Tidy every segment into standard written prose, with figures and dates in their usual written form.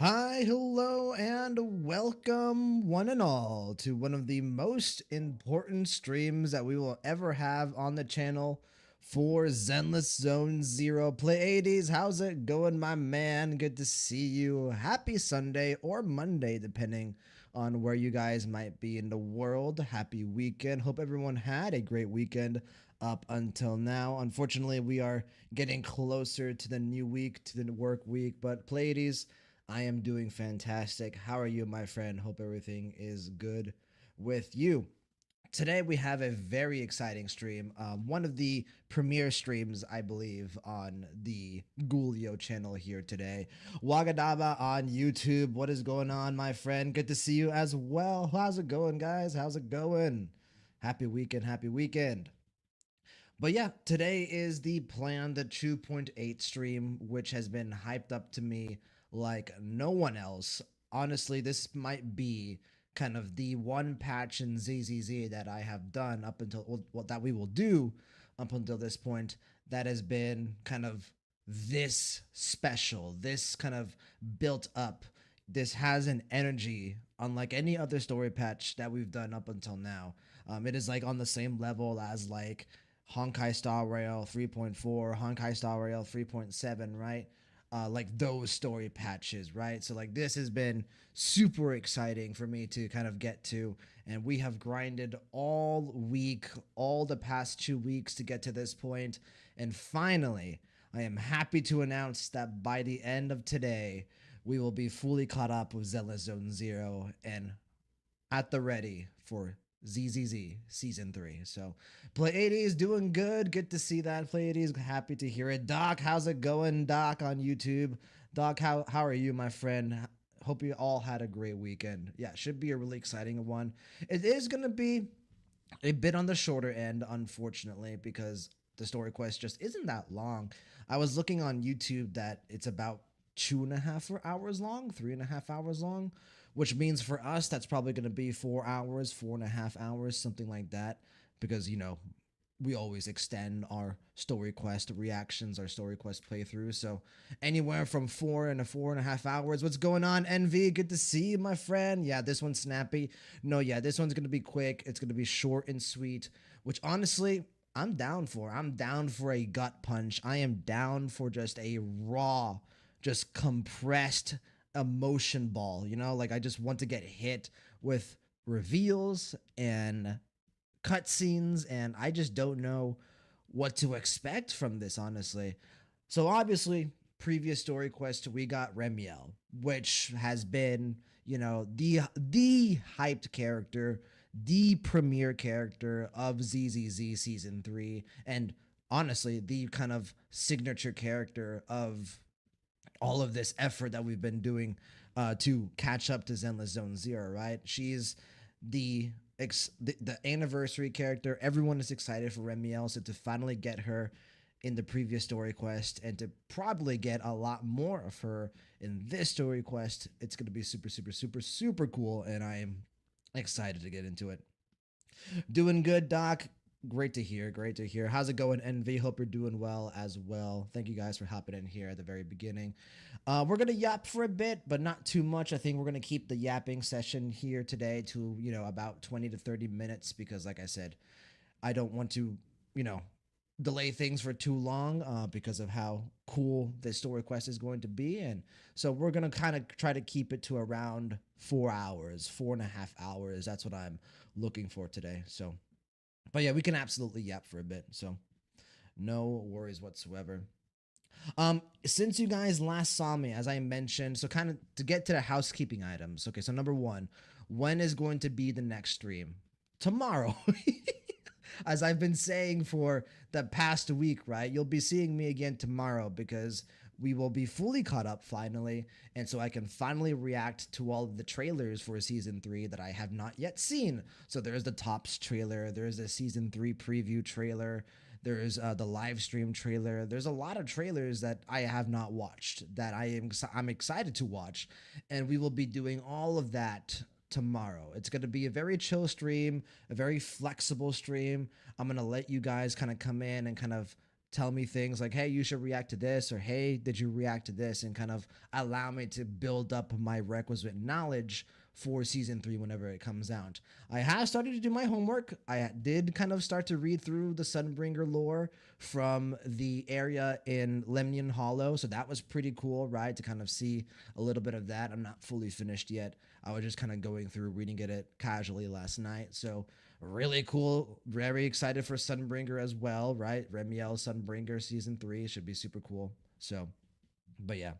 Hi, hello, and welcome, one and all, to one of the most important streams that we will ever have on the channel for Zenless Zone Zero. Pleiades, how's it going, my man? Good to see you. Happy Sunday or Monday, depending on where you guys might be in the world. Happy weekend. Hope everyone had a great weekend up until now. Unfortunately, we are getting closer to the new week, to the work week, but Pleiades, I am doing fantastic. How are you, my friend? Hope everything is good with you. Today we have a very exciting stream, one of the premier streams, I believe, on the Gulio channel here today. Wagadaba on YouTube. What is going on, my friend? Good to see you as well. How's it going, guys? How's it going? Happy weekend, happy weekend. But yeah, today is the planned 2.8 stream, which has been hyped up to me like no one else. Honestly, this might be kind of the one patch in ZZZ that I have done up until what that we will do up until this point that has been kind of this special, this kind of built up. This has an energy unlike any other story patch that we've done up until now. It is like on the same level as like Honkai Star Rail 3.4, Honkai Star Rail 3.7, right? Like those story patches, right? So like this has been super exciting for me to kind of get to, and we have grinded all week, all the past 2 weeks to get to this point, and finally, I am happy to announce that by the end of today, we will be fully caught up with Zenless Zone Zero and at the ready for ZZZ Season 3. So, Pleiades doing good. Good to see that, Pleiades. Happy to hear it. Doc, how's it going, Doc, on YouTube? Doc, how are you, my friend? Hope you all had a great weekend. Yeah, should be a really exciting one. It is going to be a bit on the shorter end, unfortunately, because the story quest just isn't that long. I was looking on YouTube that it's about 2.5 hours long, 3.5 hours long, which means for us, that's probably going to be 4 hours, 4.5 hours, something like that, because, we always extend our story quest reactions, our story quest playthroughs. So anywhere from 4 and 4.5 hours. What's going on, NV? Good to see you, my friend. Yeah, this one's snappy. No, yeah, this one's gonna be quick. It's gonna be short and sweet, which honestly, I'm down for. I'm down for a gut punch. I am down for just a raw, just compressed emotion ball. Like I just want to get hit with reveals and cutscenes, and I just don't know what to expect from this, honestly. So obviously, previous story quest we got Remiel, which has been, the hyped character, the premier character of ZZZ season 3, and honestly, the kind of signature character of all of this effort that we've been doing to catch up to Zenless Zone Zero, right? She's the the anniversary character. Everyone is excited for Remiel, so to finally get her in the previous story quest and to probably get a lot more of her in this story quest, it's going to be super, super, super, super cool, and I am excited to get into it. Doing good, Doc. Great to hear. Great to hear. How's it going, NV? Hope you're doing well as well. Thank you guys for hopping in here at the very beginning. We're gonna yap for a bit, but not too much. I think we're gonna keep the yapping session here today to about 20 to 30 minutes because, like I said, I don't want to you know delay things for too long because of how cool this story quest is going to be, and so we're gonna kind of try to keep it to around 4 hours, 4.5 hours. That's what I'm looking for today. So but yeah, we can absolutely yap for a bit. So no worries whatsoever. Since you guys last saw me, as I mentioned, so kind of to get to the housekeeping items. Okay, so number one, when is going to be the next stream? Tomorrow. As I've been saying for the past week, right? You'll be seeing me again tomorrow because we will be fully caught up finally. And so I can finally react to all of the trailers for season 3 that I have not yet seen. So there's the Tops trailer, there's a season 3 preview trailer, there's the live stream trailer. There's a lot of trailers that I have not watched that I'm excited to watch, and we will be doing all of that tomorrow. It's going to be a very chill stream, a very flexible stream. I'm going to let you guys kind of come in and kind of tell me things like, hey, you should react to this, or hey, did you react to this, and kind of allow me to build up my requisite knowledge for season 3 whenever it comes out. I have started to do my homework. I did kind of start to read through the Sunbringer lore from the area in Lemnian Hollow, so that was pretty cool, right? To kind of see a little bit of that. I'm not fully finished yet. I was just kind of going through reading it casually last night. So really cool. Very excited for Sunbringer as well, right? Remiel Sunbringer season 3 should be super cool. So, but yeah.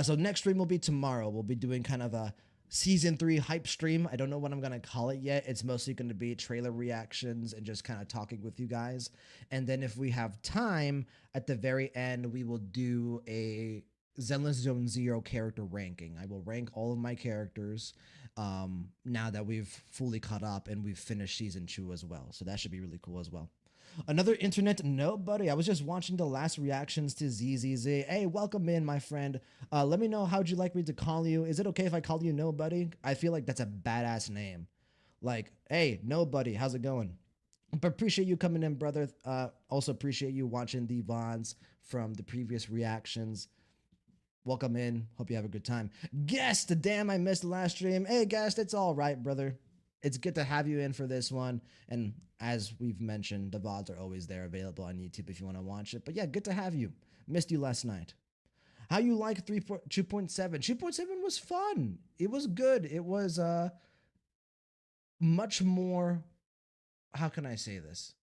So next stream will be tomorrow. We'll be doing kind of a season 3 hype stream. I don't know what I'm gonna call it yet. It's mostly going to be trailer reactions and just kind of talking with you guys. And then if we have time at the very end, we will do a Zenless Zone Zero character ranking. I will rank all of my characters now that we've fully caught up and we've finished season 2 as well. So that should be really cool as well. Another internet nobody. I was just watching the last reactions to ZZZ. Hey, welcome in, my friend. Let me know how'd you like me to call you. Is it okay if I call you Nobody? I feel like that's a badass name. Like, hey, Nobody, how's it going? But appreciate you coming in, brother. Also appreciate you watching the VODs from the previous reactions. Welcome in. Hope you have a good time. Guest, damn, I missed the last stream. Hey, guest, it's all right, brother. It's good to have you in for this one. And as we've mentioned, the VODs are always there available on YouTube if you want to watch it. But yeah, good to have you. Missed you last night. How you like 2.7? 2.7 was fun. It was good. It was much more, how can I say this?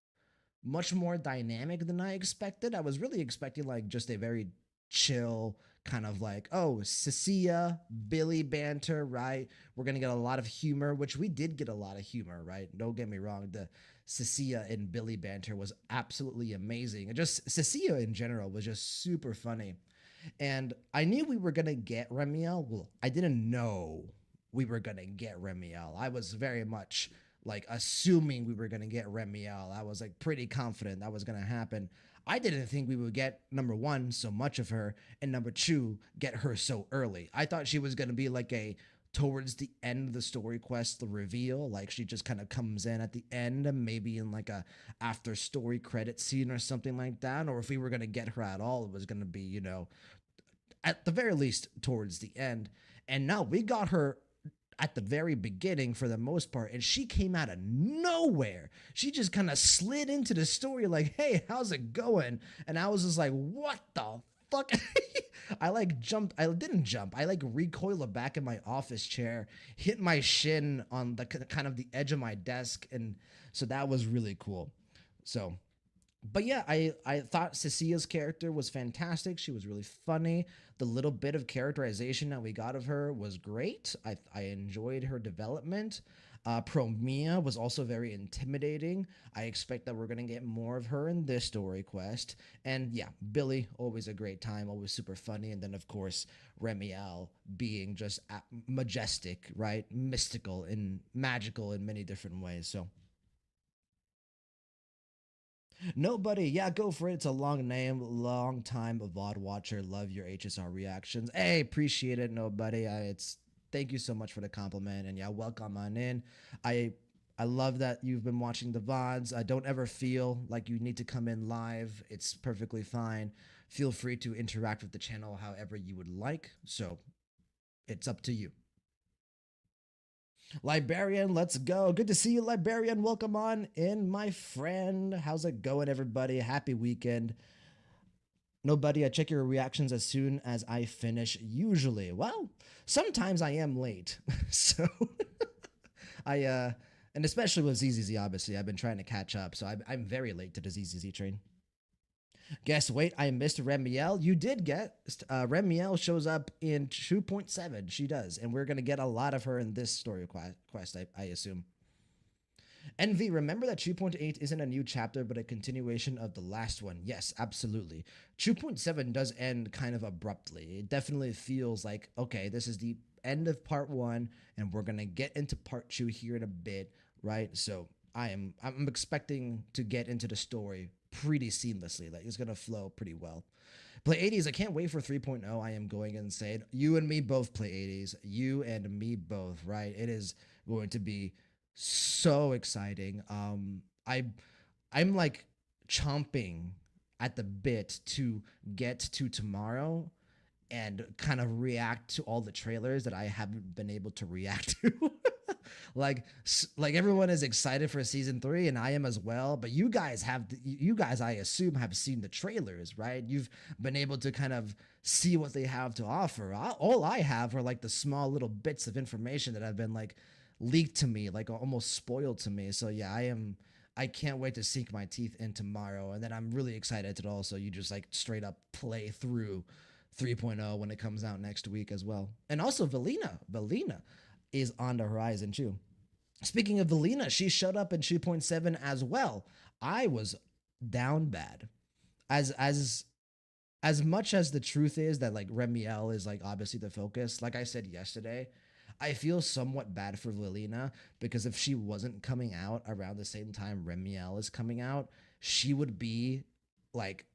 Much more dynamic than I expected. I was really expecting like just a very chill kind of like, oh, Cecilia, Billy banter, right? We're gonna get a lot of humor, which we did get a lot of humor, right? Don't get me wrong, the Cecilia and Billy banter was absolutely amazing. And just Cecilia in general was just super funny. And I knew we were gonna get Remiel. Well, I didn't know we were gonna get Remiel. I was very much like assuming we were gonna get Remiel. I was like pretty confident that was gonna happen. I didn't think we would get, number one, so much of her, and number two, get her so early. I thought she was going to be like a towards the end of the story quest, the reveal, like she just kind of comes in at the end, maybe in like a after story credit scene or something like that. Or if we were going to get her at all, it was going to be, you know, at the very least towards the end. And no, we got her at the very beginning for the most part, and she came out of nowhere. She just kind of slid into the story like, hey, how's it going? And I was just like, what the fuck? I like jumped. I didn't jump. I like recoiled back in my office chair, hit my shin on the kind of the edge of my desk, and so that was really cool. So, but yeah, I thought Cecilia's character was fantastic. She was really funny. The little bit of characterization that we got of her was great. I enjoyed her development. Promia was also very intimidating. I expect that we're going to get more of her in this story quest. And yeah, Billy, always a great time, always super funny. And then, of course, Remiel being just majestic, right? Mystical and magical in many different ways. So Nobody, yeah, go for it. It's a long name, long time a VOD watcher. Love your HSR reactions. Hey, appreciate it, Nobody. It's thank you so much for the compliment, and yeah, welcome on in. I I love that you've been watching the VODs. Don't ever feel like you need to come in live. It's perfectly fine. Feel free to interact with the channel however you would like. So it's up to you. Librarian, let's go. Good to see you, Librarian. Welcome on in, my friend. How's it going, everybody? Happy weekend. Nobody, I check your reactions as soon as I finish, usually. Well, sometimes I am late. So and especially with ZZZ, obviously, I've been trying to catch up. So I'm very late to the ZZZ train. Guess, wait, I missed Remiel. You did get, Remiel shows up in 2.7. She does. And we're going to get a lot of her in this story quest, I assume. Envy, remember that 2.8 isn't a new chapter, but a continuation of the last one. Yes, absolutely. 2.7 does end kind of abruptly. It definitely feels like, okay, this is the end of part 1, and we're going to get into part 2 here in a bit, right? So I'm expecting to get into the story pretty seamlessly. Like, it's going to flow pretty well. Play 80s, I can't wait for 3.0. I am going insane. You and me both, Play 80s. You and me both, right? It is going to be so exciting. I'm like chomping at the bit to get to tomorrow and kind of react to all the trailers that I haven't been able to react to. Like everyone is excited for season 3 and I am as well, but you guys I assume have seen the trailers, right? You've been able to kind of see what they have to offer. All I have are like the small little bits of information that have been like leaked to me, like almost spoiled to me. So yeah, I can't wait to sink my teeth in tomorrow, and then I'm really excited to also you just like straight up play through 3.0 when it comes out next week as well. And also Velina is on the horizon too. Speaking of Velina, she showed up in 2.7 as well. I was down bad. As much as the truth is that like Remiel is like obviously the focus, like I said yesterday, I feel somewhat bad for Lilina because if she wasn't coming out around the same time Remiel is coming out, she would be like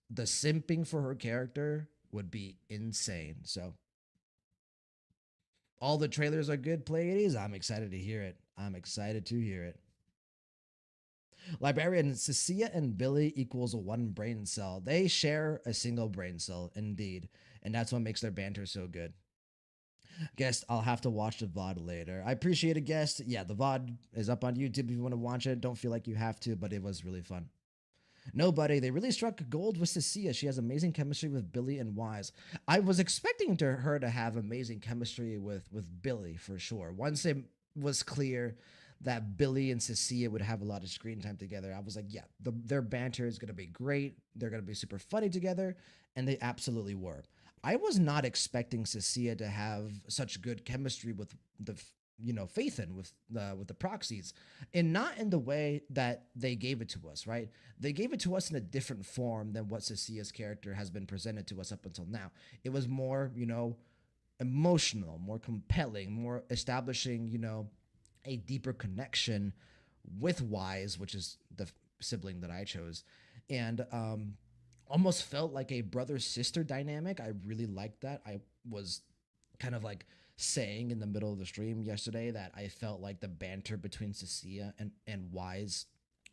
the simping for her character would be insane. So all the trailers are good, Pleiades. I'm excited to hear it. I'm excited to hear it. Librarian Cecilia and Billy equals one brain cell. They share a single brain cell, indeed. And that's what makes their banter so good. Guest, I'll have to watch the VOD later. I appreciate it, guest. Yeah, the VOD is up on YouTube if you want to watch it. Don't feel like you have to, but it was really fun. Nobody. They really struck gold with Cecilia. She has amazing chemistry with Billy and Wise. I was expecting her to have amazing chemistry with Billy for sure. Once it was clear that Billy and Cecilia would have a lot of screen time together, I was like, yeah, their banter is going to be great. They're going to be super funny together, and they absolutely were. I was not expecting Cecilia to have such good chemistry with the Phaethon with the proxies, and not in the way that they gave it to us, right? They gave it to us in a different form than what Cecilia's character has been presented to us up until now. It was more, emotional, more compelling, more establishing, a deeper connection with Wise, which is the sibling that I chose, and almost felt like a brother sister dynamic. I really liked that. I was kind of like saying in the middle of the stream yesterday that I felt like the banter between Cecilia and Wise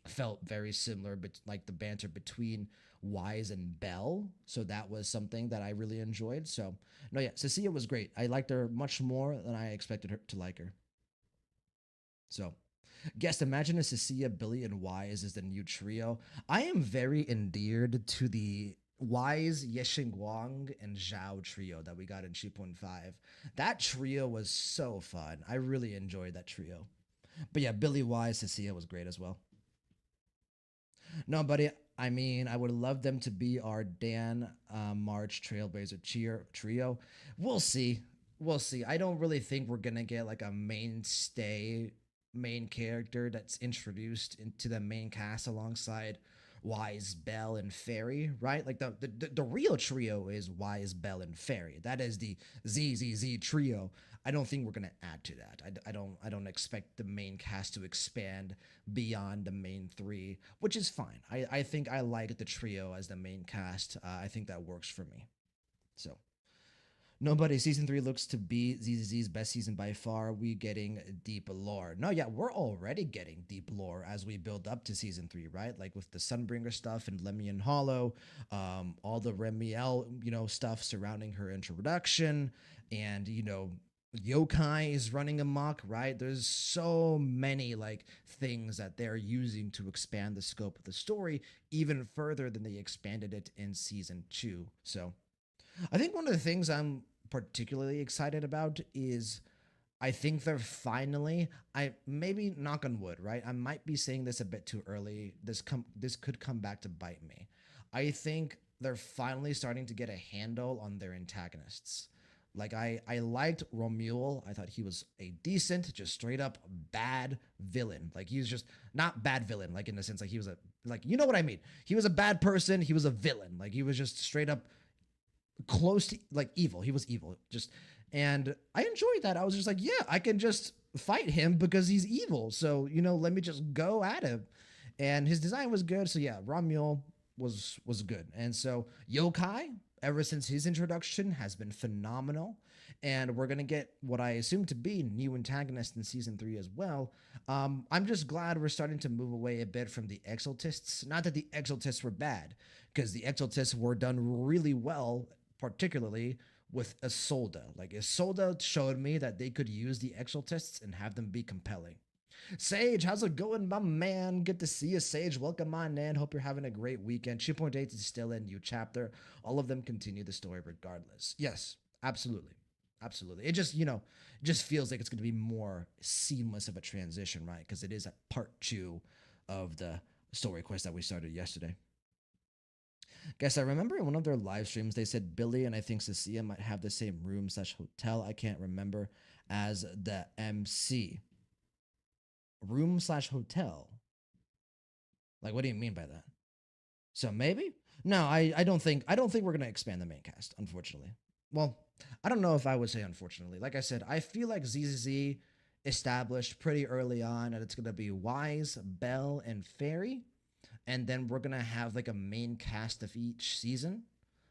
felt very similar, but like the banter between Wise and Belle. So that was something that I really enjoyed. So no, yeah, Cecilia was great. I liked her much more than I expected her to like her. So guess imagine a Cecilia, Billy, and Wise is the new trio. I am very endeared to the Wise, Yexing Guang, and Zhao trio that we got in 2.5. That trio was so fun. I really enjoyed that trio. But yeah, Billy, Wise, Cecilia was great as well. No, buddy. I mean, I would love them to be our Dan March Trailblazer cheer trio. We'll see. We'll see. I don't really think we're gonna get like a mainstay main character that's introduced into the main cast alongside Wise, Belle, and Fairy, right? Like the real trio is Wise, Belle, and Fairy. That is the ZZZ trio. I don't think we're gonna add to that. I don't expect the main cast to expand beyond the main three, which is fine. I think I like the trio as the main cast. I think that works for me. So nobody. Season 3 looks to be ZZZ's best season by far. We getting deep lore. No, yeah, we're already getting deep lore as we build up to season 3, right? Like with the Sunbringer stuff and Lemian Hollow, all the Remiel, stuff surrounding her introduction, and yokai is running amok, right? There's so many like things that they're using to expand the scope of the story even further than they expanded it in season 2. So I think one of the things I'm particularly excited about is I think they're finally, I maybe knock on wood, right? I might be saying this a bit too early. This could come back to bite me. I think they're finally starting to get a handle on their antagonists. Like I liked Romuald. I thought he was a decent, just straight up bad villain. Like he was just not bad villain, like in the sense like he was you know what I mean? He was a bad person. He was a villain. Like he was just straight up close to like evil. He was evil. And I enjoyed that. I was just like, yeah, I can just fight him because he's evil. So, let me just go at him. And his design was good. So yeah, Romuald was good. And so yokai, ever since his introduction has been phenomenal. And we're gonna get what I assume to be new antagonist in season 3 as well. I'm just glad we're starting to move away a bit from the exaltists. Not that the exaltists were bad, because the exaltists were done really well, particularly with Isolde. Like Isolde showed me that they could use the exaltists and have them be compelling. Sage, how's it going, my man? Good to see you, Sage. Welcome on in. Hope you're having a great weekend. 2.8 is still a new chapter. All of them continue the story regardless. Yes, absolutely. Absolutely. It just, just feels like it's going to be more seamless of a transition, right? Because it is a part 2 of the story quest that we started yesterday. Guess I remember in one of their live streams, they said Billy and I think Cecilia might have the same room slash hotel. I can't remember as the MC. Room slash hotel. Like, what do you mean by that? So maybe? No, I don't think we're gonna expand the main cast, unfortunately. Well, I don't know if I would say unfortunately. Like I said, I feel like ZZZ established pretty early on that it's gonna be Wise, Belle, and Fairy, and then we're gonna have like a main cast of each season,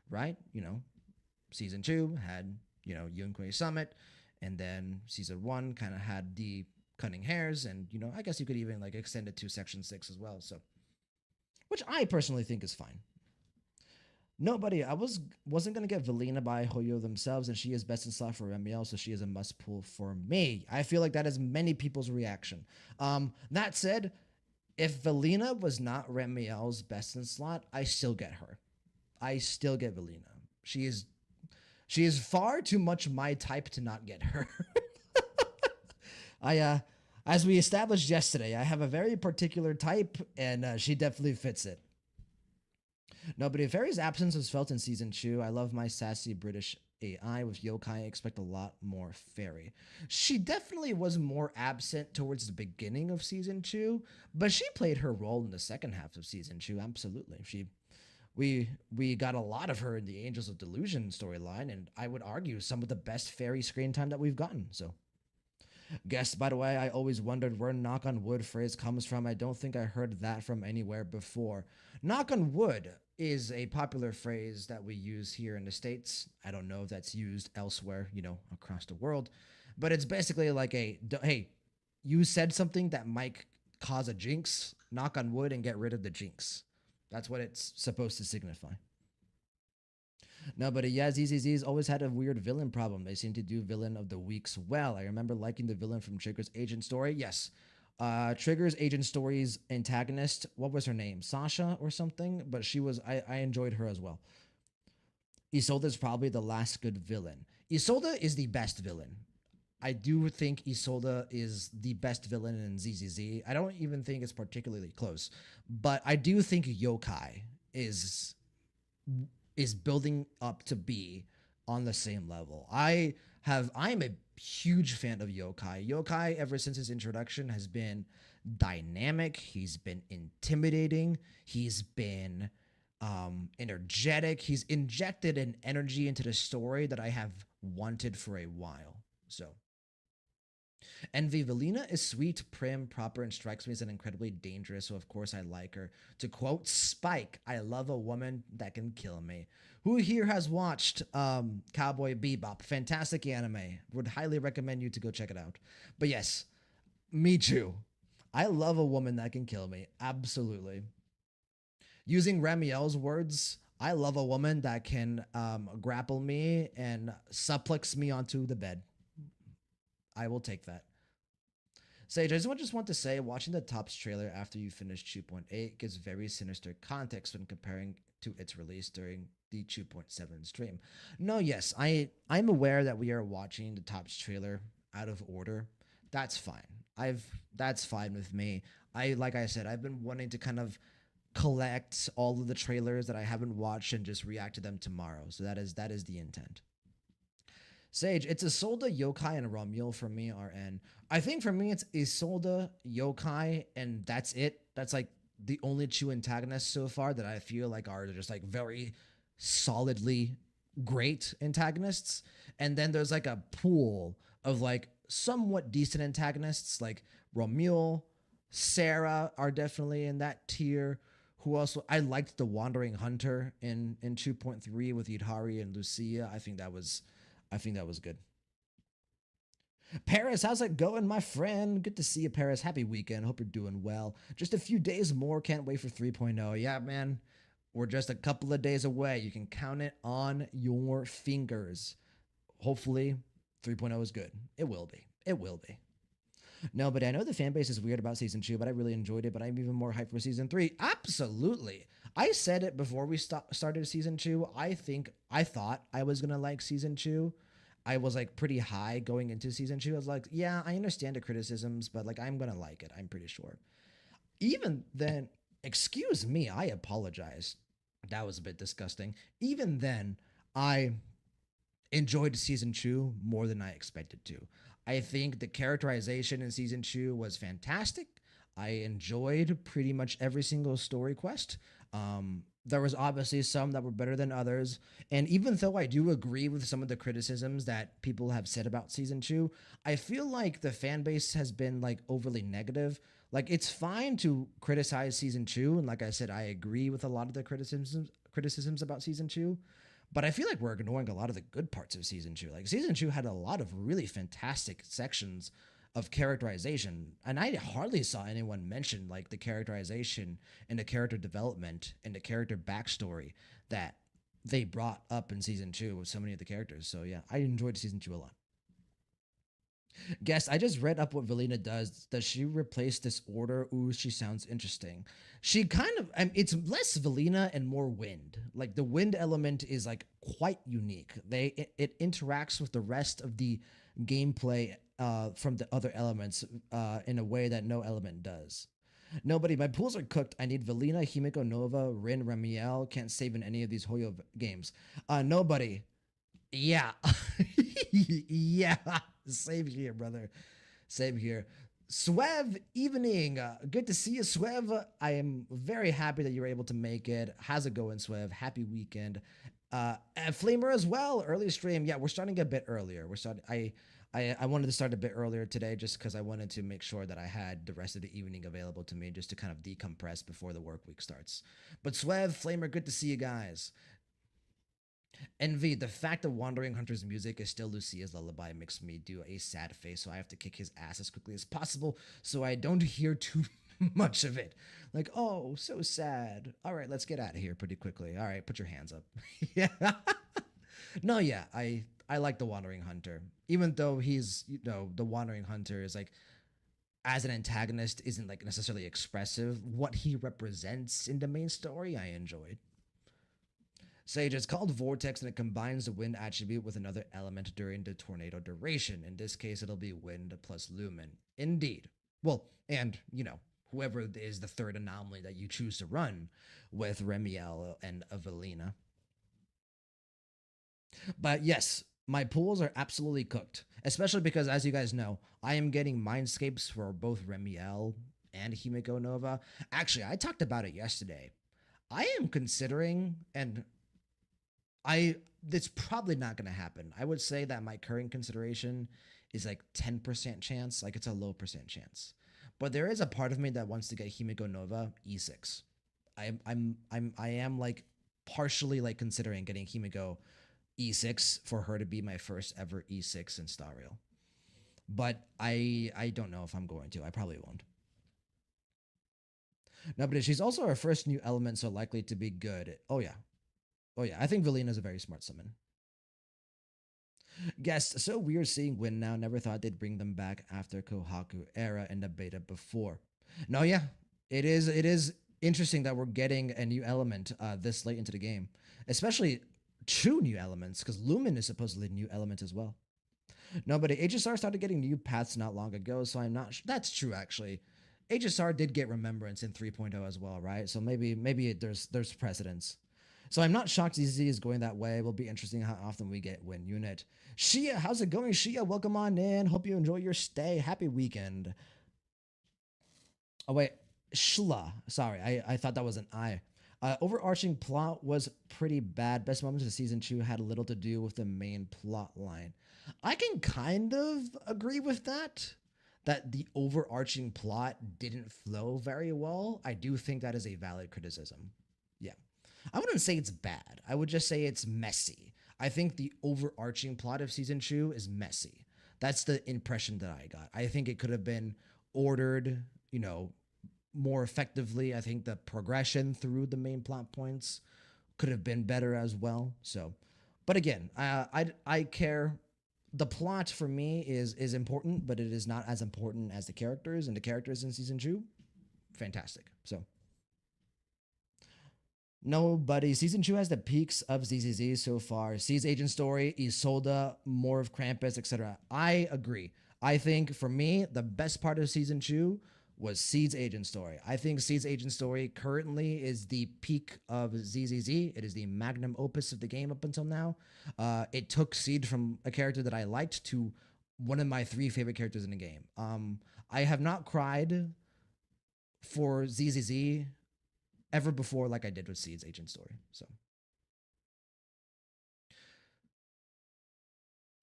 right? Season 2 had Yunkui Summit, and then season 1 kind of had the Cunning Hairs, and I guess you could even like extend it to section 6 as well. So, which I personally think is fine. Nobody, wasn't gonna get Valina by Hoyo themselves, and she is best in slot for Remiel, so she is a must pull for me. I feel like that is many people's reaction. That said, if Valina was not Remiel's best in slot, I still get her. I still get Valina. She is far too much my type to not get her. As we established yesterday, I have a very particular type, and she definitely fits it. No, but if Fairy's absence was felt in season 2, I love my sassy British AI. With Yokai, I expect a lot more Fairy. She definitely was more absent towards the beginning of season 2, but she played her role in the second half of season 2. Absolutely, we got a lot of her in the Angels of Delusion storyline, and I would argue some of the best Fairy screen time that we've gotten. So. Guess, by the way, I always wondered where knock on wood phrase comes from. I don't think I heard that from anywhere before. Knock on wood is a popular phrase that we use here in the States. I don't know if that's used elsewhere, across the world. But it's basically like hey, you said something that might cause a jinx, knock on wood and get rid of the jinx. That's what it's supposed to signify. No, but yeah, ZZZ's always had a weird villain problem. They seem to do villain of the weeks well. I remember liking the villain from Trigger's Agent Story. Yes. Trigger's Agent Story's antagonist, what was her name? Sasha or something? But I enjoyed her as well. Isolde is probably the last good villain. Isolde is the best villain. I do think Isolde is the best villain in ZZZ. I don't even think it's particularly close. But I do think Yokai is building up to be on the same level. I'm a huge fan of Yokai. Yokai, ever since his introduction, has been dynamic. He's been intimidating. He's been energetic. He's injected an energy into the story that I have wanted for a while. So. Envy Valina is sweet, prim, proper, and strikes me as an incredibly dangerous, so of course I like her. To quote Spike, I love a woman that can kill me. Who here has watched Cowboy Bebop? Fantastic anime. Would highly recommend you to go check it out. But yes, me too. I love a woman that can kill me. Absolutely. Using Ramiel's words, I love a woman that can grapple me and suplex me onto the bed. I will take that. Sage, I just want to say, watching the Tops trailer after you finish 2.8 gives very sinister context when comparing to its release during the 2.7 stream. No, yes, I'm aware that we are watching the Tops trailer out of order. That's fine. That's fine with me. Like I said, I've been wanting to kind of collect all of the trailers that I haven't watched and just react to them tomorrow. So that is the intent. Sage, it's Isolde, Yokai, and Romuel for me, RN. I think for me, it's Isolde, Yokai, and that's it. That's like the only two antagonists so far that I feel like are just like very solidly great antagonists. And then there's like a pool of like somewhat decent antagonists, like Romuel, Sarah are definitely in that tier. Who also I liked the Wandering Hunter in 2.3 with Yidhari and Lucia. I think that was good. Paris, how's it going, my friend? Good to see you, Paris. Happy weekend. Hope you're doing well. Just a few days more. Can't wait for 3.0. Yeah, man. We're just a couple of days away. You can count it on your fingers. Hopefully, 3.0 is good. It will be. It will be. No, but I know the fan base is weird about season two, but I really enjoyed it. But I'm even more hyped for season three. Absolutely. I said it before we started season two. I thought I was gonna like season two. I was like pretty high going into season two. I was like, yeah, I understand the criticisms, but like I'm gonna like it. I'm pretty sure. Even then, excuse me, I apologize. That was a bit disgusting. Even then, I enjoyed season two more than I expected to. I think the characterization in season two was fantastic. I enjoyed pretty much every single story quest. There was obviously some that were better than others, and even though I do agree with some of the criticisms that people have said about season two, I feel like the fan base has been like overly negative. Like it's fine to criticize season two, and like I said, I agree with a lot of the criticisms about season two, but I feel like we're ignoring a lot of the good parts of season two. Like season two had a lot of really fantastic sections of characterization, and I hardly saw anyone mention like the characterization and the character development and the character backstory that they brought up in season two with so many of the characters. So yeah, I enjoyed season two a lot. Guess I just read up what Velina does. Does she replace disorder? Ooh, she sounds interesting. She kind of, it's less Velina and more wind. Like the wind element is like quite unique. It interacts with the rest of the gameplay from the other elements in a way that no element does. Nobody, my pools are cooked. I need Velina, Himiko Nova, Rin, Remiel. Can't save in any of these Hoyo games. Nobody. Yeah. Yeah. Same here, brother. Same here. Swev, evening. Good to see you, Swev. I am very happy that you were able to make it. How's it going, Swev? Happy weekend. And Flamer as well. Early stream. Yeah, we're starting a bit earlier. We're starting. I wanted to start a bit earlier today just because I wanted to make sure that I had the rest of the evening available to me just to kind of decompress before the work week starts. But Swev, Flamer, good to see you guys. Envy, the fact that Wandering Hunter's music is still Lucia's lullaby makes me do a sad face, so I have to kick his ass as quickly as possible so I don't hear too much of it. Like, oh, so sad. All right, let's get out of here pretty quickly. All right, put your hands up. Yeah. No, yeah, I like the Wandering Hunter. Even though he's, the Wandering Hunter is like as an antagonist isn't like necessarily expressive, what he represents in the main story I enjoyed. Sage, it's called Vortex and it combines the wind attribute with another element during the tornado duration. In this case, it'll be wind plus lumen. Indeed. Well, and, whoever is the third anomaly that you choose to run with Remiel and Evelina. But yes, my pools are absolutely cooked, especially because, as you guys know, I am getting Mindscapes for both Remiel and Himiko Nova. Actually, I talked about it yesterday. I am considering, and it's probably not going to happen. I would say that my current consideration is like 10% chance, like it's a low percent chance. But there is a part of me that wants to get Himiko Nova E6. I am like partially like considering getting Himiko E6 for her to be my first ever E6 in Star Rail. But I don't know if I'm going to. I probably won't. No, but she's also our first new element, so likely to be good. Oh yeah. Oh yeah, I think Velina's a very smart summon. Guess, so weird seeing Win now. Never thought they'd bring them back after Kohaku era in the beta before. No, yeah, it is interesting that we're getting a new element this late into the game, especially two new elements because Lumen is supposedly a new element as well. No, but HSR started getting new paths not long ago, so I'm not. That's true actually. HSR did get Remembrance in 3.0 as well, right? So maybe there's precedence. So I'm not shocked ZZ is going that way. It will be interesting how often we get Win Unit. Shia, how's it going, Shia? Welcome on in. Hope you enjoy your stay. Happy weekend. Oh, wait. Shla. Sorry, I thought that was an I. Overarching plot was pretty bad. Best moments of season 2 had little to do with the main plot line. I can kind of agree with that. that the overarching plot didn't flow very well, I do think that is a valid criticism. Yeah. I wouldn't say it's bad. I would just say it's messy. I think the overarching plot of season 2 is messy. That's the impression that I got. I think it could have been ordered, more effectively. I think the progression through the main plot points could have been better as well. So, but again, I care. The plot for me is important, but it is not as important as the characters, and the characters in season 2, fantastic. So nobody. Season 2 has the peaks of ZZZ so far. Seed's agent story, Isolda, more of Krampus, etc. I agree. I think for me, the best part of season 2 was Seed's agent story. I think Seed's agent story currently is the peak of ZZZ. It is the magnum opus of the game up until now. It took Seed from a character that I liked to one of my 3 favorite characters in the game. I have not cried for ZZZ ever before like I did with Seed's agent story. So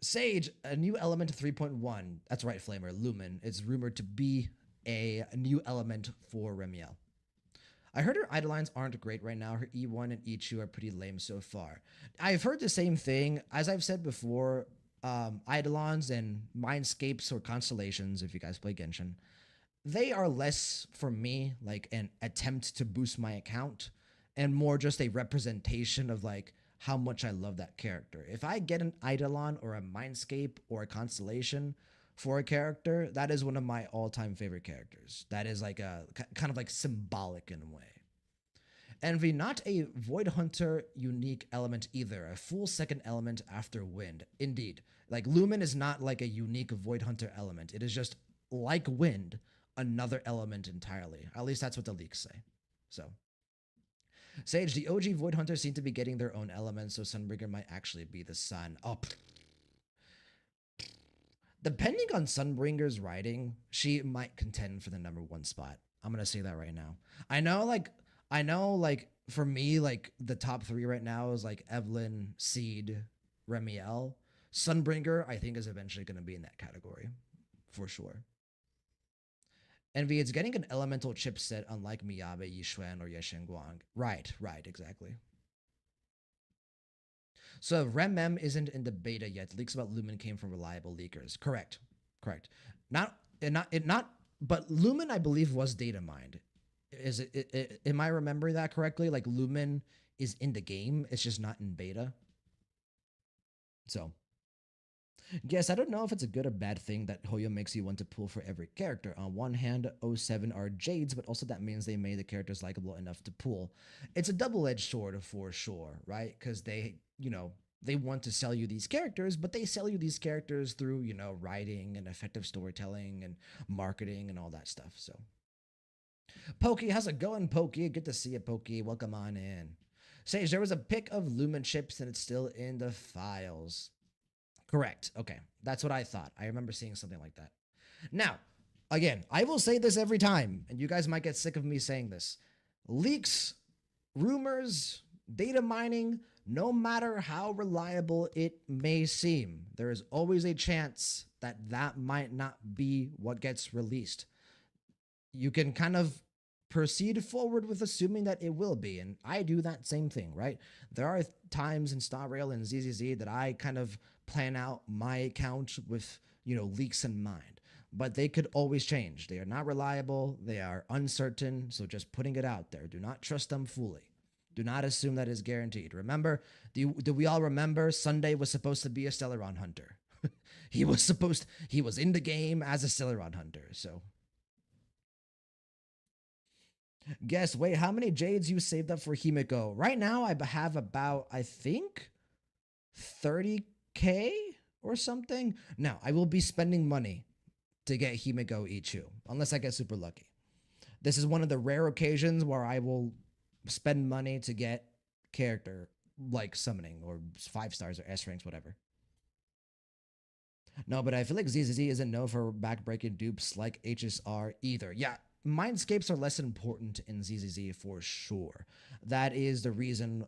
Sage, a new element 3.1. That's right, Flamer. Lumen is rumored to be a new element for Remiel. I heard her Eidolons aren't great right now. Her E1 and E2 are pretty lame so far. I've heard the same thing. As I've said before, Eidolons and Mindscapes or Constellations, if you guys play Genshin, they are less, for me, like an attempt to boost my account and more just a representation of like how much I love that character. If I get an Eidolon or a Mindscape or a Constellation for a character, that is one of my all-time favorite characters. That is like a kind of like symbolic in a way. Envy, not a Void Hunter unique element either. A full second element after Wind. Indeed. Like Lumen is not like a unique Void Hunter element. It is just like Wind, another element entirely. At least that's what the leaks say. So Sage, the OG Void Hunters seem to be getting their own elements, so Sunbreaker might actually be the sun. Oh, depending on Sunbringer's writing, she might contend for the #1 spot. I'm gonna say that right now. I know, like for me, like the top 3 right now is like Evelyn, Seed, Remiel. Sunbringer, I think, is eventually gonna be in that category, for sure. Envy, it's getting an elemental chipset unlike Miyabe, Yishuan, or Yeshengguang. Right, exactly. So RemM isn't in the beta yet. Leaks about Lumen came from reliable leakers. Correct. Not. But Lumen, I believe, was data mined. Is it am I remembering that correctly? Like Lumen is in the game. It's just not in beta. So yes, I don't know if it's a good or bad thing that Hoyo makes you want to pull for every character. On one hand, 07 are Jades, but also that means they made the characters likable enough to pull. It's a double-edged sword for sure, right? Because they, they want to sell you these characters, but they sell you these characters through, writing and effective storytelling and marketing and all that stuff. So, Pokey, how's it going, Pokey? Good to see you, Pokey. Welcome on in. Sage, there was a pic of Lumen chips and it's still in the files. Correct. Okay. That's what I thought. I remember seeing something like that. Now, again, I will say this every time, and you guys might get sick of me saying this. Leaks, rumors, data mining, no matter how reliable it may seem, there is always a chance that that might not be what gets released. You can kind of proceed forward with assuming that it will be, and I do that same thing, right? There are times in Star Rail and ZZZ that I kind of plan out my account with, leaks in mind, but they could always change. They are not reliable. They are uncertain. So just putting it out there, do not trust them fully. Do not assume that is guaranteed. Remember, do we all remember Sunday was supposed to be a Stellaron hunter? he was in the game as a Stellaron hunter. So guess, wait, how many Jades you saved up for Himiko? Right now, I have about, I think, 30K or something. Now, I will be spending money to get Himiko Ichu, unless I get super lucky. This is one of the rare occasions where I will spend money to get character like summoning or 5 stars or S ranks, whatever. No, but I feel like ZZZ isn't known for backbreaking dupes like HSR either. Yeah, Mindscapes are less important in ZZZ for sure. That is the reason.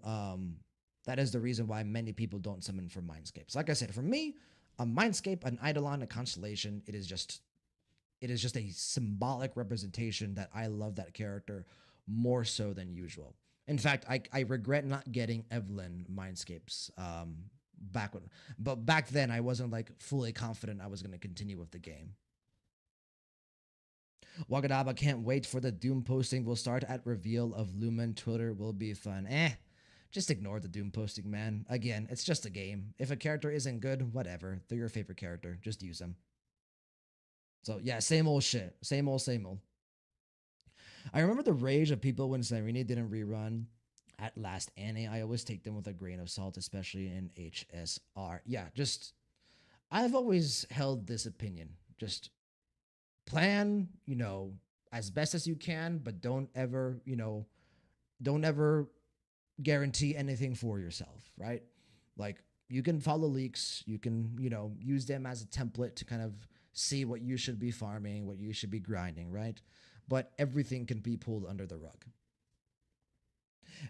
That is the reason why many people don't summon for Mindscapes. Like I said, for me, a Mindscape, an Eidolon, a Constellation, it is just it is just a symbolic representation that I love that character more so than usual. In fact, I regret not getting Evelyn Mindscapes back when, but back then I wasn't like fully confident I was going to continue with the game. Wagadaba can't wait for the Doom posting. Will start at reveal of Lumen. Twitter will be fun. Just ignore the Doom posting, man. Again, it's just a game. If a character isn't good, whatever. They're your favorite character. Just use them. So yeah, same old shit. Same old, same old. I remember the rage of people when Cyrene didn't rerun at last Annie. I always take them with a grain of salt, especially in HSR. Yeah, just I've always held this opinion. Just plan, as best as you can, but don't ever guarantee anything for yourself, right? Like you can follow leaks, you can, use them as a template to kind of see what you should be farming, what you should be grinding, right? But everything can be pulled under the rug.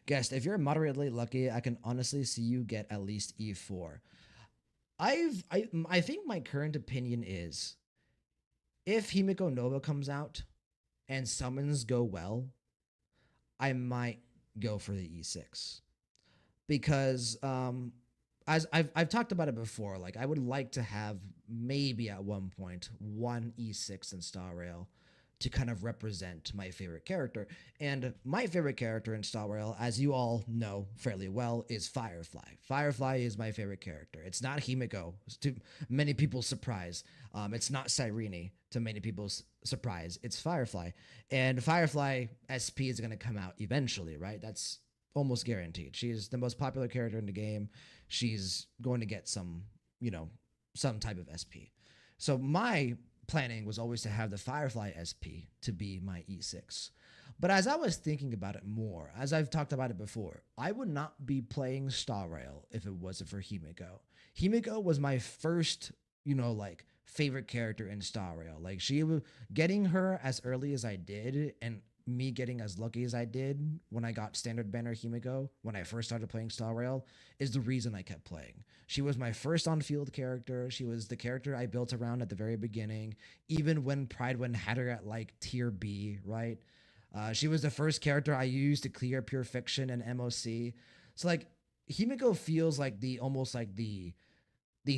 Guest, if you're moderately lucky, I can honestly see you get at least E4. I think my current opinion is if Himiko Nova comes out and summons go well, I might go for the E6 because as I've talked about it before, like I would like to have maybe at one point one E6 in Star Rail to kind of represent my favorite character. And my favorite character in Star Rail, as you all know fairly well, is Firefly. Firefly is my favorite character. It's not Himiko, to many people's surprise. It's not Cyrene, to many people's surprise. It's Firefly. And Firefly SP is going to come out eventually, right? That's almost guaranteed. She is the most popular character in the game. She's going to get some, some type of SP. So my planning was always to have the Firefly SP to be my E6. But as I was thinking about it more, as I've talked about it before, I would not be playing Star Rail if it wasn't for Himiko. Himiko was my first, favorite character in Star Rail. Like getting her as early as I did and me getting as lucky as I did when I got Standard Banner Himiko when I first started playing Star Rail is the reason I kept playing. She was my first on-field character. She was the character I built around at the very beginning, even when Pridewind had her at like tier B, right? She was the first character I used to clear Pure Fiction and MOC. So like Himiko feels like almost like the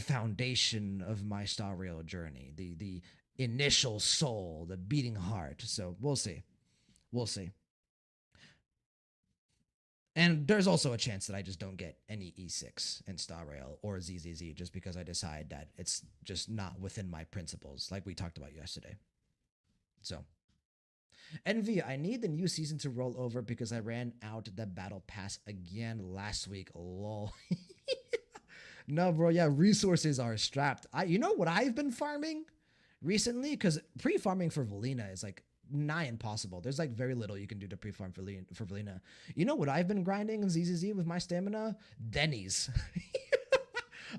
foundation of my Star Rail journey, the initial soul, the beating heart. So we'll see. We'll see. And there's also a chance that I just don't get any E6 in Star Rail or ZZZ just because I decide that it's just not within my principles, like we talked about yesterday. So, Envy, I need the new season to roll over because I ran out the battle pass again last week. Lol. No, bro. Yeah, resources are strapped. You know what I've been farming recently? Because pre-farming for Valina is like nigh impossible. There's like very little you can do to pre-farm for Valina. You know what I've been grinding in ZZZ with my stamina? Denny's.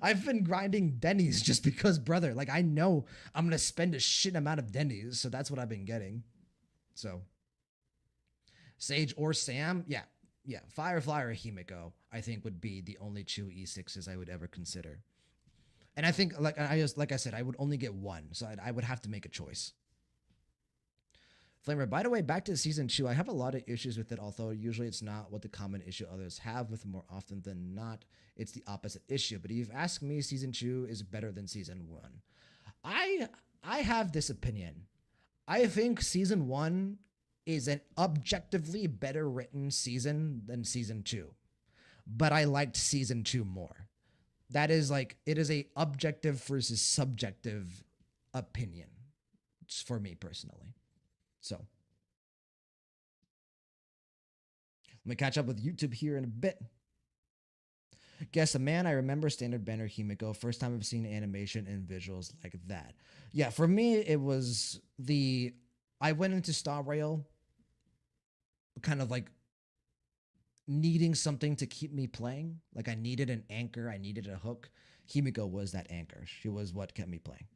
I've been grinding Denny's just because, brother, like I know I'm going to spend a shit amount of Denny's. So that's what I've been getting. So Sage or Sam. Yeah. Yeah. Firefly or Himiko, I think would be the only two E6s I would ever consider. And I think, like I said, I would only get one. So I would have to make a choice. Flamer, by the way, back to season 2, I have a lot of issues with it, although usually it's not what the common issue others have with. More often than not, it's the opposite issue. But if you've asked me, season 2 is better than season 1. I have this opinion. I think season 1 is an objectively better written season than season 2. But I liked season 2 more. That is like, it is a objective versus subjective opinion for me personally. So, let me catch up with YouTube here in a bit. Guess a man, I remember Standard Banner Himiko. First time I've seen animation and visuals like that. Yeah, for me, it was I went into Star Rail kind of like needing something to keep me playing. Like I needed an anchor, I needed a hook. Himiko was that anchor. She was what kept me playing.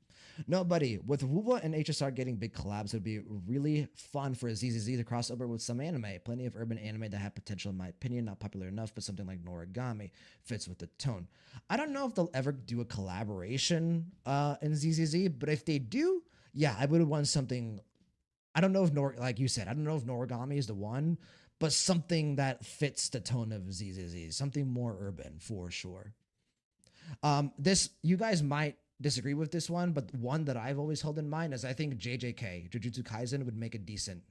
No, buddy, with WooWa and HSR getting big collabs, it would be really fun for a ZZZ to cross over with some anime. Plenty of urban anime that have potential, in my opinion, not popular enough, but something like Noragami fits with the tone. I don't know if they'll ever do a collaboration in ZZZ, but if they do, Yeah, I would want something. I don't know if like you said, I don't know if Noragami is the one, but something that fits the tone of ZZZ, something more urban for sure. This you guys might disagree with this one, but one that I've always held in mind is I think JJK Jujutsu Kaisen would make a decent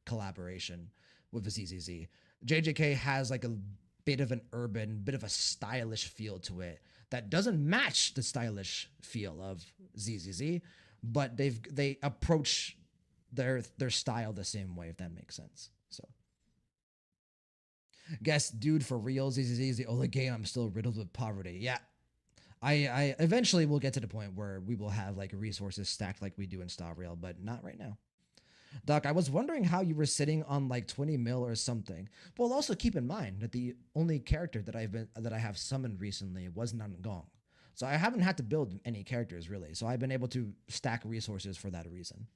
collaboration with ZZZ. JJK has like a bit of an urban, bit of a stylish feel to it that doesn't match the stylish feel of ZZZ, but they approach their style the same way, if that makes sense. So guess dude, for real, ZZZ is the only game I'm still riddled with poverty. Yeah, I eventually will get to the point where we will have like resources stacked like we do in Star Rail, but not right now. Doc, I was wondering how you were sitting on like 20 mil or something. Well, also keep in mind that the only character that I have summoned recently was Nangong. So I haven't had to build any characters really. So I've been able to stack resources for that reason.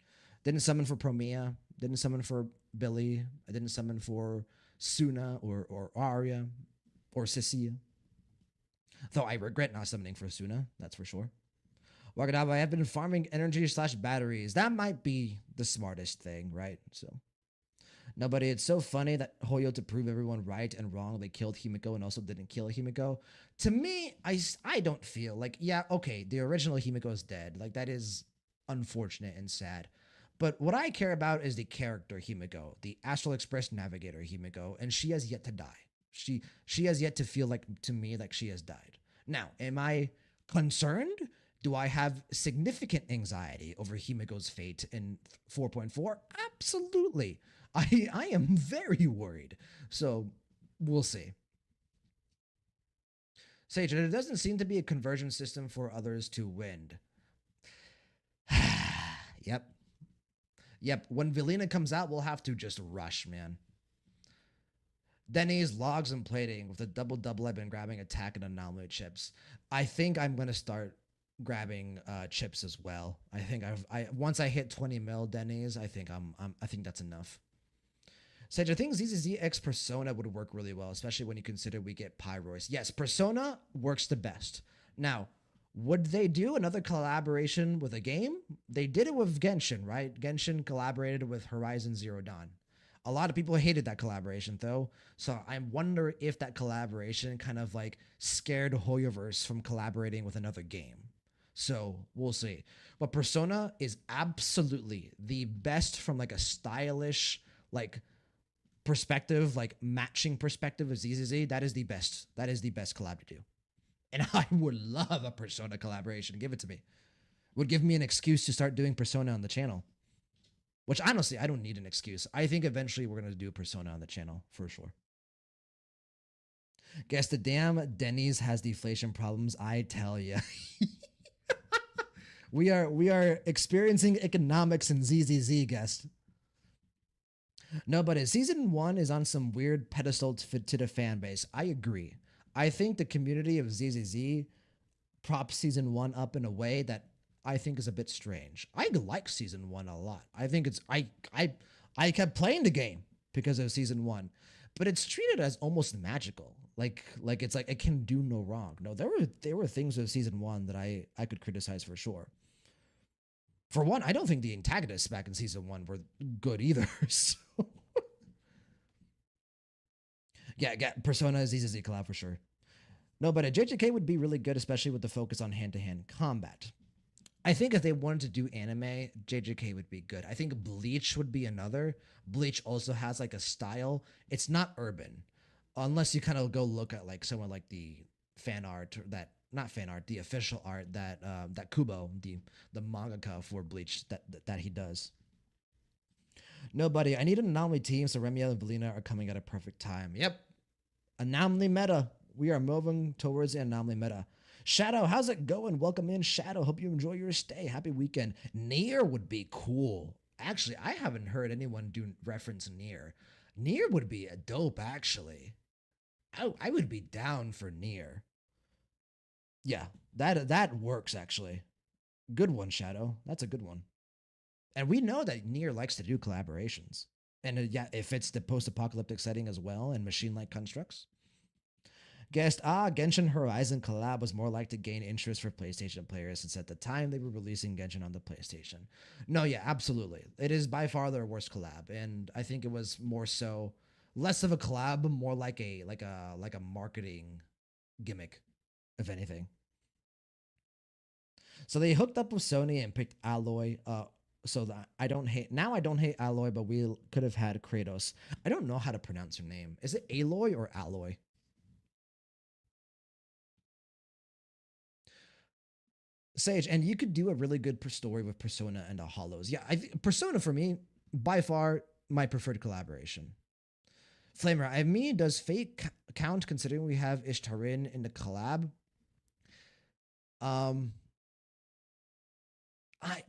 Didn't summon for Promia, didn't summon for Billy, I didn't summon for Suna or Arya or Cecilia. Though I regret not summoning for Suna, that's for sure. Wakadaba, I have been farming energy slash batteries. That might be the smartest thing, right? So, no, but it's so funny that Hoyo, to prove everyone right and wrong, they killed Himiko and also didn't kill Himiko. To me, I don't feel like, yeah, okay, the original Himiko is dead. Like, that is unfortunate and sad. But what I care about is the character Himiko, the Astral Express Navigator Himiko, and she has yet to die. She has yet to feel like to me like she has died. Now, am I concerned? Do I have significant anxiety over Himiko's fate in 4.4? Absolutely. I am very worried. So we'll see. Sage, there doesn't seem to be a conversion system for others to win. Yep. Yep. When Velina comes out, we'll have to just rush, man. Denny's logs and plating with the double I've been grabbing attack and anomaly chips. I think I'm gonna start grabbing chips as well. I think I once I hit 20 mil Denny's, I think I think that's enough. Sage, I think ZZZX Persona would work really well, especially when you consider we get Pyrois. Yes, Persona works the best. Now, would they do another collaboration with a game? They did it with Genshin, right? Genshin collaborated with Horizon Zero Dawn. A lot of people hated that collaboration, though. So I wonder if that collaboration kind of like scared Hoyoverse from collaborating with another game. So we'll see. But Persona is absolutely the best from like a stylish, like perspective, like matching perspective of ZZZ. That is the best. That is the best collab to do. And I would love a Persona collaboration. Give it to me. Would give me an excuse to start doing Persona on the channel. Which honestly, I don't need an excuse. I think eventually we're going to do a Persona on the channel for sure. Guess the damn Denny's has deflation problems. I tell you. we are experiencing economics in ZZZ, guest. No, but season 1 is on some weird pedestal to the fan base. I agree. I think the community of ZZZ props season 1 up in a way that I think is a bit strange. I like season 1 a lot. I think it's I kept playing the game because of season 1, but it's treated as almost magical. Like it's like it can do no wrong. No, there were things of season 1 that I could criticize for sure. For one, I don't think the antagonists back in season 1 were good either. So yeah, Persona ZZZ collab for sure. No, but a JJK would be really good, especially with the focus on hand-to-hand combat. I think if they wanted to do anime, JJK would be good. I think Bleach would be another. Bleach also has like a style. It's not urban, unless you kind of go look at like someone like the fan art that not fan art, the official art that that Kubo, the mangaka for Bleach that he does. Nobody. I need an anomaly team, so Remiel and Belina are coming at a perfect time. Yep, anomaly meta. We are moving towards the anomaly meta. Shadow, how's it going? Welcome in, Shadow. Hope you enjoy your stay. Happy weekend. Nier would be cool. Actually, I haven't heard anyone do reference Nier. Nier would be a dope, actually. I would be down for Nier. Yeah, that works, actually. Good one, Shadow. That's a good one. And we know that Nier likes to do collaborations. And yeah, if it's the post-apocalyptic setting as well and machine-like constructs. Guest, Genshin Horizon collab was more like to gain interest for PlayStation players since at the time they were releasing Genshin on the PlayStation. No, yeah, absolutely. It is by far their worst collab, and I think it was more so less of a collab, more like a marketing gimmick, if anything. So they hooked up with Sony and picked Alloy. So that I don't hate Alloy, but we could have had Kratos. I don't know how to pronounce her name. Is it Aloy or Alloy? Sage, and you could do a really good story with Persona and the Hollows. Yeah, Persona for me, by far my preferred collaboration. Flamer, I mean, does Fate count considering we have Ishtarin in the collab? Um,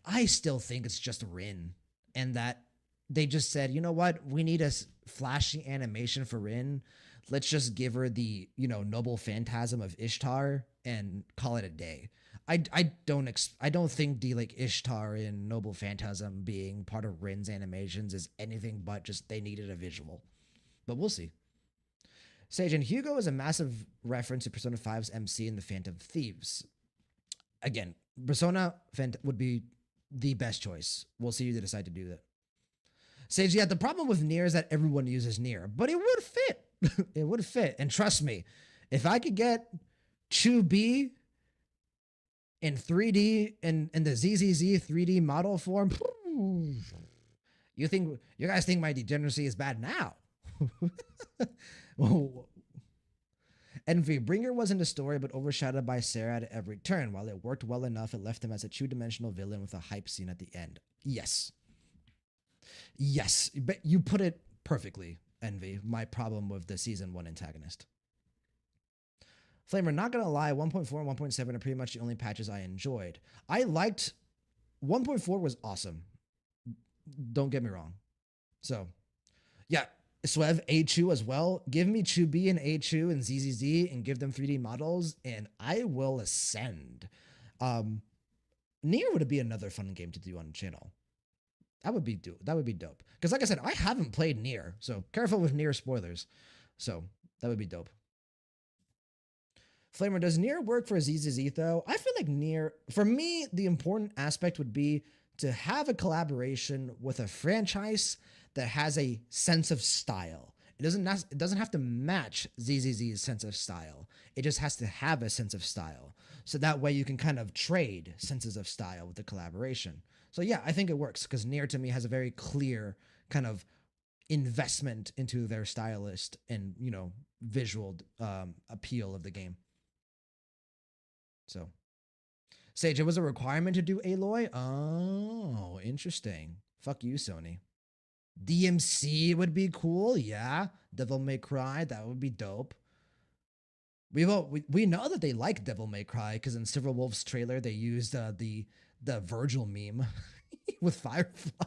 I still think it's just Rin, and that they just said, you know what, we need a flashy animation for Rin. Let's just give her the noble phantasm of Ishtar and call it a day. I don't think the like Ishtar in Noble Phantasm being part of Rin's animations is anything but just they needed a visual, but we'll see. Sage and Hugo is a massive reference to Persona 5's MC and the Phantom Thieves. Again, Persona would be the best choice. We'll see who they decide to do that. Sage, yeah, the problem with Nier is that everyone uses Nier, but it would fit. It would fit. And trust me, if I could get Chu B in 3D in the ZZZ 3D model form, you guys think my degeneracy is bad now? Envy, Bringer wasn't a story but overshadowed by Sarah at every turn. While it worked well enough, it left him as a two-dimensional villain with a hype scene at the end. Yes. Yes, but you put it perfectly, Envy. My problem with the season 1 antagonist. Flamer, not gonna lie, 1.4 and 1.7 are pretty much the only patches I enjoyed. I liked 1.4 was awesome. Don't get me wrong. So, yeah, Swev, A-Chu as well. Give me Chu B and A-Chu and ZZZ and give them 3D models, and I will ascend. Nier would be another fun game to do on the channel. That would be dope. Because like I said, I haven't played Nier, so careful with Nier spoilers. So that would be dope. Flamer, does Nier work for ZZZ though? I feel like Nier, for me, the important aspect would be to have a collaboration with a franchise that has a sense of style. It doesn't have to match ZZZ's sense of style. It just has to have a sense of style. So that way you can kind of trade senses of style with the collaboration. So yeah, I think it works because Nier to me has a very clear kind of investment into their stylist and visual appeal of the game. So, Sage, it was a requirement to do Aloy? Oh, interesting. Fuck you, Sony. DMC would be cool, yeah. Devil May Cry, that would be dope. We know that they like Devil May Cry because in Silver Wolf's trailer they used the Virgil meme with Firefly.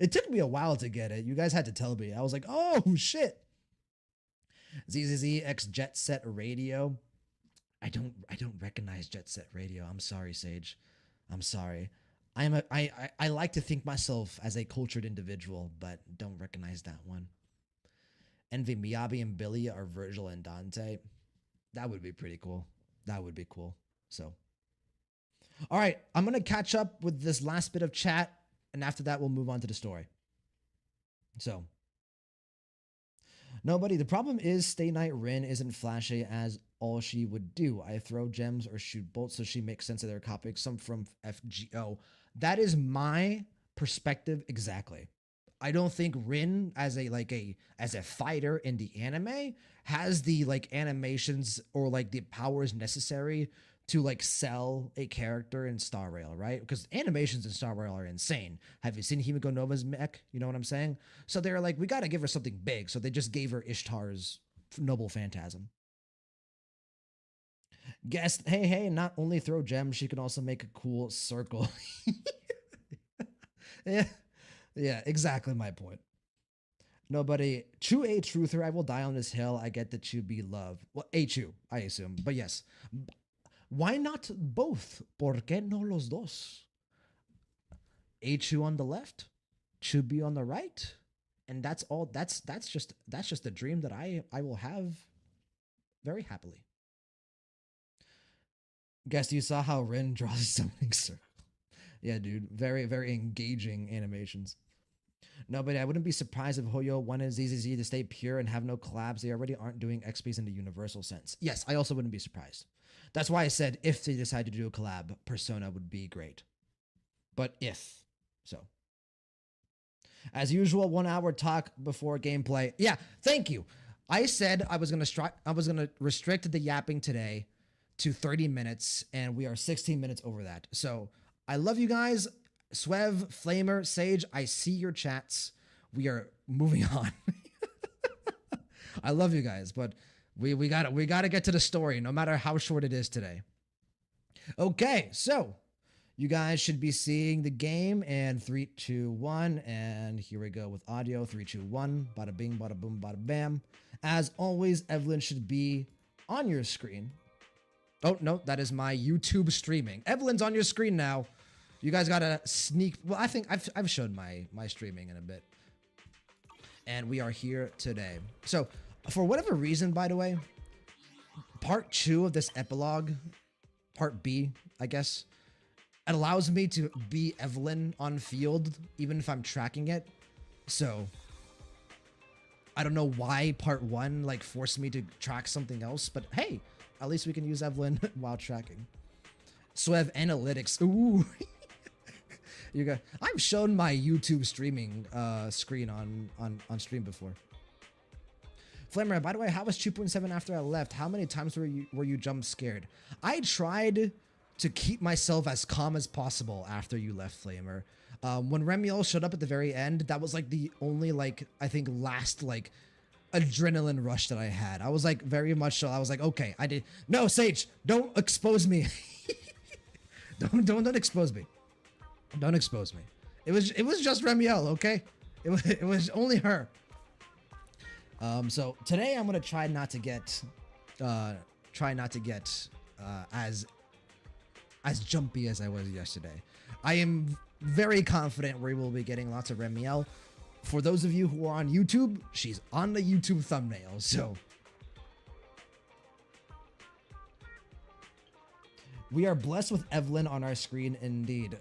It took me a while to get it. You guys had to tell me. I was like, oh shit. ZZZ X Jet Set Radio. I don't recognize Jet Set Radio. I'm sorry, Sage. I'm sorry. I like to think myself as a cultured individual, but don't recognize that one. Envy, Miyabi and Billy are Virgil and Dante. That would be pretty cool. That would be cool. So, all right, I'm gonna catch up with this last bit of chat, and after that, we'll move on to the story. So, nobody. The problem is Stay Night Rin isn't flashy as all she would do. I throw gems or shoot bolts so she makes sense of their copying some from FGO. That is my perspective exactly. I don't think Rin as a fighter in the anime has the animations or the powers necessary to sell a character in Star Rail, right? Because animations in Star Rail are insane. Have you seen Himiko Nova's mech? You know what I'm saying? So they're like, we got to give her something big. So they just gave her Ishtar's Noble Phantasm. Guest, hey, not only throw gems, she can also make a cool circle. Yeah, exactly my point. Nobody, Chu A truther, I will die on this hill. I get that Chu be love. Well, A Chu, I assume. But yes, why not both? ¿Por qué no los dos? A Chu on the left, Chu B on the right, and that's all. That's just the dream that I will have very happily. Guess you saw how Rin draws a summoning circle. Yeah, dude. Very, very engaging animations. No, but I wouldn't be surprised if Hoyo wanted ZZZ to stay pure and have no collabs. They already aren't doing XPs in the universal sense. Yes, I also wouldn't be surprised. That's why I said if they decide to do a collab, Persona would be great. But if. So. As usual, 1 hour talk before gameplay. Yeah, thank you. I said I was gonna restrict the yapping today to 30 minutes, and we are 16 minutes over that. So I love you guys. Swev, Flamer, Sage, I see your chats. We are moving on. I love you guys, but we gotta get to the story, no matter how short it is today. Okay, so you guys should be seeing the game, and 3, 2, 1, and here we go with audio. 3, 2, 1. Bada bing, bada boom, bada bam. As always, Evelyn should be on your screen. Oh no, that is my YouTube streaming. Evelyn's on your screen now. You guys gotta sneak. Well, I think I've shown my streaming in a bit, and we are here today. So, for whatever reason, by the way, part 2 of this epilogue, part B, I guess, it allows me to be Evelyn on field, even if I'm tracking it. So, I don't know why part 1 like forced me to track something else, but hey, at least we can use Evelyn while tracking. Swev analytics. Ooh. You got. I've shown my YouTube streaming screen on stream before. Flamer, by the way, how was 2.7 after I left? How many times were you jump scared? I tried to keep myself as calm as possible after you left, Flamer. When Remiel showed up at the very end, that was like the only like I think last like adrenaline rush that I had. I was like very much so. I was like, okay, I did. No, Sage, don't expose me. don't expose me. Don't expose me. It was just Remiel, okay? It was only her. So today I'm gonna try not to get as jumpy as I was yesterday. I am very confident we will be getting lots of Remiel. For those of you who are on YouTube, she's on the YouTube thumbnail, so. We are blessed with Evelyn on our screen indeed.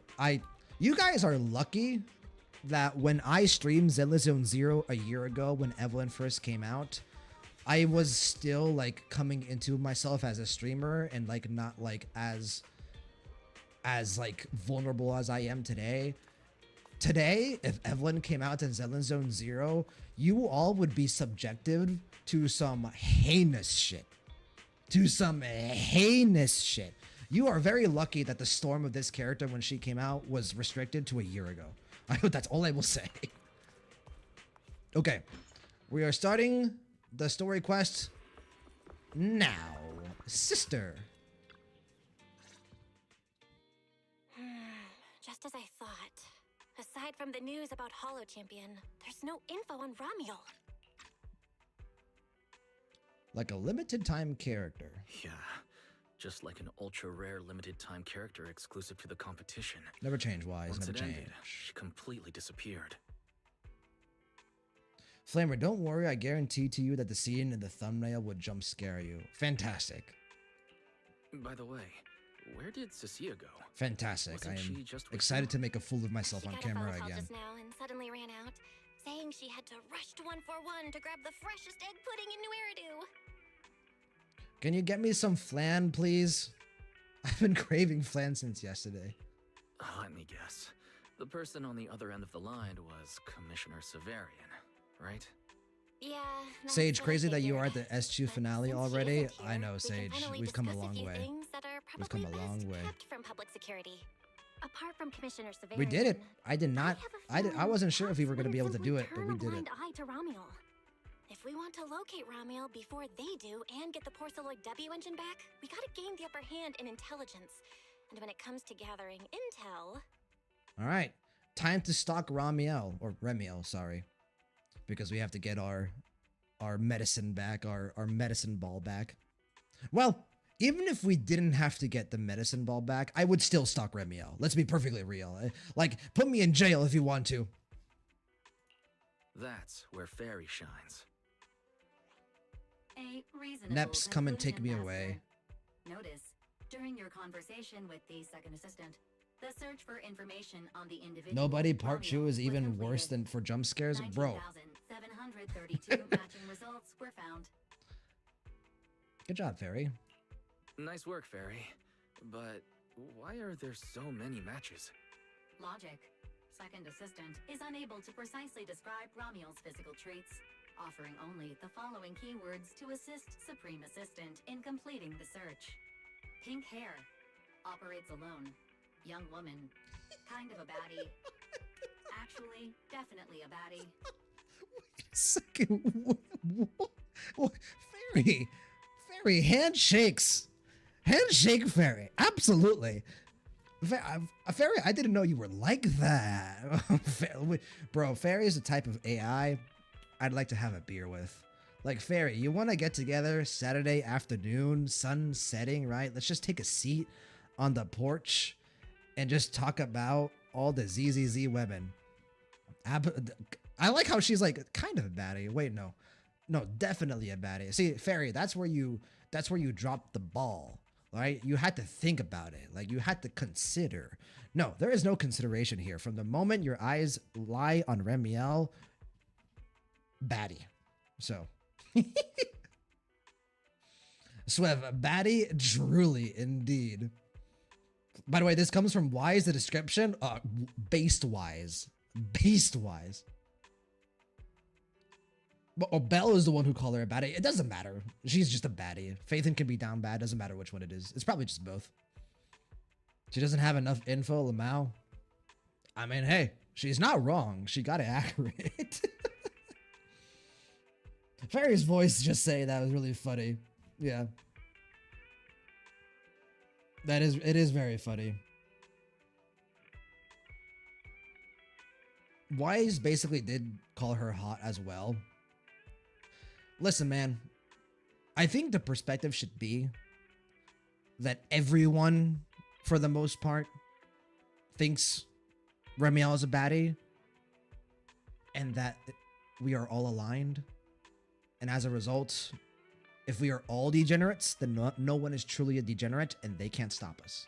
You guys are lucky that when I streamed Zenless Zone Zero a year ago when Evelyn first came out, I was still like coming into myself as a streamer and like not like as like vulnerable as I am today. Today, if Evelyn came out in Zenless Zone Zero, you all would be subjected to some heinous shit. You are very lucky that the storm of this character when she came out was restricted to a year ago. I hope that's all I will say. Okay, we are starting the story quest now. Sister. Just as I thought. Aside from the news about Holo Champion, there's no info on Ramiel. Like a limited time character. Yeah. Just like an ultra-rare limited-time character exclusive to the competition. Never change, Wise. Once Never it change. ended, she completely disappeared. Flamer, don't worry. I guarantee to you that the scene in the thumbnail would jump scare you. Fantastic. By the way, where did Cecilia go? Fantastic. Wasn't I am she just with excited you? to make a fool of myself on She got camera a phone call again. just now and suddenly ran out, saying she had to rush to 141 to grab the freshest egg pudding in New Eridu. Can you get me some flan, please? I've been craving flan since yesterday. Let me guess. The person on the other end of the line was Commissioner Severian, right? Yeah. that's Sage, what I crazy that you figured. are at the S2 But finale since she already. isn't I here, know, we can Sage. finally We've come a discuss long few way. things that are We've come probably a long best way. kept from public security. Apart from Commissioner Severian, We did it. I did not. I I wasn't sure if we were going to be able to do it, but we did it. Eye to Ramiel. If we want to locate Ramiel before they do and get the Porceloid W engine back, we gotta gain the upper hand in intelligence. And when it comes to gathering intel... All right. Time to stalk Ramiel, or Remiel, sorry. Because we have to get our medicine back, our medicine ball back. Well, even if we didn't have to get the medicine ball back, I would still stalk Remiel. Let's be perfectly real. Like, put me in jail if you want to. That's where Fairy shines. A reasonable Neps, come and take me conclusion, away. Master. Notice, during your conversation with the second assistant, the search for information on the individual Nobody part Romeo 2 is was even worse completed. than for jump scares. Bro, 19,732 matching results were found. good job, Fairy. Nice work, Fairy. But why are there so many matches? Logic. Second assistant is unable to precisely describe Ramiel's physical traits, offering only the following keywords to assist Supreme Assistant in completing the search. Pink hair. Operates alone. Young woman. Kind of a baddie. Actually, definitely a baddie. Wait a second. What? Fairy. Fairy, handshakes. Handshake Fairy. Absolutely. Fairy, I didn't know you were like that. Bro, Fairy is the type of AI I'd like to have a beer with. Like, Fairy, you want to get together Saturday afternoon, sun setting, right? Let's just take a seat on the porch and just talk about all the ZZZ women. I like how she's like kind of a baddie. Wait, no, definitely a baddie. See, Fairy, that's where you dropped the ball, right? You had to think about it. Like, you had to consider. No, there is no consideration here. From the moment your eyes lie on Remiel, baddie. So, Swev, baddie, truly, indeed. By the way, this comes from Wise, the description. Based wise. But Belle is the one who called her a baddie. It doesn't matter. She's just a baddie. Phaethon can be down bad. Doesn't matter which one it is. It's probably just both. She doesn't have enough info, Lamau. I mean, hey, she's not wrong. She got it accurate. Fairy's voice just saying that was really funny. Yeah. It is very funny. Wise basically did call her hot as well. Listen, man, I think the perspective should be that everyone, for the most part, thinks Remiel is a baddie, and that we are all aligned. And as a result, if we are all degenerates, then no one is truly a degenerate, and they can't stop us.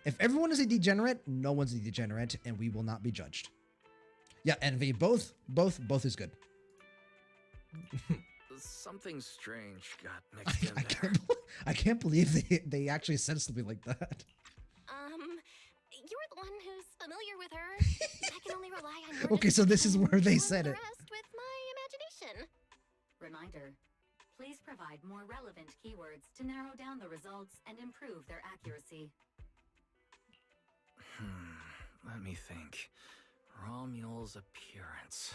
If everyone is a degenerate, no one's a degenerate, and we will not be judged. Yeah, Envy, both is good. Something strange got mixed in there. I can't believe they actually said something like that. You're the one who's familiar with her. I can only rely on your Okay, so this is where they description said and it. the rest with my imagination. Reminder. Please provide more relevant keywords to narrow down the results and improve their accuracy. Let me think. Romual's appearance.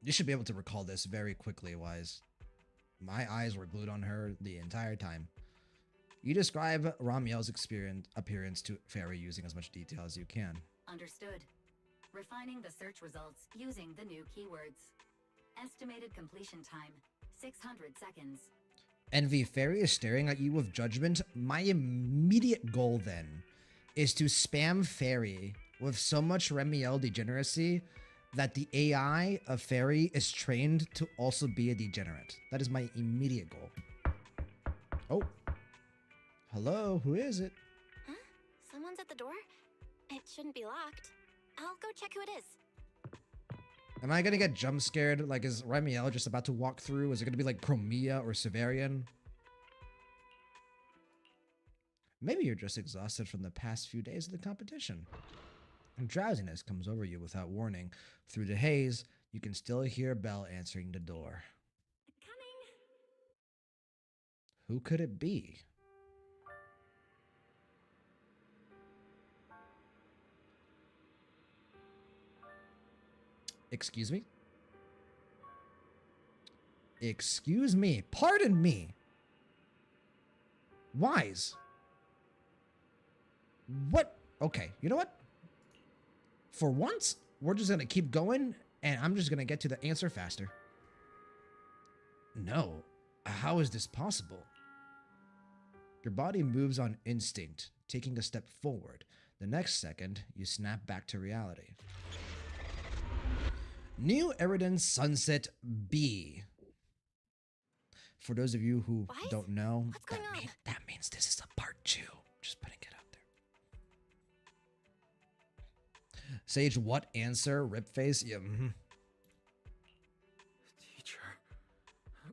You should be able to recall this very quickly, Wise. My eyes were glued on her the entire time. You describe Ramiel's appearance to Fairy using as much detail as you can. Understood. Refining the search results using the new keywords. Estimated completion time, 600 seconds. Envy, Fairy is staring at you with judgment. My immediate goal then is to spam Fairy with so much Remiel degeneracy that the AI of Fairy is trained to also be a degenerate. That is my immediate goal. Oh. Hello, who is it? Huh? Someone's at the door? It shouldn't be locked. I'll go check who it is. Am I gonna get jump scared? Like, is Remiel just about to walk through? Is it gonna be like Chromia or Severian? Maybe you're just exhausted from the past few days of the competition. And drowsiness comes over you without warning. Through the haze, you can still hear Belle answering the door. Coming. Who could it be? Excuse me? Excuse me. Pardon me. Wise. What? Okay, you know what? For once, we're just going to keep going, and I'm just going to get to the answer faster. No. How is this possible? Your body moves on instinct, taking a step forward. The next second, you snap back to reality. New Eridan Sunset B. For those of you who What? don't know, What's going on? that means this is a part 2. Just putting it out there. Sage, what answer? Rip face? Yeah. Teacher.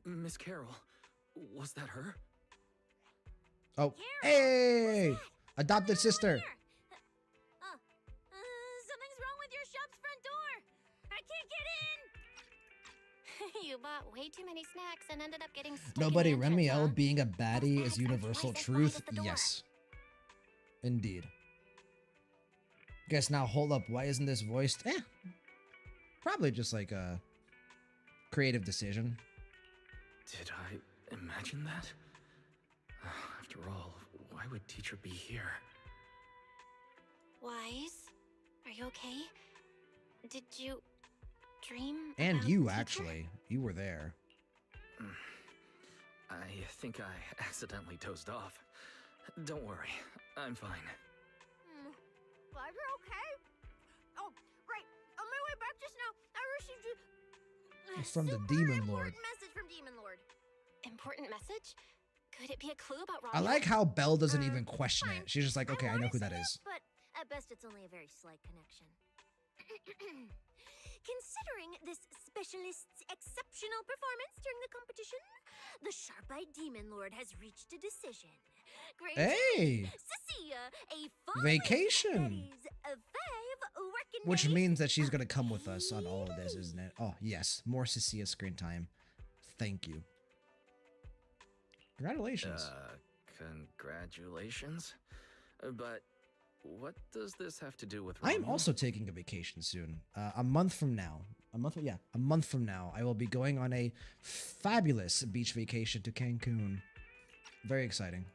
Miss Carol. Was that her? Oh, Carol, hey! what's that? Adopted sister. Something's wrong with your shop's front door. I can't get in. You bought way too many snacks and ended up getting stuck Nobody, in the entrance, Remiel huh? being a baddie Those is bags are universal twice as truth. wide as the door. Yes. Indeed. Guess now, hold up. Why isn't this voiced? Probably just like a creative decision. Did I imagine that? After all, why would teacher be here? Wise, are you okay? Did you dream? And about you, teacher? actually. You were there. I think I accidentally dozed off. Don't worry, I'm fine. Glad you're okay. Oh, right. On my way back just now, I received a From the super Demon important Lord. message from Demon Lord. Important message? Could it be a clue about I Romeo? like how Belle doesn't even question fine. it. She's just like, okay, I know who that wanna say is. it, but at best it's only a very slight connection. Considering this specialist's exceptional performance during the competition, the sharp-eyed Demon Lord has reached a decision. Great Hey! Cecilia, a full Vacation! that is a 5 working Which days means that she's of gonna come with us on all of this, paid isn't it? Oh, yes. More Cecilia screen time. Thank you. Congratulations. Congratulations? But what does this have to do with I am Romeo? also taking a vacation soon. A month from now. A month from now, I will be going on a fabulous beach vacation to Cancun. Very exciting.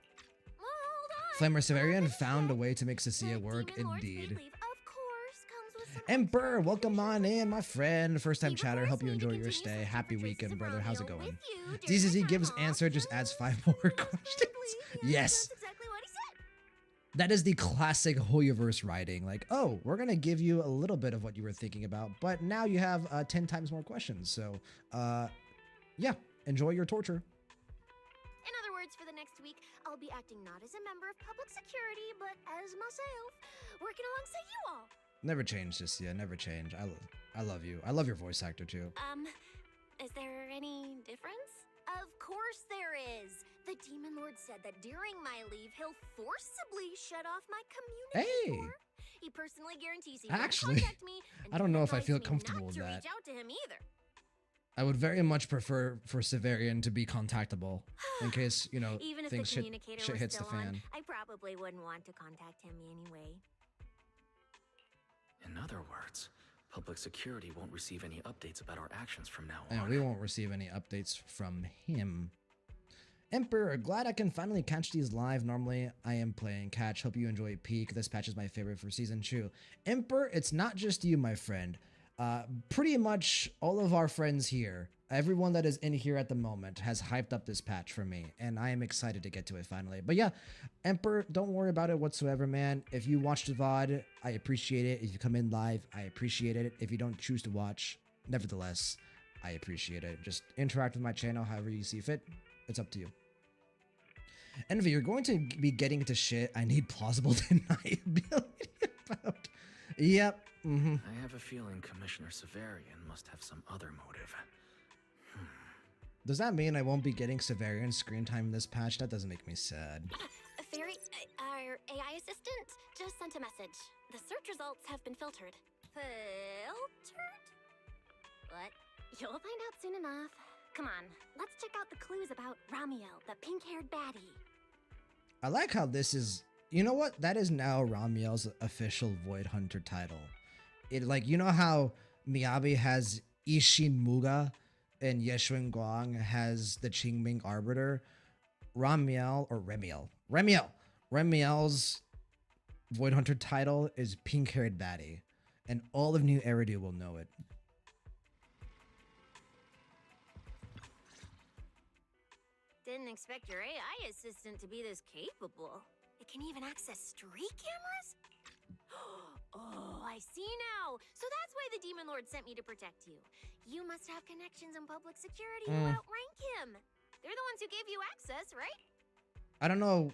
Hold on. Flamer Severian Finish found a it. way to make Cecilia The work, Demon Lord's paid indeed. leave, of course, comes with some Emperor, extra welcome on conditions. in, my friend. First time He chatter. requires Hope you me to enjoy your continue stay. searching Happy for traces weekend, of brother. How's it Romeo going? with you during DZZ my gives time answer, off. just adds 5 Just more most questions. probably, Yes. That's exactly what he said. That is the classic Hoyoverse writing. Like, oh, we're gonna give you a little bit of what you were thinking about, but now you have 10 times more questions. So, yeah, enjoy your torture. In other words, for the next week, I'll be acting not as a member of public security, but as myself, working alongside you all. Never change, Cecilia. Never change. I love you. I love your voice actor too. Is there any difference? Of course there is. The Demon Lord said that during my leave, he'll forcibly shut off my communicator. Hey. He personally guarantees he Actually, won't contact me, and I don't know if I advised feel me comfortable not with to that. reach out to him either. I would very much prefer for Severian to be contactable in case, you know, Even if things the communicator shit was hits the still on, fan. I probably wouldn't want to contact him anyway. In other words, public security won't receive any updates about our actions from now And on. we won't receive any updates from him. Emperor, glad I can finally catch these live. Normally, I am playing catch. Hope you enjoy Peak. This patch is my favorite for Season 2. Emperor, it's not just you, my friend. Pretty much all of our friends here, everyone that is in here at the moment, has hyped up this patch for me, and I am excited to get to it finally. But yeah, Emperor, don't worry about it whatsoever, man. If you watch the VOD, I appreciate it. If you come in live, I appreciate it. If you don't choose to watch, nevertheless, I appreciate it. Just interact with my channel however you see fit. It's up to you. Envy, you're going to be getting into shit I need plausible deniability about. Yep. I have a feeling Commissioner Severian must have some other motive. Does that mean I won't be getting Severian screen time in this patch? That doesn't make me sad. Fairy, our AI assistant just sent a message. The search results have been filtered. Filtered? What? You'll find out soon enough. Come on, let's check out the clues about Ramiel, the pink-haired baddie. I like how this is... You know what? That is now Ramiel's official Void Hunter title. It, like, you know how Miyabi has Ishin Muga and Yeshun Guang has the Qingming Arbiter? Remiel's Void Hunter title is Pink-Haired Baddie. And all of New Eridu will know it. Didn't expect your AI assistant to be this capable. It can even access street cameras? Oh, I see now. So that's why the Demon Lord sent me to protect you. You must have connections in public security who outrank him. They're the ones who gave you access, right? I don't know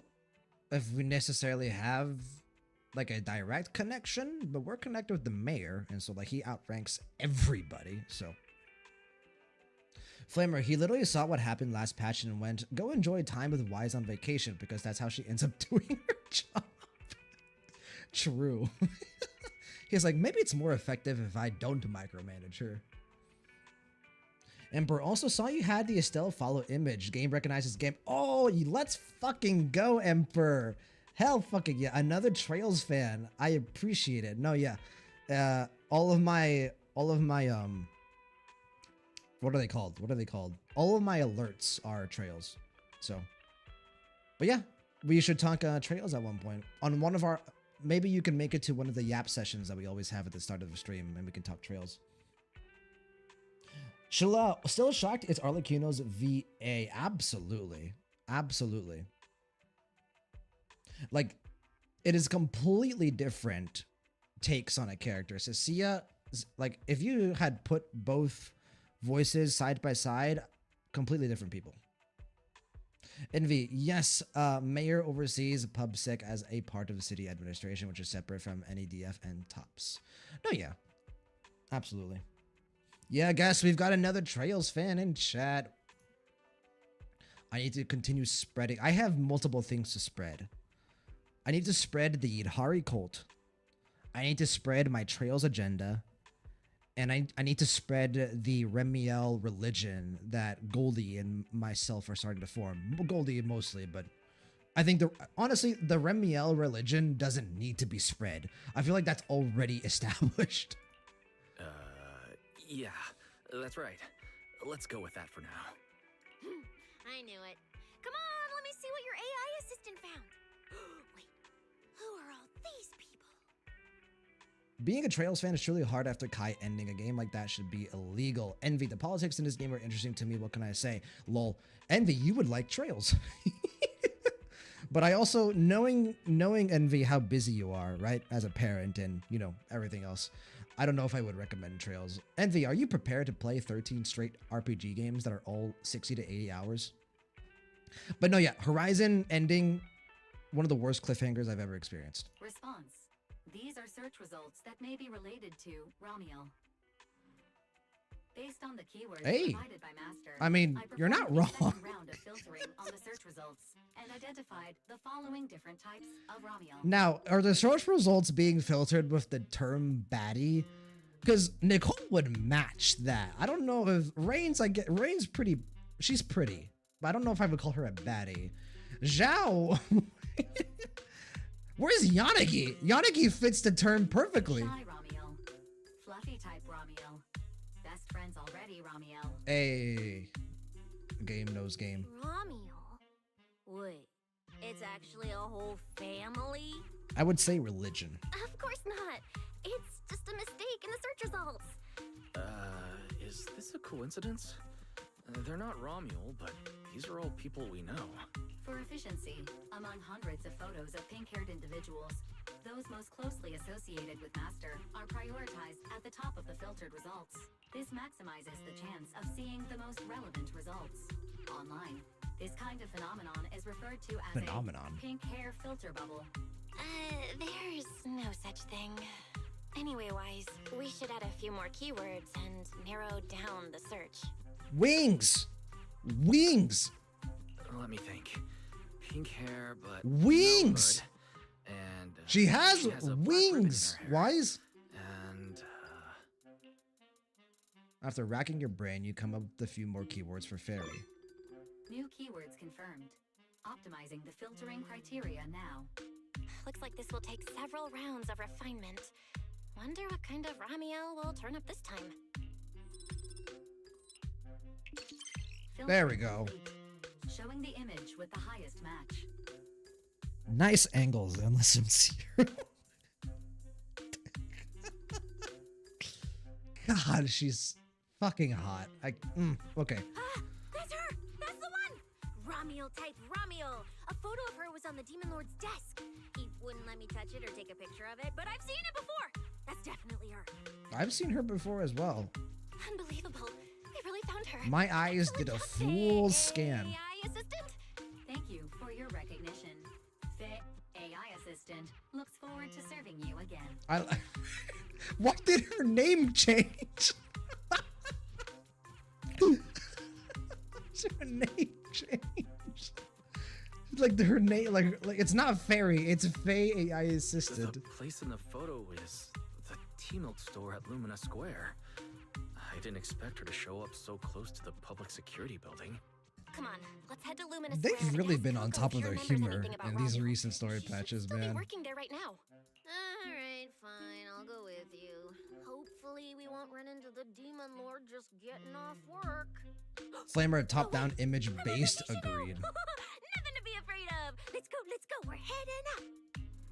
if we necessarily have like a direct connection, but we're connected with the mayor, and so like he outranks everybody. So Flamer, he literally saw what happened last patch and went, go enjoy time with Wise on vacation, because that's how she ends up doing her job. True. He's like, maybe it's more effective if I don't micromanage her. Emperor, also saw you had the Estelle follow image. Game recognizes game. Oh, let's fucking go, Emperor. Hell fucking yeah. Another Trails fan. I appreciate it. No, yeah. All of my what are they called? What are they called? All of my alerts are Trails. So, but yeah, we should talk Trails at one point. On one of our, maybe you can make it to one of the Yap sessions that we always have at the start of the stream, and we can talk Trails. Sheila, still shocked it's Arlecchino's VA. Absolutely. Absolutely. Like, it is completely different takes on a character. Cecilia, like, if you had put both voices side by side, completely different people. Envy, yes, mayor oversees PubSec as a part of the city administration, which is separate from NEDF and TOPS. No, yeah. Absolutely. Yeah, guess we've got another Trails fan in chat. I need to continue spreading. I have multiple things to spread. I need to spread the Idhari cult. I need to spread my Trails agenda. And I need to spread the Remiel religion that Goldie and myself are starting to form. Goldie mostly, but I think honestly, the Remiel religion doesn't need to be spread. I feel like that's already established. Yeah, that's right. Let's go with that for now. I knew it. Come on, let me see what your AI assistant found. Wait, who are all these people? Being a Trails fan is truly hard after Kai ending. A game like that should be illegal. Envy, the politics in this game are interesting to me. What can I say? Lol. Envy, you would like Trails. But I also, knowing Envy, how busy you are, right? As a parent and, you know, everything else. I don't know if I would recommend Trails. Envy, are you prepared to play 13 straight RPG games that are all 60 to 80 hours? But no, yeah, Horizon ending, one of the worst cliffhangers I've ever experienced. Response. These are search results that may be related to Ramiel. Based on the keywords provided by Master, I mean, you're not wrong. Round of filtering on the search results and identified the following different types of Ramiel. Now, are the search results being filtered with the term baddie? Because Nicole would match that. I don't know if Rain's pretty. She's pretty, but I don't know if I would call her a baddie. Zhao. Where's Yanagi? Yanagi fits the term perfectly. Shy Ramiel. Fluffy type Ramiel. Best friends already Ramiel. Hey. Game knows game. Ramiel? Wait, it's actually a whole family? I would say religion. Of course not. It's just a mistake in the search results. Is this a coincidence? They're not Romuel, but these are all people we know. For efficiency, among hundreds of photos of pink-haired individuals, those most closely associated with Master are prioritized at the top of the filtered results. This maximizes the chance of seeing the most relevant results. Online, this kind of phenomenon is referred to as a pink hair filter bubble. There's no such thing. Anyway, Wise, we should add a few more keywords and narrow down the search. Wings! Wings! Let me think. Pink hair, but wings! No hood, and she has a black ribbon in wings! her hair. Wise? And After racking your brain, you come up with a few more keywords for fairy. New keywords confirmed. Optimizing the filtering criteria now. Looks like this will take several rounds of refinement. Wonder what kind of Ramiel will turn up this time. There we go. Showing the image with the highest match. Nice angles, unless sincere. God, she's fucking hot. Okay. That's her! That's the one! Ramiel type Ramiel! A photo of her was on the Demon Lord's desk. He wouldn't let me touch it or take a picture of it, but I've seen it before! That's definitely her. I've seen her before as well. Unbelievable. We really found her. My eyes did a full scan. AI assistant? Thank you for your recognition. The AI assistant looks forward to serving you again. Why did her name change? Her name changed. Like her name, like it's not Fairy, it's Faye AI assistant. The place in the photo is the T-Milk store at Lumina Square. I didn't expect her to show up so close to the public security building. Come on, let's head to Lumina Square. They've and really ask been on Coco top if of she their remembers humor anything about in these Romeo. recent story She patches, should still man. be working there right now. All right, fine, I'll go with you. Hopefully, we won't run into the demon lord just getting off work. Flamer top-down image based, Nothing agreed. to be afraid of. Let's go. We're heading up.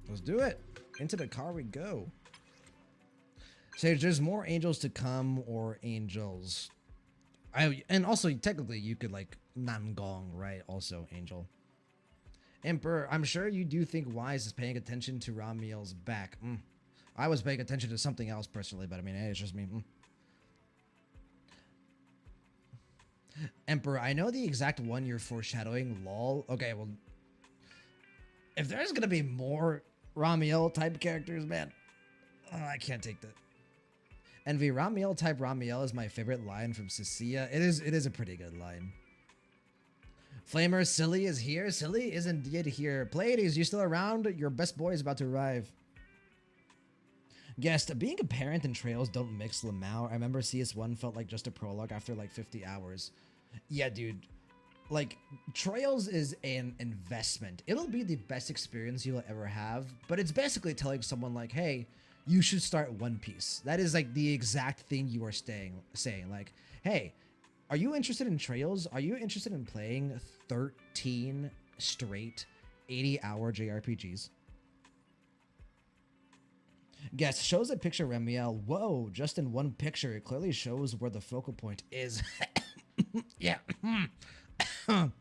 Let's do it. Into the car we go. Sage, there's more angels to come, or angels. And also technically you could like Namgong, right? Also angel. Emperor, I'm sure you do think Wise is paying attention to Ramiel's back. I was paying attention to something else personally, but I mean, hey, it's just me. Emperor, I know the exact one you're foreshadowing, lol. Okay, well, if there's gonna be more Ramiel type characters, man, I can't take that. Envy, Ramiel type Ramiel is my favorite line from Cecilia. It is a pretty good line. Flamer, Silly is here. Silly is indeed here. Pleiades, you still around? Your best boy is about to arrive. Guest, being a parent and Trails don't mix Lamau. I remember CS1 felt like just a prologue after like 50 hours. Yeah, dude. Like, Trails is an investment. It'll be the best experience you'll ever have, but it's basically telling someone like, hey, you should start One Piece. That is like the exact thing you are saying. Like, hey, are you interested in Trails? Are you interested in playing 13 straight 80-hour JRPGs? Guess shows a picture Remiel. Whoa, just in one picture, it clearly shows where the focal point is. Yeah. One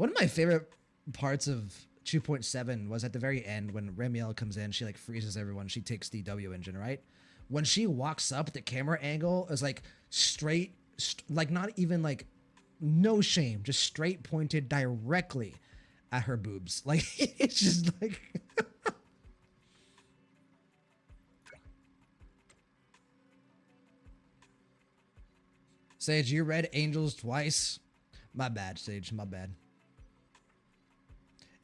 of my favorite parts of 2.7 was at the very end when Remiel comes in, she like freezes everyone. She takes the W engine, right? When she walks up, the camera angle is like straight, like not even like no shame, just straight pointed directly at her boobs. Like it's just like Sage, you read Angels twice. My bad, Sage, my bad.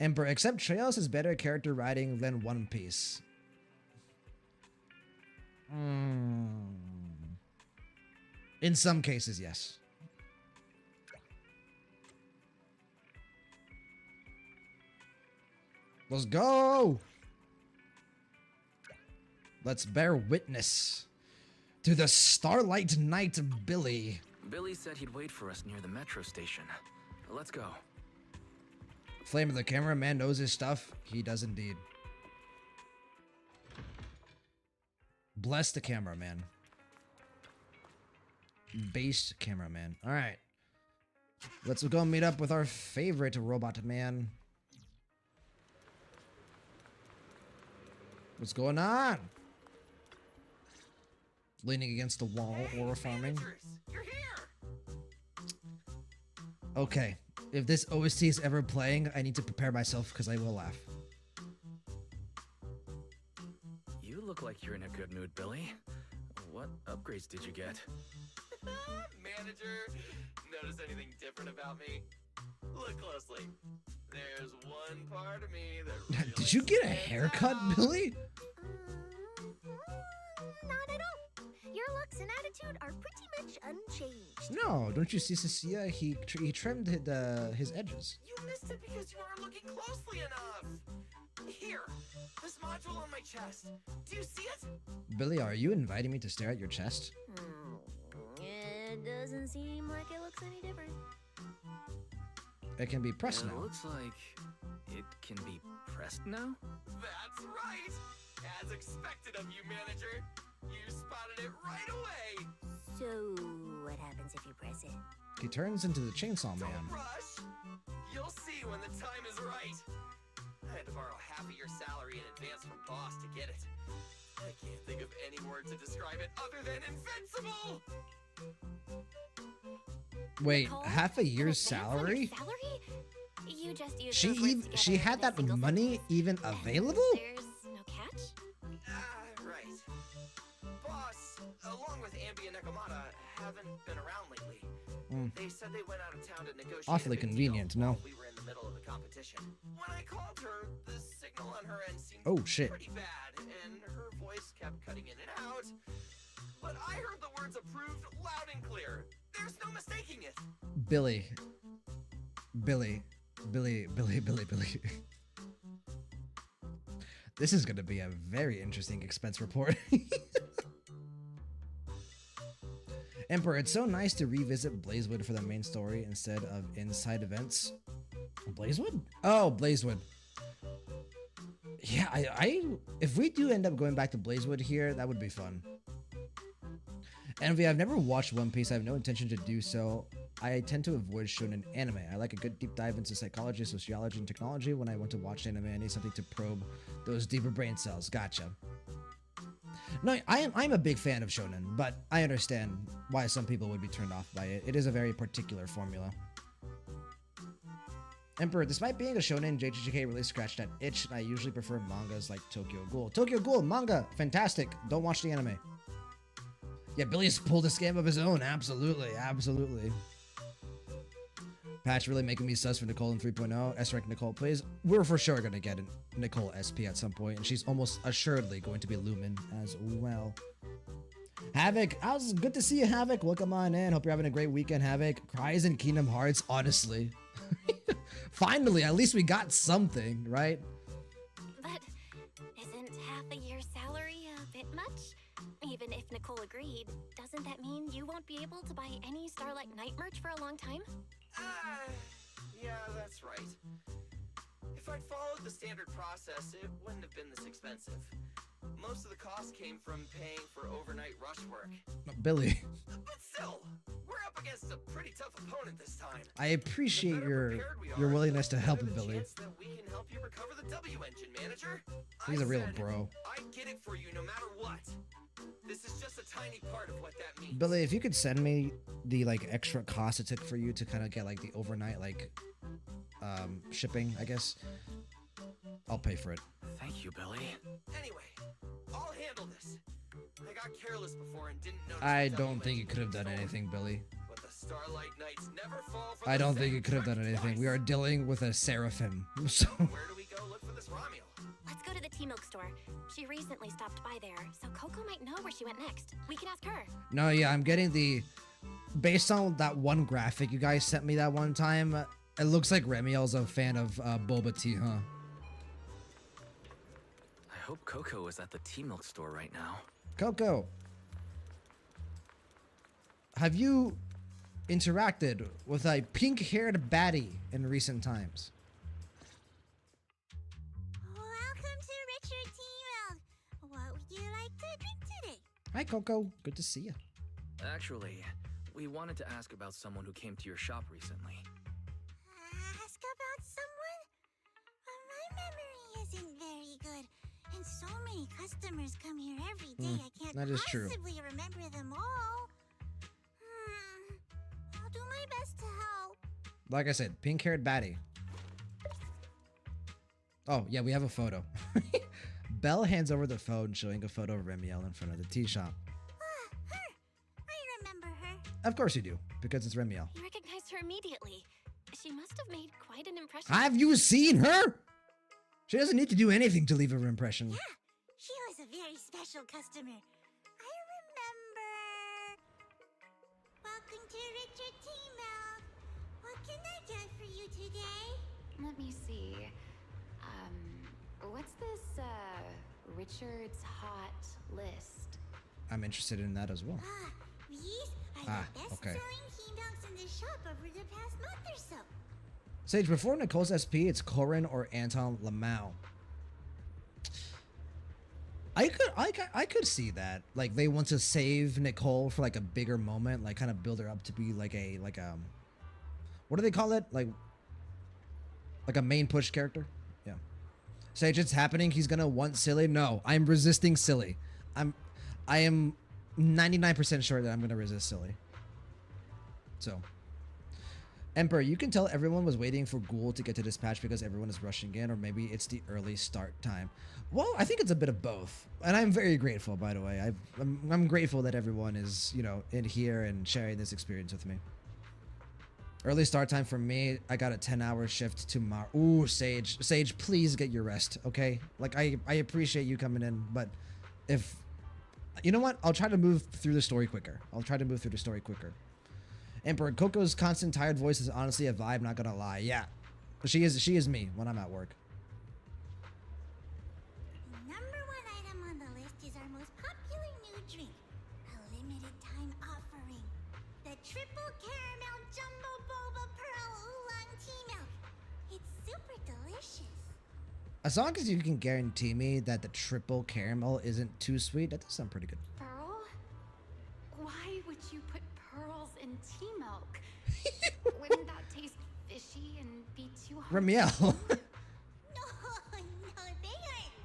Emperor, except Trails is better character writing than One Piece. In some cases, yes. Let's go! Let's bear witness to the Starlight Knight Billy. Billy said he'd wait for us near the metro station. Let's go. Flame of the cameraman knows his stuff. He does indeed. Bless the cameraman. Based cameraman. All right. Let's go meet up with our favorite robot man. What's going on? Leaning against the wall, aura farming. Okay. If this OST is ever playing, I need to prepare myself because I will laugh. You look like you're in a good mood, Billy. What upgrades did you get? Manager, notice anything different about me? Look closely. There's one part of me that really Did you get a haircut, stands out. Billy? Not at all. Your looks and attitude are pretty much unchanged. No, don't you see Cecilia? He trimmed his edges. You missed it because you weren't looking closely enough. Here, this module on my chest. Do you see it? Billy, are you inviting me to stare at your chest? It doesn't seem like it looks any different. It can be pressed It now. looks like it can be pressed now? That's right. As expected of you, manager. You spotted it right away. So, what happens if you press it? He turns into the Chainsaw Man. Don't rush. You'll see when the time is right. I had to borrow half of your salary in advance from boss to get it. I can't think of any word to describe it other than invincible. Wait, Nicole, half a an year's advance on your salary? salary? You just used She those words she together had in a that single money sentence. even And available? There's no catch? Right. Boss, along with Ambi and Nekomata, haven't been around lately. They said they went out of town to negotiate. Awfully a big convenient, deal no? while we were in the middle of the competition. When I called her, the signal on her end seemed Oh, shit. pretty bad, and her voice kept cutting in and out. But I heard the words approved loud and clear. There's no mistaking it. Billy. Billy. This is gonna be a very interesting expense report. Emperor, it's so nice to revisit Blazewood for the main story instead of inside events. Blazewood? Oh, Blazewood. Yeah, I if we do end up going back to Blazewood here, that would be fun. Envy, I've never watched One Piece. I have no intention to do so. I tend to avoid shonen anime. I like a good deep dive into psychology, sociology, and technology. When I want to watch anime, I need something to probe those deeper brain cells. Gotcha. No, I'm a big fan of shonen, but I understand why some people would be turned off by it. It is a very particular formula. Emperor, despite being a shonen, JJK really scratched that itch, and I usually prefer mangas like Tokyo Ghoul. Tokyo Ghoul, manga, fantastic. Don't watch the anime. Yeah, Billy's pulled a scam of his own. Absolutely, absolutely. Patch really making me sus for Nicole in 3.0. S-rank Nicole plays. We're for sure going to get a Nicole SP at some point, and she's almost assuredly going to be Lumen as well. Havoc, how's good to see you, Havoc. Welcome on in. Hope you're having a great weekend, Havoc. Cries in Kingdom Hearts, honestly. Finally, at least we got something, right? But isn't half a year's salary a bit much? Even if Nicole agreed, doesn't that mean you won't be able to buy any Starlight Night merch for a long time? Yeah, that's right. If I'd followed the standard process, it wouldn't have been this expensive. Most of the cost came from paying for overnight rush work. Billy, But still, we're up against a pretty tough opponent this time. I appreciate The better your prepared we are, willingness to the help, better the Billy. chance that we can help you recover the W engine, manager. He's a real said, bro. I get it for you no matter what. This is just a tiny part of what that means. Billy, if you could send me the like extra cost it took for you to kind of get like the overnight like shipping, I guess, I'll pay for it. Thank you, Billy. Anyway, I'll handle this. I got careless before and didn't notice. I the don't W think you engine could have being done stolen. anything, Billy. But the Starlight Knights never fall for I the don't think same you could have done trick anything. We twice. are dealing with a seraphim. So Where do we go look for this Romeo? Let's go to the tea milk store. She recently stopped by there, so Coco might know where she went next. We can ask her. no, yeah, I'm getting the based on that one graphic you guys sent me that one time. It looks like Remiel's a fan of boba tea, huh? I hope Coco is at the tea milk store right now. Coco, have you interacted with a pink-haired baddie in recent times? Welcome to Richard T. World. What would you like to drink today? Hi, Coco. Good to see you. Actually, we wanted to ask about someone who came to your shop recently. Ask about someone? My memory isn't very good, and so many customers come here every day. I can't that is true. possibly remember them all. I'll do my best to help. Like I said, pink-haired baddie. Oh, yeah, we have a photo. Belle hands over the phone, showing a photo of Remiel in front of the tea shop. Her. I remember her. Of course you do, because it's Remiel. You recognized her immediately. She must have made quite an impression. Have you seen her? She doesn't need to do anything to leave her impression. Yeah, she was a very special customer. I remember. Welcome to Richard T. Milk. What can I get for you today? Let me see. What's this, Richard's hot list? I'm interested in that as well. These are Ah, the okay. best-selling tea milks in the shop over the past month or so. Sage, before Nicole's SP, it's Corin or Anton Lamau. I could see that. Like they want to save Nicole for like a bigger moment, like kind of build her up to be like a what do they call it? Like a main push character. Yeah. Sage, it's happening. He's gonna want silly. No, I'm resisting silly. I am 99% sure that I'm gonna resist silly. So Emperor, you can tell everyone was waiting for Ghoul to get to dispatch because everyone is rushing in, or maybe it's the early start time. Well, I think it's a bit of both, and I'm very grateful, by the way. I'm grateful that everyone is, you know, in here and sharing this experience with me. Early start time for me, I got a 10-hour shift tomorrow. Ooh, Sage. Sage, please get your rest, okay? Like, I appreciate you coming in, but if... You know what? I'll try to move through the story quicker. Emperor, Coco's constant tired voice is honestly a vibe, not gonna lie. Yeah. She is me when I'm at work. Number one item on the list is our most popular new drink. A limited time offering. The triple caramel jumbo boba pearl oolong tea milk. It's super delicious. As long as you can guarantee me that the triple caramel isn't too sweet, that does sound pretty good. Pearl? Why would you put pearls in tea milk? Wouldn't that taste fishy and be too hard? Ramiel. No, they aren't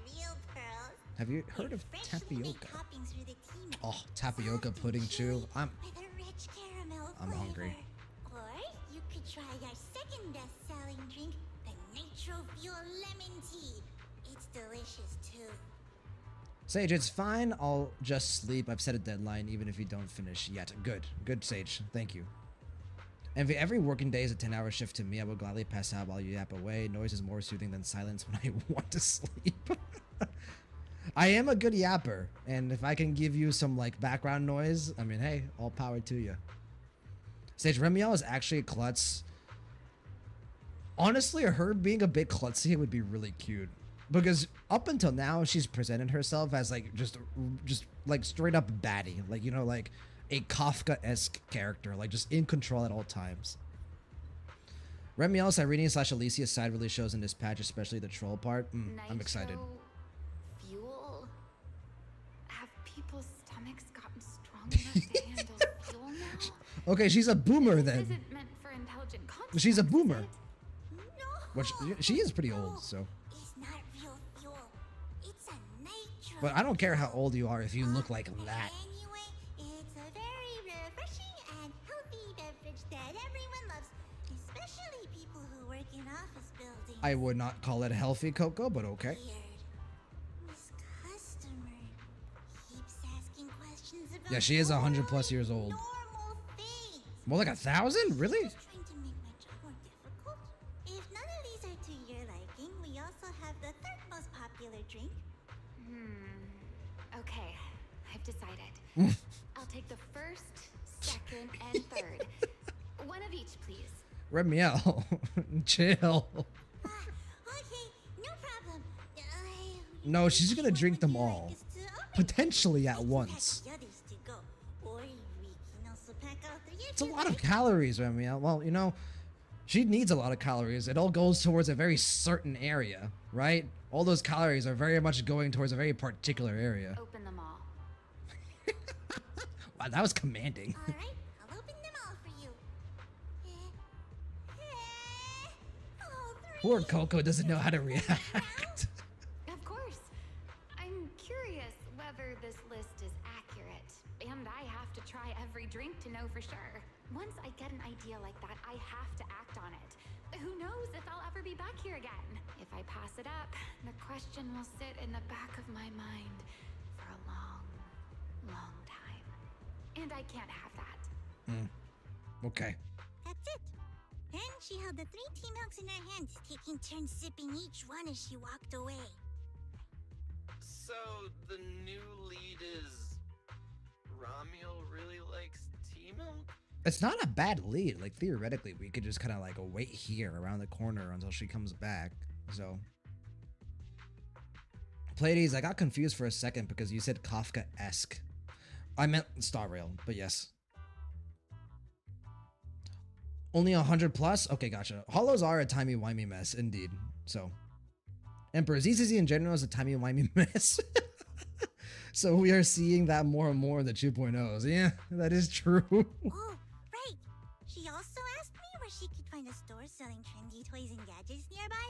real pearls. Have you heard of With freshly made tapioca? toppings for the tea milk. Oh, tapioca Soft and pudding chew. chewy with a rich caramel I'm hungry. flavor. Or you could try our second best-selling drink, the Nitro Fuel Lemon Tea. It's delicious too. Sage, it's fine. I'll just sleep. I've set a deadline even if you don't finish yet. Good. Good, Sage. Thank you. And every working day is a 10-hour shift to me. I will gladly pass out while you yap away. Noise is more soothing than silence when I want to sleep. I am a good yapper, and if I can give you some like background noise, I mean, hey, all power to you. Sage, Remiel is actually a klutz. Honestly, her being a bit klutzy would be really cute. Because up until now, she's presented herself as like just like straight up baddie, like, you know, like a Kafka-esque character, like just in control at all times. Remiel's Irene / Alicia's side really shows in Dispatch, especially the troll part. I'm excited. Nitro fuel? Have people's stomachs gotten strong enough to handle fuel now? Okay, she's a boomer This then. isn't meant for intelligent constructs, She's a is boomer. it? No. Which she is pretty old, so. It's not real fuel. It's a nitro. But I don't care how old you are if you look like that. Anyway, it's a very refreshing and healthy beverage that everyone loves, especially people who work in office buildings. I would not call it healthy, Coco, but okay. Weird. This customer keeps asking questions about Yeah, she is 100+ years old. normal things. More like 1,000? Really? Just trying to make my job more difficult. If none of these are to your liking, we also have the third most popular drink. Okay, I've decided. I'll take the first, second, and third. One of each, please. Remiel, chill. Okay, no problem. No, she's gonna drink them all. Potentially at once. It's a lot of calories, Remiel. Well, you know, she needs a lot of calories. It all goes towards a very certain area, right? All those calories are very much going towards a very particular area. Open them all. Wow, that was commanding. All right, I'll open them all for you. All three. Poor Coco doesn't know how to react. Of course. I'm curious whether this list is accurate, and I have to try every drink to know for sure. Once I get an idea like that, I have to act on it. Who knows if I'll ever be back here again? If I pass it up, the question will sit in the back of my mind for a long, long time. And I can't have that. Okay. That's it. Then she held the 3 tea milks in her hands, taking turns sipping each one as she walked away. So the new lead is Ramiel really likes tea milk? It's not a bad lead. Like, theoretically, we could just kind of like wait here around the corner until she comes back. So, Pleiades, I got confused for a second because you said Kafka-esque. I meant Star Rail, but yes. Only 100+? Okay, gotcha. Hollows are a timey-wimey mess, indeed. So, Emperor ZCZ in general is a timey-wimey mess. So we are seeing that more and more in the 2.0s. Yeah, that is true. Oh, right. She also asked me where she could find a store selling trendy toys and gadgets nearby.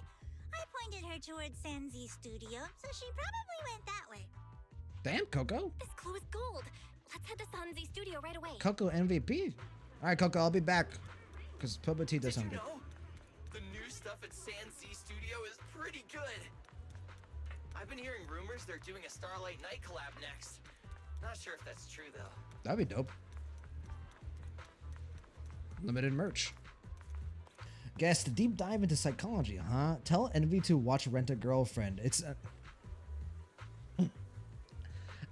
I pointed her towards Sanzi's studio, so she probably went that way. Damn, Coco. This clue is gold. Let's head to Sanzi's studio right away. Coco MVP. All right, Coco, I'll be back. Because boba tea does Did sound you good. know? The new stuff at San C Studio is pretty good. I've been hearing rumors they're doing a Starlight Night collab next. Not sure if that's true though. That'd be dope. Limited merch. Guest, deep dive into psychology, huh? Tell Envy to watch Rent a Girlfriend. It's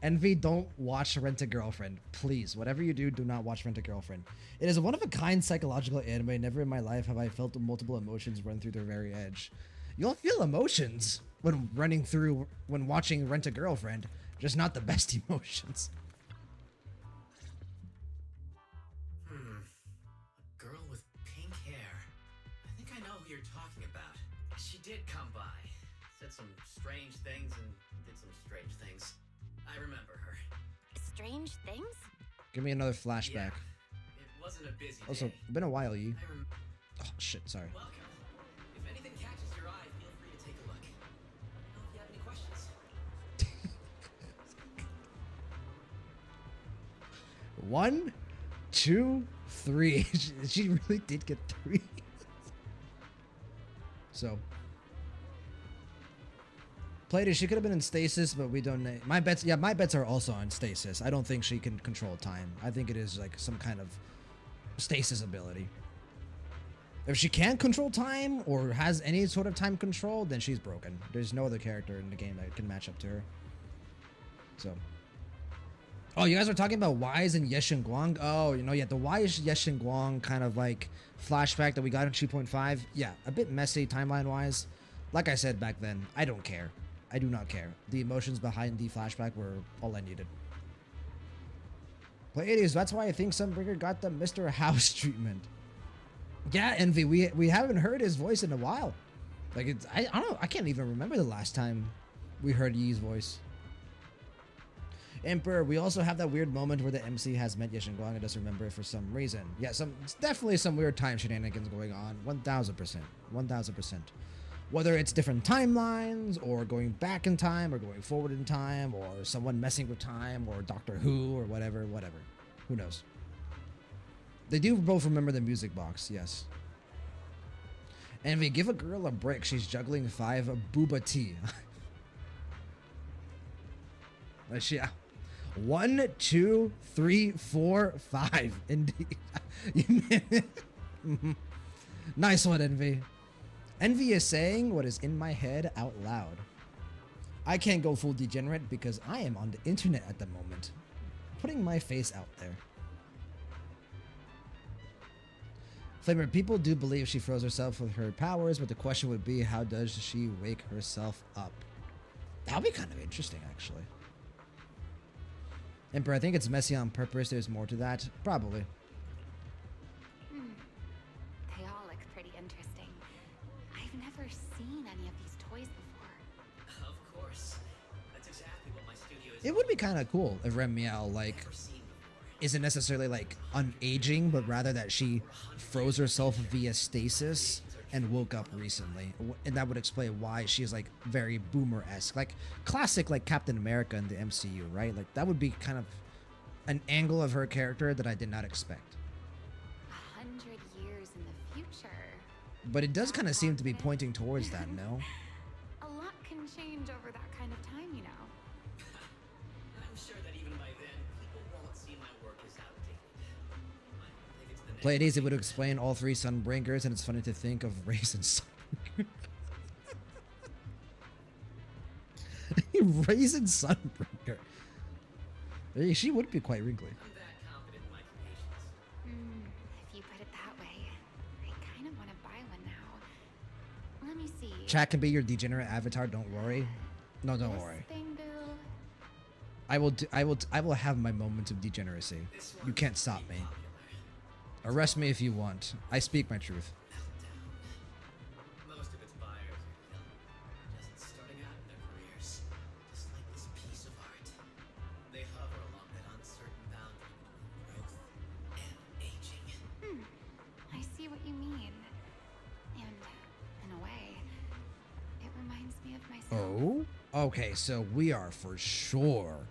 Envy, don't watch Rent a Girlfriend. Please, whatever you do, do not watch Rent a Girlfriend. It is a one-of-a-kind psychological anime. Never in my life have I felt multiple emotions run through their very edge. You'll feel emotions when watching Rent a Girlfriend, just not the best emotions. A girl with pink hair. I think I know who you're talking about. She did come by. Said some strange things and did some strange things. I remember her. Strange things? Give me another flashback. Yeah, it wasn't a busy Also, day. been a while, Yi. I Oh, shit, sorry. Welcome. If anything catches your eye, feel free to take a look. Let me know if you have any questions. 1, 2, 3. She really did get 3. So, played it. She could have been in stasis, but we don't know. My bets, yeah, my bets are also on stasis. I don't think she can control time. I think it is like some kind of stasis ability. If she can't control time or has any sort of time control, then she's broken. There's no other character in the game that can match up to her. So. Oh, you guys were talking about Wise and Yeshin Guang? Oh, you know, yeah, the Wise Yeshin Guang kind of like flashback that we got in 2.5. Yeah, a bit messy timeline-wise. Like I said back then, I don't care. I do not care. The emotions behind the flashback were all I needed. Pleiades, that's why I think Sunbreaker got the Mr. House treatment. Yeah, Envy, we haven't heard his voice in a while. Like, it's, I don't know, I can't even remember the last time we heard Yi's voice. Emperor, we also have that weird moment where the MC has met Yeshin Guang and doesn't remember it for some reason. Yeah, it's definitely some weird time shenanigans going on. 1000%. 1000%. Whether it's different timelines, or going back in time, or going forward in time, or someone messing with time, or Doctor Who, or whatever. Who knows? They do both remember the music box, yes. And if you give a girl a break, she's juggling 5 booba tea. Yeah. 1, 2, 3, 4, 5. Indeed. Nice one, Envy. Envy is saying what is in my head out loud. I can't go full degenerate because I am on the internet at the moment. Putting my face out there. Flamer, people do believe she froze herself with her powers, but the question would be, how does she wake herself up? That would be kind of interesting, actually. Emperor, I think it's messy on purpose. There's more to that. Probably. They all look pretty interesting. I've never seen any of these toys before. Of course. That's exactly what my studio is. It would be kind of cool if Rem Meow, like, Never seen before. isn't necessarily, like, unaging, but rather that she froze herself via stasis and woke up recently. And that would explain why she's, like, very boomer-esque. Like, classic, like, Captain America in the MCU, right? Like, that would be kind of an angle of her character that I did not expect. 100 years in the future. But it does kind of seem to be pointing towards that, no? A lot can change over that kind of time, you know. I'm sure that even by then, people won't see my work as outdated. I think it's the next Pleiades, it would explain all 3 Sunbreakers, and it's funny to think of Raisin Sunbreaker. Raisin Sunbreaker. Hey, she would be quite wrinkly. I'm that confident in my creations. If you put it that way, I kind of want to buy one now. Let me see. Chat can be your degenerate avatar, don't worry. No, don't This worry. thing, Boo. I will have my moments of degeneracy. This You one's can't stop me. pretty popular. Arrest me if you want. I speak my truth. Most of its buyers are young, just starting out in their careers, just like this piece of art. They hover along that uncertain boundary between growth and aging. I see what you mean. And, in a way, it reminds me of myself. Oh? Okay, so we are for sure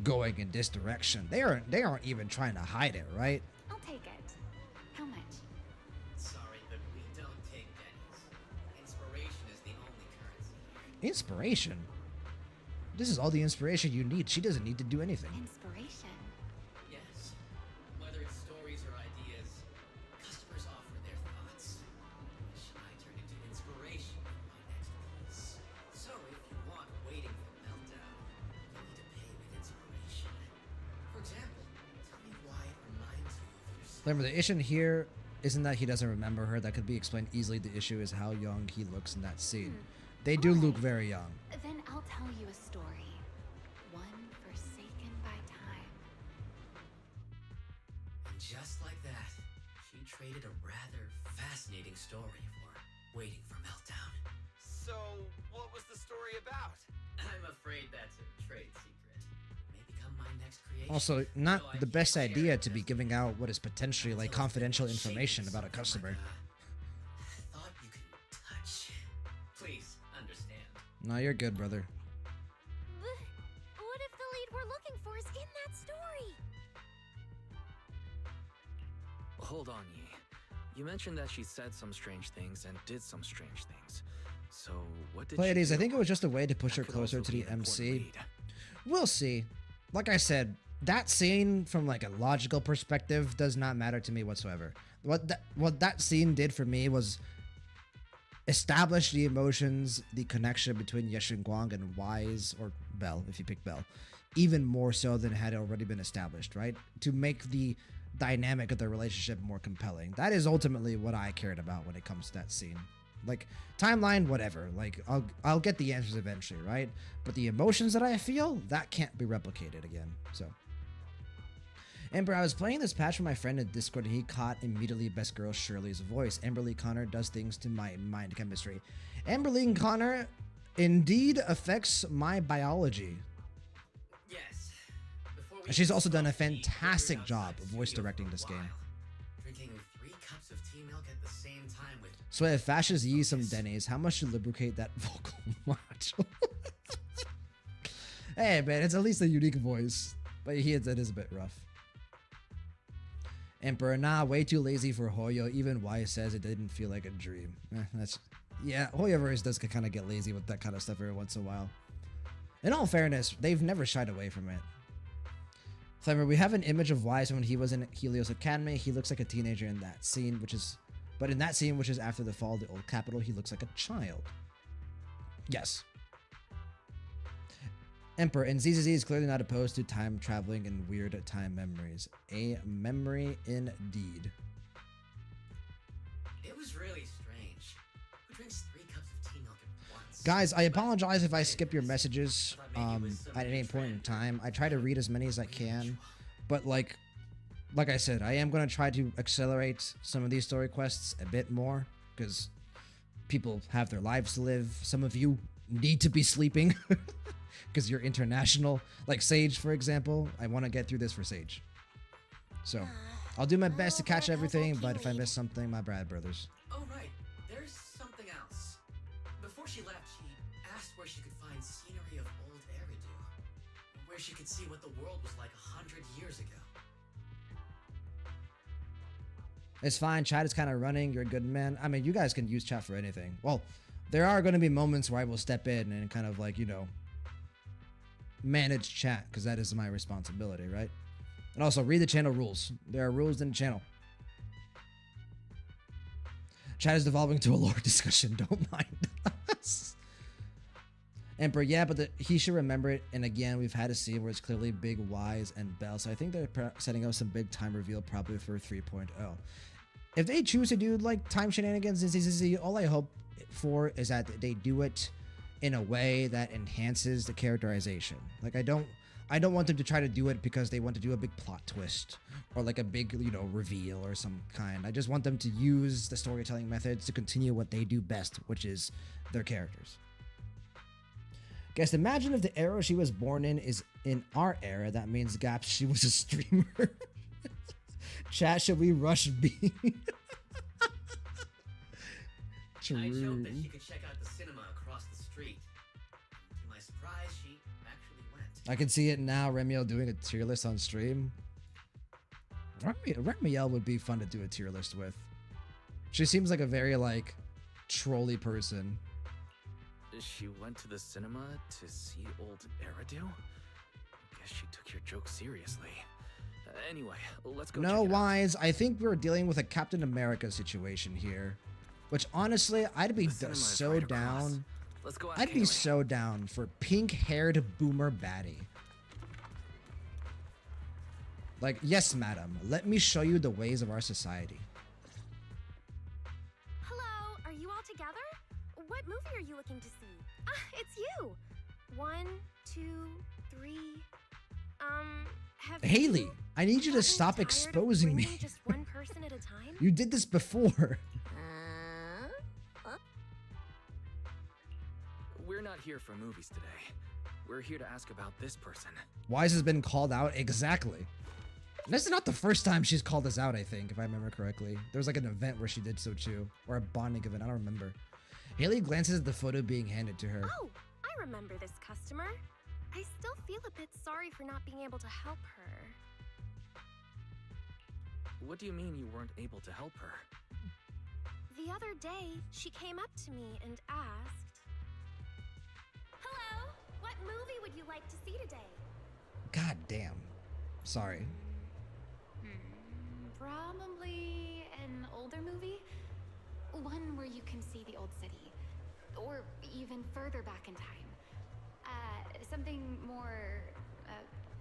going in this direction. They aren't even trying to hide it, right? I'll take it. How much? Inspiration? This is all the inspiration you need. She doesn't need to do anything. Inspiration. Yes. Whether it's stories or ideas, customers offer their thoughts, which I turn into inspiration for my next piece. So if you want waiting for meltdown, you need to pay with inspiration. For example, tell me why it reminds you of yourself. Remember, the issue here isn't that he doesn't remember her. That could be explained easily. The issue is how young he looks in that scene. They do look very young. Then I'll tell you a story. One forsaken by time. And just like that, she traded a rather fascinating story for waiting for meltdown. So, what was the story about? I'm afraid that's a trade secret. May become my next creation. Also, So not I the best can't share idea it to be just giving out what is potentially like until it's been confidential shaped information about a something customer. like a thought you can touch. Please understand. No, you're good, brother. What if the lead we're looking for is in that story? Hold on, Yi. You mentioned that she said some strange things and did some strange things. So what did Pleiades, she I do? think it was just a way to push That her could closer also to be the an important MC. lead. We'll see. Like I said, that scene from like a logical perspective does not matter to me whatsoever. What that scene did for me was establish the emotions, the connection between Yeshin Guang and Wise, or Bell, if you pick Bell, even more so than had already been established, right? To make the dynamic of the relationship more compelling. That is ultimately what I cared about when it comes to that scene. Like, timeline, whatever. Like, I'll get the answers eventually, right? But the emotions that I feel, that can't be replicated again. So, Ember, I was playing this patch with my friend in Discord and he caught immediately Best Girl Shirley's voice. Amberly Connor does things to my mind chemistry. Amberly Connor indeed affects my biology. Yes. Before we And she's also done a spoke, she fantastic lingered job outside of the voice studio directing for a this game. while, drinking 3 cups of tea milk at the same time with So if fashes ye some Denny's, how much to lubricate that vocal module? Hey man, it's at least a unique voice. But that is a bit rough. Emperor, nah, way too lazy for Hoyo. Even Wise says it didn't feel like a dream. Yeah, Hoyoverse does kind of get lazy with that kind of stuff every once in a while. In all fairness, they've never shied away from it. However, we have an image of Wise when he was in Helios Academy. He looks like a teenager in that scene, but in that scene, which is after the fall of the old capital, he looks like a child. Yes. Emperor, and ZZZ is clearly not opposed to time traveling and weird time memories. A memory indeed. It was really strange. Who drinks 3 cups of tea milk at once? Guys, I apologize if I skip your messages at any point in time. I try to read as many as I can, but like I said, I am going to try to accelerate some of these story quests a bit more because people have their lives to live. Some of you need to be sleeping because you're international. Like Sage, for example. I want to get through this for Sage. So I'll do my best to catch everything, but if I miss something, my bad, brothers. Oh, right. There's something else. Before she left, she asked where she could find scenery of old Eridu. Where she could see what the world was like 100 years ago. It's fine. Chat is kind of running. You're a good man. I mean, you guys can use chat for anything. Well, there are going to be moments where I will step in and kind of like, you know, manage chat because that is my responsibility, right? And also read the channel rules. There are rules in the channel. Chat is devolving to a lore discussion. Don't mind us. Emperor, yeah, but he should remember it. And again, we've had a scene where it's clearly Big Wise and Bell. So I think they're setting up some big time reveal probably for 3.0. If they choose to do like time shenanigans, all I hope for is that they do it in a way that enhances the characterization. Like I don't want them to try to do it because they want to do a big plot twist or like a big, you know, reveal or some kind. I just want them to use the storytelling methods to continue what they do best, which is their characters. Guess imagine if the era she was born in is in our era. That means gaps she was a streamer. Chat, should we rush B? True. I joked that she could check out the cinema across the street. To my surprise, she actually went. I can see it now. Remiel doing a tier list on stream. Remiel would be fun to do a tier list with. She seems like a very like trolly person. She went to the cinema to see old Eridu? Guess she took your joke seriously. Anyway, let's go. No, check it out. Wise, I think we're dealing with a Captain America situation here. Which honestly, I'd be The cinema is so right across. down. Let's go. Ask I'd be Haley. so down for pink-haired boomer baddie. Like, yes, madam, let me show you the ways of our society. Hello, are you all together? What movie are you looking to see? Ah, it's you. 1, 2, 3. Have Haley, you I need you to gotten stop tired of exposing me. bringing just one person at a time? You did this before. We're not here for movies today. We're here to ask about this person. Wise has been called out exactly. And this is not the first time she's called us out, I think, if I remember correctly. There was like an event where she did so too. Or a bonding event, I don't remember. Haley glances at the photo being handed to her. Oh, I remember this customer. I still feel a bit sorry for not being able to help her. What do you mean you weren't able to help her? The other day, she came up to me and asked, "Hello, what movie would you like to see today?" God damn. Sorry. Probably an older movie. One where you can see the old city. Or even further back in time. Something more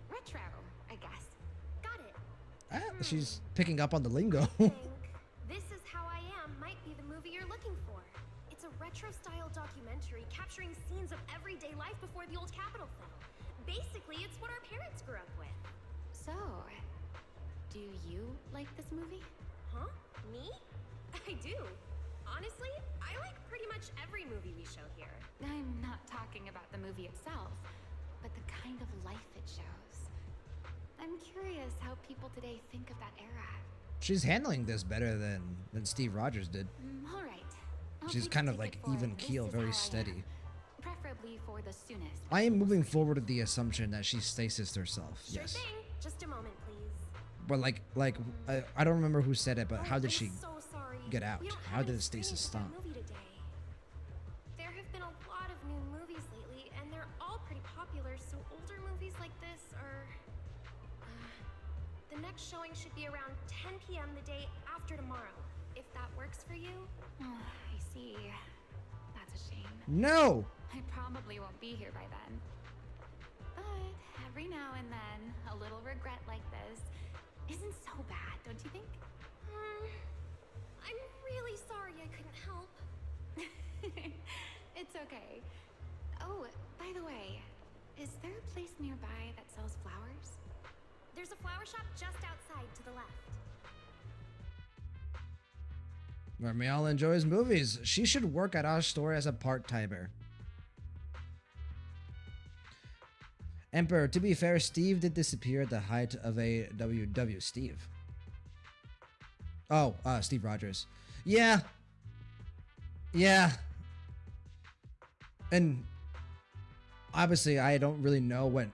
retro, I guess. Got it. She's picking up on the lingo. I think This Is How I Am might be the movie you're looking for. It's a retro-style documentary capturing scenes of everyday life before the old Capitol fell. Basically, it's what our parents grew up with. So, do you like this movie? Huh? Me? I do. Honestly, I like pretty much every movie we show here. I'm not talking about the movie itself, but the kind of life it shows. I'm curious how people today think of that era. She's handling this better than Steve Rogers did. All right. I'll She's take kind a of like ticket for even This keel, Is very How I steady. Am, preferably for the soonest. I am moving forward with the assumption that she stasis herself. Sure Yes. thing. Just a moment, please. But I don't remember who said it, but how Oh, did I'm she so sorry. get out? We don't How have did any the stasis screenings for that stop? movie today. There have been a lot of new movies lately, and they're all pretty popular, so older movies like this are... the next showing should be around 10 p.m. the day after tomorrow, if that works for you. Oh, I see. That's a shame. No! I probably won't be here by then. But every now and then, a little regret like this isn't so bad, don't you think? I'm really sorry I couldn't help. It's okay. Oh, by the way, is there a place nearby that sells flowers? There's a flower shop just outside to the left. Ramiel enjoys movies. She should work at our store as a part-timer. Emperor, to be fair, Steve did disappear at the height of a WW. Steve. Oh, Steve Rogers. Yeah. Yeah. And obviously, I don't really know what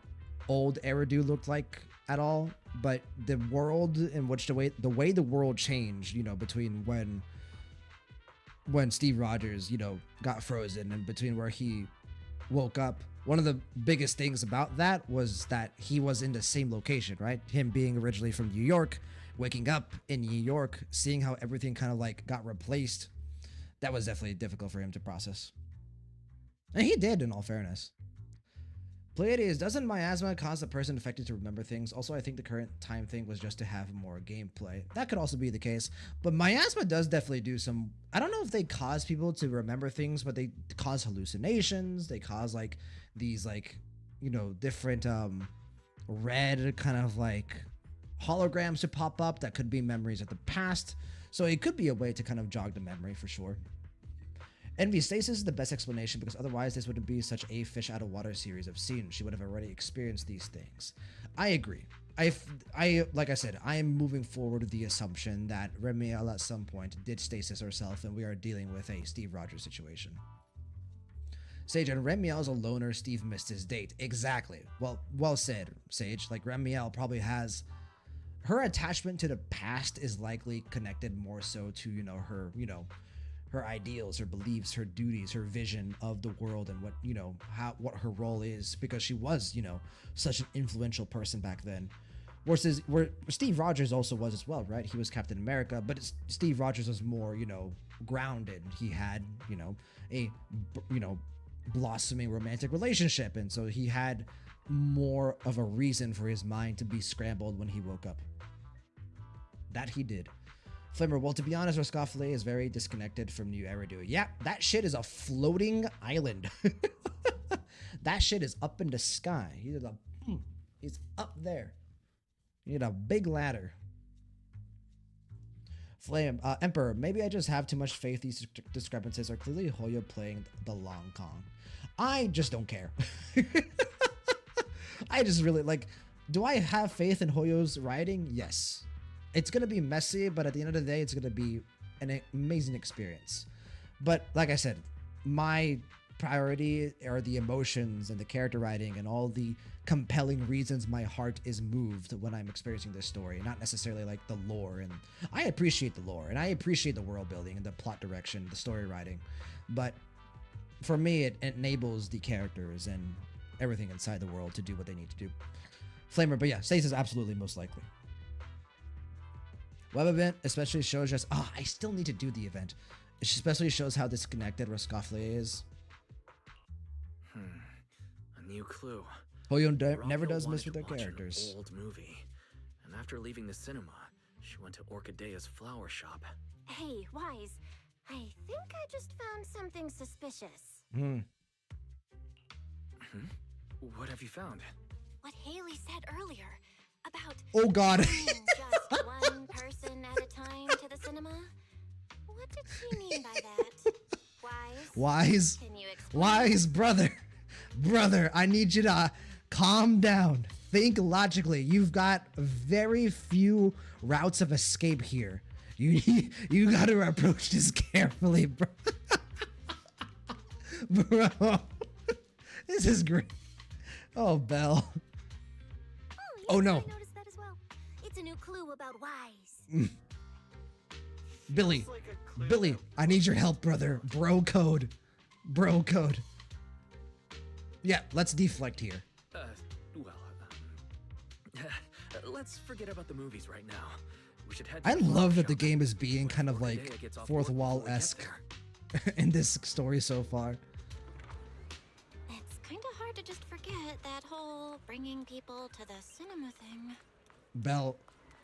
old Eridu looked like at all, but the world in which the way the world changed, you know, between when Steve Rogers, you know, got frozen and between where he woke up. One of the biggest things about that was that he was in the same location, right? Him being originally from New York, waking up in New York, seeing how everything kind of like got replaced. That was definitely difficult for him to process. And he did, in all fairness. Pleiades, doesn't miasma cause the person affected to remember things? Also, I think the current time thing was just to have more gameplay. That could also be the case. But miasma does definitely do some... I don't know if they cause people to remember things, but they cause hallucinations. They cause, like, these, like, you know, different red kind of, like, holograms to pop up that could be memories of the past. So it could be a way to kind of jog the memory for sure. Envy stasis is the best explanation because otherwise this wouldn't be such a fish out of water series of scenes. She would have already experienced these things. I agree. I like I said, I am moving forward with the assumption that Remiel at some point did stasis herself and we are dealing with a Steve Rogers situation. Sage, and Remiel is a loner. Steve missed his date. Exactly. Well said, Sage. Like Remiel probably has her attachment to the past is likely connected more so to, you know, her, you know, her ideals, her beliefs, her duties, her vision of the world, and what, you know, what her role is, because she was, you know, such an influential person back then. Versus where Steve Rogers also was as well, right? He was Captain America, but Steve Rogers was more, you know, grounded. He had, you know, a, you know, blossoming romantic relationship, and so he had more of a reason for his mind to be scrambled when he woke up. That he did. Flamer, well, to be honest, Roscoffle is very disconnected from New Eridu. Yeah, that shit is a floating island. That shit is up in the sky. He's up there. You need a big ladder. Flame, Emperor, maybe I just have too much faith. These discrepancies are clearly Hoyo playing the long con. I just don't care. I just really, like, do I have faith in Hoyo's writing? Yes. It's going to be messy, but at the end of the day, it's going to be an amazing experience. But like I said, my priority are the emotions and the character writing and all the compelling reasons my heart is moved when I'm experiencing this story, not necessarily like the lore. And I appreciate the lore and I appreciate the world building and the plot direction, the story writing, but for me it enables the characters and everything inside the world to do what they need to do. Flamer, but yeah, Stasis absolutely most likely. Web event especially shows us, I still need to do the event. It especially shows how disconnected Roscoffle is. A new clue. Hoyo never Romeo does wanted mess with to their watch characters. An old movie, and after leaving the cinema, she went to Orchidea's flower shop. Hey, Wise. I think I just found something suspicious. What have you found? What Haley said earlier about Oh God. just one person at a time to the cinema. What did she mean by that? Wise. Can you explain? Wise, brother. Brother, I need you to calm down. Think logically. You've got very few routes of escape here. You got to approach this carefully, bro. Bro. This is great. Oh, Belle. Oh, no. I noticed that as well. It's a new clue about Wise. Billy. It's like a clue Billy, that- I need your help, brother. Bro code. Bro code. Yeah, let's deflect here. Let's forget about the movies right now. We should head. I to the love flower that the shop. game is being What kind if of Orchidea like gets off fourth work before we wall-esque get there? in this story so far. It's kind of hard to just forget that whole bringing people to the cinema thing. Belle,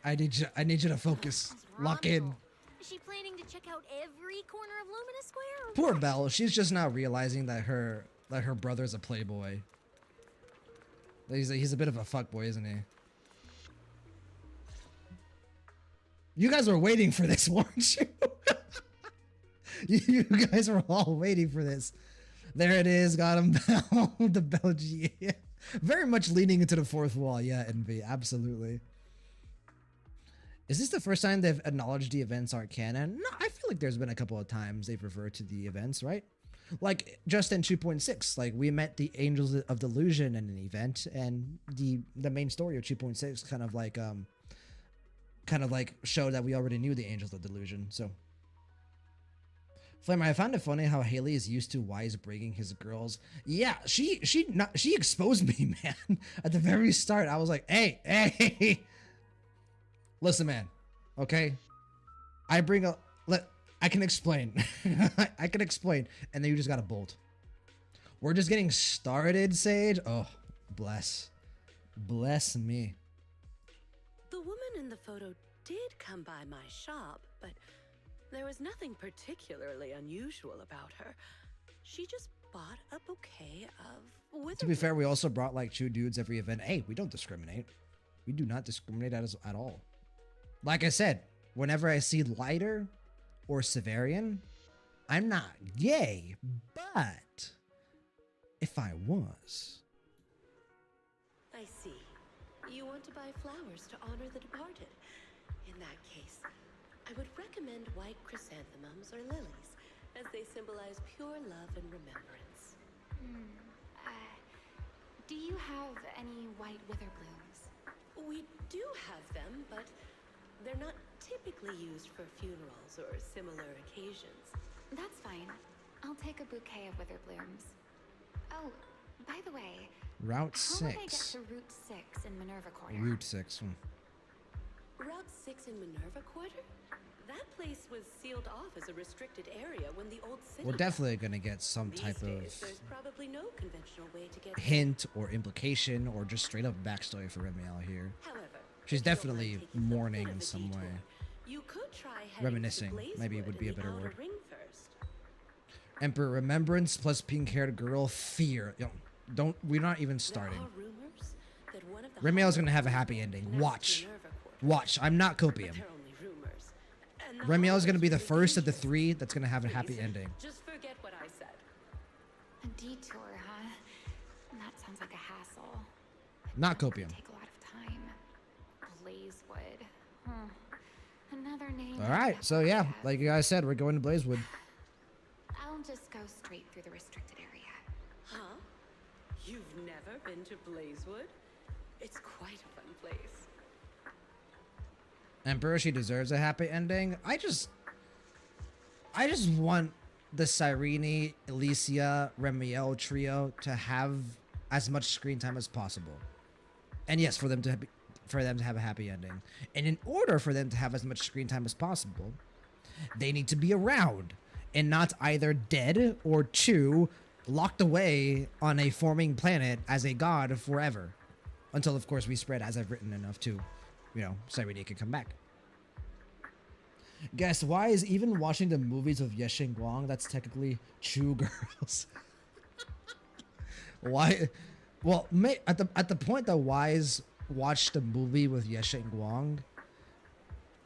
I need you to focus. Lock in. Is she planning to check out every corner of Luminous Square? Or Poor what? Belle, she's just now realizing that her brother's a playboy. He's a bit of a fuckboy, isn't he? You guys were waiting for this, weren't you? You guys were all waiting for this. There it is, got him, Belle. The Belgian. Yeah. Very much leaning into the fourth wall. Yeah, Envy, absolutely. Is this the first time they've acknowledged the events aren't canon? No, I feel like there's been a couple of times they've referred to the events, right? Like just in 2.6, like we met the Angels of Delusion in an event, and the main story of 2.6 kind of like showed that we already knew the Angels of Delusion. So, Flamer, I found it funny how Haley is used to Wise bringing his girls. Yeah, she exposed me, man. At the very start, I was like, hey, listen, man. Okay, I can explain. I can explain, and then you just got to bolt. We're just getting started, Sage. Oh, bless me. The woman in the photo did come by my shop, but there was nothing particularly unusual about her. She just bought a bouquet of wither. To be fair, we also brought like 2 dudes every event. Hey, we don't discriminate. We do not discriminate at all. Like I said, whenever I see Lighter or Severian, I'm not gay, but if I was. I see. You want to buy flowers to honor the departed. In that case, I would recommend white chrysanthemums or lilies, as they symbolize pure love and remembrance. Do you have any white wither blooms? We do have them, but they're not typically used for funerals or similar occasions. That's fine. I'll take a bouquet of wither blooms. Oh, by the way, Route how would I get 6. to Route 6 in Minerva Quarter? Route 6. Route 6 in Minerva Quarter? That place was sealed off as a restricted area when the old city. We're definitely gonna get some These type days, of there's probably no conventional way to get there. hint or implication or just straight up backstory for Remiel here. However, She's if you don't mind definitely taking a mourning bit of in a some detour, way. You could try heading Reminiscing, to maybe Blazewood would be in a the better outer word. ring first. Emperor remembrance plus pink-haired girl fear. Yo, we're not even starting. There are rumors that one of the Remiel's gonna have a Hogwarts happy people ending. nests Watch. Minerva Quarter. Watch. I'm not But copium. they're only rumors. And the Remiel's gonna Hogwarts be the really first of the dangerous. 3 that's gonna have a happy Please, ending. Just forget what I said. A detour, huh? That sounds like a hassle. Not It'll copium. take a lot of time. Blazewood. Hmm. Another name. All I've right. never So heard yeah, of. like you guys said, we're going to Blazewood. I'll just go straight through the restricted area. Huh? You've never been to Blazewood? It's quite a fun place. Emperor, she deserves a happy ending. I just want the Cyrene, Alicia, Remiel trio to have as much screen time as possible. And yes, for them to have a happy ending. And in order for them to have as much screen time as possible, they need to be around and not either dead or locked away on a forming planet as a god forever. Until, of course, we spread as I've written enough to, Cyrene can come back. Guess why is even watching the movies of Yesheng Guang, that's technically Chu girls. Why? Well, at the point that Wise watched the movie with Yesheng Guang,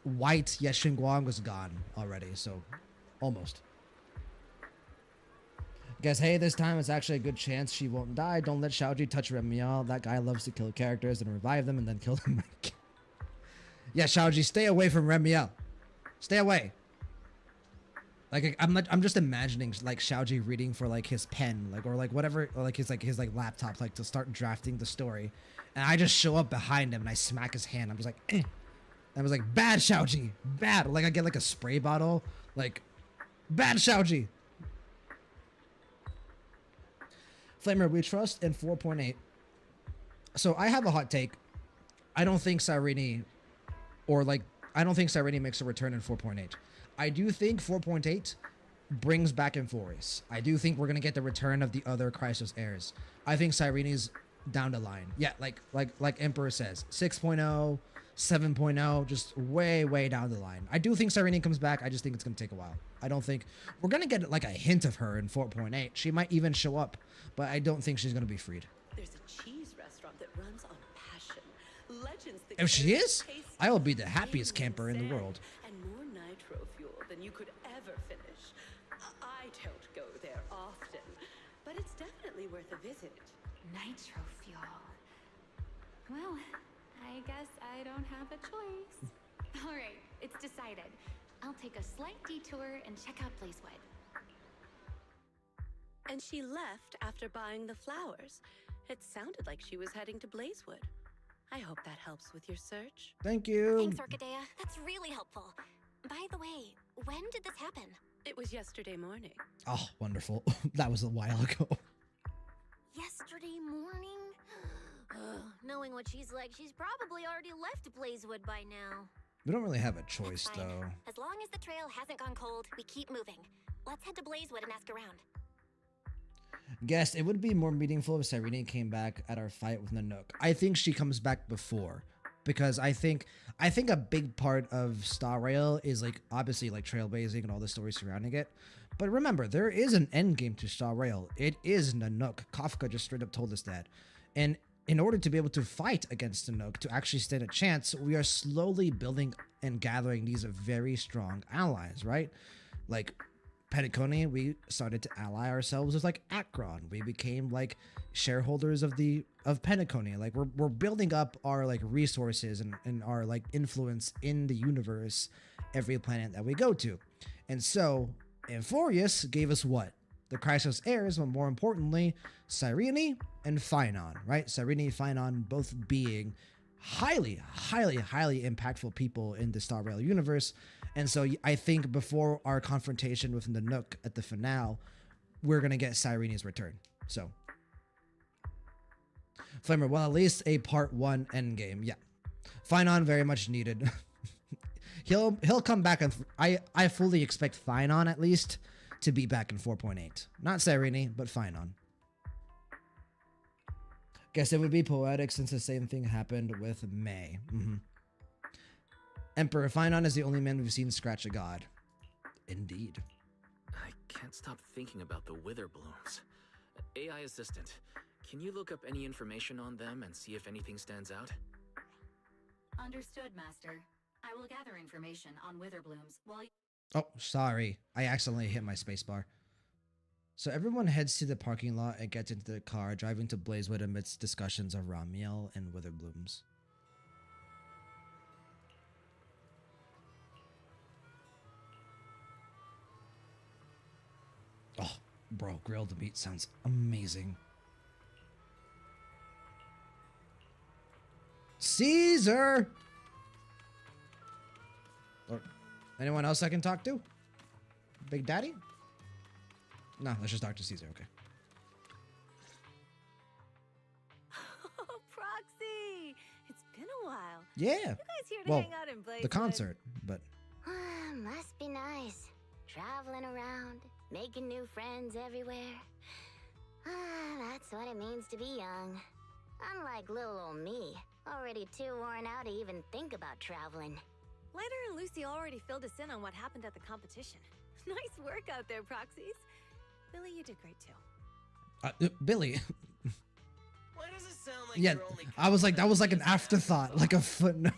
white Yesheng Guang was gone already, so almost. Guess, hey, this time it's actually a good chance she won't die. Don't let Xiaoji touch Remiel. That guy loves to kill characters and revive them and then kill them. Yeah, Xiaoji, stay away from Remiel. Stay away. Like I'm just imagining like Xiaoji reading for like his pen, like or like whatever, or like his laptop, like to start drafting the story, and I just show up behind him and I smack his hand. I'm just like, eh. I was like, bad Xiaoji, bad. Like I get like a spray bottle, like, bad Xiaoji. Flamer, we trust in 4.8. So I have a hot take. I don't think Cyrene makes a return in 4.8. I do think 4.8 brings back Inforius. I do think we're gonna get the return of the other Chrysos heirs. I think Cyrene's down the line. Yeah, like Emperor says, 6.0, 7.0, just way down the line. I do think Cyrene comes back. I just think it's gonna take a while. I don't think we're gonna get like a hint of her in 4.8. She might even show up, but I don't think she's gonna be freed. There's a cheese restaurant that runs on passion. Legends that If she carry is, taste I will be the happiest alien camper in the sand world. And more nitro fuel than you could ever finish. I don't go there often, but it's definitely worth a visit. Nitro fuel. Well, I guess I don't have a choice. All right, it's decided. I'll take a slight detour and check out Blazewood. And she left after buying the flowers. It sounded like she was heading to Blazewood. I hope that helps with your search. Thank you. Thanks, Orchidea. That's really helpful. By the way, when did this happen? It was yesterday morning. Oh, wonderful. That was a while ago. Yesterday morning? Ugh, knowing what she's like, she's probably already left Blazewood by now. We don't really have a That's choice, fine. though. As long as the trail hasn't gone cold, we keep moving. Let's head to Blazewood and ask around. Guess it would be more meaningful if Cyrene came back at our fight with Nanook. I think she comes back before, because I think a big part of Star Rail is like obviously like trailblazing and all the stories surrounding it. But remember, there is an end game to Star Rail. It is Nanook. Kafka just straight up told us that. And in order to be able to fight against Nanook, to actually stand a chance, we are slowly building and gathering these very strong allies, right? Like Penacony, we started to ally ourselves with like Akron. We became like shareholders of Penacony. Like we're building up our like resources and our like influence in the universe, every planet that we go to. And so Inforius gave us what? The Chrysos heirs, but more importantly, Cyrene and Phynon, right? Cyrene, Phynon, both being highly impactful people in the Star Rail universe. And so I think before our confrontation with the Nook at the finale, we're going to get Cyrene's return. So, Flamer, well, at least a part 1 endgame. Yeah. Finon very much needed. he'll come back, and I fully expect Finon at least to be back in 4.8. Not Cyrene, but Finon. Guess it would be poetic since the same thing happened with May. Emperor Finon is the only man we've seen scratch a god. Indeed. I can't stop thinking about the wither blooms. AI assistant, can you look up any information on them and see if anything stands out? Understood, Master. I will gather information on wither blooms while you... Oh, sorry. I accidentally hit my spacebar. So everyone heads to the parking lot and gets into the car, driving to Blazewood amidst discussions of Ramiel and Witherblooms. Oh, bro, grilled meat sounds amazing. Caesar! Or anyone else I can talk to? Big Daddy? No, let's just talk to Caesar, okay. Oh, Proxy! It's been a while. Yeah. You guys here to Well, hang out in Blazewood? the concert, but... Must be nice. Traveling around, making new friends everywhere. That's what it means to be young. Unlike little old me, already too worn out to even think about traveling. Lighter and Lucy already filled us in on what happened at the competition. Nice work out there, Proxies. Billy, you did great too. Billy. Why does it sound like Yeah, you're only I was like, that was like an complimenting us afterthought, like a footnote.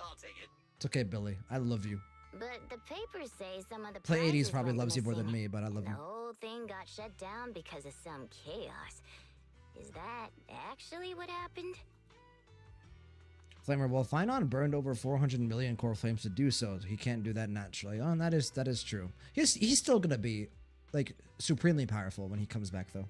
I'll take it. It's okay, Billy. I love you. But the papers say some of the Play 80s prizes probably went loves you more than missing. me, but I love The you. whole thing got shut down because of some chaos. Is that actually what happened? Flamer, well, Finon burned over 400 million core flames to do so. He can't do that naturally. Oh, and that is true. He's still gonna be, like, supremely powerful when he comes back, though.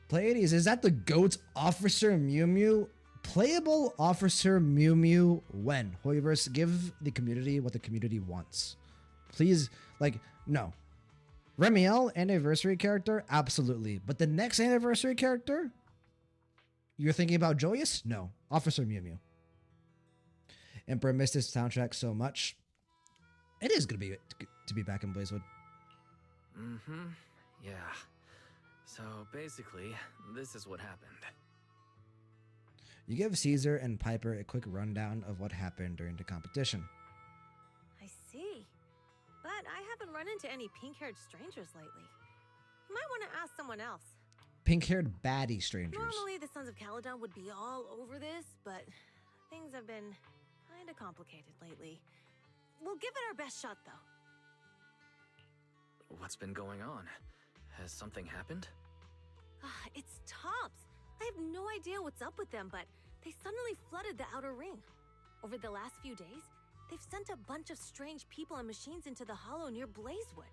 Play 80s, is that the GOAT Officer Mew Mew? Playable Officer Mew Mew when? Hoyoverse, give the community what the community wants. Please, like, no. Remiel, anniversary character? Absolutely. But the next anniversary character? You're thinking about Joyous? No. Officer Mew Mew. Emperor missed his soundtrack so much. It is going to be back in Blazewood. Yeah. So basically, this is what happened. You give Caesar and Piper a quick rundown of what happened during the competition. I see. But I haven't run into any pink-haired strangers lately. You might want to ask someone else. Pink-haired baddie strangers. Normally, the Sons of Caledon would be all over this, but things have been kind of complicated lately. We'll give it our best shot, though. What's been going on? Has something happened? It's Tops. I have no idea what's up with them, but they suddenly flooded the outer ring. Over the last few days, they've sent a bunch of strange people and machines into the hollow near Blazewood.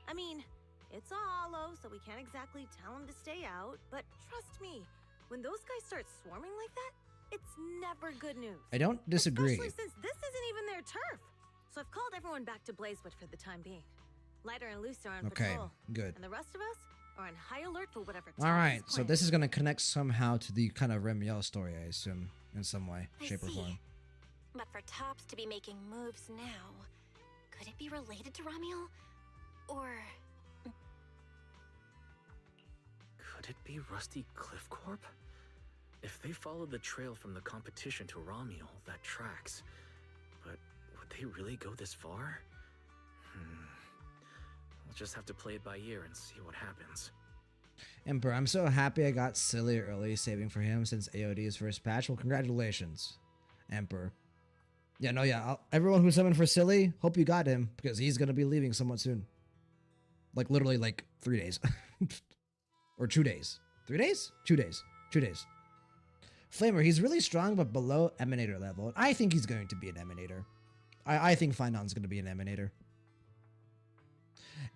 I mean, it's a hollow, so we can't exactly tell them to stay out, but trust me, when those guys start swarming like that, it's never good news. I don't disagree. Especially since this isn't even their turf. So I've called everyone back to Blazewood for the time being. Lighter and Loose are on patrol. Good. And the rest of us are on high alert for whatever. All right, so this is going to connect somehow to the kind of Remiel story, I assume, in some way, shape, or form. But for Tops to be making moves now, could it be related to Ramiel? Or... Could it be Rusty Cliff Corp? If they followed the trail from the competition to Ramiel, that tracks. But would they really go this far? We'll just have to play it by ear and see what happens. Emperor, I'm so happy I got Silly early, saving for him since AOD's first patch. Well, congratulations, Emperor. Yeah, no, yeah. Everyone who summoned for Silly, hope you got him, because he's going to be leaving somewhat soon. Like, literally, like, 3 days. Or 2 days. 3 days? 2 days. 2 days. Flamer, he's really strong, but below Emanator level. I think he's going to be an Emanator. I think Finon's going to be an Emanator.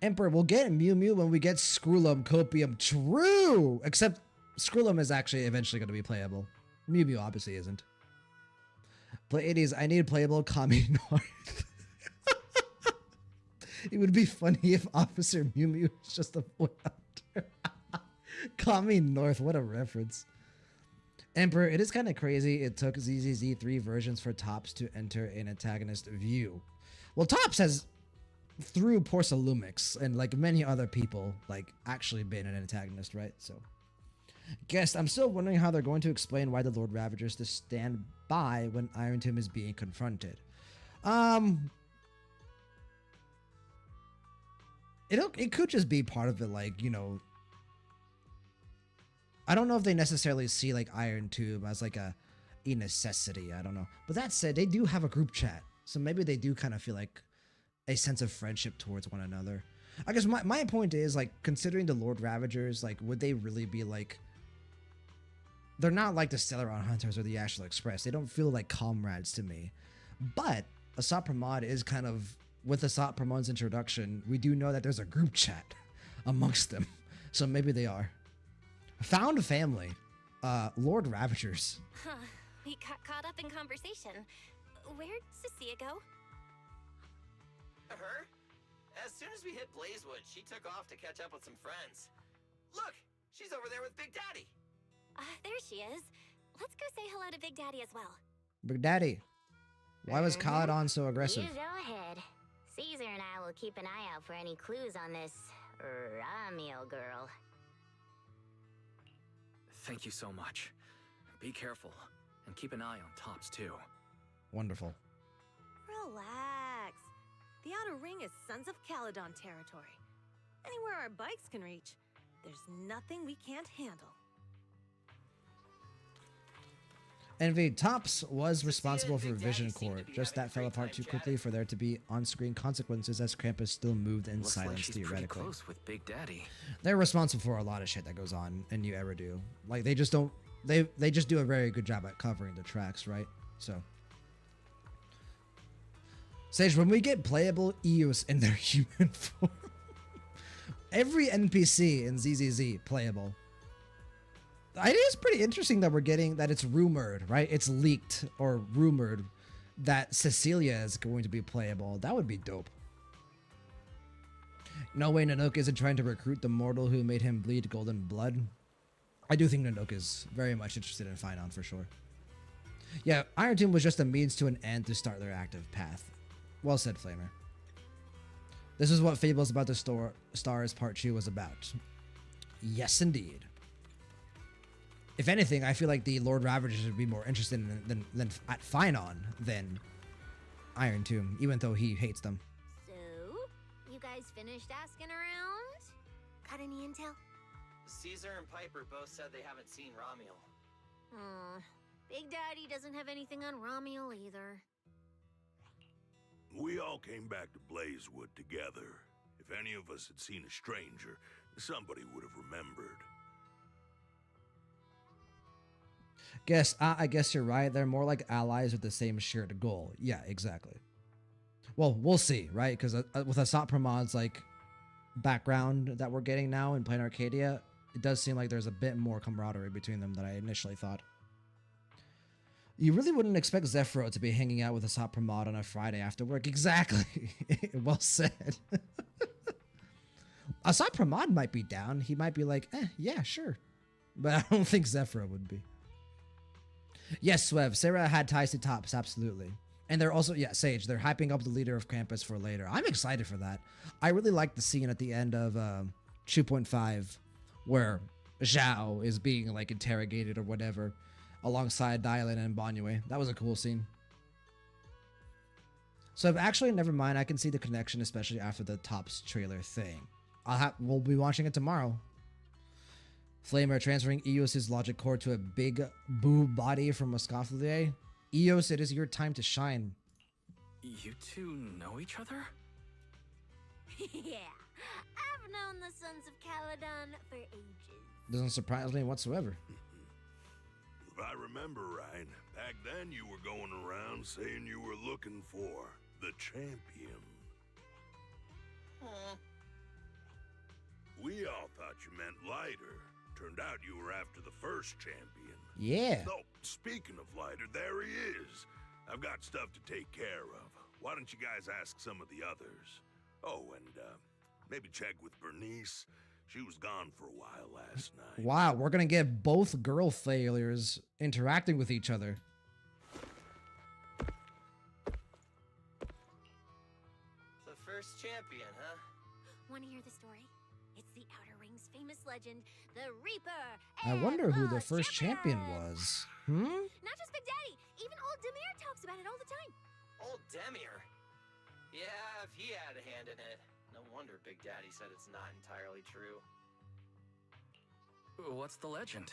Emperor, we'll get Mew Mew when we get Screwlum Copium. True! Except Screwlum is actually eventually going to be playable. Mew Mew obviously isn't. Pleiades, I need playable Kami North. It would be funny if Officer Mew Mew was just a boy hunter. Kami North, what a reference. Emperor, it is kind of crazy it took ZZZ 3 versions for Tops to enter an antagonist view. Well, Tops has, through Porcelumix and like many other people, like actually been an antagonist, right? So, guess I'm still wondering how they're going to explain why the Lord Ravagers to stand by when Iron Tomb is being confronted. It could just be part of it, like, you know, I don't know if they necessarily see like Iron Tomb as like a necessity. I don't know. But that said, they do have a group chat. So maybe they do kind of feel like a sense of friendship towards one another. I guess my point is, like, considering the Lord Ravagers, like, would they really be like, they're not like the Stellaron Hunters or the Astral Express. They don't feel like comrades to me. But Asat Pramod is kind of, with Asat Pramod's introduction, we do know that there's a group chat amongst them. So maybe they are. Found family. Lord Ravagers. Huh. We got caught up in conversation. Where'd Cecilia go? Her? As soon as we hit Blazewood, she took off to catch up with some friends. Look, she's over there with Big Daddy. There she is. Let's go say hello to Big Daddy as well. Big Daddy. Why was Caladon so aggressive? You go ahead. Caesar and I will keep an eye out for any clues on this Ramiel girl. Thank you so much. Be careful, and keep an eye on Tops too. Wonderful. Relax. The Outer Ring is Sons of Caladon territory. Anywhere our bikes can reach, there's nothing we can't handle. Envy, Tops was responsible for Vision Court, just that fell apart too quickly for there to be on-screen consequences as Krampus still moved in Looks silence like she's theoretically. pretty close with Big Daddy. They're responsible for a lot of shit that goes on in New Eridu. Like, they just don't, they just do a very good job at covering the tracks, right? So. Sage, when we get playable Eos in their human form, every NPC in ZZZ playable. It is pretty interesting that we're getting that it's rumored, right? It's leaked or rumored that Cecilia is going to be playable. That would be dope. No way Nanook isn't trying to recruit the mortal who made him bleed golden blood. I do think Nanook is very much interested in Finon for sure. Yeah, Iron Tomb was just a means to an end to start their active path. Well said, Flamer. This is what Fables About the Stars Part 2 was about. Yes, indeed. If anything, I feel like the Lord Ravagers would be more interested in, than at Finon than Iron Tomb, even though he hates them. So, you guys finished asking around? Got any intel? Caesar and Piper both said they haven't seen Ramiel. Big Daddy doesn't have anything on Ramiel either. We all came back to Blazewood together. If any of us had seen a stranger, somebody would have remembered. I guess you're right. They're more like allies with the same shared goal. Yeah, exactly. Well, we'll see, right? Because with Asat Pramod's like background that we're getting now in Plain Arcadia, it does seem like there's a bit more camaraderie between them than I initially thought. You really wouldn't expect Zephyro to be hanging out with Asat Pramod on a Friday after work. Exactly. Well said. Asat Pramod might be down. He might be like, yeah, sure. But I don't think Zephyro would be. Yes, Swev. Sarah had ties to Tops, absolutely. And they're also, yeah, Sage, they're hyping up the leader of Krampus for later. I'm excited for that. I really like the scene at the end of 2.5 where Zhao is being like interrogated or whatever alongside Dylan and Banyue. That was a cool scene. So I've actually, never mind, I can see the connection, especially after the Tops trailer thing. We'll be watching it tomorrow. Flamer transferring Eos's logic core to a big boob body from Moscoflier. Eos, it is your time to shine. You two know each other? Yeah, I've known the Sons of Caladon for ages. Doesn't surprise me whatsoever. If I remember right, back then you were going around saying you were looking for the champion. We all thought you meant Lighter. Turned out you were after the first champion. Yeah. Oh, speaking of Lighter, there he is. I've got stuff to take care of. Why don't you guys ask some of the others? Oh, and maybe check with Bernice. She was gone for a while last night. Wow, we're gonna get both girl failures interacting with each other. The first champion, huh? Want to hear the story? It's the Outer Ring's famous legend, the Reaper. I and wonder who the the first champion was. Not just Big Daddy. Even old Demir talks about it all the time. Old Demir. Yeah, if he had a hand in it. No wonder Big Daddy said it's not entirely true. What's the legend?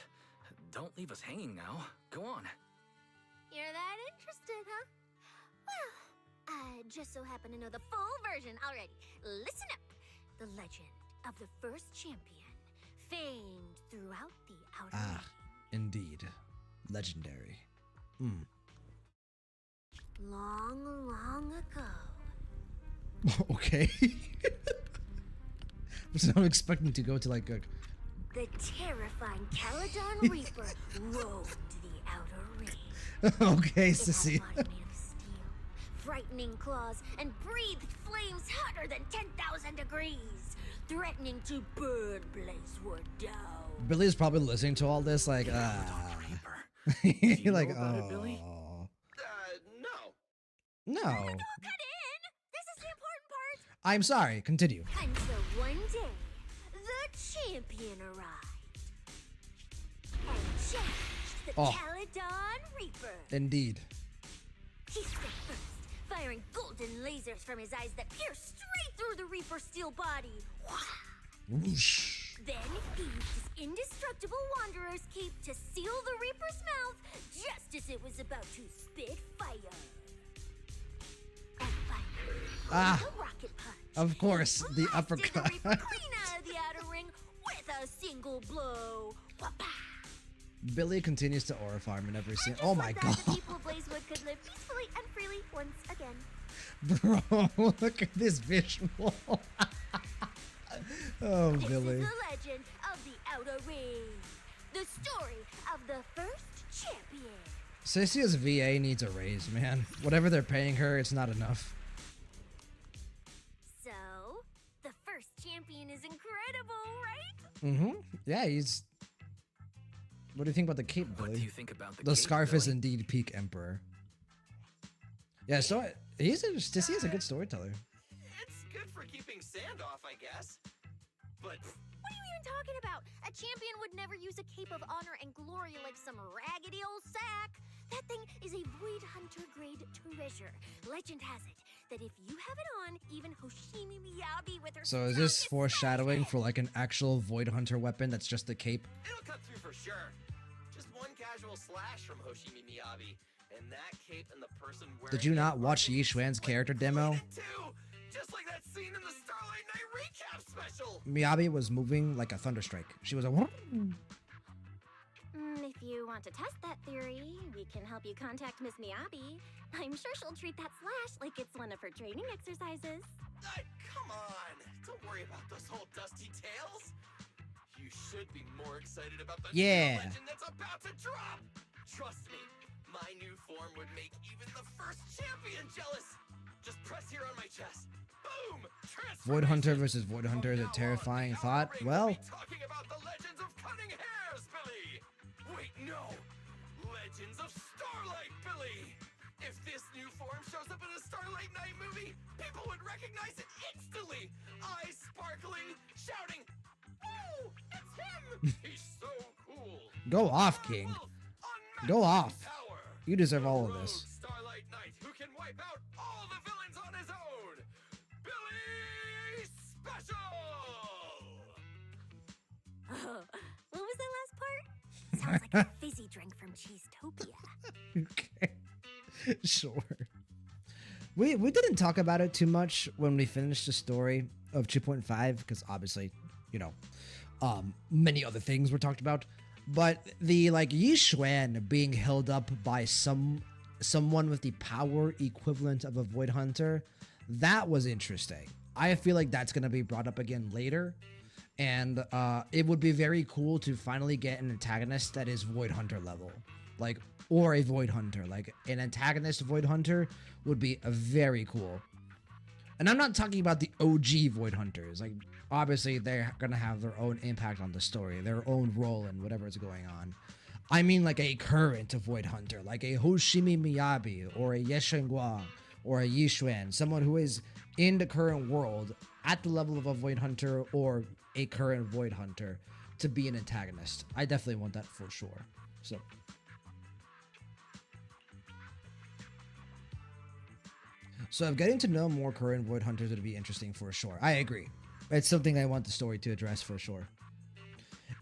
Don't leave us hanging now. Go on. You're that interested, huh? Well, I just so happen to know the full version already. Listen up. The legend of the first champion, famed throughout the Outer Ring. Indeed. Legendary. Long, long ago. Okay. So I'm expecting to go to like a... The terrifying Caledon Reaper roamed the Outer Ring. Okay, It Sissy. had a body made of steel, frightening claws, and breathed flames hotter than 10,000 degrees, threatening to burn Blazewood down. Billy's probably listening to all this like, you like, know about it, Billy? No. No. Cut in! This is the important part! I'm sorry, continue. Until one day, the champion arrived and challenged the Oh. Caledon Reaper. Indeed. He struck first, firing golden lasers from his eyes that pierced straight through the Reaper's steel body. Whoosh. Then he used his indestructible Wanderer's cape to seal the Reaper's mouth just as it was about to spit fire. And finally, the rocket punch. Of course, the blasted uppercut. The Reaper clean out of the Outer Ring with a single blow. Wha-pa! Billy continues to aura farm in every And scene. just Oh my like god. that, the people of Blazewood could live peacefully and freely once again. Bro, look at this visual. Oh, This Billy. is the legend of the Outer Ring. The story of the first champion. Sissy's VA needs a raise, man. Whatever they're paying her, it's not enough. So, the first champion is incredible, right? Mm-hmm. Yeah, he's... What do you think about the cape, Billy? What do you think about the The cape, scarf is Billy? indeed peak emperor. Yeah, so Sissy is a good storyteller. It's good for keeping sand off, I guess. But What are you even talking about? A champion would never use a cape of honor and glory like some raggedy old sack. That thing is a Void Hunter grade treasure. Legend has it that if you have it on, even Hoshimi Miyabi with her So is this strongest foreshadowing slash for like an actual Void Hunter weapon that's just the cape? it'll cut through for sure. Just one casual slash from Hoshimi Miyabi, and that cape and the person wearing Did you not it watch are Yi Xuan's like character demo? related to, just like that scene in the Starlight Night recap special. Miyabi was moving like a thunderstrike. She was a... If you want to test that theory, we can help you contact Miss Miyabi. I'm sure she'll treat that slash like it's one of her training exercises. Come on, don't worry about those whole dusty tales. You should be more excited about the Yeah. new legend that's about to drop. Trust me, my new form would make even the first champion jealous. Just press here on my chest. Boom! Void Hunter Transformation. versus Void Hunter is a From now on, terrifying the thought. Outer Ring Well, will be talking about the legends of cunning hairs, Billy. Wait, no. Legends of Starlight, Billy. If this new form shows up in a Starlight Night movie, people would recognize it instantly. Eyes sparkling, shouting, "Oh, it's him! He's so cool." go off, King. Unmatched Go off. power. You deserve all of Rogue this. Starlight Knight who can wipe out all the villains on his own. Billy Special. What was that last part? Sounds like a fizzy drink from Cheesetopia. Okay. Sure. We didn't talk about it too much when we finished the story of 2.5 because obviously, you know, many other things were talked about. But the like Yi Xuan being held up by someone with the power equivalent of a Void Hunter, that was interesting. I feel like that's gonna be brought up again later. And it would be very cool to finally get an antagonist that is Void Hunter level. like, or a Void Hunter. Like an antagonist Void Hunter would be very cool. And I'm not talking about the OG Void Hunters. Like, obviously they're gonna have their own impact on the story, their own role in whatever's going on. I mean like a current Void Hunter, like a Hoshimi Miyabi or a Yeshengua or a Yishuan, someone who is in the current world at the level of a Void Hunter or a current Void Hunter to be an antagonist. I definitely want that for sure. So getting to know more current Void Hunters would be interesting for sure. I agree. It's something I want the story to address for sure.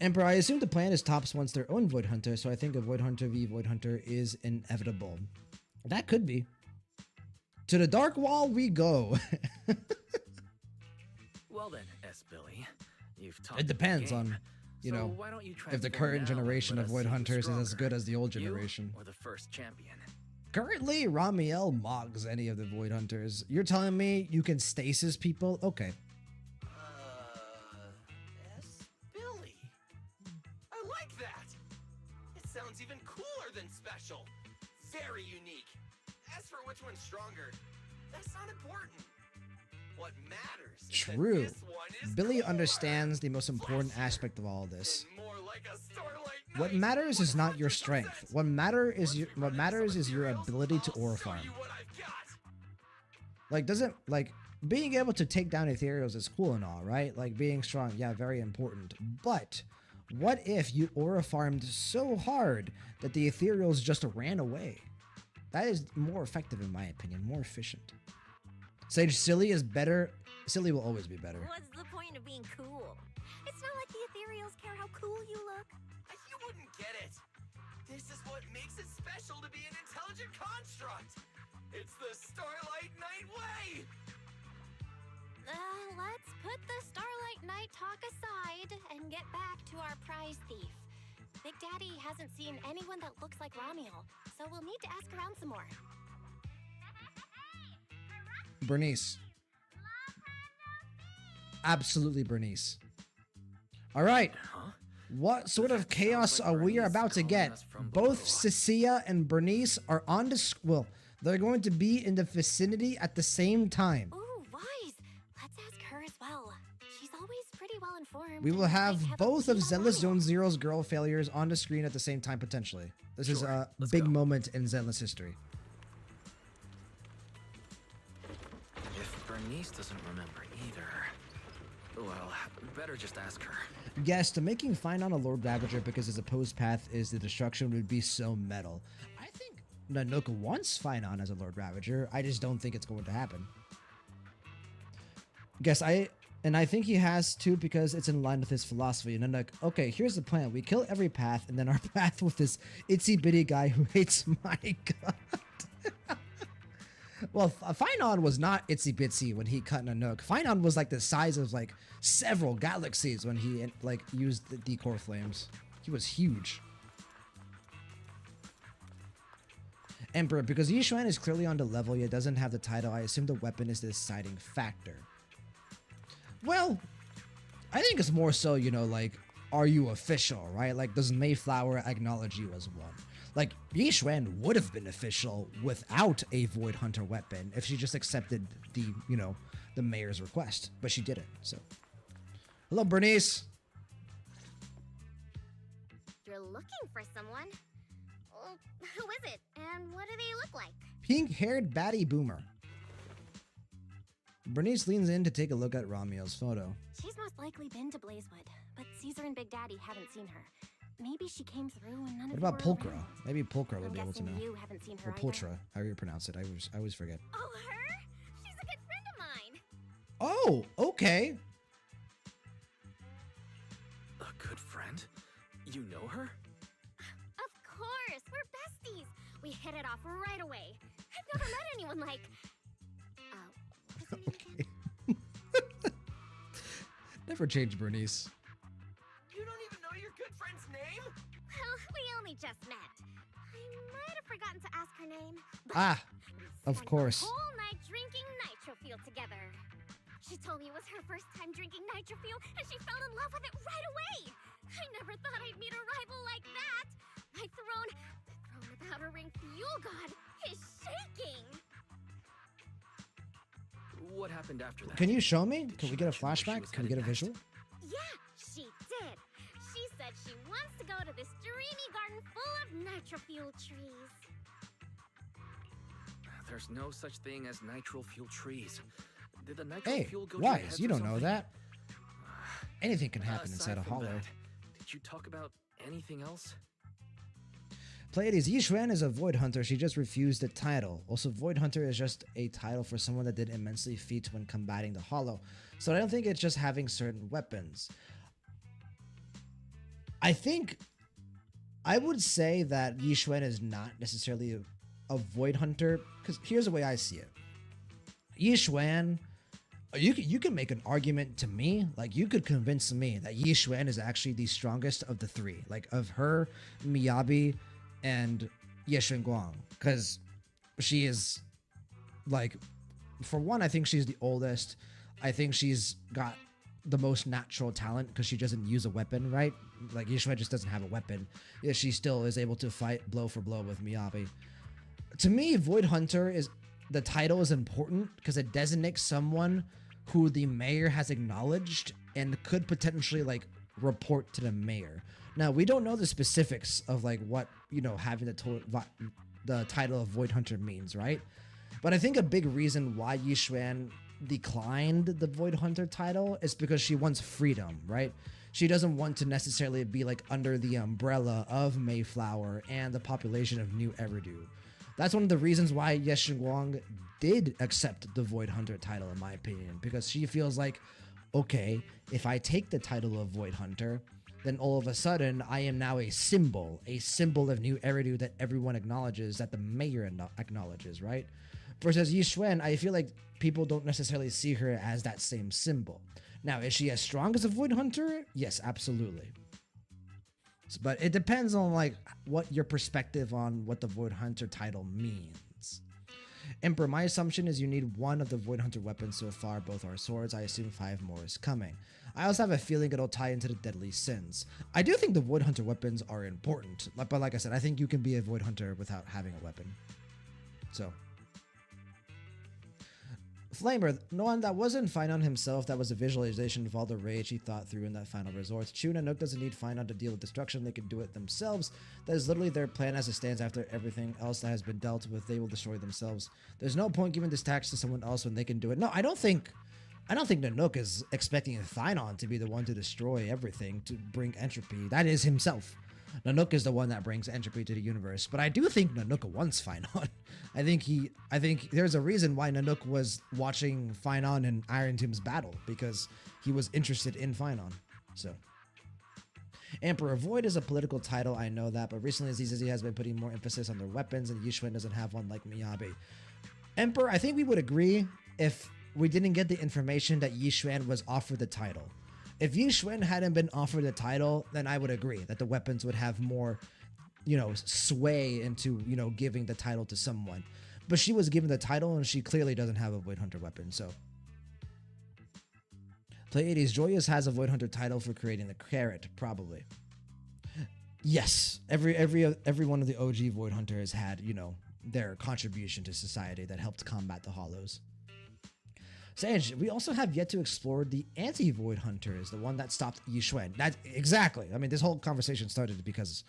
Emperor, I assume the planet Tops wants their own Void Hunter, so I think a Void Hunter v Void Hunter is inevitable. That could be. To the Dark Wall we go. Well then, S. Billy, you've talked. It depends on, you know, why don't you if the transform current now and generation let of us Void see who's Hunters is as stronger, good as the old you generation. or the first champion. Currently, Ramiel mogs any of the Void Hunters. You're telling me you can stasis people? Okay. S. Billy. I like that. It sounds even cooler than special. Very unique. As for which one's stronger, that's not important. What matters is that True. this one is Billy cooler. understands the most important aspect of all this. And more like a starlight What night. matters is not your strength. What matters is your ability to aura farm. Show you what I've got. Like being able to take down ethereals is cool and all, right? Like being strong, yeah, very important. But what if you aura farmed so hard that the ethereals just ran away? That is more effective in my opinion, more efficient. Sage Silly is better. Silly will always be better. What's the point of being cool? It's not like the ethereals care how cool you look. You wouldn't get it. This is what makes it special to be an intelligent construct. It's the Starlight Night way. Let's put the Starlight Night talk aside and get back to our prize thief. Big Daddy hasn't seen anyone that looks like Ramiel, so we'll need to ask around some more. Bernice. Absolutely Bernice. All right. Huh? What sort of chaos are we about to get? Both Cecilia and Bernice are on the well, they're going to be in the vicinity at the same time. Ooh, wise. Let's ask her as well. She's always pretty well informed. We will and have might a both of lead on Zenless Ramiel. Zone Zero's girl failures on the screen at the same time potentially. This is Sure, a let's big go. moment in Zenless history. If Bernice doesn't remember either, well, better just ask her. Yes, to making Finon a Lord Ravager because his opposed path is the destruction would be so metal. I think Nanook wants Finon as a Lord Ravager. I just don't think it's going to happen. I think he has to because it's in line with his philosophy. And Nanook, okay, here's the plan. We kill every path and then our path with this itsy bitty guy who hates my god. Well, Finon was not itsy bitsy when he cut Nanook. Finon was like the size of like several galaxies when he like used the core flames. He was huge. Emperor, because Yishuan is clearly on the level yet doesn't have the title, I assume the weapon is the deciding factor. Well, I think it's more so, you know, like, are you official, right? Like, does Mayflower acknowledge you as one? Like, Yishuan would have been official without a Void Hunter weapon if she just accepted the, you know, the mayor's request. But she didn't, so. Hello, Bernice. You're looking for someone? Well, who is it? And what do they look like? Pink-haired baddie boomer. Bernice leans in to take a look at Ramiel's photo. She's most likely been to Blazewood, but Caesar and Big Daddy haven't seen her. Maybe she came through and none What of you about were Pulchra? around. Maybe Pulchra I'm would be able to guessing know. you haven't seen her Or either. Pulchra, however you pronounce it. I always forget. Oh, her? She's a good friend of mine. Oh, okay. A good friend? You know her? Of course, we're besties. We hit it off right away. I've never met anyone like... what was her name again? Never change Bernice. You don't even know your good friend's name? Well, we only just met. I might have forgotten to ask her name. But Ah, we of spent course. the whole night drinking Nitrofuel together. She told me it was her first time drinking Nitrofuel, and she fell in love with it right away. I never thought I'd meet a rival like that. My throne The outer ring fuel god is shaking! What happened after that? Can you show me? Did Can she we get a mention where she flashback? was Can we get a headed next? visual? Yeah, she did. She said she wants to go to this dreamy garden full of nitro fuel trees. There's no such thing as nitro fuel trees. Did the nitro Hey, fuel go to your Wise, heads you or don't know something? that. Anything can happen Aside inside a from hollow. that, did you talk about anything else? Pleiades, Yi Xuan is a Void Hunter. She just refused the title. Also, Void Hunter is just a title for someone that did immensely feats when combating the Hollow. So I don't think it's just having certain weapons. I think I would say that Yi Xuan is not necessarily a Void Hunter, because here's the way I see it. Yi Xuan, you can make an argument to me, like you could convince me that Yi Xuan is actually the strongest of the three, like of her, Miyabi, and Ye Guang, because she is, like, for one, I think she's the oldest. I think she's got the most natural talent because she doesn't use a weapon, right? Like, Ye Xuan just doesn't have a weapon, yet she still is able to fight blow for blow with Miyabi. To me, Void Hunter is, the title is important because it designates someone who the mayor has acknowledged and could potentially, like, report to the mayor. Now, we don't know the specifics of, like, what, you know, having the title of Void Hunter means, right? But I think a big reason why Yi Xuan declined the Void Hunter title is because she wants freedom, right? She doesn't want to necessarily be, like, under the umbrella of Mayflower and the population of New Eridu. That's one of the reasons why Ye Guang did accept the Void Hunter title, in my opinion, because she feels like, okay, if I take the title of Void Hunter, then all of a sudden I am now a symbol of New Eridu that everyone acknowledges, that the mayor acknowledges, right? Versus Yi Xuan, I feel like people don't necessarily see her as that same symbol. Now, is she as strong as a Void Hunter? Yes, absolutely. But it depends on, like, what your perspective on what the Void Hunter title means. Emperor, my assumption is you need one of the Void Hunter weapons so far. Both are swords. I assume 5 more is coming. I also have a feeling it'll tie into the Deadly Sins. I do think the Void Hunter weapons are important. But like I said, I think you can be a Void Hunter without having a weapon. So. Flamer, no one that wasn't Finon himself, that was a visualization of all the rage he thought through in that final resort. Chu and Nook doesn't need Finon to deal with destruction, they can do it themselves. That is literally their plan as it stands. After everything else that has been dealt with, they will destroy themselves. There's no point giving this tax to someone else when they can do it. No, I don't think Nanook is expecting Finon to be the one to destroy everything, to bring entropy. That is himself. Nanook is the one that brings entropy to the universe, but I do think Nanook wants Finon. I think there's a reason why Nanook was watching Finon and Iron Tim's battle, because he was interested in Finon. So, Emperor Void is a political title, I know that, but recently ZZZ has been putting more emphasis on their weapons, and Yi Xuan doesn't have one like Miyabi. Emperor, I think we would agree if we didn't get the information that Yi Xuan was offered the title. If Yi Xuan hadn't been offered the title, then I would agree that the weapons would have more, you know, sway into, you know, giving the title to someone. But she was given the title and she clearly doesn't have a Void Hunter weapon, so. Pleiades, Joyous has a Void Hunter title for creating the carrot, probably. Yes, every one of the OG Void Hunters had, you know, their contribution to society that helped combat the Hollows. Sage, we also have yet to explore the anti-Void Hunters, the one that stopped Yi Xuan. That exactly. I mean, this whole conversation started because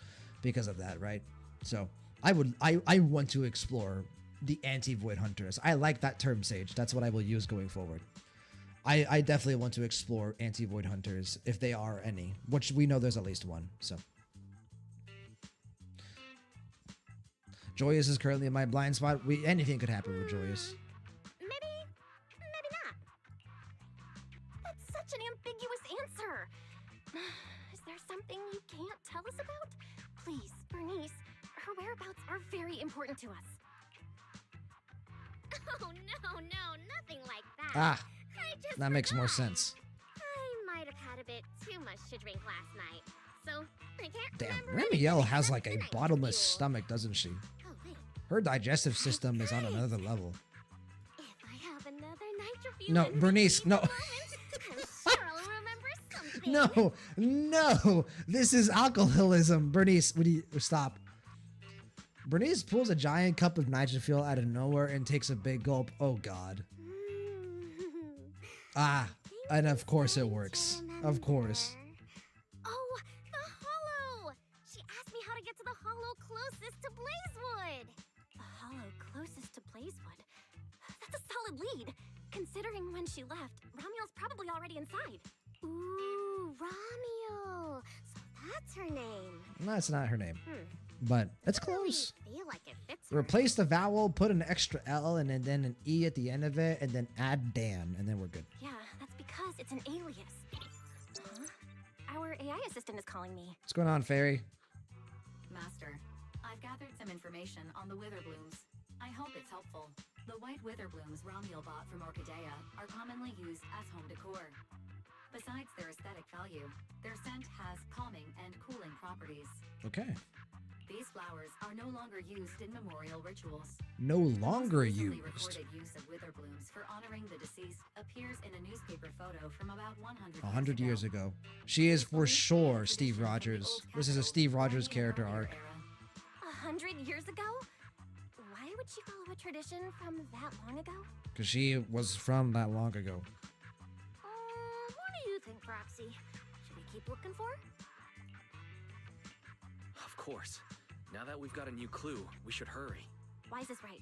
of that, right? So I want to explore the anti-Void Hunters. I like that term, Sage. That's what I will use going forward. I definitely want to explore anti-Void Hunters, if they are any, which we know there's at least one. So Joyous is currently in my blind spot. Anything could happen with Joyous. Such an ambiguous answer. Is there something you can't tell us about? Please, Bernice, her whereabouts are very important to us. Oh, no, nothing like that. Ah, that makes more sense. I might have had a bit too much to drink last night, so I can't Damn, remember Ramiel anything has except like a the night bottomless fuel. stomach, doesn't she? Oh, wait. Her digestive system is on another level. If I have another nitrofuel No, in Bernice, me no. in a moment, I'm sure I'll remember something. No, this is alcoholism. Bernice, would you stop? Bernice pulls a giant cup of nitrophyll out of nowhere and takes a big gulp. Oh god. Ah, and of course it works. Of course. Oh, the hollow! She asked me how to get to the hollow closest to Blazewood. The hollow closest to Blazewood? That's a solid lead. Considering when she left, Ramiel's probably already inside. Ooh, Ramiel. So that's her name. No, it's not her name. But it's close. I feel like it fits her. Replace the vowel, put an extra L and then an E at the end of it, and then add Dan, and then we're good. Yeah, that's because it's an alias. Huh? Our AI assistant is calling me. What's going on, Fairy? Master, I've gathered some information on the Witherblooms. I hope it's helpful. The white Witherblooms Ramiel bought from Orchidea are commonly used as home decor. Besides their aesthetic value, their scent has calming and cooling properties. Okay. These flowers are no longer used in memorial rituals. No longer The most recently used. recorded use of Witherblooms for honoring the deceased appears in a newspaper photo from about 100 100 years ago. She is for sure Steve Rogers. This is a Steve Rogers character arc. 100 years ago? Why would she follow a tradition from that long ago? Because she was from that long ago. What do you think, Proxy? Should we keep looking for her? Of course. Now that we've got a new clue, we should hurry. Wise is right.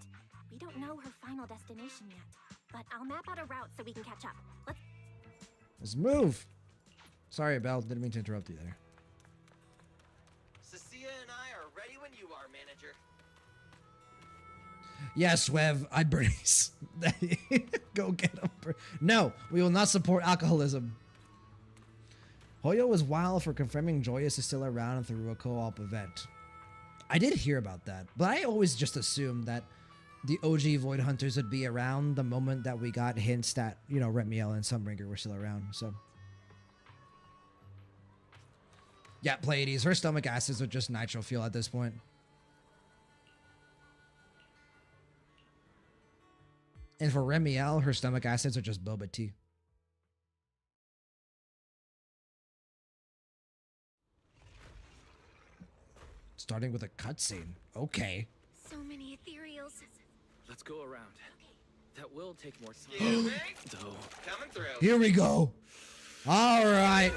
We don't know her final destination yet. But I'll map out a route so we can catch up. Let's move. Sorry, Belle. Didn't mean to interrupt you there. Cecilia and I are ready when you are, manager. Yes, Wev. I Bernice. Go get him. No, we will not support alcoholism. Hoyo was wild for confirming Joyous is still around through a co-op event. I did hear about that, but I always just assumed that the OG Void Hunters would be around the moment that we got hints that, you know, Remiel and Sunbringer were still around, so. Yeah, Pleiades. Her stomach acids are just nitro fuel at this point. And for Remiel, her stomach acids are just boba tea. Starting with a cutscene. Okay. So many ethereals. Let's go around. That will take more time. Excuse me? Though. Coming through. Here we go. All right.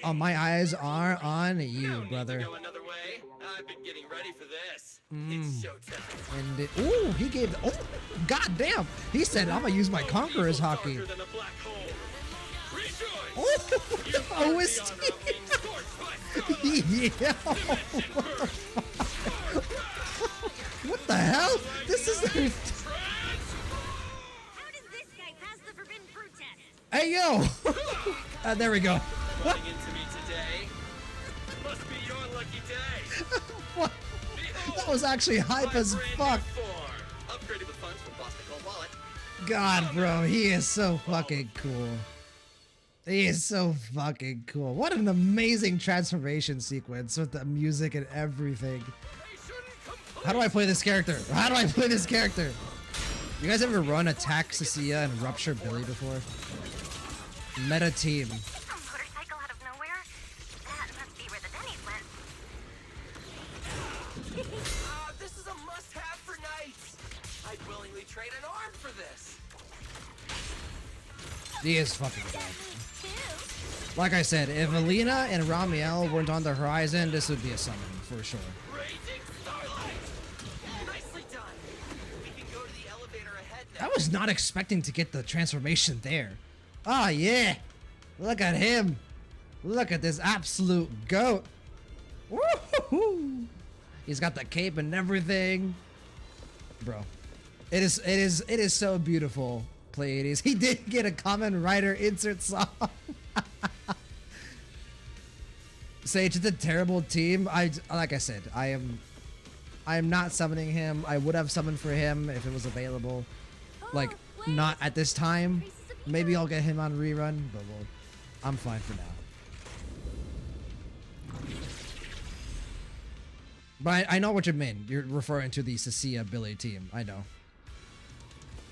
Oh, my eyes are on you, No need brother. to go another way. I've been getting ready for this. It's showtime. And it, ooh, he gave the, oh, goddamn. He said, I'm gonna use my Conqueror's hockey. Darker than a black hole. Rejoice! Oh, You have the OST. honor of being scorched by starlight. Yeah. Dimension burst. What the hell? This is. How does this guy pass the forbidden fruit test? Hey, yo. There we go. Running into me today. Must be your lucky day. What? That was actually hype My as brand new fuck. form. Upgraded with funds from Boston Cold Wallet. God, bro, he is so fucking cool. He is so fucking cool. What an amazing transformation sequence with the music and everything. How do I play this character? How do I play this character? You guys ever run Attack Cecilia and Rupture Billy before? Meta team. Some motorcycle out of nowhere? That must be where the Denny's went. This is a must-have for nights. I'd willingly trade an arm for this. He is fucking bad. Like I said, if Alina and Ramiel weren't on the horizon, this would be a summon for sure. Raging starlight. Nicely done. We can go to the elevator ahead now. I was not expecting to get the transformation there. Ah, yeah. Look at him. Look at this absolute goat. Woohoo! He's got the cape and everything. Bro. It is so beautiful, Pleiades. He did get a Common Rider insert song. Sage, it's a terrible team. Like I said, I am not summoning him. I would have summoned for him if it was available. Like, not at this time. Maybe I'll get him on rerun, but I'm fine for now. But I know what you mean. You're referring to the Cecilia Billy team. I know.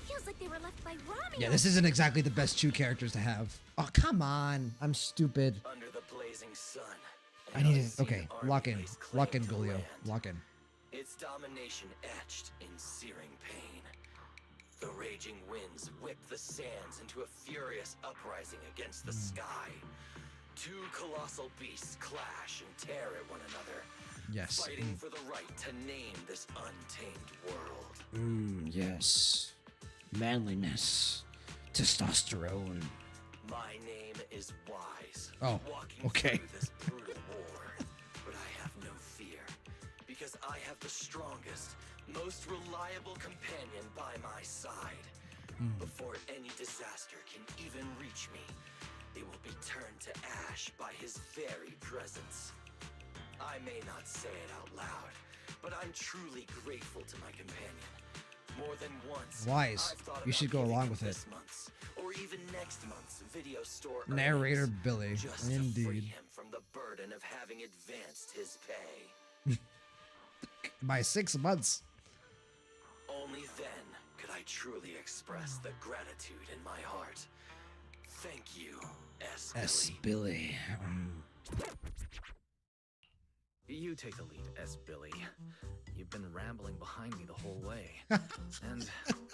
Feels like they were left by Ramiel. Yeah, this isn't exactly the best two characters to have. Oh, come on. I'm stupid. Under the blazing sun, I need it. Okay, lock in. Lock in, Gulio. Lock in. Its domination etched in searing pain. The raging winds whip the sands into a furious uprising against the sky. Two colossal beasts clash and tear at one another. Yes. Fighting for the right to name this untamed world. Yes. Manliness. Testosterone. My name is Wise. Oh, walking okay. through this brutal war. But I have no fear, because I have the strongest, most reliable companion by my side. Before any disaster can even reach me, it will be turned to ash by his very presence. I may not say it out loud, but I'm truly grateful to my companion. More than once, Wise. I've thought You about should go giving along him with it. this month's, or even next month's video store Narrator earnings, Billy. just to free Indeed. him from the burden of having advanced his pay. By 6 months. Only then could I truly express the gratitude in my heart. Thank you, S. Billy. Billy. You take the lead, S. Billy. You've been rambling behind me the whole way. And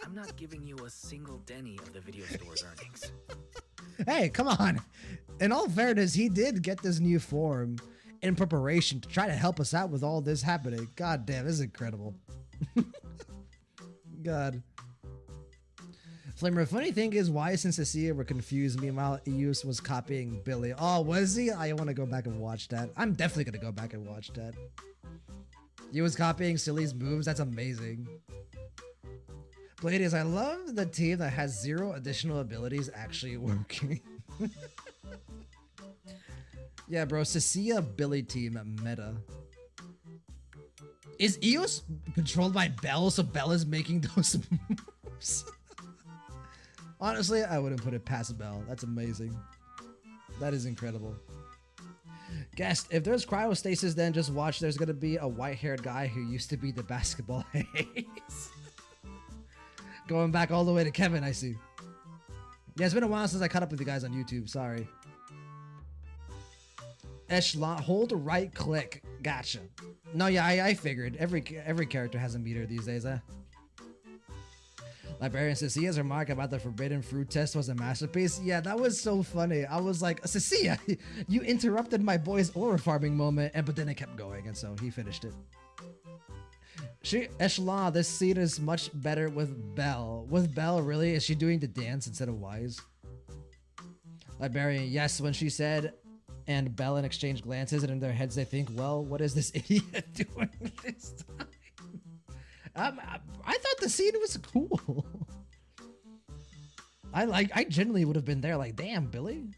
I'm not giving you a single denny of the video store's earnings. Hey, come on. In all fairness, he did get this new form in preparation to try to help us out with all this happening. God damn, this is incredible. God. Flamer, funny thing is, Wise and Cecilia were confused. Meanwhile, Eus was copying Billy. Oh, was he? I want to go back and watch that. I'm definitely going to go back and watch that. He was copying Silly's moves. That's amazing. Ladies, I love the team that has 0 additional abilities actually working. Yeah, bro. Cecilia Billy team meta. Is Eos controlled by Bell, so Bell is making those moves? Honestly, I wouldn't put it past Bell. That's amazing. That is incredible. Guest, if there's cryostasis, then just watch. There's gonna be a white-haired guy who used to be the basketball Hayes. Going back all the way to Kevin, I see. Yeah, it's been a while since I caught up with you guys on YouTube. Sorry. Echelon, hold right click. Gotcha. No, yeah, I figured. Every character has a meter these days, huh? Librarian Cecilia's remark about the forbidden fruit test was a masterpiece. Yeah, that was so funny. I was like, Cecilia, you interrupted my boy's aura farming moment, but then it kept going, and so he finished it. Echelon, this scene is much better with Belle. With Belle, really? Is she doing the dance instead of Wise? Librarian, yes, when she said, and Belle and exchange glances, and in their heads they think, well, what is this idiot doing this time? I thought the scene was cool. I genuinely would have been there like, damn, Billy.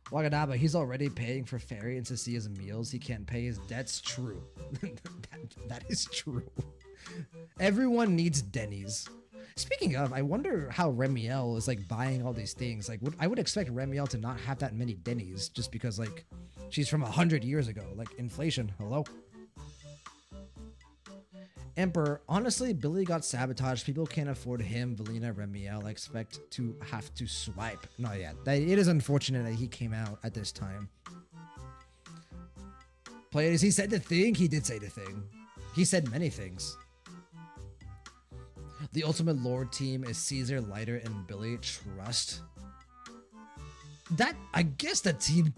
Wagadaba, he's already paying for Fairy and Cecilia's meals. He can't pay his debts. True. that is true. Everyone needs Denny's. Speaking of, I wonder how Remiel is like buying all these things. Like, I would expect Remiel to not have that many Denny's just because like she's from 100 years ago. Like inflation. Hello. Emperor, honestly, Billy got sabotaged. People can't afford him, Valina, Remiel. I expect to have to swipe. Not yet. It is unfortunate that he came out at this time. Players, he said the thing. He did say the thing. He said many things. The Ultimate Lord team is Caesar, Lighter, and Billy. Trust. That, I guess that team...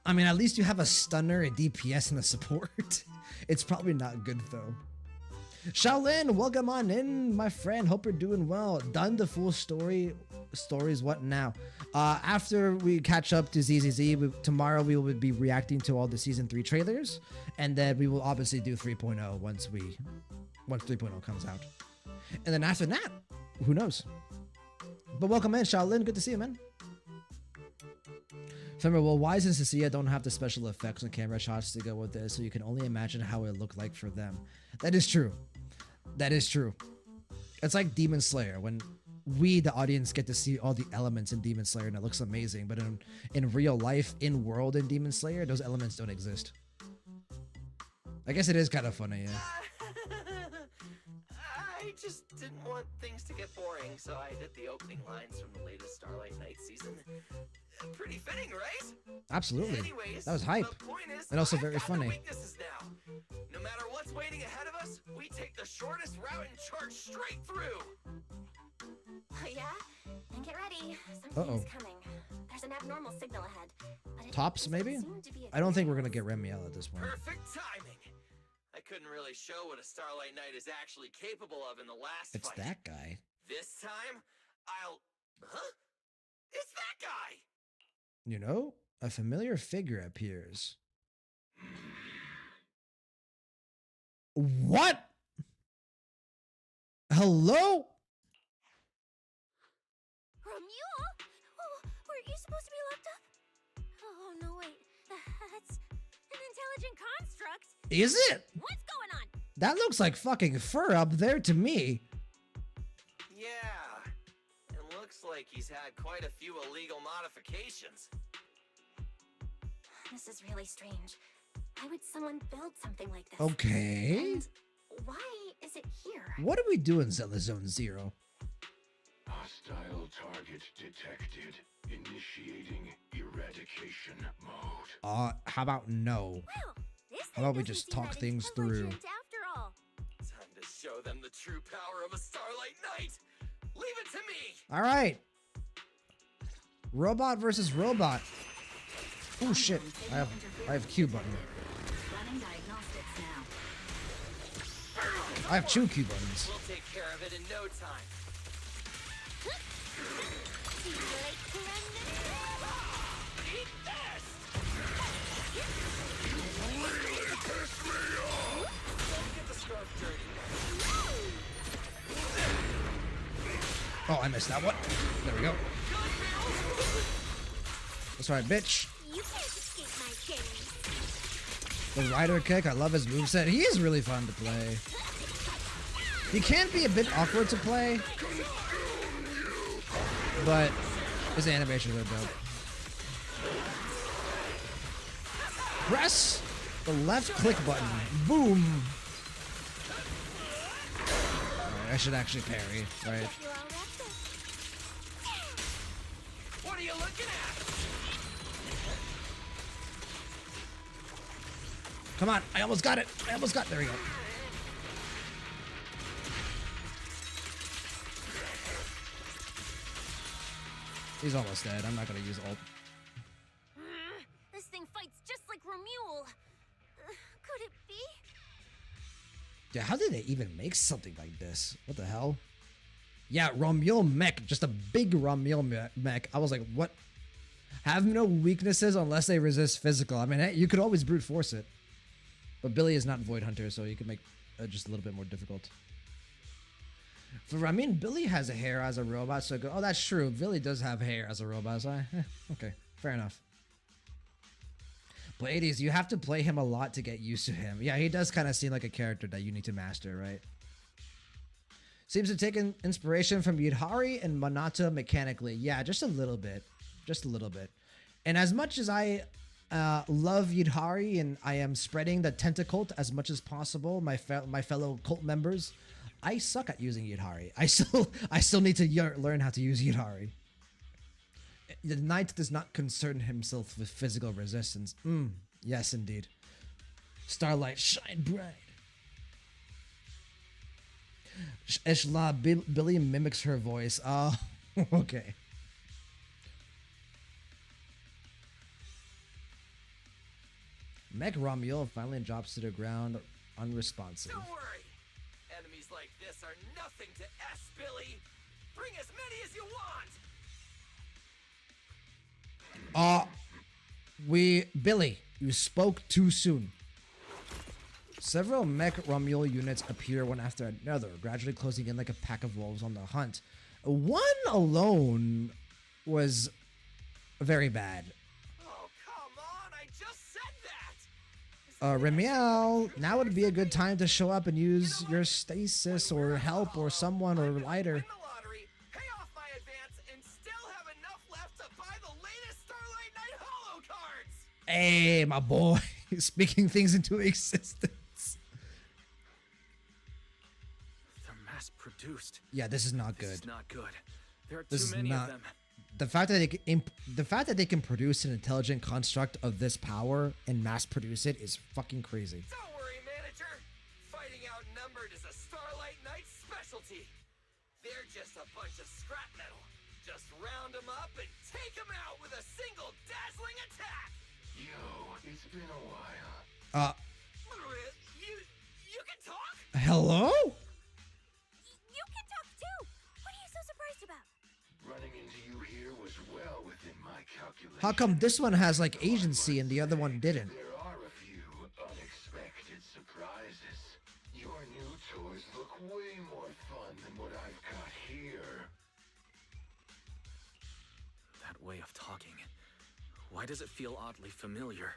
I mean, at least you have a stunner, a DPS, and a support. It's probably not good, though. Shaolin, welcome on in, my friend. Hope you're doing well. Done the full stories. What now? After we catch up to ZZZ, tomorrow we will be reacting to all the season 3 trailers, and then we will obviously do 3.0 once 3.0 comes out. And then after that, who knows? But welcome in, Shaolin. Good to see you, man. Remember, well, Wise and Cecilia don't have the special effects and camera shots to go with this, so you can only imagine how it looked like for them. That is true. That is true. It's like Demon Slayer, when we, the audience, get to see all the elements in Demon Slayer, and it looks amazing, but in real life, in world in Demon Slayer, those elements don't exist. I guess it is kind of funny, yeah. I I just didn't want things to get boring, so I did the opening lines from the latest Starlight Night season. Pretty fitting, right? Absolutely. Anyways, That was hype. the point is, And also I've very got no funny. weaknesses now. No matter what's waiting ahead of us, we take the shortest route and charge straight through. Oh, yeah? Then get ready. Something Uh-oh. is coming. There's an abnormal signal ahead. But it Tops, doesn't maybe? seem to be a I don't think we're clear gonna get Remiel at this point. Perfect timing. I couldn't really show what a Starlight Knight is actually capable of in the last It's fight. that guy. This time, Huh? It's that guy! You know, a familiar figure appears. What? Hello? Romuald? Oh, were you supposed to be locked up? Oh, no, wait. That's an intelligent construct. Is it? What's going on? That looks like fucking fur up there to me. Yeah. And looks like he's had quite a few illegal modifications. This is really strange. Why would someone build something like this? Okay. And why is it here? What do we do in Zenless Zone Zero? Hostile target detected. Initiating eradication mode. How about no? Wow, this How about we thing just doesn't seem talk that things through? intelligent After all. Time to show them the true power of a Starlight Knight. Leave it to me. All right. Robot versus robot. Oh shit! I have Q button. Running diagnostics now. I have two Q buttons. We'll take care of it in no time. Eat this! Don't get the scarf dirty. Oh, I missed that one. There we go. That's right, bitch. You can't escape my gaze. The rider kick, I love his moveset. He is really fun to play. He can be a bit awkward to play, but his animations are dope. Press the left click button. Boom. Alright, I should actually parry, right? You all wrapped up. What are you looking at? Come on, I almost got it. There we go. He's almost dead. I'm not gonna use ult. This thing fights just like Romuald. Could it be? Yeah, how did they even make something like this? What the hell? Yeah, Romuald mech, just a big Romuald mech. I was like, what? Have no weaknesses unless they resist physical. I mean, hey, you could always brute force it. But Billy is not Void Hunter, so you can make just a little bit more difficult. I mean, Billy has a hair as a robot, so oh, that's true. Billy does have hair as a robot, so okay, fair enough. But 80s, you have to play him a lot to get used to him. Yeah, he does kind of seem like a character that you need to master, right? Seems to take inspiration from Yudhari and Monata mechanically. Yeah, just a little bit. Just a little bit. And as much as I love Yudhari and I am spreading the tentacult as much as possible, my fellow cult members, I suck at using Yudhari. I still need to learn how to use Yudhari. The knight does not concern himself with physical resistance. Yes, indeed. Starlight, shine bright. Eshla, Billy mimics her voice. Oh, okay. Mech Romuald finally drops to the ground, unresponsive. Don't worry. Enemies like this are nothing to S, Billy. Bring as many as you want. Billy, you spoke too soon. Several mech Romuald units appear one after another, gradually closing in like a pack of wolves on the hunt. One alone was very bad. Oh, come on. I just said that. Remiel, now would be a good time to show up and use your stasis or help or someone or lighter. Win the lottery, pay off my advance, and still have enough left to buy the latest Starlight Night holo cards. Hey, my boy, speaking things into existence. The mass-produced. Yeah, this is not This good. is not good. There are This too is many not. of them. The fact that they can produce an intelligent construct of this power and mass produce it is fucking crazy. Don't worry, manager. Fighting outnumbered is a Starlight Knight's specialty. They're just a bunch of scrap metal. Just round them up and take them out with a single dazzling attack. Yo, it's been a while. You can talk? Hello? You can talk too! What are you so surprised about? Running into you here was well within my calculations. How come this one has like agency and the other one didn't? There are a few unexpected surprises. Your new toys look way more fun than what I've got here. That way of talking. Why does it feel oddly familiar?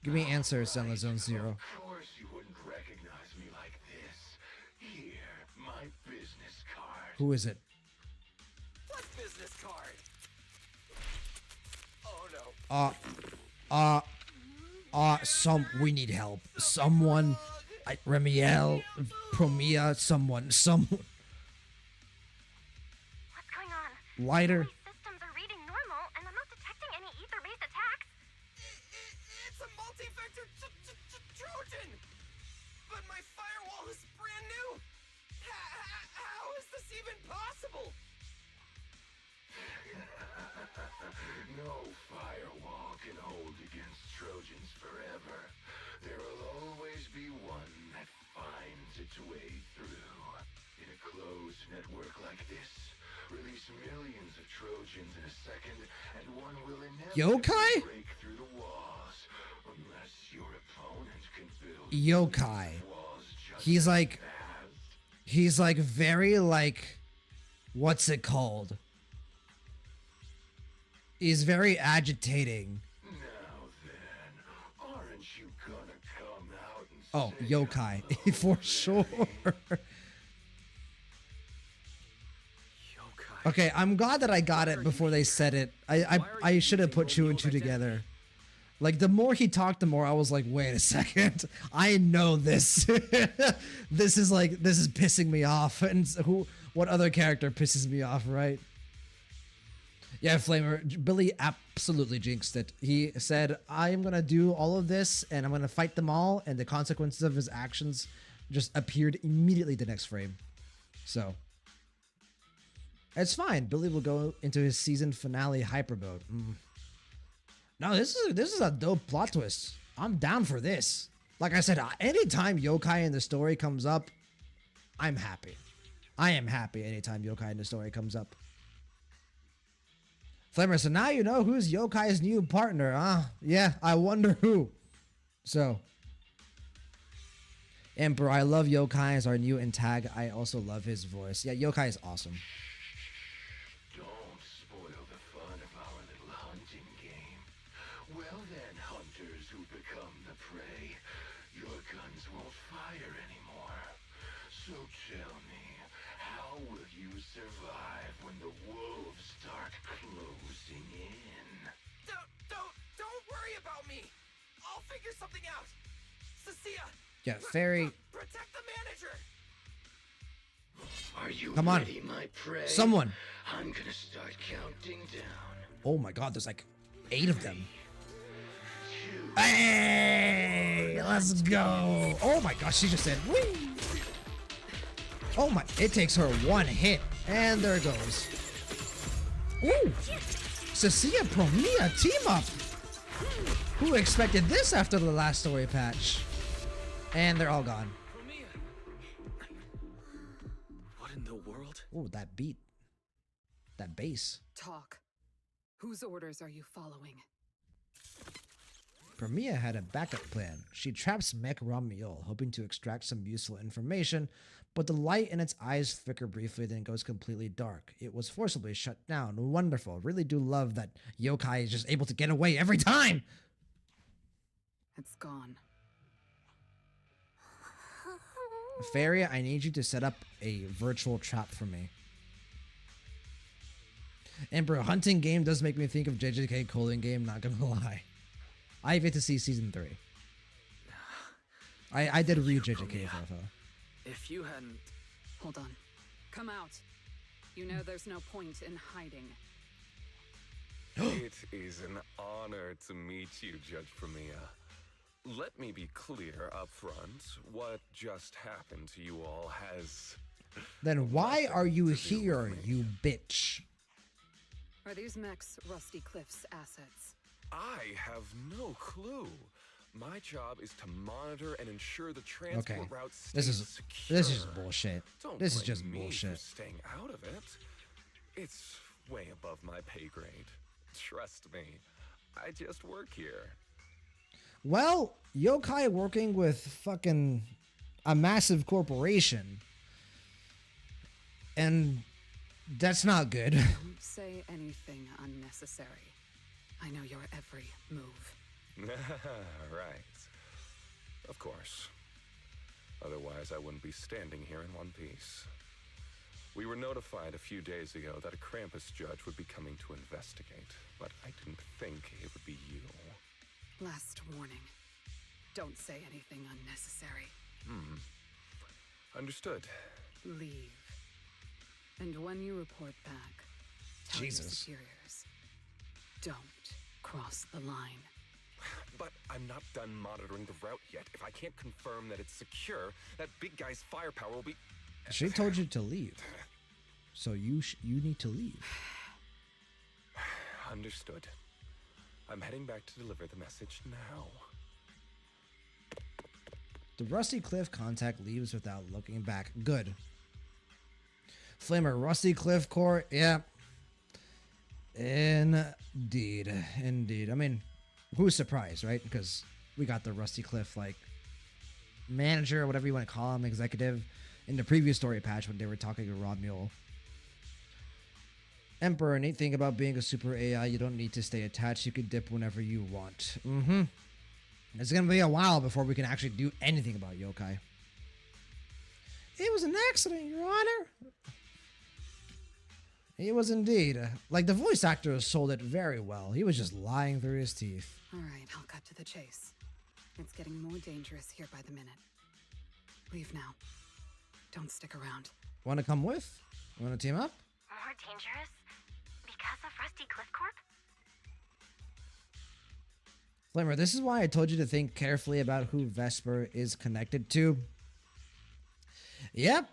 Give me answers, Zenless Zone Zero. Of course you wouldn't recognize me like this. Here, my business card. Who is it? What business card? Oh no. We need help. Someone, Remiel, Promia, someone. What's going on? Lighter. My systems are reading normal, and I'm not detecting any ether-based attacks. It's a multi-vector Trojan! But my firewall is brand new! How is this even possible? No firewall can hold against Trojans forever. There'll always be one that finds its way through. In a closed network like this, release millions of Trojans in a second, and one will inevitably Yokai? break through the walls, unless your opponent can build Yokai. walls just He's like, fast. he's like very like, what's it called? He's very agitating. Now then, aren't you gonna come out and Oh, say yokai, for sure. Yokai. Okay, I'm glad that I got it before they said it. I should have put two and two together. Like, the more he talked, the more I was like, wait a second. I know this. This is pissing me off. And what other character pisses me off, right? Yeah, Flamer, Billy absolutely jinxed it. He said, I am going to do all of this, and I'm going to fight them all, and the consequences of his actions just appeared immediately the next frame. So, it's fine. Billy will go into his season finale hyper mode. No, this is a dope plot twist. I'm down for this. Like I said, anytime yokai in the story comes up, I'm happy. I am happy anytime yokai in the story comes up. Flamer, so now you know who's Yokai's new partner, huh? Yeah, I wonder who. So, Emperor, I love Yokai as our new tag. I also love his voice. Yeah, Yokai is awesome. Don't spoil the fun of our little hunting game. Well then, hunters who become the prey, your guns won't fire anymore. So tell me, how will you survive when the wolves start closing in? Don't worry about me. I'll figure something out. Cecilia. Yeah, Fairy. Protect the manager. Are you Come on. ready, my prey? Someone. I'm gonna start counting down. Oh my god, there's like 8 of them. 2. Hey, let's go. Oh my gosh, she just said, whee. Oh my, it takes her 1 hit. And there it goes. Ooh. Cecilia Promia team up. Who expected this after the last story patch? And they're all gone. What in the world? Ooh, that beat. That bass. Talk. Whose orders are you following? Promia had a backup plan. She traps Mech Ramiel, hoping to extract some useful information, but the light in its eyes flicker briefly, then goes completely dark. It was forcibly shut down. Wonderful. Really do love that yokai is just able to get away every time! It's gone. Fairy, I need you to set up a virtual trap for me. And bro, hunting game does make me think of JJK Colon game, not gonna lie. I have yet to see season 3. I did read JJK for If you hadn't... Hold on. Come out. You know there's no point in hiding. It is an honor to meet you, Judge Premia. Let me be clear up front. What just happened to you all has... Then why are you here, you bitch? Are these mechs Rusty Cliff's assets? I have no clue. My job is to monitor and ensure the transport route stays secure. This is bullshit. Don't This is blame just me bullshit. for staying out of it. It's way above my pay grade. Trust me, I just work here. Well, yokai working with fucking a massive corporation. And that's not good. Don't say anything unnecessary. I know your every move. Right. Of course. Otherwise, I wouldn't be standing here in one piece. We were notified a few days ago that a Krampus judge would be coming to investigate, but I didn't think it would be you. Last warning. Don't say anything unnecessary. Understood. Leave. And when you report back, tell your Jesus. superiors, don't cross the line. But I'm not done monitoring the route yet. If I can't confirm that it's secure, that big guy's firepower will be... She told you to leave. So you need to leave. Understood. I'm heading back to deliver the message now. The Rusty Cliff contact leaves without looking back. Good. Flamer, Rusty Cliff Court. Yeah. Indeed. Indeed. I mean, who's surprised, right? Because we got the Rusty Cliff, like, manager, or whatever you want to call him, executive, in the previous story patch when they were talking to Romulo. Emperor, neat thing about being a super AI, you don't need to stay attached. You can dip whenever you want. It's going to be a while before we can actually do anything about yokai. It was an accident, Your Honor. It was indeed. Like, the voice actor sold it very well. He was just lying through his teeth. All right, I'll cut to the chase. It's getting more dangerous here by the minute. Leave now. Don't stick around. Want to come with? Want to team up? More dangerous? Because of Rusty Cliff Corp? Flamer, this is why I told you to think carefully about who Vesper is connected to. Yep.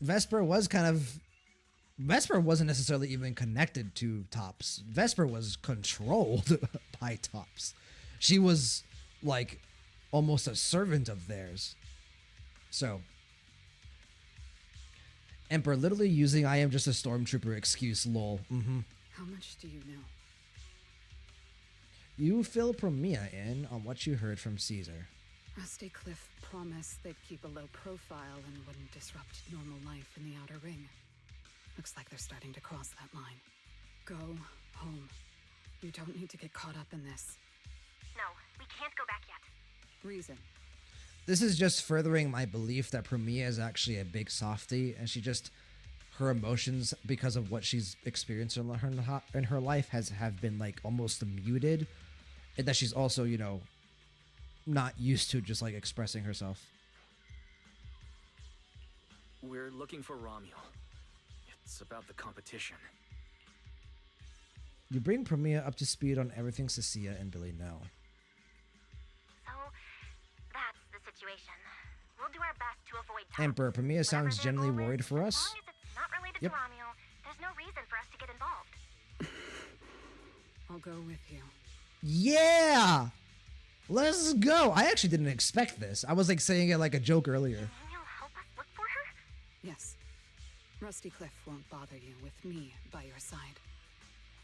Vesper wasn't necessarily even connected to Tops. Vesper was controlled by Tops. She was, like, almost a servant of theirs. So, Emperor literally using I am just a stormtrooper excuse, lol. How much do you know? You fill Premia in on what you heard from Caesar. Rusty Cliff promised they'd keep a low profile and wouldn't disrupt normal life in the Outer Ring. Looks like they're starting to cross that line. Go home. You don't need to get caught up in this. No, we can't go back yet. Reason. This is just furthering my belief that Premia is actually a big softie, and her emotions, because of what she's experienced in her life, have been like almost muted, and that she's also, you know, not used to just like expressing herself. We're looking for Romulo. It's about the competition. You bring Premia up to speed on everything Cecilia and Billy know. So, that's the situation. We'll do our best to avoid Tops. Emperor, Premia sounds genuinely worried for us. As long as it's not related to Romulo, there's no reason for us to get involved. I'll go with you. Yeah! Let's go! I actually didn't expect this. I was like saying it like a joke earlier. You'll help us look for her? Yes. Rusty Cliff won't bother you with me by your side.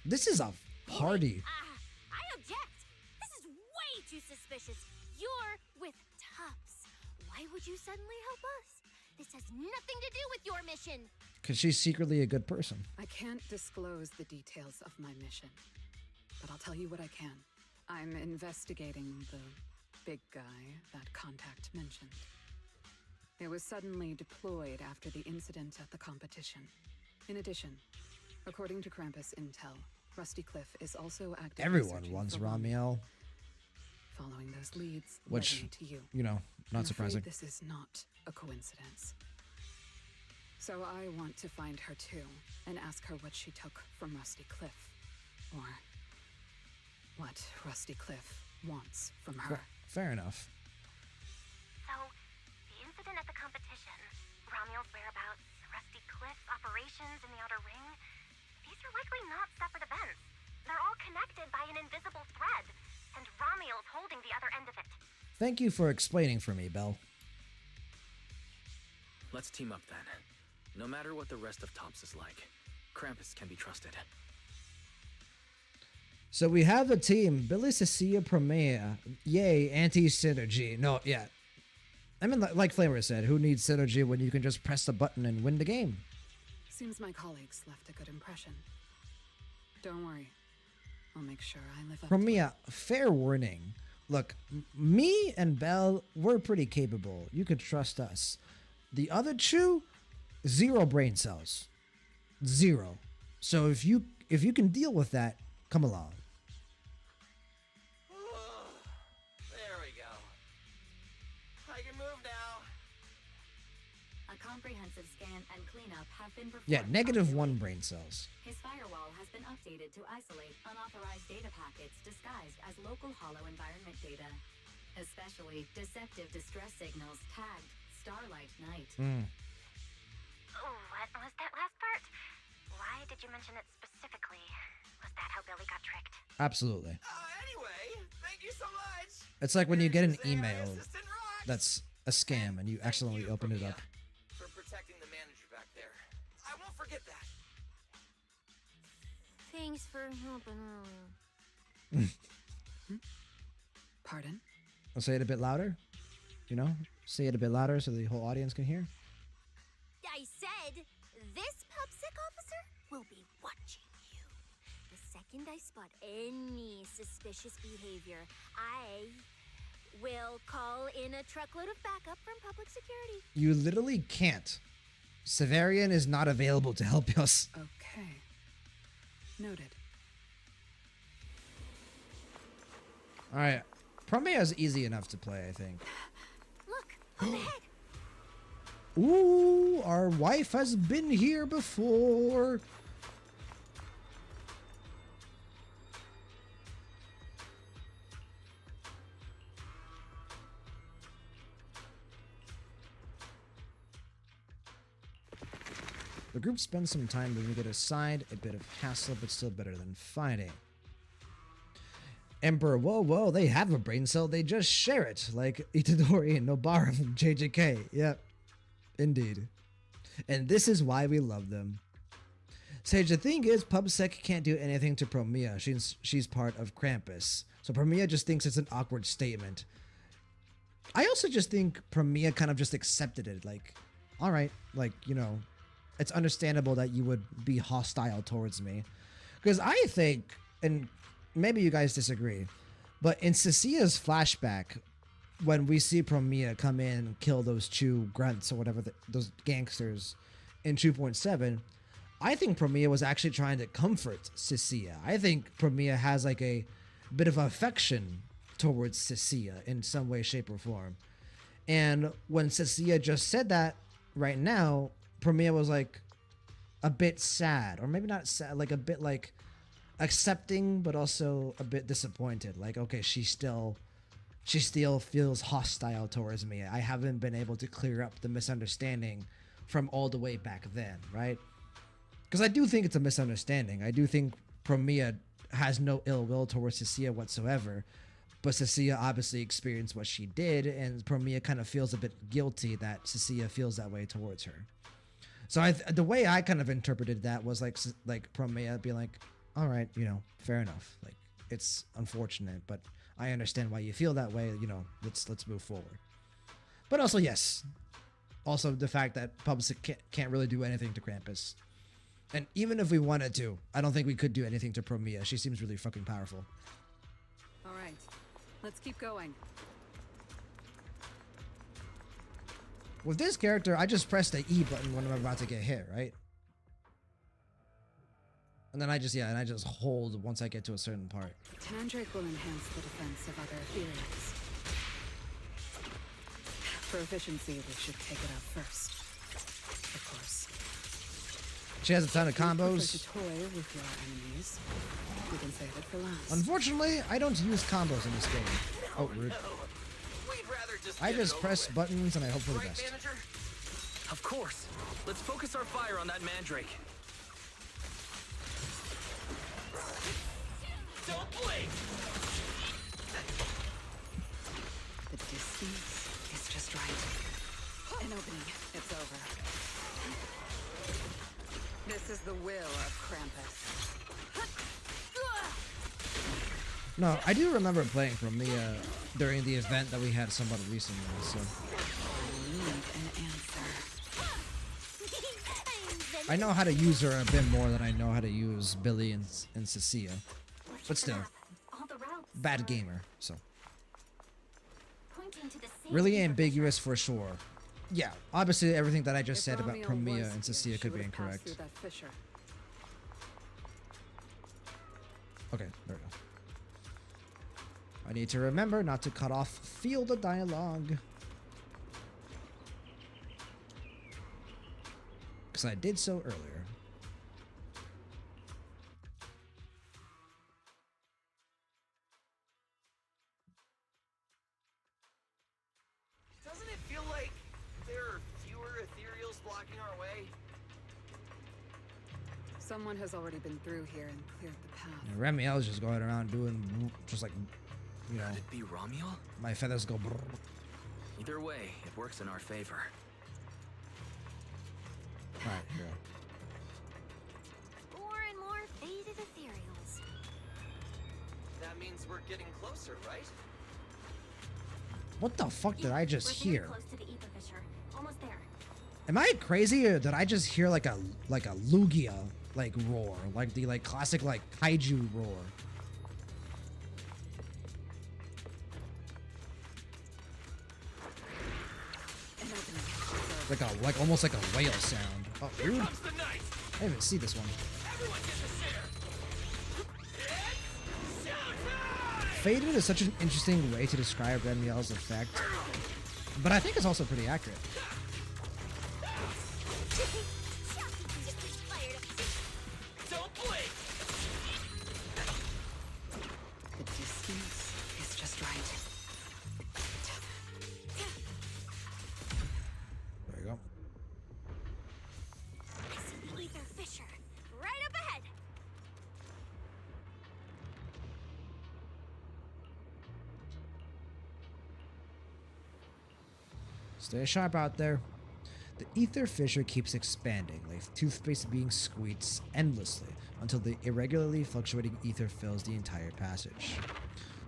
This is a party. I object! This is way too suspicious. You're with Tops. Why would you suddenly help us? This has nothing to do with your mission. Because she's secretly a good person. I can't disclose the details of my mission, but I'll tell you what I can. I'm investigating the big guy that Contact mentioned. It was suddenly deployed after the incident at the competition. In addition, according to Krampus intel, Rusty Cliff is also actively Everyone searching wants for Ramiel. Following those leads Which, led me to you. you know, not I'm afraid surprising. This is not a coincidence. So I want to find her too, and ask her what she took from Rusty Cliff. Or what Rusty Cliff wants from her. Fair enough. So, the incident at the competition, Romuald's whereabouts, Rusty Cliff's operations in the Outer Ring, these are likely not separate events. They're all connected by an invisible thread, and Romuald's holding the other end of it. Thank you for explaining for me, Belle. Let's team up then. No matter what the rest of Tops is like, Krampus can be trusted. So we have the team: Billy, Cecilia, Promea. Yay, anti-synergy. No, yeah. I mean, like Flamer said, who needs synergy when you can just press the button and win the game? Seems my colleagues left a good impression. Don't worry. I'll make sure I live up Promea, fair warning. Look, me and Belle, we're pretty capable. You can trust us. The other two, 0 brain cells. 0. So if you can deal with that, come along. There we go. I can move now. A comprehensive scan and cleanup have been performed. Yeah, -1 brain cells. His firewall has been updated to isolate unauthorized data packets disguised as local hollow environment data, especially deceptive distress signals tagged Starlight Night. Oh, what was that last part? Why did you mention it specifically? Was that how Billy got tricked? Absolutely. Anyway, thank you so much. It's like when you get an This AI email assistant rocks. that's a scam and you accidentally open it up. For protecting the manager back there. I won't forget that. Thanks for helping earlier. Pardon? I'll say it a bit louder. You know, say it a bit louder so the whole audience can hear. I said, this PubSec officer will be watching you. The second I spot any suspicious behavior, I will call in a truckload of backup from public security. You literally can't. Severian is not available to help us. Okay. Noted. Alright. Promea is easy enough to play, I think. Look, up ahead. Ooh, our wife has been here before. The group spends some time moving it aside, a bit of hassle, but still better than fighting. Emperor, whoa, they have a brain cell, they just share it, like Itadori and Nobara from JJK. Yep, indeed. And this is why we love them. Sage, the thing is, PubSec can't do anything to Promea. She's part of Krampus. So Promea just thinks it's an awkward statement. I also just think Promea kind of just accepted it. Like, all right, like, you know, it's understandable that you would be hostile towards me. Because I think, and maybe you guys disagree, but in Cecilia's flashback, when we see Promea come in and kill those two grunts or whatever, those gangsters in 2.7, I think Promea was actually trying to comfort Cecilia. I think Promea has like a bit of affection towards Cecilia in some way, shape, or form. And when Cecilia just said that right now, Promea was like a bit sad, or maybe not sad, like a bit like accepting, but also a bit disappointed. Like, okay, she still feels hostile towards me. I haven't been able to clear up the misunderstanding from all the way back then, right? Because I do think it's a misunderstanding. I do think Promea has no ill will towards Cecilia whatsoever, but Cecilia obviously experienced what she did, and Promea kind of feels a bit guilty that Cecilia feels that way towards her. So the way I kind of interpreted that was like Promea being like, all right, you know, fair enough. Like, it's unfortunate, but I understand why you feel that way. You know, let's move forward. But also, yes, also the fact that PubSec can't really do anything to Krampus. And even if we wanted to, I don't think we could do anything to Promea. She seems really fucking powerful. All right, let's keep going. With this character, I just press the E button when I'm about to get hit, right? And then I just hold once I get to a certain part. Tandrake will enhance the defense of other Ethereals. For efficiency, we should take it out first. Of course. She has a ton of If you prefer combos. to toy with your enemies, you can save it for last. Unfortunately, I don't use combos in this game. Oh, rude. We'd rather just I get it just over press with. buttons and I hope for the Right, best. manager? Of course. Let's focus our fire on that mandrake. Don't blink! The distance is just right. An opening. It's over. This is the will of Krampus. No, I do remember playing Promia during the event that we had somewhat recently, so. I need an answer. I know how to use her a bit more than I know how to use Billy and Cecilia. But still, All the routes bad gamer, so. pointing to the same Really Ether ambiguous for sure. Yeah, obviously everything that I just said about Romeo Promia was and here, Cecilia she could be would've passed incorrect. through that fissure. Okay, there we go. I need to remember not to cut off field of dialogue. Because I did so earlier. Doesn't it feel like there are fewer ethereals blocking our way? Someone has already been through here and cleared the path. And Remiel's just going around doing just like, you know, Could it be Romuel? my feathers go brrr. Either way, it works in our favor. Alright, here. more and more faded ethereals. That means we're getting closer, right? What the fuck did I just We're very hear? close to the ether fissure. Almost there. Am I crazy or did I just hear like a Lugia like roar? Like the classic like kaiju roar. An opening. It's over. Like almost like a whale sound. Oh, Here rude. comes the night! I didn't even see this one. Everyone gets a share! It's showtime! Faded is such an interesting way to describe Remiel's effect, but I think it's also pretty accurate. Don't blink! The distance is just right. There you go. I see the ether fissure. Right up ahead. Stay sharp out there. The ether fissure keeps expanding, like toothpaste being squeezed endlessly until the irregularly fluctuating ether fills the entire passage.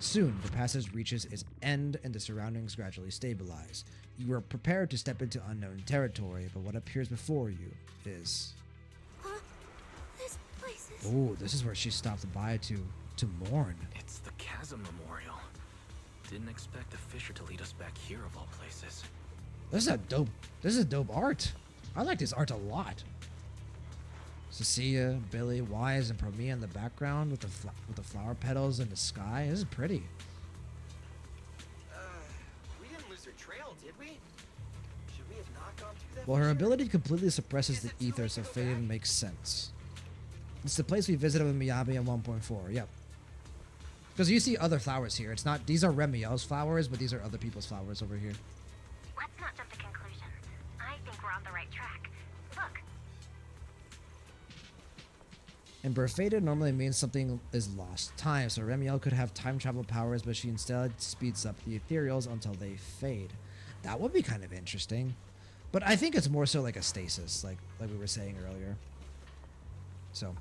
Soon, the passage reaches its end and the surroundings gradually stabilize. You are prepared to step into unknown territory, but what appears before you is... Huh? This place is... Oh, this is where she stopped by to mourn. It's the Chasm Memorial. Didn't expect the fissure to lead us back here of all places. This is dope art. I like this art a lot. Cecilia, Billy, Wise, and Promia in the background with the flower petals in the sky. This is pretty. We didn't lose her trail, did we? Should we have not gone through that? Well, her fissure? ability completely suppresses the ether, so fading makes sense. It's the place we visited with Miyabi in 1.4. Yep. Because you see other flowers here. It's not. These are Remiel's flowers, but these are other people's flowers over here. Let's not jump to conclusions. I think we're on the right track. Look. And Faded normally means something is lost time, so Remiel could have time travel powers, but she instead speeds up the ethereals until they fade. That would be kind of interesting. But I think it's more so like a stasis, like we were saying earlier. So,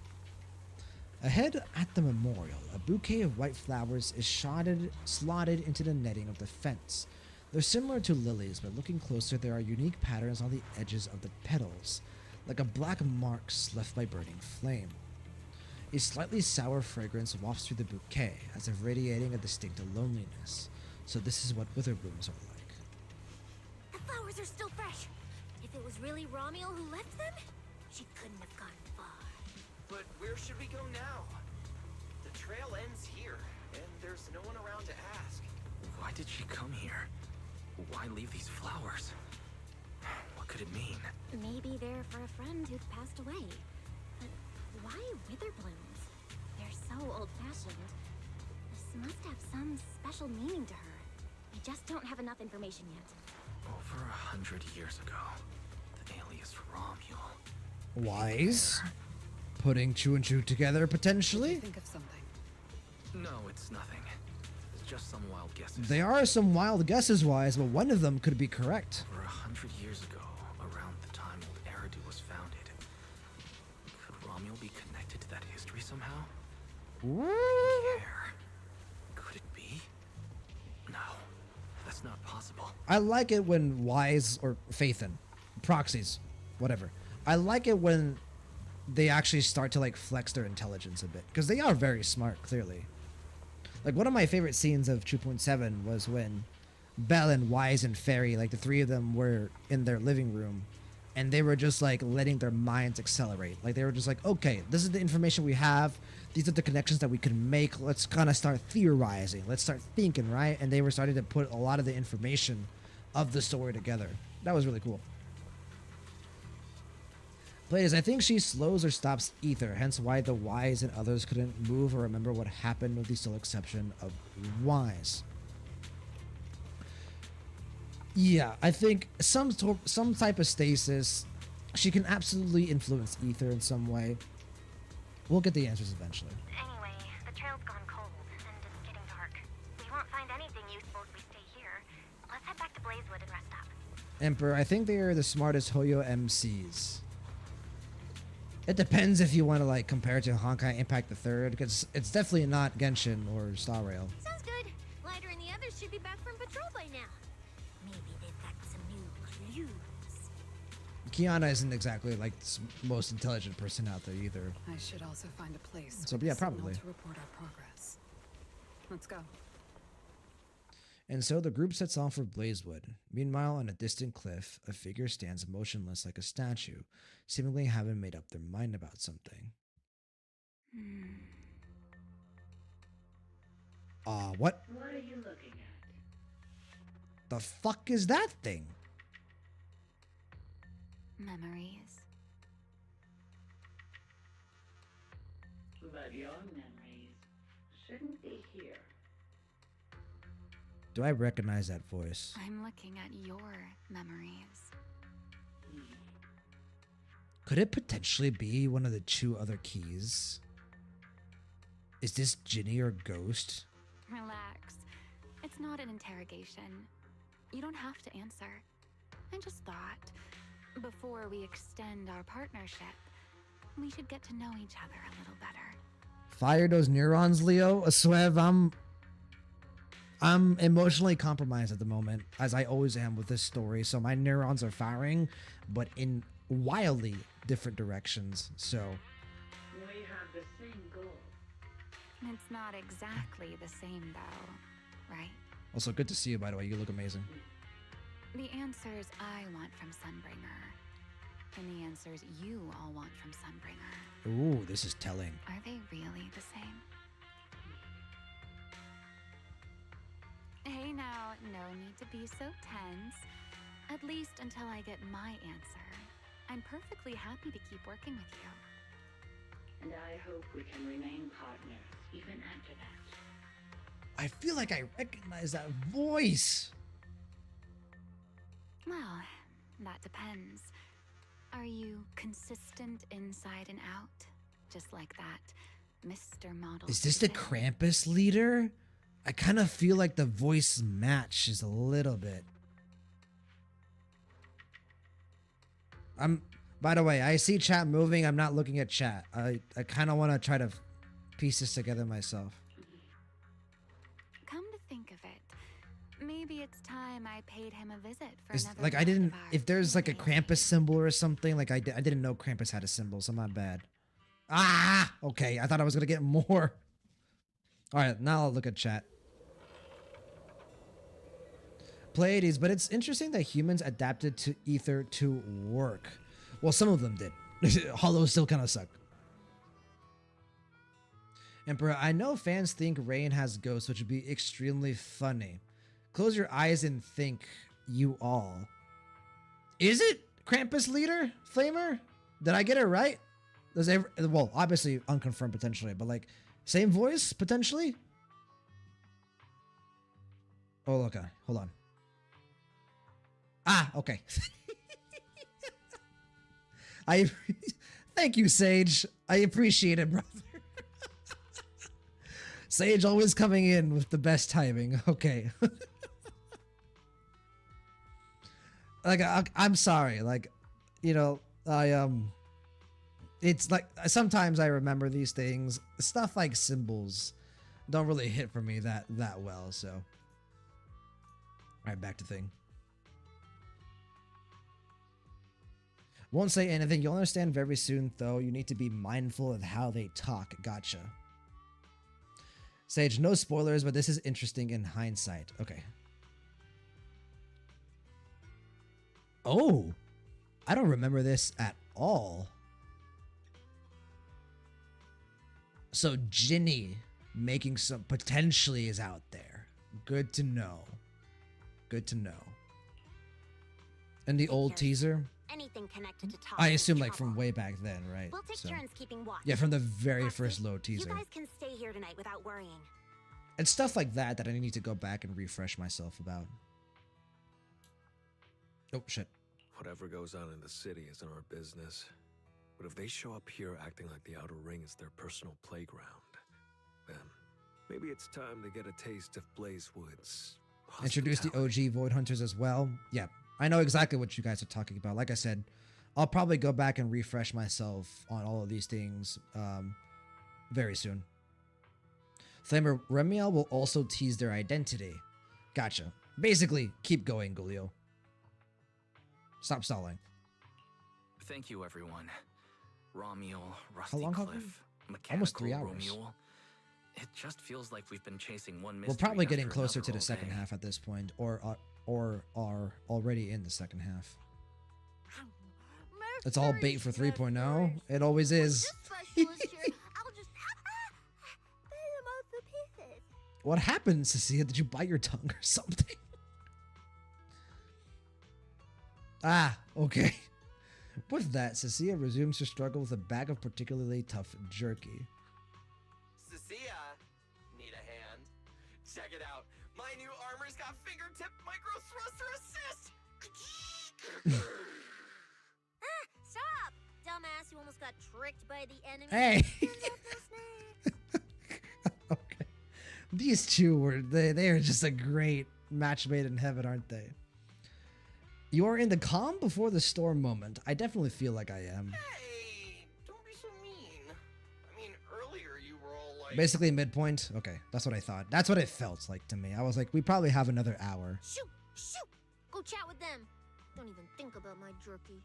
ahead at the memorial, a bouquet of white flowers is slotted into the netting of the fence. They're similar to lilies, but looking closer, there are unique patterns on the edges of the petals, like a black marks left by burning flame. A slightly sour fragrance wafts through the bouquet, as if radiating a distinct loneliness. So this is what wither blooms are like. The flowers are still fresh. If it was really Romuel who left them, she couldn't have gone far. But where should we go now? The trail ends here, and there's no one around to ask. Why did she come here? Why leave these flowers? What could it mean? Maybe they're for a friend who'd passed away. why wither blooms? They're so old-fashioned. This must have some special meaning to her. We just don't have enough information yet. Over 100 years ago, the alias Romule. Wise? Putting two and two together, potentially? Think of something. No, it's nothing. It's just some wild guesses. There are some wild guesses, Wise, but one of them could be correct. Over 100 years ago, around the time old Eridu was founded, could Romule be connected to that history somehow? Care. Could it be? No, that's not possible. I like it when Wise or Faithin, proxies, whatever. I like it when they actually start to like flex their intelligence a bit, because they are very smart, clearly. Like one of my favorite scenes of 2.7 was when Belle and Wise and Fairy, like the three of them, were in their living room, and they were just like letting their minds accelerate. Like they were just like, okay, this is the information we have. These are the connections that we can make. Let's kind of start theorizing. Let's start thinking, right? And they were starting to put a lot of the information of the story together. That was really cool. Players, I think she slows or stops ether, hence why the Wise and others couldn't move or remember what happened, with the sole exception of Wise. Yeah, I think some type of stasis. She can absolutely influence ether in some way. We'll get the answers eventually. Anyway, the trail's gone cold, and it's getting dark. We won't find anything useful if we stay here. Let's head back to Blazewood and rest up. Emperor, I think they are the smartest Hoyo MCs. It depends if you want to like compare it to Honkai Impact the Third, because it's definitely not Genshin or Star Rail. Sounds good. Lighter and the others should be back from patrol by now. Maybe they've got some new clues. Kiana isn't exactly like the most intelligent person out there either. I should also find a place. So with a yeah, signal probably. to report our progress. Let's go. And so the group sets off for Blazewood. Meanwhile, on a distant cliff, a figure stands motionless like a statue, seemingly having made up their mind about something. What? What are you looking at? The fuck is that thing? Memories. But your memories shouldn't be here. Do I recognize that voice? I'm looking at your memories. Could it potentially be one of the two other keys? Is this Ginny or Ghost? Relax. It's not an interrogation. You don't have to answer. I just thought, before we extend our partnership, we should get to know each other a little better. Fire those neurons, Leo. Swev, I'm emotionally compromised at the moment, as I always am with this story, so my neurons are firing, but in wildly different directions, so... We have the same goal. It's not exactly the same, though, right? Also, good to see you, by the way. You look amazing. The answers I want from Sunbringer, and the answers you all want from Sunbringer. Ooh, this is telling. Are they really the same? Hey now, no need to be so tense. At least until I get my answer. I'm perfectly happy to keep working with you. And I hope we can remain partners even after that. I feel like I recognize that voice. Well, that depends. Are you consistent inside and out? Just like that Mr. Model. Is this the Krampus leader? I kind of feel like the voice matches a little bit. By the way, I see chat moving. I'm not looking at chat. I kind of want to try to piece this together myself. Come to think of it, maybe it's time I paid him a visit for Is, another like I part didn't, of our if there's like a Krampus symbol or something, like I didn't know Krampus had a symbol, so my bad. Ah, okay. I thought I was gonna get more. All right, now I'll look at chat. Pleiades, but it's interesting that humans adapted to ether to work. Well, some of them did. Hollows still kind of suck. Emperor, I know fans think Rain has ghosts, which would be extremely funny. Close your eyes and think, you all. Is it Krampus leader? Flamer? Did I get it right? Does every, well, obviously unconfirmed potentially, but like same voice potentially? Oh, okay. Hold on. Ah, okay. I thank you, Sage. I appreciate it, brother. Sage always coming in with the best timing. Okay. Like I'm sorry. Like, you know, it's like sometimes I remember these things. Stuff like symbols don't really hit for me that well. So, all right, back to thing. Won't say anything. You'll understand very soon, though. You need to be mindful of how they talk. Gotcha. Sage, no spoilers, but this is interesting in hindsight. Okay. Oh, I don't remember this at all. So Ginny making some potentially is out there. Good to know. Good to know. And the old teaser? Anything connected to Tom I is assume like trouble. from way back then, right? We'll take So- turns keeping watch. Yeah, from the very first low You teaser. guys can stay here tonight without worrying. And stuff like that that I need to go back and refresh myself about. Oh, shit. Whatever goes on in the city isn't our business. But if they show up here acting like the Outer Ring is their personal playground, then maybe it's time to get a taste of Blazewood's Introduce the OG Void Hunters as well. Yeah, I know exactly what you guys are talking about. Like I said, I'll probably go back and refresh myself on all of these things very soon. Flamer, Remiel will also tease their identity. Gotcha. Basically, keep going, Gulio. Stop stalling. Thank you, everyone. Romuel, Rusty How long have Cliff, we- Mechanical Almost 3 hours. Romuel. It just feels like we've been chasing one We're mystery probably getting after closer another to the all second day. half at this point, or are already in the second half. It's all bait for 3.0. It always is. What happened, Cecilia? Did you bite your tongue or something? Ah, okay. With that, Cecilia resumes her struggle with a bag of particularly tough jerky. Cecilia, need a hand? Check it out. My new armor's got fingertip micro thruster assist. Stop! Dumbass, you almost got tricked by the enemy. Hey! Okay. These two were, they are just a great match made in heaven, aren't they? You are in the calm before the storm moment. I definitely feel like I am. Hey, don't be so mean. I mean, earlier you were all like... Basically midpoint. Okay, that's what I thought. That's what it felt like to me. I was like, we probably have another hour. Shoot! Shoot! Go chat with them. Don't even think about my jerky.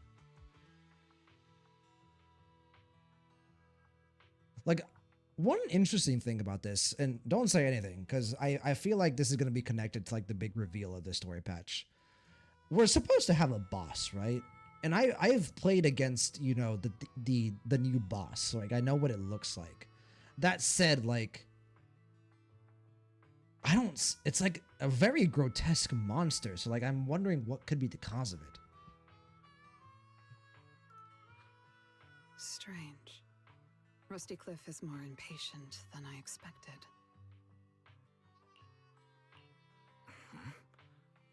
Like, one interesting thing about this, and don't say anything, because I feel like this is going to be connected to like the big reveal of the story patch. We're supposed to have a boss, right? And I've played against, you know, the new boss, so like I know what it looks like. That said, like, it's like a very grotesque monster, so like I'm wondering what could be the cause of it. Strange. Rusty Cliff is more impatient than I expected.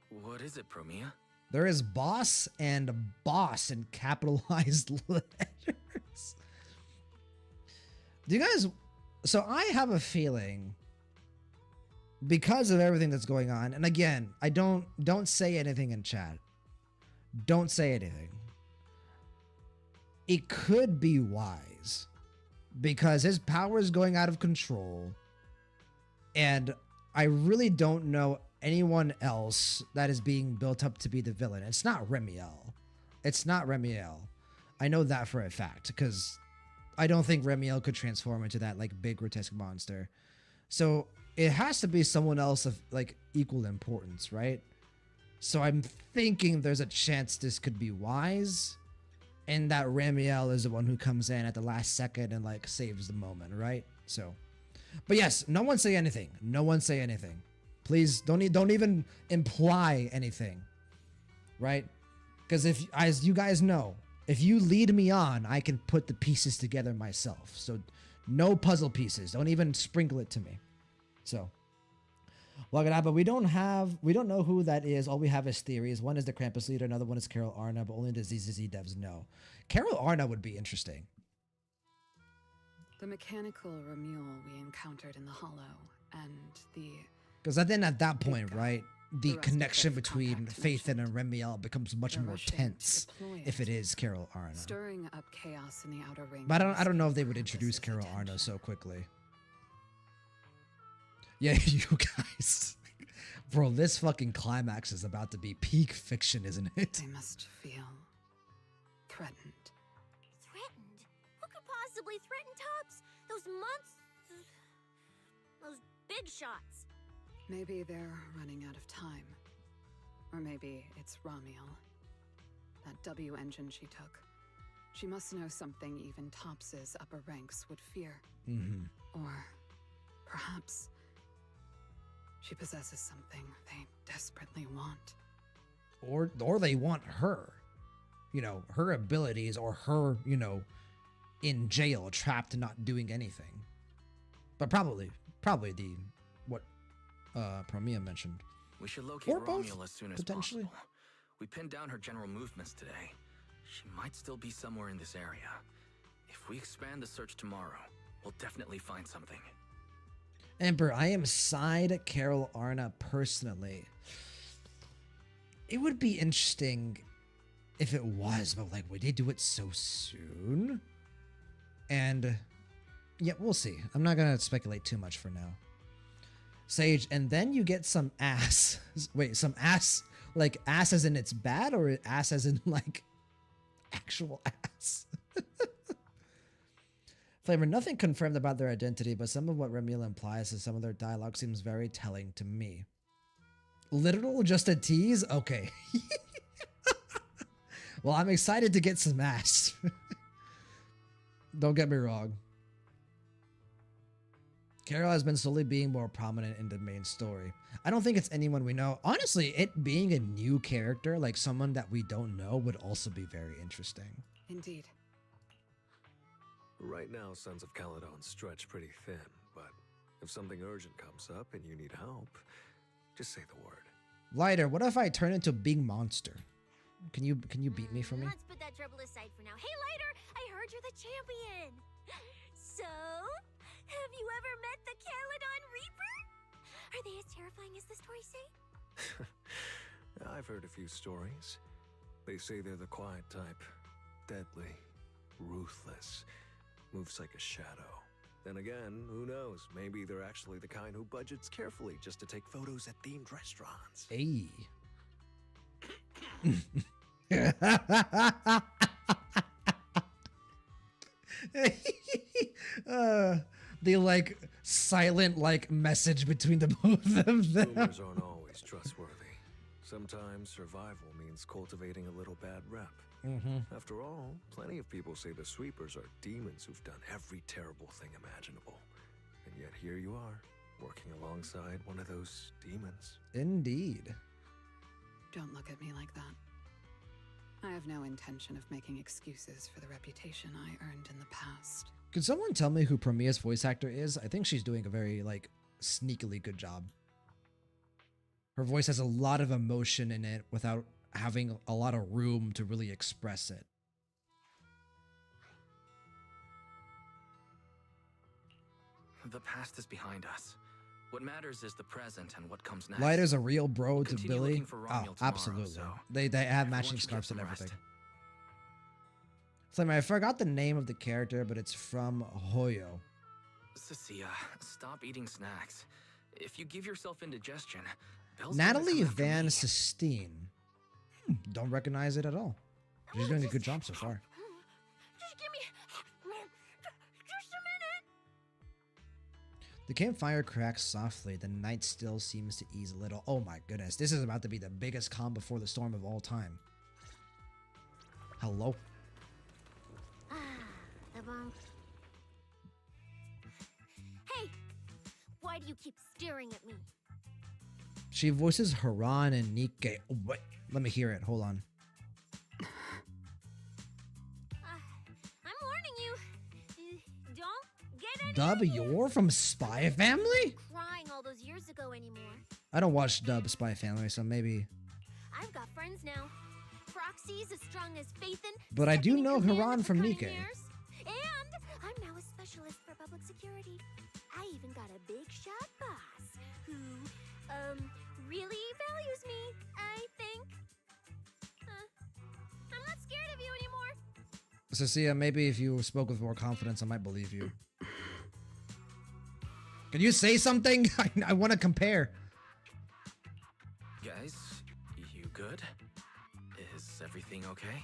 What is it, Promia? There is boss and boss in capitalized letters. Do you guys... So I have a feeling, because of everything that's going on, and again, I don't say anything in chat. Don't say anything. It could be wise, because his power is going out of control, and I really don't know anyone else that is being built up to be the villain. It's not Remiel. It's not Remiel. I know that for a fact, because I don't think Remiel could transform into that like big grotesque monster. So it has to be someone else of like equal importance, right? So I'm thinking there's a chance this could be wise, and that Remiel is the one who comes in at the last second and like saves the moment, right? So, but yes, no one say anything. No one say anything. Please don't even imply anything, right? Because if, as you guys know, If you lead me on, I can put the pieces together myself. So no puzzle pieces. Don't even sprinkle it to me. So look at that, but we don't know who that is. All we have is theories. One is the Krampus leader, another one is Carol Arna, but only the ZZZ devs know. Carol Arna would be interesting. The mechanical Ramule we encountered in the Hollow, and the... Because then at that point, right, the rest connection of the between contact Faith and Remiel becomes much They're more rushing to tense deploy if it, it is Carol Arna. stirring up chaos in the Outer Ring. But I don't know if and they would escaping introduce Krampus's Carol attention. Arna so quickly. Yeah, you guys. Bro, this fucking climax is about to be peak fiction, isn't it? They must feel threatened. Threatened? Who could possibly threaten Tops? Those monsters. Those big shots. Maybe they're running out of time. Or maybe it's Ramiel. That W engine she took. She must know something even Tops's upper ranks would fear. Mm-hmm. Or perhaps she possesses something they desperately want. Or they want her. You know, her abilities, or her, you know, in jail, trapped, not doing anything. But probably the what Promia mentioned. We should locate Or both, Romuel as soon as potentially. possible. We pinned down her general movements today. She might still be somewhere in this area. If we expand the search tomorrow, we'll definitely find something. Emperor, I am side Carol Arna personally. It would be interesting if it was, but like, would they do it so soon? And yeah, we'll see. I'm not gonna speculate too much for now. Sage, and then you get some ass. Wait, some ass, like ass as in it's bad, or ass as in like actual ass? Flavor, nothing confirmed about their identity, but some of what Remiel implies is some of their dialogue seems very telling to me. Literal, just a tease? Okay. Well, I'm excited to get some ass. Don't get me wrong. Carol has been slowly being more prominent in the main story. I don't think it's anyone we know. Honestly, it being a new character, like someone that we don't know, would also be very interesting. Indeed. Right now, Sons of Caledon stretch pretty thin, but if something urgent comes up and you need help, just say the word. Lighter, what if I turn into a big monster? Can you beat me for me? Let's put that trouble aside for now. Hey, Lighter, I heard you're the champion. So, have you ever met the Caledon Reaper? Are they as terrifying as the stories say? I've heard a few stories. They say they're the quiet type, deadly, ruthless, moves like a shadow. Then again, who knows? Maybe they're actually the kind who budgets carefully just to take photos at themed restaurants. Hey. The like silent like message between the both of them. Rumors aren't always trustworthy. Sometimes survival means cultivating a little bad rep. After all, plenty of people say the sweepers are demons who've done every terrible thing imaginable. And yet here you are, working alongside one of those demons. Indeed. Don't look at me like that. I have no intention of making excuses for the reputation I earned in the past. Could someone tell me who Promea's voice actor is? I think she's doing a very like sneakily good job. Her voice has a lot of emotion in it without having a lot of room to really express it. The past is behind us. What matters is the present and what comes next. Lighter's a real bro We'll to continue Billy. looking for Oh, Romuel tomorrow, absolutely. so They have everyone matching should get scarves some and rest. everything. Flamer, I forgot the name of the character, but it's from Hoyo. Cecilia, stop eating snacks. If you give yourself indigestion, Belle's gonna Natalie come after Van me. Sistine. Don't recognize it at all. She's doing a good job so far. Just give me just a minute. The campfire cracks softly. The night still seems to ease a little. Oh my goodness. This is about to be the biggest calm before the storm of all time. Hello. The bunk. Hey, why do you keep staring at me? She voices Haran and Nikke. Oh, wait. Let me hear it. Hold on. warning you. Don't get any Dub, you're from Spy Family? crying all those years ago anymore. I don't watch Dub Spy Family, so maybe. I've got friends now. Proxies as strong as Faithin. But I do second in know command Haran of the from Cunning Nikkei. Hares. And I'm now a specialist for public security. I even got a big shot boss who, really values me, I think. I'm not scared of you anymore. Cecilia, maybe if you spoke with more confidence, I might believe you. Can you say something? I want to compare. Guys, you good? Is everything okay?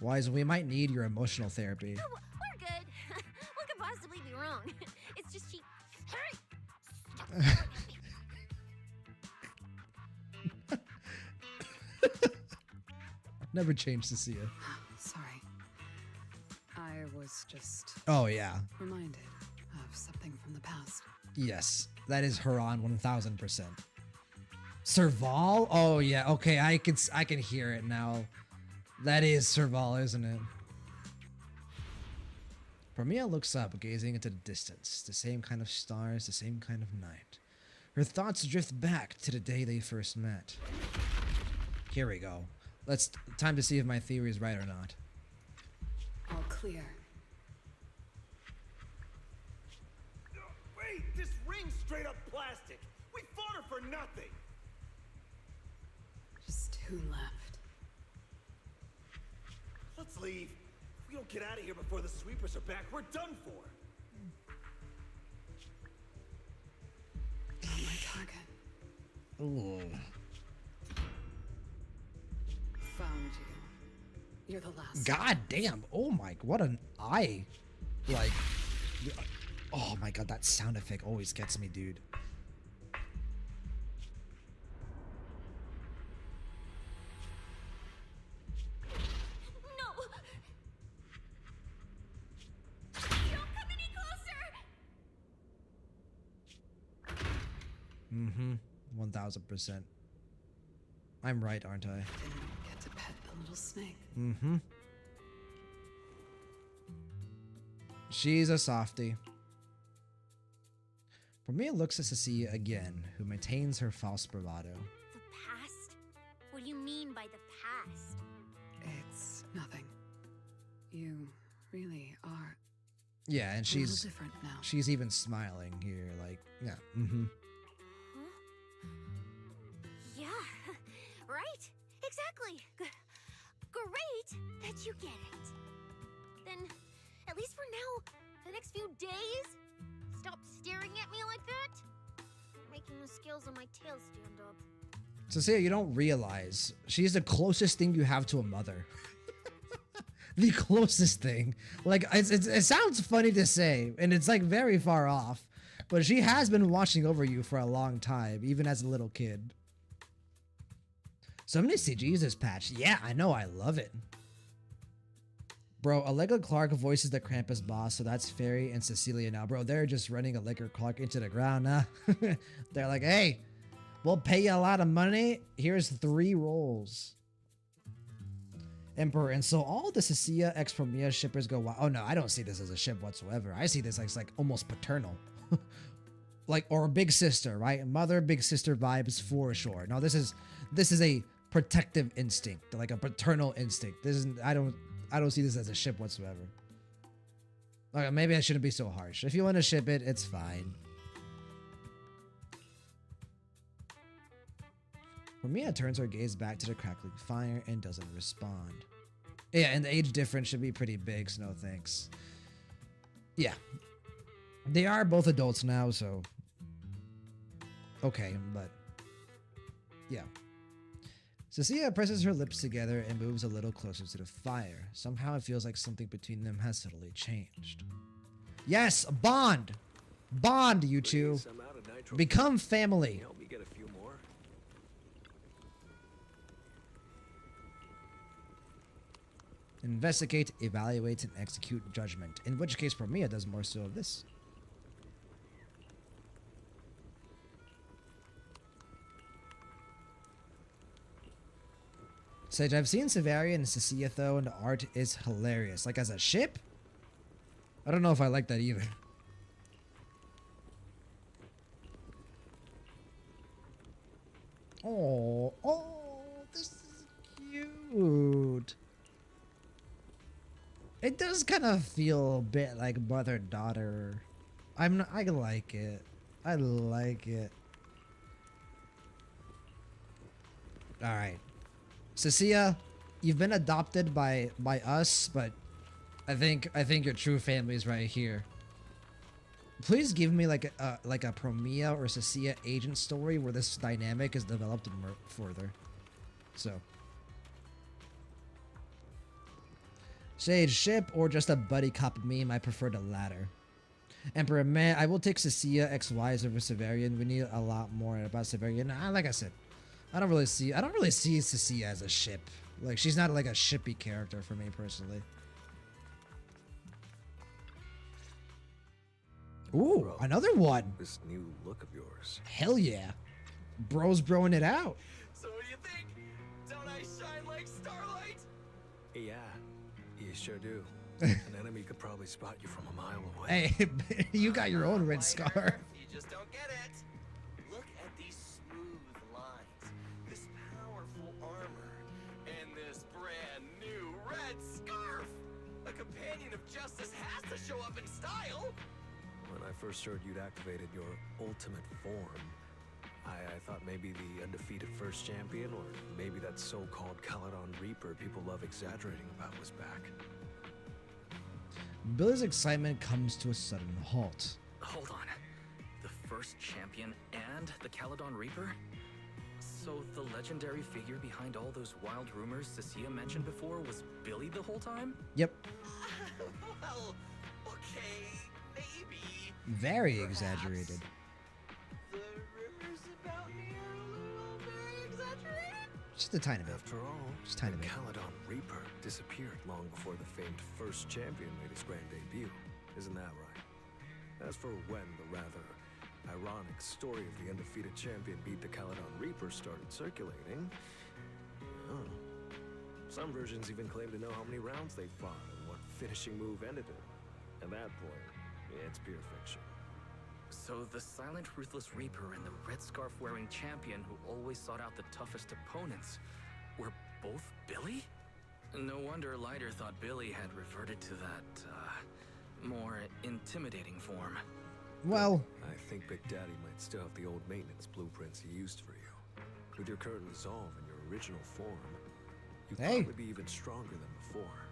Wise, we might need your emotional therapy. Oh, we're good. What could possibly be wrong? It's just she. Hurry! Never change, Cecilia. Sorry. I was just Oh, yeah. reminded of something from the past. Yes, that is Haran 1000%. Serval? Oh, yeah. Okay, I can hear it now. That is Serval, isn't it? Parmia looks up, gazing into the distance. The same kind of stars, the same kind of night. Her thoughts drift back to the day they first met. Here we go. Time to see if my theory is right or not. All clear. Wait, this ring's straight up plastic. We fought her for nothing. Just two left. Let's leave. If we don't get out of here before the sweepers are back, we're done for. Not my target. Ooh. Found you. You're the last. God damn. Oh my, what an eye. Like, oh my god, that sound effect always gets me, dude. No! Don't come any closer! Mm-hmm. 1000%. I'm right, aren't I? Didn't get to pet the little snake. Mm-hmm. She's a softie. Parmia looks at Cecilia again, who maintains her false bravado. The past? What do you mean by the past? It's nothing. You really are. Yeah, and a she's little different now. she's even smiling here, like, yeah, mm-hmm. Yeah, right? Exactly. Great that you get it. Then, at least for now, the next few days, stop staring at me like that. Making the scales on my tail stand up. Cecilia, you don't realize she's the closest thing you have to a mother. The closest thing. Like, it sounds funny to say, and it's like very far off, but she has been watching over you for a long time, even as a little kid. So many CGs this patch. Yeah, I know, I love it. Bro, Allegra Clark voices the Krampus boss, so that's Fairy and Cecilia now. Bro, they're just running Allegra Clark into the ground now. They're like, hey, we'll pay you a lot of money. Here's 3 roles. Emperor. And so all the Cecilia x Parmia shippers go, wow. Oh no, I don't see this as a ship whatsoever. I see this as like almost paternal. Like, or big sister, right? Mother, big sister vibes for sure. No, this is a protective instinct, like a paternal instinct. This isn't, I don't see this as a ship whatsoever. Okay, maybe I shouldn't be so harsh. If you want to ship it, it's fine. Parmia turns her gaze back to the crackling fire and doesn't respond. Yeah, and the age difference should be pretty big, so no thanks. Yeah. They are both adults now, so... Okay, but... Yeah. Cecilia presses her lips together and moves a little closer to the fire. Somehow it feels like something between them has subtly changed. Yes, bond! Bond, you two! Become family! Help me get a few more. Investigate, evaluate, and execute judgment. In which case, Parmia does more so of this. Sage, I've seen Severian and Cecilia though, and the art is hilarious. Like as a ship? I don't know if I like that either. Oh, this is cute. It does kind of feel a bit like mother-daughter. I like it. I like it. All right, Cecilia, you've been adopted by us, but I think your true family is right here. Please give me like a Promia or Cecilia agent story where this dynamic is developed further. So, Sage ship or just a buddy cop meme? I prefer the latter. Emperor man, I will take Cecilia XY over Severian. We need a lot more about Severian. Like I said, I don't really see Cecilia as a ship. Like, she's not like a shippy character for me personally. Ooh, Bro, another one. This new look of yours. Hell yeah. Bro's broing it out. So what do you think? Don't I shine like starlight? Yeah, you sure do. An enemy could probably spot you from a mile away. Hey, you got your own red scarf. You just don't get it. Look at these smooth lines, this powerful armor, and this brand new red scarf. A companion of justice has to show up in style. When I first heard you'd activated your ultimate form, I thought maybe the undefeated first champion, or maybe that so-called Caledon Reaper people love exaggerating about was back. Billy's excitement comes to a sudden halt. Hold on. The first champion and the Caledon Reaper? So the legendary figure behind all those wild rumors Cecilia mentioned before was Billy the whole time? Yep. Well, okay, maybe. Very exaggerated. The rumors about me are a little very exaggerated. Just a tiny bit. After all, Just a tiny the bit. Caledon Reaper disappeared long before the famed first champion made his grand debut. Isn't that right? As for when the rather ironic story of the undefeated champion beat the Caledon Reaper started circulating, oh, some versions even claim to know how many rounds they fought and what finishing move ended it. At that point, it's pure fiction. So the silent, ruthless Reaper and the red scarf-wearing champion who always sought out the toughest opponents were both Billy? No wonder Lighter thought Billy had reverted to that, more intimidating form. Well, I think Big Daddy might still have the old maintenance blueprints he used for you. With your current resolve and your original form, you'd probably be even stronger than before.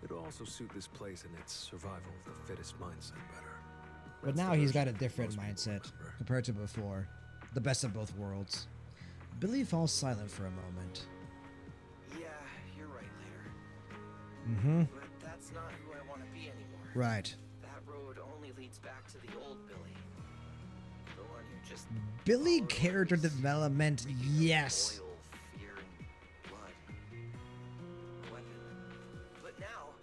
It'll also suit this place and its survival of the fittest mindset better. but now he's got a different mindset compared to before. The best of both worlds. Billy falls silent for a moment. Yeah, you're right, later. Mm-hmm. But that's not who I want to be anymore. Right. That road only leads back to the old Billy. The one who just Billy character development, yes. oil, fear, and blood. A weapon. But now,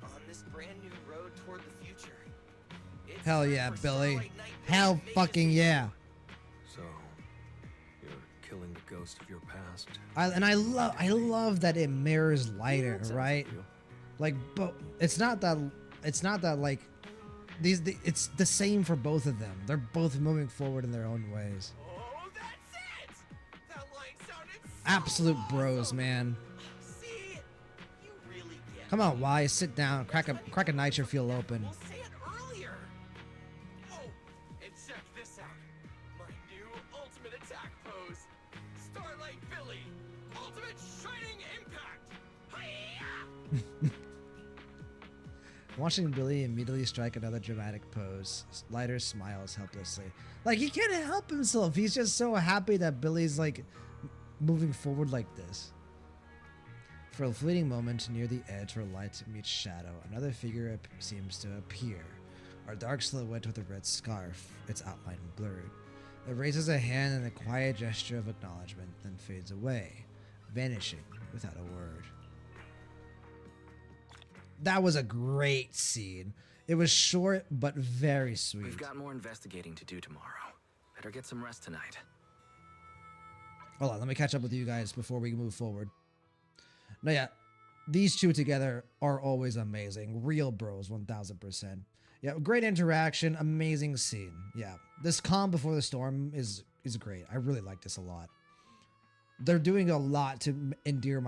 on this brand new road toward the future, it's Hell time yeah, for Billy. Starlight Knight Hell to make fucking his yeah. So, you're killing the ghost of your past. I love that it mirrors Lighter, Sounds right? real. Like, but it's not that like it's the same for both of them. They're both moving forward in their own ways. Oh, that's it! That line sounded so Absolute bros, man. See? You really get Come on, Wise, sit down, crack a nitro fuel open. We'll say it earlier. Oh, and check this out. My new ultimate attack pose. Starlight Billy. Ultimate Shining Impact. Hi-ya! Watching Billy immediately strike another dramatic pose, Lighter smiles helplessly. Like, he can't help himself. He's just so happy that Billy's, like, moving forward like this. For a fleeting moment, near the edge where light meets shadow, another figure seems to appear. A dark silhouette with a red scarf, its outline blurred. It raises a hand in a quiet gesture of acknowledgement, then fades away, vanishing without a word. That was a great scene. It was short, but very sweet. We've got more investigating to do tomorrow. Better get some rest tonight. Hold on, let me catch up with you guys before we move forward. No, yeah. these two together are always amazing. Real bros, 1000%. Yeah, great interaction, amazing scene. Yeah, this calm before the storm is great. I really like this a lot. They're doing a lot to endear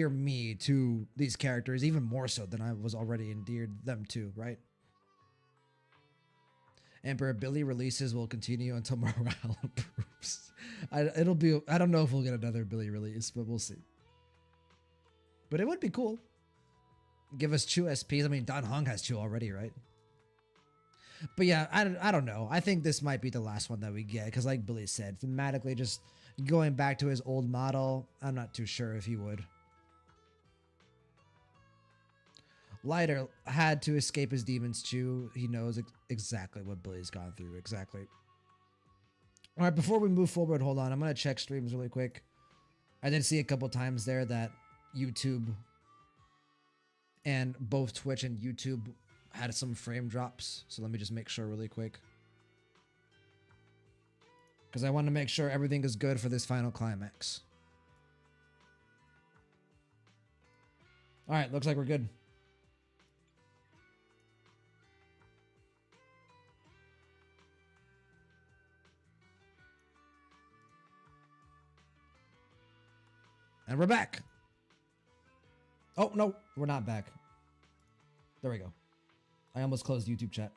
me to these characters, even more so than I was already endeared them to, right? Emperor Billy releases will continue until morale improves. I don't know if we'll get another Billy release, but we'll see. But it would be cool. Give us 2 SPs. I mean, Dan Heng has 2 already, right? But yeah, I don't know. I think this might be the last one that we get, because like Billy said, thematically just going back to his old model, I'm not too sure if he would. Lighter had to escape his demons too. He knows exactly what Billy's gone through. Exactly. All right, before we move forward, hold on. I'm going to check streams really quick. I did see a couple times there that YouTube and both Twitch and YouTube had some frame drops. So let me just make sure really quick. Because I want to make sure everything is good for this final climax. All right, looks like we're good. And we're back. Oh, no, we're not back. There we go. I almost closed YouTube chat.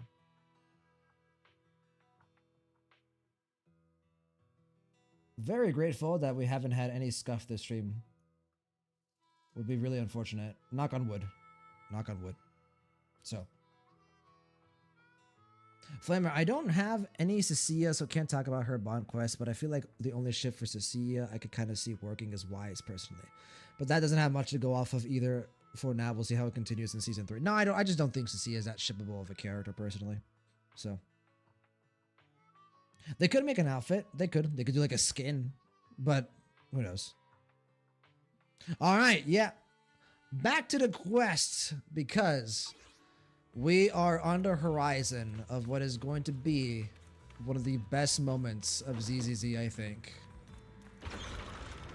Very grateful that we haven't had any scuff this stream. Would be really unfortunate. Knock on wood. Knock on wood. So. Flamer, I don't have any Cecilia, so can't talk about her Bond quest, but I feel like the only ship for Cecilia I could kind of see working is Wise, personally. But that doesn't have much to go off of either for now. We'll see how it continues in Season 3. No, I just don't think Cecilia is that shippable of a character, personally. So. They could make an outfit. They could do like a skin, but who knows? All right, yeah. Back to the quest, because we are on the horizon of what is going to be one of the best moments of ZZZ, I think,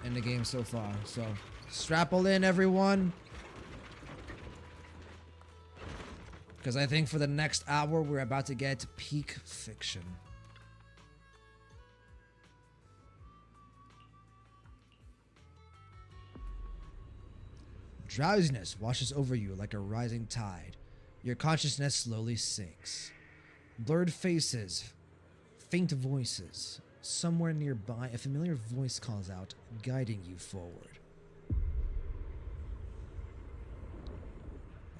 in the game so far. So, strapple in, everyone. Because I think for the next hour, we're about to get peak fiction. Drowsiness washes over you like a rising tide. Your consciousness slowly sinks. Blurred faces, faint voices. Somewhere nearby, a familiar voice calls out, guiding you forward.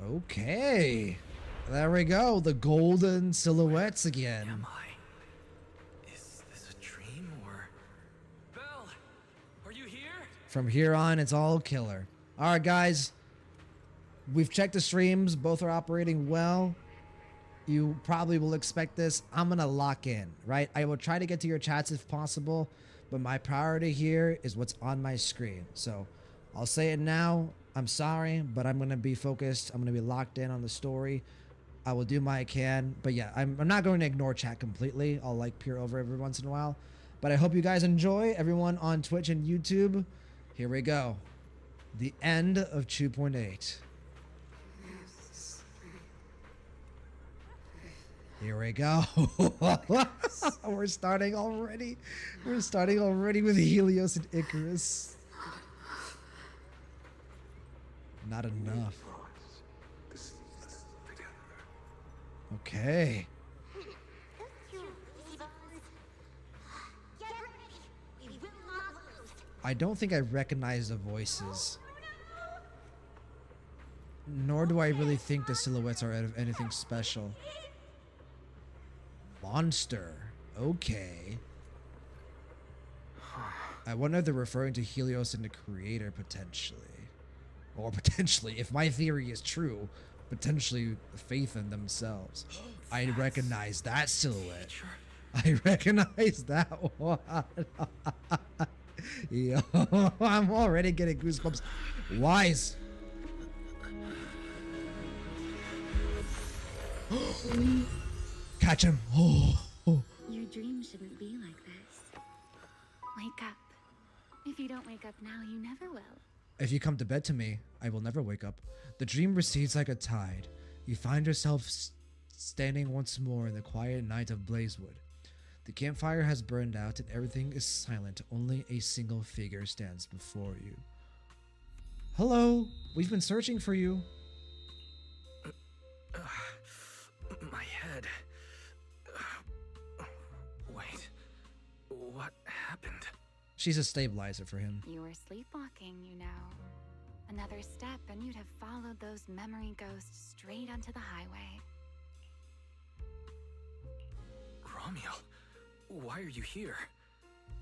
Okay. There we go. The golden silhouettes again. Am I? Is this a dream or... Belle! Are you here? From here on, it's all killer. All right, guys. We've checked the streams. Both are operating well. You probably will expect this. I'm going to lock in, right? I will try to get to your chats if possible, but my priority here is what's on my screen. So I'll say it now. I'm sorry, but I'm going to be focused. I'm going to be locked in on the story. I will do my can. But yeah, I'm not going to ignore chat completely. I'll like peer over every once in a while. But I hope you guys enjoy. Everyone on Twitch and YouTube, here we go. The end of 2.8. Here we go. We're starting already. We're starting already with Helios and Icarus. Not enough. Okay. I don't think I recognize the voices. Nor do I really think the silhouettes are of anything special. Monster. Okay. I wonder if they're referring to Helios and the Creator, potentially. Or potentially, if my theory is true, potentially Faith in themselves. I recognize that silhouette. I recognize that one. Yo, I'm already getting goosebumps. Wise. Catch him. Oh. Your dream shouldn't be like this. Wake up. If you don't wake up now, you never will. If you come to bed to me, I will never wake up. The dream recedes like a tide. You find yourself standing once more in the quiet night of Blazewood. The campfire has burned out and everything is silent. Only a single figure stands before you. Hello, we've been searching for you. My head. Wait, what happened? She's a stabilizer for him. You were sleepwalking, you know. Another step and you'd have followed those memory ghosts straight onto the highway. Ramiel, why are you here?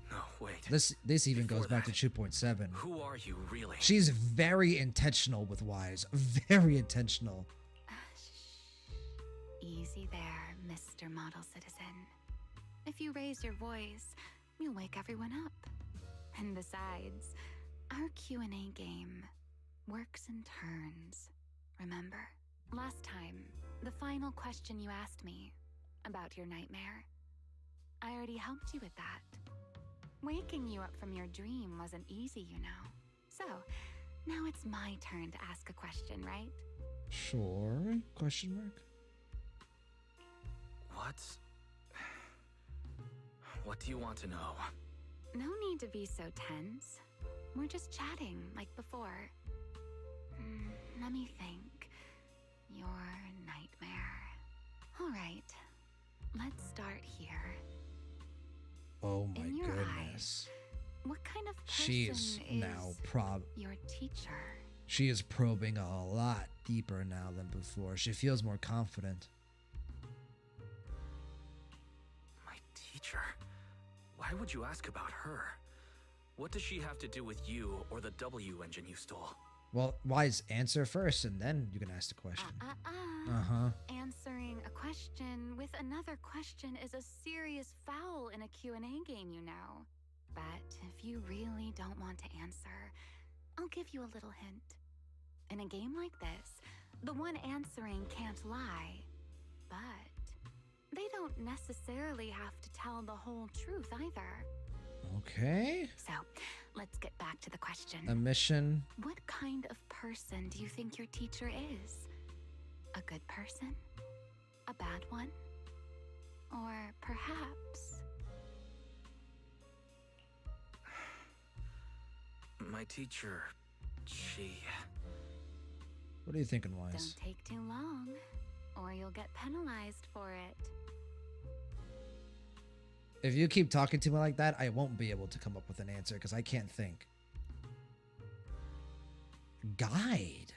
No, wait. This even goes back to 2.7. Who are you, really? She's very intentional with Wise. Very intentional. Easy there, Mr. Model Citizen. If you raise your voice, you'll wake everyone up. And besides, our Q&A game works in turns. Remember? Last time, the final question you asked me about your nightmare, I already helped you with that. Waking you up from your dream wasn't easy, you know. So, now it's my turn to ask a question, right? Sure? Question mark? What do you want to know? No need to be so tense. We're just chatting like before. Let me think. Your nightmare. All right, let's start here. Oh my In your goodness. What kind of person She is now your teacher? She is probing a lot deeper now than before. She feels more confident. My teacher? Why would you ask about her? What does she have to do with you or the W engine you stole? Well, Wise, answer first and then you can ask the question. Answering a question with another question is a serious foul in a Q&A game, you know. But if you really don't want to answer, I'll give you a little hint. In a game like this, the one answering can't lie. But they don't necessarily have to tell the whole truth either. Okay. So, let's get back to the question. A mission. What kind of person do you think your teacher is? A good person? A bad one? Or perhaps... My teacher, she... What are you thinking, Wise? Don't take too long, or you'll get penalized for it. If you keep talking to me like that, I won't be able to come up with an answer because I can't think. Guide.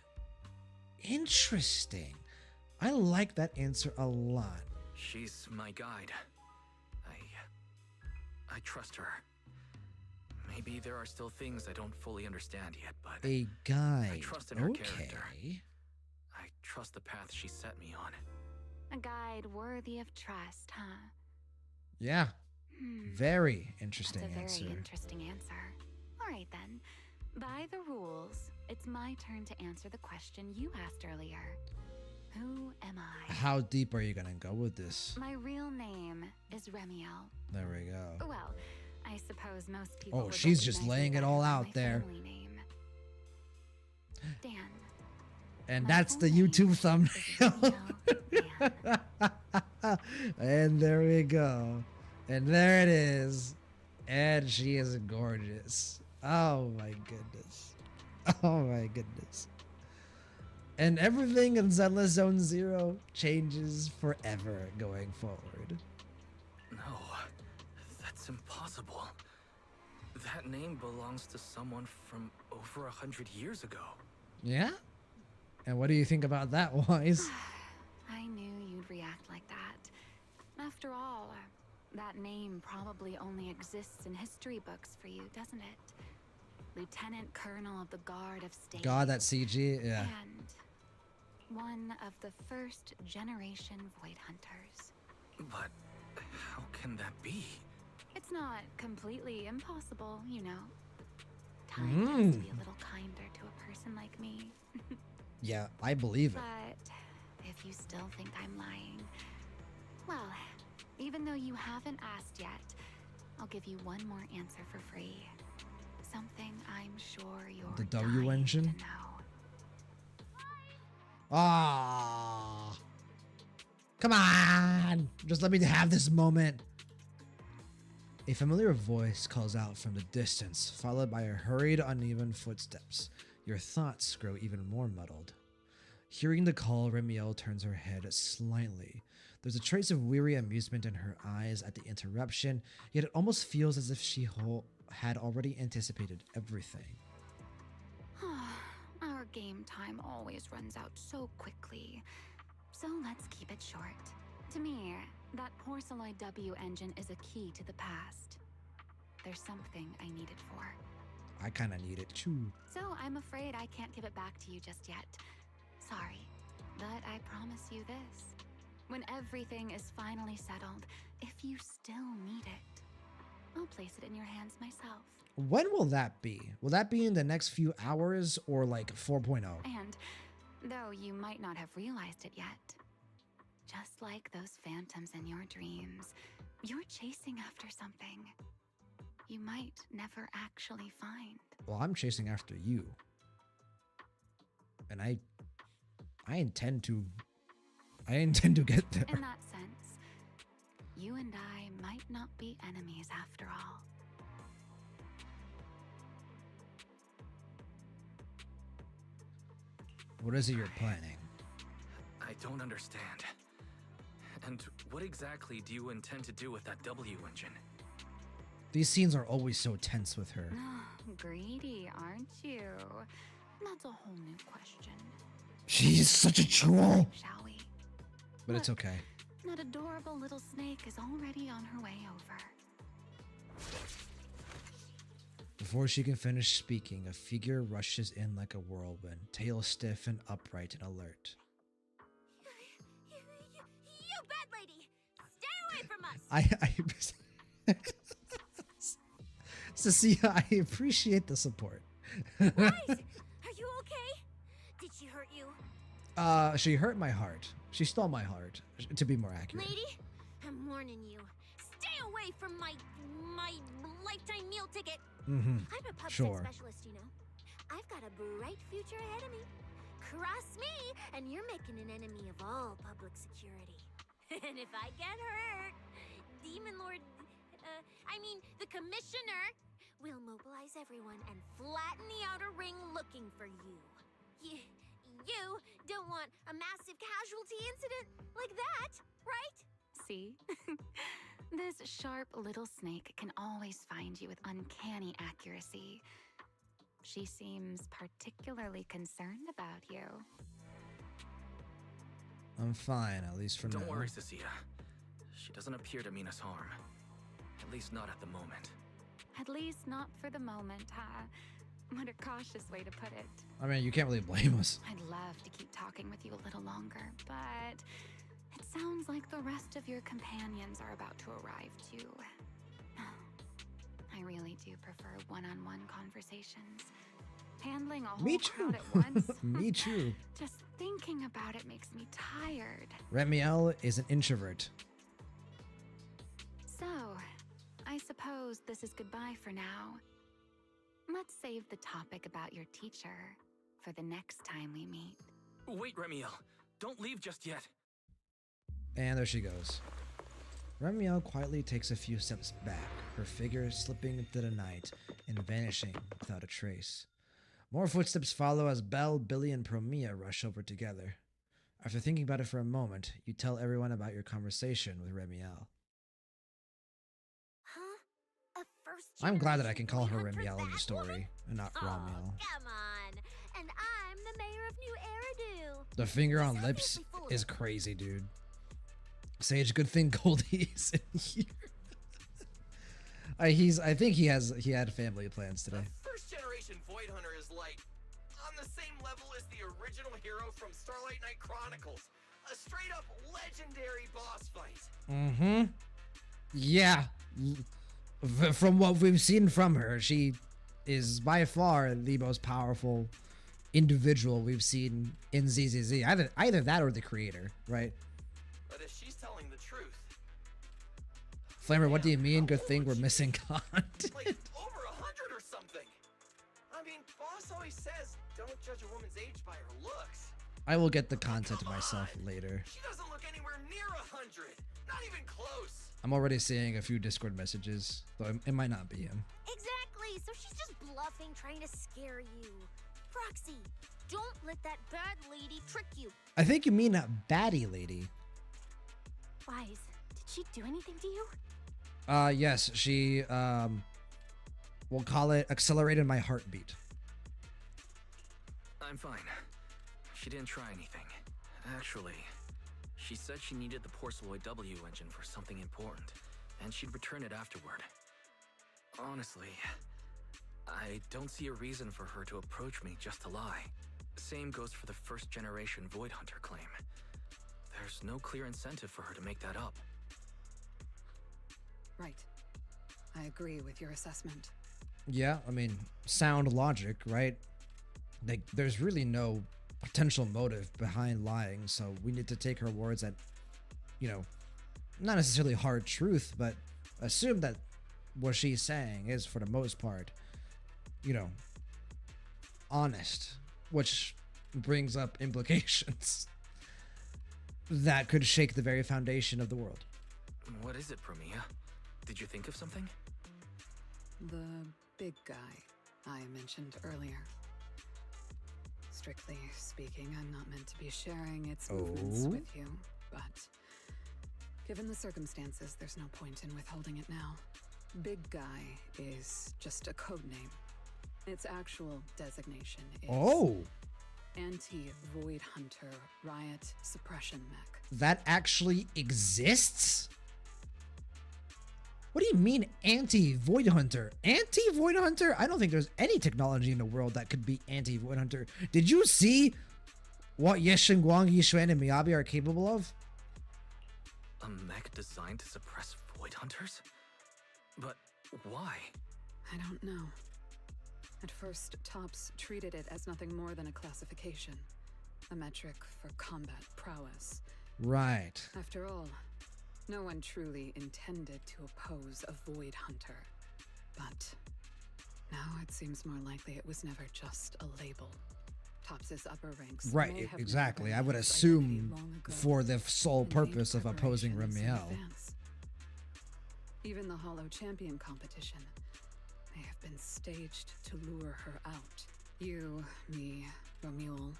Interesting. I like that answer a lot. She's my guide. I trust her. Maybe there are still things I don't fully understand yet, but... A guide. I trust in her character. I trust the path she set me on. A guide worthy of trust, huh? Yeah. Very interesting That's a answer. very interesting answer. All right, then. By the rules, it's my turn to answer the question you asked earlier. Who am I? How deep are you going to go with this? My real name is Remiel. There we go. Well, I suppose most people Oh, would she's just recognize laying me it all better by out my there. family name. Dan. And that's the YouTube thumbnail. And there we go. And there it is. And she is gorgeous. Oh my goodness. Oh my goodness. And everything in Zenless Zone Zero changes forever going forward. No, that's impossible. That name belongs to someone from over 100 years ago. Yeah? And what do you think about that, Wise? I knew you'd react like that. After all, that name probably only exists in history books for you, doesn't it? Lieutenant Colonel of the Guard of State. God, that CG, yeah. And one of the first generation Void Hunters. But how can that be? It's not completely impossible, you know. Time tends to be a little kinder to a person like me. Yeah, I believe it. But if you still think I'm lying, well, even though you haven't asked yet, I'll give you one more answer for free. something I'm sure you're The W dying engine? to know. Ah. Come on. Just let me have this moment. A familiar voice calls out from the distance, followed by a hurried, uneven footsteps. Your thoughts grow even more muddled. Hearing the call, Remiel turns her head slightly. There's a trace of weary amusement in her eyes at the interruption, yet it almost feels as if she had already anticipated everything. Our game time always runs out so quickly, so let's keep it short. To me, that Porceloid W engine is a key to the past. There's something I need it for. I kind of need it too. So I'm afraid I can't give it back to you just yet. Sorry, but I promise you this. When everything is finally settled, if you still need it, I'll place it in your hands myself. When will that be? Will that be in the next few hours or like 4.0? And though you might not have realized it yet, just like those phantoms in your dreams, you're chasing after something you might never actually find. Well, I'm chasing after you. And I intend to get there. In that sense, you and I might not be enemies after all. What is it you're planning? I don't understand. And what exactly do you intend to do with that W engine? These scenes are always so tense with her. Greedy, aren't you? That's a whole new question. She's such a troll. Shall we? But it's okay. That adorable little snake is already on her way over. Before she can finish speaking, a figure rushes in like a whirlwind, tail stiff and upright and alert. You bad lady! Stay away from us! Cecilia, I appreciate the support. Right! Are you okay? Did she hurt you? She hurt my heart. She stole my heart, to be more accurate. Lady, I'm warning you. Stay away from my lifetime meal ticket. Mm-hmm. I'm a pub Sure. specialist, you know. I've got a bright future ahead of me. Cross me, and you're making an enemy of all public security. And if I get hurt, Demon Lord, the Commissioner will mobilize everyone and flatten the outer ring looking for you. You don't want a massive casualty incident like that, right? See? This sharp little snake can always find you with uncanny accuracy. She seems particularly concerned about you. I'm fine, at least for now. Don't worry, Cecilia. She doesn't appear to mean us harm. At least not at the moment. At least not for the moment, huh? What a cautious way to put it. I mean, you can't really blame us. I'd love to keep talking with you a little longer, but it sounds like the rest of your companions are about to arrive too. I really do prefer one-on-one conversations. Handling a whole crowd at once. Me too. Just thinking about it makes me tired. Remiel is an introvert. So, I suppose this is goodbye for now. Let's save the topic about your teacher for the next time we meet. Wait, Remiel. Don't leave just yet. And there she goes. Remiel quietly takes a few steps back, her figure slipping into the night and vanishing without a trace. More footsteps follow as Belle, Billy, and Promia rush over together. After thinking about it for a moment, you tell everyone about your conversation with Remiel. Huh? A first I'm glad that I can generation call her boy hunter Remiel in the that story, woman? and not Oh, Ramiel. come on. And I'm the mayor of New Eridu. The finger on He's lips obviously full of is it. crazy, dude. Sage, good thing Goldie is in here. I think he had family plans today. First generation Void Hunter is like on the same level as the original hero from Starlight Knight Chronicles. A straight up legendary boss fight. Mm-hmm. Yeah. From what we've seen from her, she is by far the most powerful individual we've seen in ZZZ. Either that or the creator, right? But if she's telling the truth, Flamer, what do you mean? Good thing we're missing content. like over 100 or something. always says don't judge a woman's age by her looks. I will get the content myself later. She doesn't look anywhere near 100. Not even close. I'm already seeing a few Discord messages, though it might not be him. Exactly, so she's just bluffing, trying to scare you. Roxy, don't let that bad lady trick you. I think you mean a baddie lady. Wise, did she do anything to you? Yes, she, we'll call it accelerated my heartbeat. I'm fine. She didn't try anything. Actually, she said she needed the Porceloid W engine for something important, and she'd return it afterward. Honestly, I don't see a reason for her to approach me just to lie. Same goes for the first generation Void Hunter claim. There's no clear incentive for her to make that up. Right. I agree with your assessment. Yeah, I mean, sound logic, right? Like, there's really no potential motive behind lying, so we need to take her words at, you know, not necessarily hard truth, but assume that what she's saying is, for the most part, you know, honest, which brings up implications that could shake the very foundation of the world. What is it, Promia? Did you think of something? The big guy I mentioned earlier. Strictly speaking, I'm not meant to be sharing its movements with you, but given the circumstances, there's no point in withholding it now. Big guy is just a code name. Its actual designation is Anti-Void Hunter Riot Suppression Mech. That actually exists? What do you mean anti-Void Hunter? Anti-Void Hunter? I don't think there's any technology in the world that could be anti-Void Hunter. Did you see what Yeshin, Guang, Yishuan, and Miyabi are capable of? A mech designed to suppress Void Hunters? But why? I don't know. At first, Tops treated it as nothing more than a classification, a metric for combat prowess. Right. After all, no one truly intended to oppose a Void Hunter. But now it seems more likely it was never just a label. Tops's upper ranks. Right, exactly. I would assume for the sole purpose of opposing Remiel. Even the Hollow Champion competition may have been staged to lure her out. You, me, Romuald,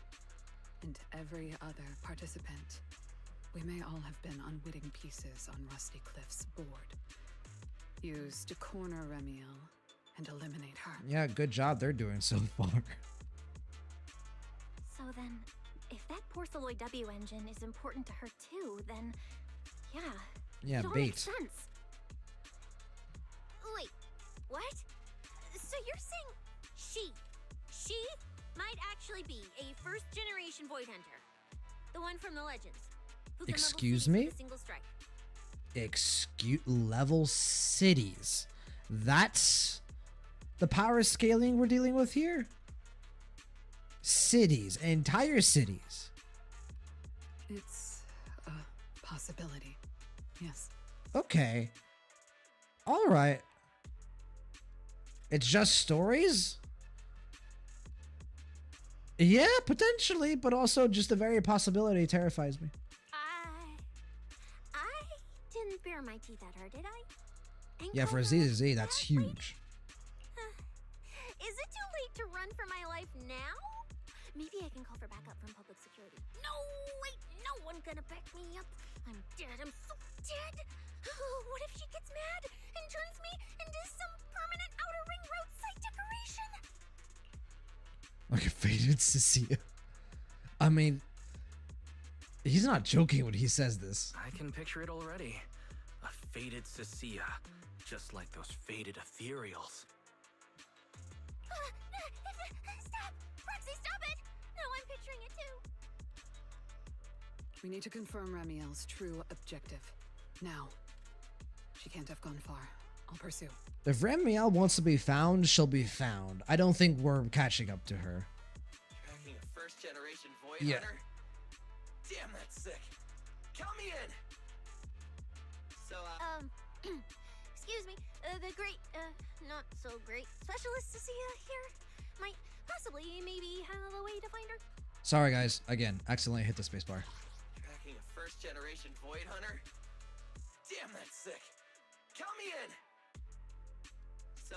and every other participant. We may all have been unwitting pieces on Rusty Cliff's board. Used to corner Remiel and eliminate her. Yeah, good job they're doing so far. So then, if that Porceloid W engine is important to her too, then yeah, it all makes sense. Wait, what? So you're saying she might actually be a first generation Void Hunter, the one from the Legends? Excuse me? Level cities. That's the power scaling we're dealing with here? Cities, entire cities. It's a possibility, yes. Okay. All right. It's just stories? Yeah, potentially, but also just the very possibility terrifies me. I didn't bare my teeth at her, did I? Yeah, for ZZ, that's huge. Is it too late to run for my life now? Maybe I can call for backup from public security. No, wait, no one gonna back me up. I'm dead, I'm so dead. What if she gets mad and turns me into some permanent outer ring roadside decoration? Like a faded Cecilia. I mean, he's not joking when he says this. I can picture it already. A faded Cecilia, just like those faded ethereals. Stop! Roxy, stop it! No, I'm picturing it too. We need to confirm Remiel's true objective. Now. She can't have gone far. I'll pursue. If Remiel wants to be found, she'll be found. I don't think we're catching up to her. Tracking a first generation Void Hunter? Damn, that's sick. Count me in. So, excuse me, the great, not so great specialist Cecilia here. Possibly, maybe have a way to find her. Sorry, guys. Again, accidentally hit the spacebar. Tracking a first-generation Void Hunter? Damn, that's sick. Count me in! So,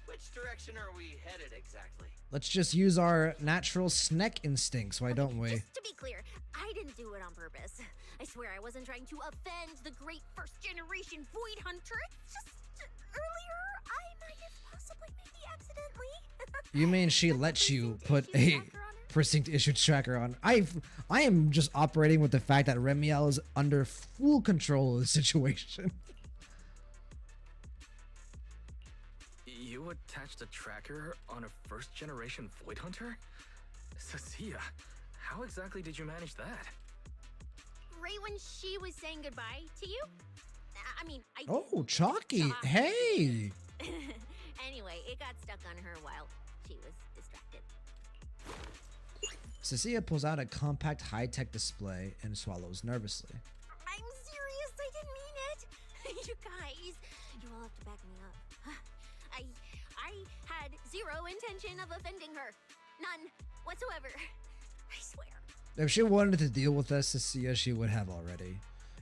which direction are we headed exactly? Let's just use our natural snack instincts, why don't we? Just to be clear, I didn't do it on purpose. I swear I wasn't trying to offend the great first-generation Void Hunter. It's just earlier I might have possibly maybe accidentally. You mean she lets you put a precinct issues tracker on? I am just operating with the fact that Remiel is under full control of the situation. You attached a tracker on a first-generation Void Hunter? Cecilia, how exactly did you manage that? Right when she was saying goodbye to you? I mean, I... Oh, Chalky. Hey! Anyway, it got stuck on her while she was distracted. Cecilia pulls out a compact high-tech display and swallows nervously. I'm serious, I didn't mean it. You guys, you all have to back me up. I had zero intention of offending her. None whatsoever. I swear. If she wanted to deal with us, Cecilia, she would have already.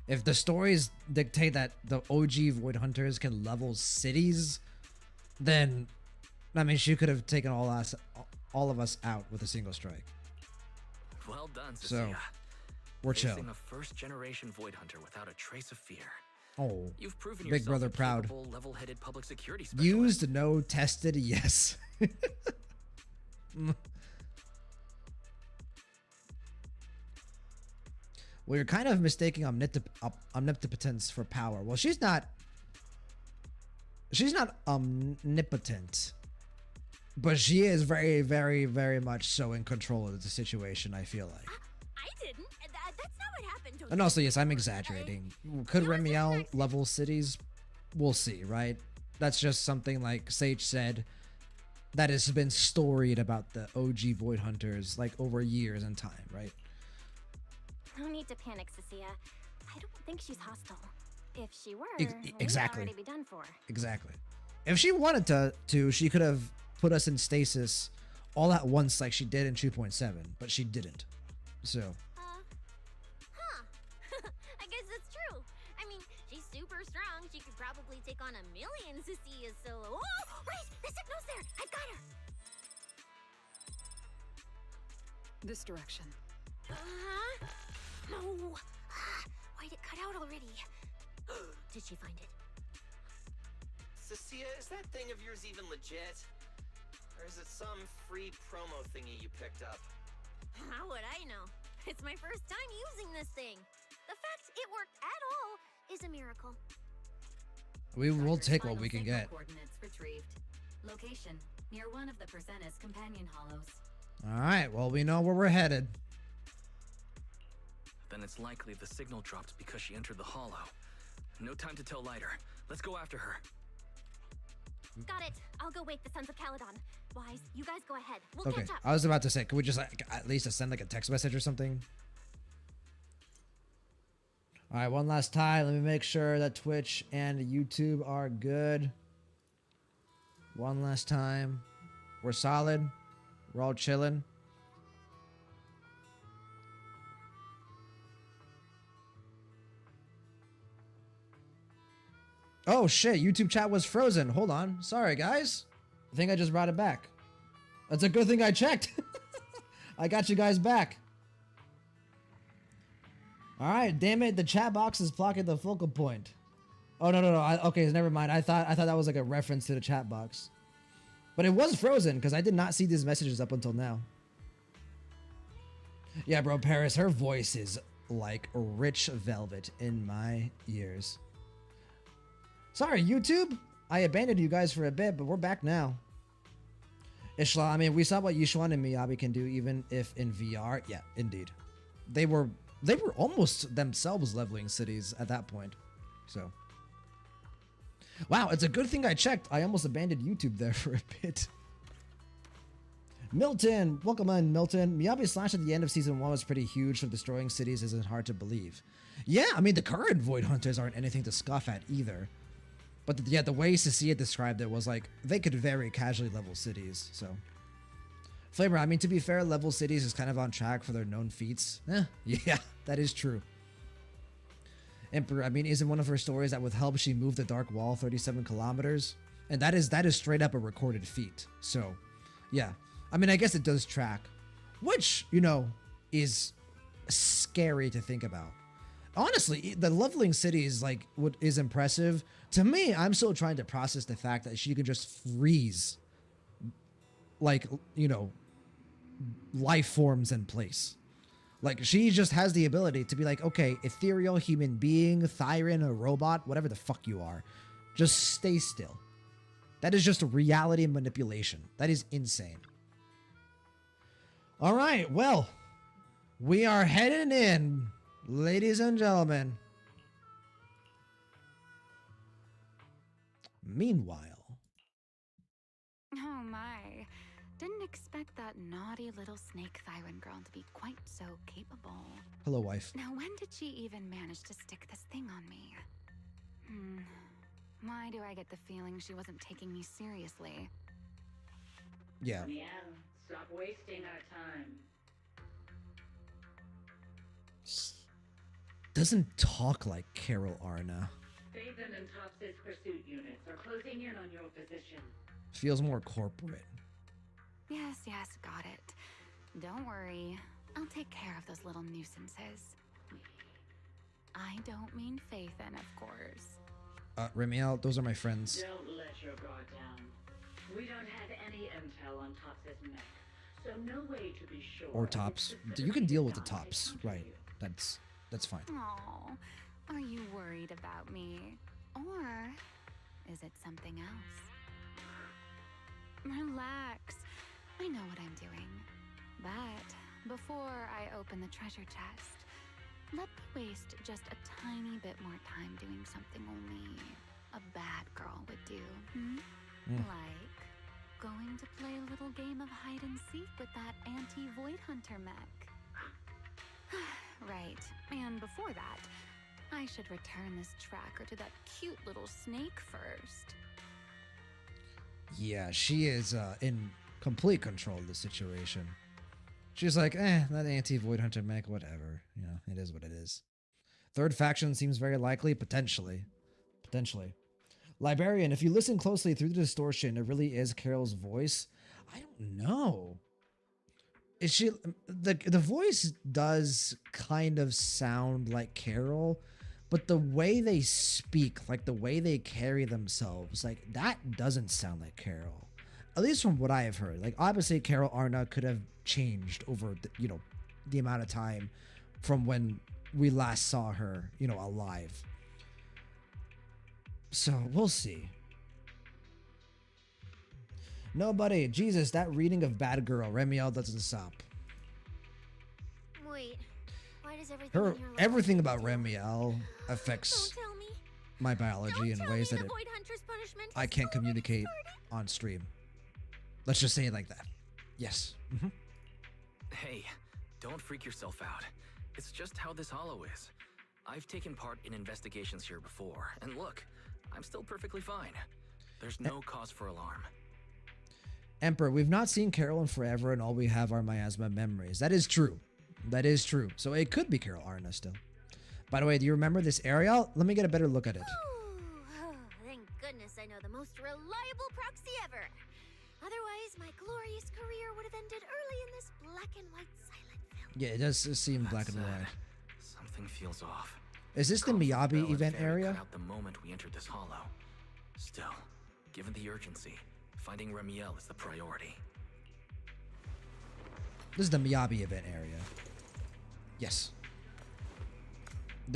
If the stories dictate that the OG Void Hunters can level cities, then, I mean, she could have taken all of us out with a single strike. Well done, Cecilia. So, we're chill. Facing a first-generation Void Hunter without a trace of fear. Oh, You've proven Big yourself Brother a proud. capable, level-headed public security specialist. Used, no, tested, yes. Well, you're kind of mistaking omnipotence for power. Well, she's not omnipotent, but she is very, very, very much so in control of the situation, I feel like. I didn't. That's not what happened. And also, yes, I'm exaggerating. Could Remiel level cities? We'll see, right? That's just something like Sage said that has been storied about the OG Void Hunters like over years and time, right? No need to panic, Cecilia. I don't think she's hostile. If she were, exactly. we'd already be done for. Exactly. If she wanted to, she could have put us in stasis all at once like she did in 2.7, but she didn't. So. I guess that's true. I mean, she's super strong. She could probably take on 1,000,000 Cecilias solo. Oh, right! The signal's there! I've got her! This direction. No! Why'd it cut out already? Did she find it? Cecilia, is that thing of yours even legit? Or is it some free promo thingy you picked up? How would I know? It's my first time using this thing. The fact it worked at all is a miracle. We will take what we can get. Coordinates retrieved. Location near one of the Persenis companion hollows. All right. Well, we know where we're headed. Then it's likely the signal dropped because she entered the hollow. No time to tell Lighter. Let's go after her. Got it. I'll go wake the Sons of Caledon. Wise, you guys go ahead. We'll Okay. catch up. I was about to say, could we just like, at least send like a text message or something? All right. One last time. Let me make sure that Twitch and YouTube are good. One last time. We're solid. We're all chilling. Oh shit, YouTube chat was frozen. Hold on. Sorry, guys. I think I just brought it back. That's a good thing I checked. I got you guys back. Alright, damn it. The chat box is blocking the focal point. Oh, no. Okay, never mind. I thought that was like a reference to the chat box. But it was frozen because I did not see these messages up until now. Yeah, bro, Paris, her voice is like rich velvet in my ears. Sorry, YouTube. I abandoned you guys for a bit, but we're back now. Ishla, I mean, we saw what Yishuan and Miyabi can do even if in VR. Yeah, indeed. They were almost themselves leveling cities at that point. So. Wow, it's a good thing I checked. I almost abandoned YouTube there for a bit. Milton, welcome in, Milton. Miyabi's slash at the end of season 1 was pretty huge, so destroying cities isn't hard to believe. Yeah, I mean, the current Void Hunters aren't anything to scoff at either. But yeah, the way Cecilia described it was like they could very casually level cities. So, Flamer, I mean, to be fair, level cities is kind of on track for their known feats. Yeah, that is true. Emperor, I mean, isn't one of her stories that with help she moved the dark wall 37 kilometers? And that is straight up a recorded feat. So, yeah. I mean, I guess it does track, which, you know, is scary to think about. Honestly, the leveling city is like what is impressive. To me, I'm still trying to process the fact that she can just freeze, like, you know, life forms in place. Like, she just has the ability to be like, okay, ethereal human being, Thyran, a robot, whatever the fuck you are, just stay still. That is just a reality manipulation. That is insane. All right, well, we are heading in, ladies and gentlemen. Meanwhile. Oh my. Didn't expect that naughty little snake Thyran girl to be quite so capable. Hello, wife. Now, when did she even manage to stick this thing on me? Why do I get the feeling she wasn't taking me seriously? Yeah. Yeah, stop wasting our time. Doesn't talk like Carol Arna. Phaeton and Tops's pursuit units are closing in on your position. Feels more corporate. Yes, got it. Don't worry. I'll take care of those little nuisances. I don't mean Phaeton, of course. Remiel, those are my friends. Don't let your guard down. We don't have any intel on Tops's mech, so no way to be sure. Or Tops. You can deal with the Tops, right? That's fine. Oh, are you worried about me? Or is it something else? Relax. I know what I'm doing. But before I open the treasure chest, let me waste just a tiny bit more time doing something only a bad girl would do. Like going to play a little game of hide and seek with that anti-Void Hunter mech. Right, and before that, I should return this tracker to that cute little snake first. Yeah, she is in complete control of the situation. She's like, that anti-Void Hunter mech, whatever. You know, it is what it is. Third faction seems very likely, potentially. Librarian, if you listen closely through the distortion, it really is Carol's voice. I don't know. Is she the voice does kind of sound like Carol, but the way they speak, like the way they carry themselves, like that doesn't sound like Carol. At least from what I have heard. Like obviously Carol Arna could have changed over the amount of time from when we last saw her, alive. So we'll see. Nobody, Jesus, that reading of Bad Girl, Remiel doesn't stop. Wait, why does everything in here look Everything about Remiel affects my biology in ways that I can't communicate on stream. Let's just say it like that. Yes. Hey, don't freak yourself out. It's just how this hollow is. I've taken part in investigations here before, and look, I'm still perfectly fine. There's no cause for alarm. Emperor, we've not seen Carol in forever, and all we have are miasma memories. That is true. That is true. So it could be Carol Arna still. By the way, do you remember this area? Let me get a better look at it. Thank goodness I know the most reliable proxy ever. Otherwise, my glorious career would have ended early in this black and white silent film. Yeah, it does seem black and white. Something feels off. Is this the Miyabi event Very area? cut out the moment we entered this hollow. Still, given the urgency, finding Remiel is the priority. This is the Miyabi event area. Yes.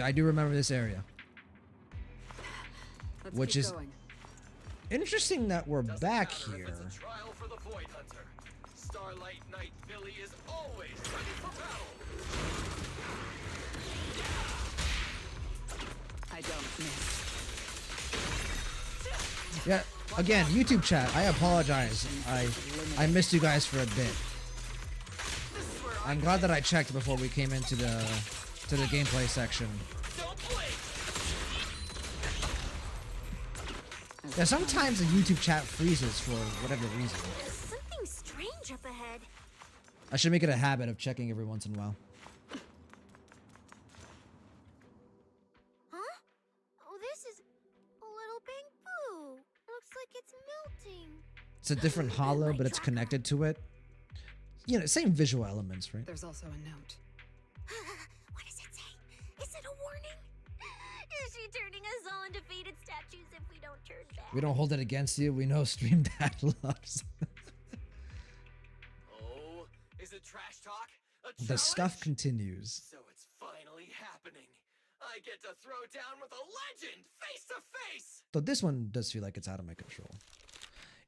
I do remember this area. Which is interesting that we're back here. It's a trial for the Void Hunter. Starlight Knight Billy is always ready for battle. I don't miss. Yeah, again, YouTube chat, I apologize. I missed you guys for a bit. I'm glad that I checked before we came into the gameplay section. Yeah, sometimes the YouTube chat freezes for whatever reason. Something strange up ahead. I should make it a habit of checking every once in a while. Huh? Oh, this is a little bamboo. Looks like it's melting. It's a different hollow, but it's connected to it. You know, same visual elements, right? There's also a note. What does it say? Is it a warning? Is she turning us all into faded statues if we don't turn back? We don't hold it against you. We know Stream Dad loves. Oh, is it trash talk? The scuff continues. So it's finally happening. I get to throw down with a legend face to face. Though this one does feel like it's out of my control.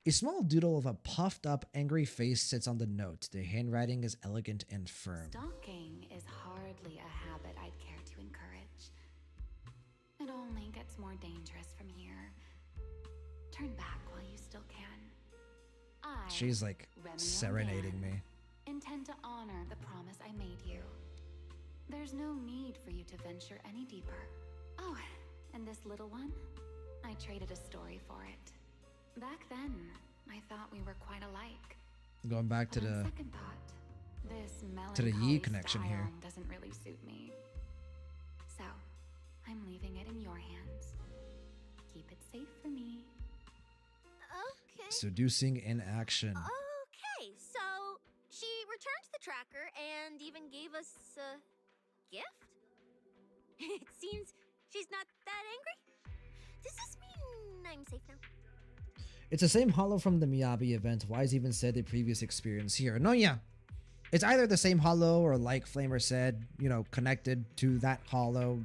A small doodle of a puffed up, angry face sits on the note. The handwriting is elegant and firm. Stalking is hardly a habit I'd care to encourage. It only gets more dangerous from here. Turn back while you still can. She's like serenading me. Intend to honor the promise I made you. There's no need for you to venture any deeper. Oh, and this little one? I traded a story for it. Back then, I thought we were quite alike. Going back to But on the second thought, this Yi connection here. styling doesn't really suit me. So, I'm leaving it in your hands. Keep it safe for me. Okay. Seducing in action. Okay, so she returned the tracker and even gave us a gift? It seems she's not that angry. Does this mean I'm safe now? It's the same hollow from the Miyabi event. Wise even said the previous experience here. No, yeah. It's either the same hollow or, like Flamer said, you know, connected to that hollow.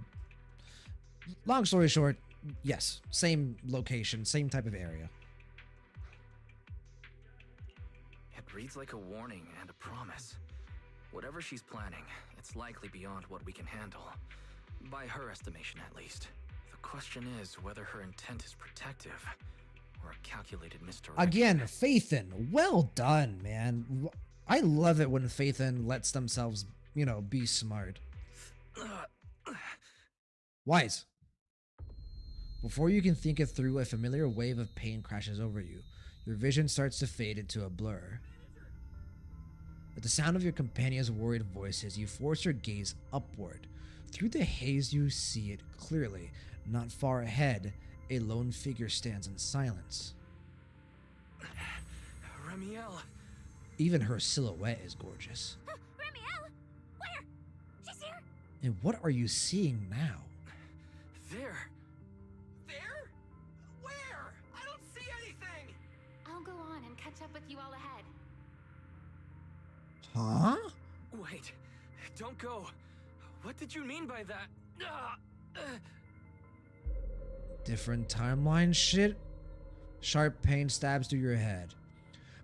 Long story short, yes. Same location, same type of area. It reads like a warning and a promise. Whatever she's planning, it's likely beyond what we can handle. By her estimation, at least. The question is whether her intent is protective or a calculated misdirection. Again, Phaethon. Well done, man. I love it when Phaethon lets themselves, you know, be smart. Wise. Before you can think it through, a familiar wave of pain crashes over you. Your vision starts to fade into a blur. At the sound of your companion's worried voices, you force your gaze upward. Through the haze, you see it clearly. Not far ahead, a lone figure stands in silence. Ramiel. Even her silhouette is gorgeous. Ramiel! Where? She's here! And what are you seeing now? There. There? Where? I don't see anything. I'll go on and catch up with you all ahead. Huh? Wait. Don't go. What did you mean by that? Different timeline shit? Sharp pain stabs through your head.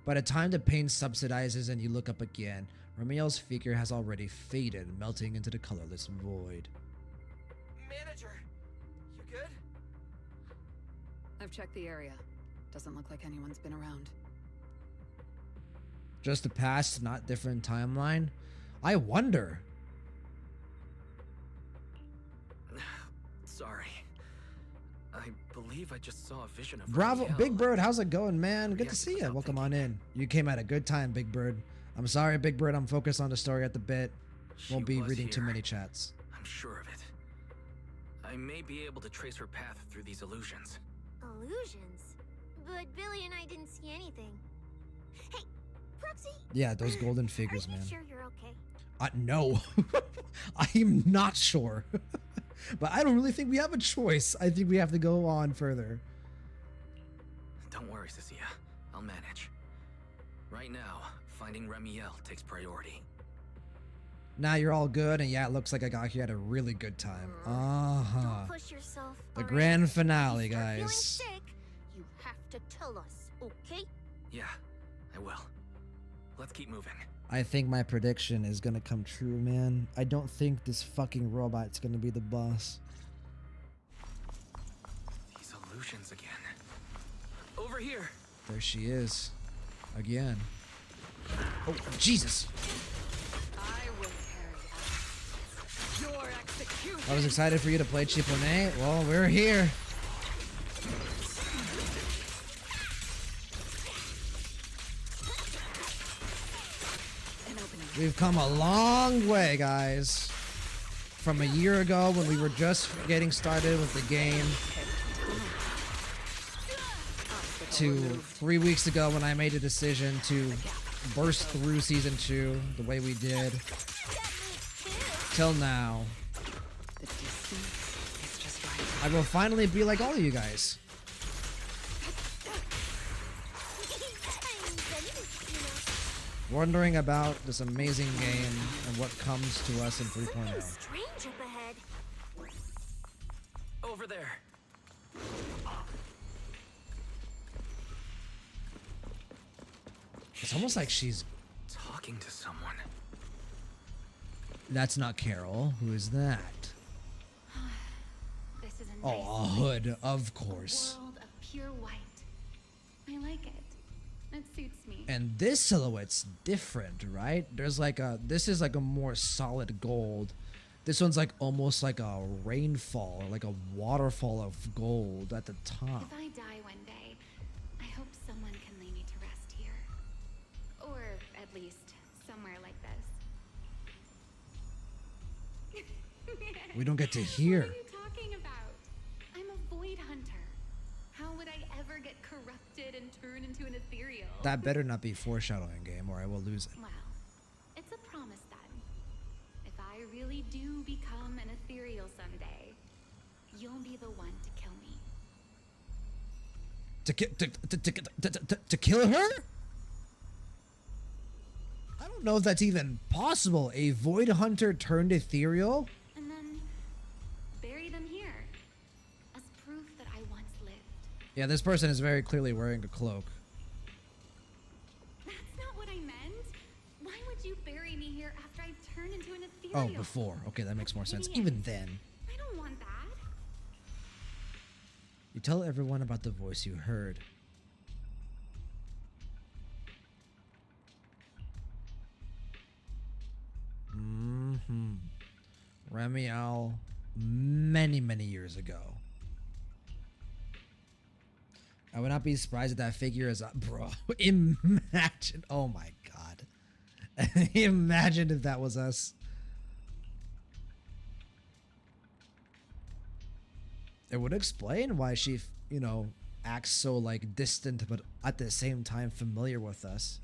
By the time the pain subsidizes and you look up again, Ramiel's figure has already faded, melting into the colorless void. Manager, you good? I've checked the area. Doesn't look like anyone's been around. Just the past, not different timeline? I wonder. Sorry. I believe I just saw a vision of Bravo, Ramiel. Big Bird, how's it going, man? Good to Yes, see you. without Welcome on in. You came at a good time, Big Bird. I'm sorry, Big Bird, I'm focused on the story at the bit. Won't be was reading too here. many chats. I'm sure of it. I may be able to trace her path through these illusions. Illusions? But Billy and I didn't see anything. Hey, Proxy! Yeah, those golden figures, Are you man. sure you're okay? No. I am not sure. But I don't really think we have a choice. I think we have to go on further. Don't worry, Cecilia. I'll manage. Right now, finding Ramiel takes priority. Now you're all good, and yeah, it looks like I got here at a really good time. Don't push yourself. The alright? grand finale, If you start feeling guys. sick, you have to tell us, okay? Yeah, I will. Let's keep moving. I think my prediction is gonna come true, man. I don't think this fucking robot's gonna be the boss. These illusions again. Over here. There she is. Again. Oh, Jesus. I will carry out your execution. I was excited for you to play Chipone. Well, we're here. We've come a long way, guys. From a year ago when we were just getting started with the game to 3 weeks ago when I made a decision to burst through Season 2 the way we did. Till now. I will finally be like all of you guys. Wondering about this amazing game and what comes to us in 3.0. Strange up ahead. Over there. It's almost like she's talking to someone. That's not Carol. Who is that? This is a Oh, a hood, of course. world of pure white. I like it. It suits me. And this silhouette's different, right? There's like a, this is like a more solid gold. This one's like almost like a rainfall, or like a waterfall of gold at the top. If I die one day, I hope someone can lay me to rest here. Or at least somewhere like this. We don't get to hear. What are you talking about? I'm a void hunter. How would I ever get corrupted and turn into an ethereal? That better not be foreshadowing, game, or I will lose it. Well, it's a promise then. If I really do become an ethereal someday, you'll be the one to kill me. To kill her? I don't know if that's even possible. A void hunter turned ethereal? And then bury them here as proof that I once lived. Yeah, this person is very clearly wearing a cloak. That's not what I meant. Why would you bury me here after I've turned into an Oh, ethereal? before. Okay, that makes more sense. Idiot. Even then. I don't want that. You tell everyone about the voice you heard. Ramiel, many, many years ago. I would not be surprised if that figure is... Bro, imagine... Oh my god. Imagine if that was us. It would explain why she, you know, acts so, like, distant, but at the same time familiar with us.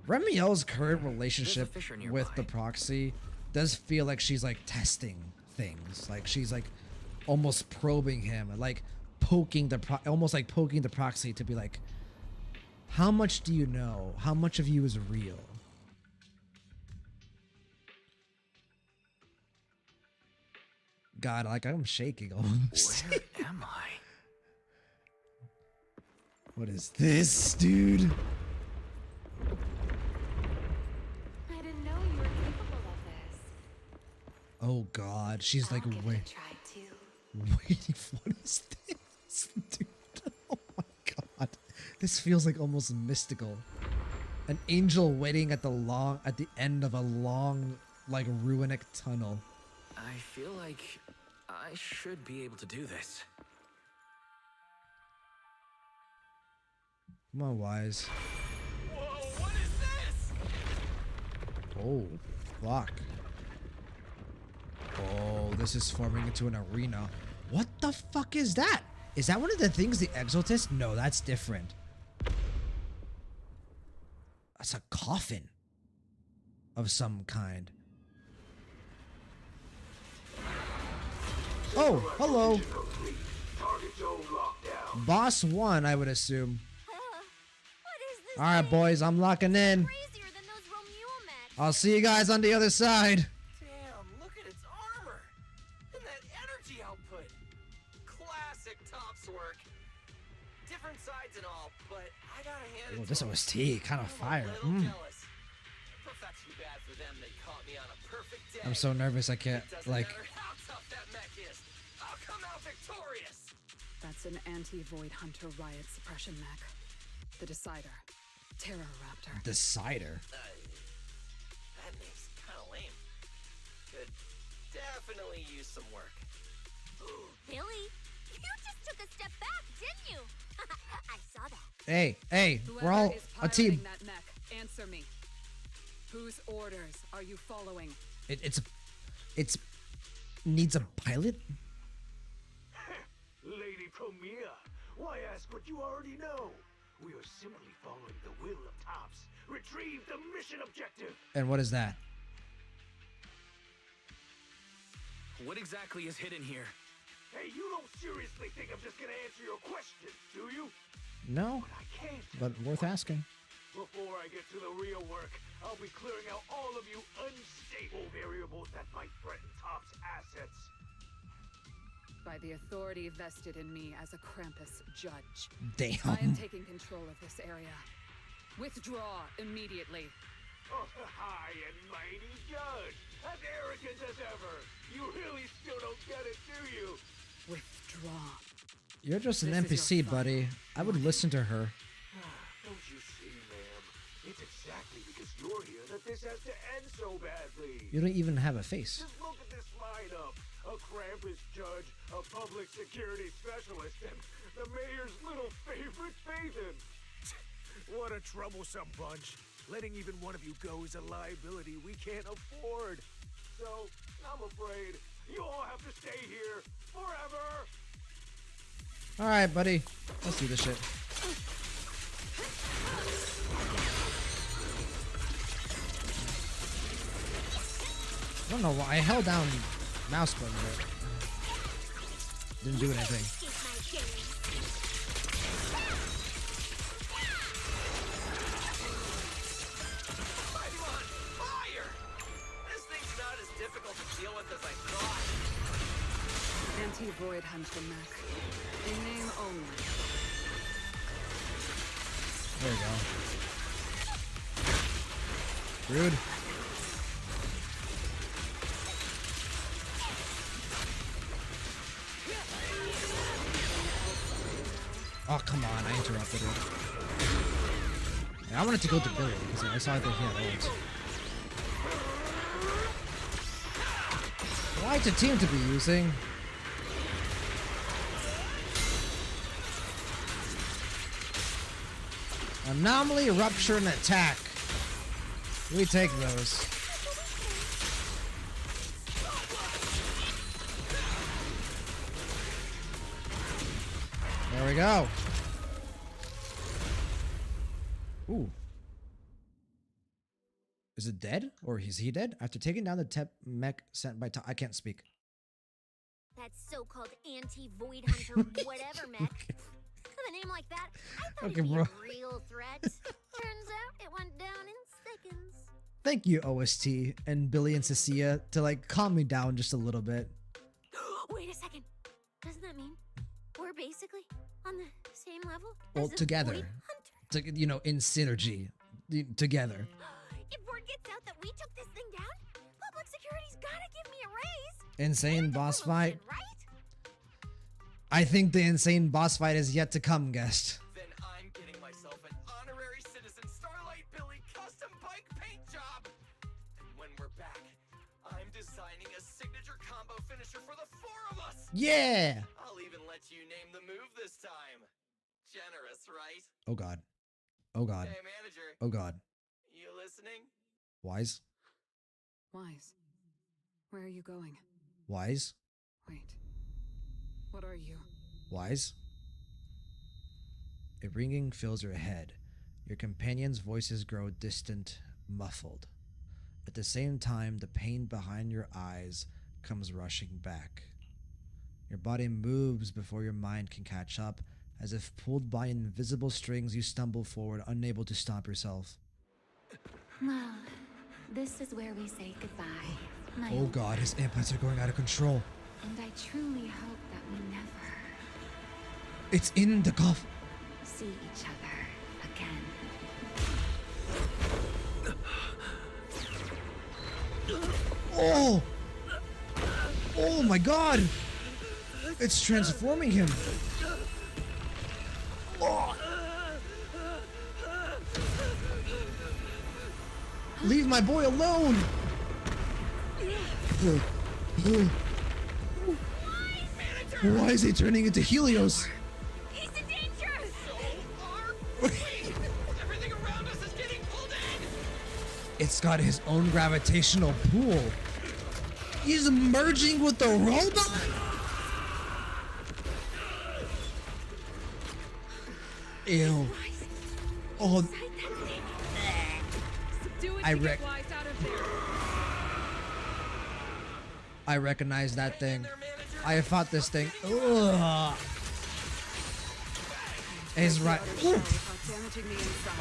Remiel's current relationship with the proxy does feel like she's, like, testing things. Like, she's, like, almost probing him. Like, poking the... almost, like, poking the proxy to be like, how much do you know? How much of you is real? God, like, I'm shaking almost. Where am I? What is this, dude? I didn't know you were capable of this. Oh god, she's like, wait. Try to. Waiting, what is this, dude? Oh my god. This feels like almost mystical. An angel waiting at the end of a long, like, ruinic tunnel. I feel like I should be able to do this. Come on, Wise. Whoa, what is this? Oh, fuck. Oh, this is forming into an arena. What the fuck is that? Is that one of the things, the Exaltist? No, that's different. That's a coffin of some kind. Oh, hello. Boss 1, I would assume. Alright, boys, I'm locking in. I'll see you guys on the other side. Damn, look at its armor! And that energy output! Classic Tops work. Different sides and all, but I gotta hand it Oh, to this them. OST, kind of fire. I'm a little jealous. But that's too bad for them. They caught me on a perfect day. I'm so nervous I can't, It doesn't like... matter how tough that mech is. I'll come out victorious. That's an anti-Void Hunter riot suppression mech. The Decider. Terror Raptor. Decider? That name's kind of lame. Could definitely use some work. Billy, you just took a step back, didn't you? I saw that. Hey, we're all Whoever is a team. piloting that mech, answer me. Whose orders are you following? It's needs a pilot. Lady Premier, why ask what you already know? We are simply following the will of Tops. Retrieve the mission objective. And what is that? What exactly is hidden here? Hey, you don't seriously think I'm just gonna answer your questions, do you? No, But I can't. but worth asking. Before I get to the real work, I'll be clearing out all of you unstable variables that might threaten Top's assets. By the authority vested in me as a Krampus judge. Damn. I am taking control of this area. Withdraw immediately. Oh, high and mighty judge! As arrogant as ever! You really still don't get it, do you? Withdraw. You're just an This is your NPC, buddy. I would listen to her. Don't you see, ma'am? It's exactly because you're here that this has to end so badly. You don't even have a face. Just look at this lineup. A Krampus judge, a public security specialist, and the mayor's little favorite, Phaeton. What a troublesome bunch. Letting even one of you go is a liability we can't afford. So, I'm afraid you all have to stay here forever. Alright, buddy. Let's do this shit. I don't know why. I held down mouse button, but didn't do anything. Fire! This thing's not as difficult to deal with as I thought. Anti-Void Hunter mech. In name only. There we go. Rude. Oh, come on. I interrupted her. Yeah, I wanted to go to Billy because I saw that he had ults. Why it's a team to be using? Anomaly, rupture, and attack. We take those. There we go. Ooh. Is it dead? Or is he dead? After taking down the Tep mech sent by I can't speak. That so-called anti-void hunter whatever mech. With a name like that, I thought Okay, it'd be bro. a real threat. Turns out it went down in seconds. Thank you, OST and Billy and Cecilia, to like calm me down just a little bit. Wait a second. Doesn't that mean we're basically on the same level? Well, as a together. void You know, in synergy. Together. If word gets out that we took this thing down, public security's gotta give me a raise. Insane boss fight. Right? I think the insane boss fight is yet to come, guest. Then I'm getting myself an honorary citizen Starlight Billy custom bike paint job. And when we're back, I'm designing a signature combo finisher for the four of us. Yeah! I'll even let you name the move this time. Generous, right? Oh god. Oh god. Hey, manager. Oh god. You listening? Wise? Wise. Where are you going? Wise? Wait. What are you? Wise? A ringing fills your head. Your companions' voices grow distant, muffled. At the same time, the pain behind your eyes comes rushing back. Your body moves before your mind can catch up. As if pulled by invisible strings, you stumble forward, unable to stop yourself. Well, this is where we say goodbye. my Oh old god, his implants are going out of control. And I truly hope that we never It's in the coffin. see each other again. Oh! Oh my god! It's transforming him. Oh. Leave my boy alone! Why is he turning into Helios? He's in danger! Everything around us is getting pulled in! It's got his own gravitational pull. He's merging with the robot? Ew. Oh. I recognize that thing. I have fought this thing. Ugh. Is right. Ooh.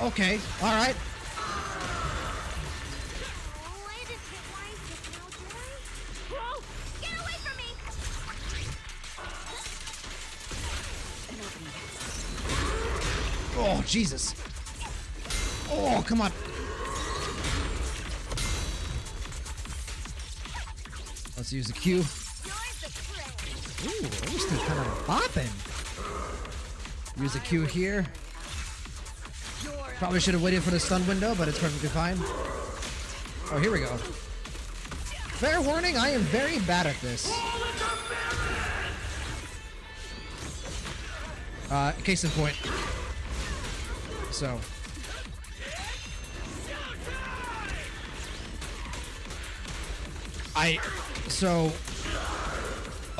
Okay. All right. Oh, Jesus. Oh, come on. Let's use the Q. Ooh, this thing's kind of bopping. Use the Q here. Probably should have waited for the stun window, but it's perfectly fine. Oh, here we go. Fair warning, I am very bad at this. Case in point. So.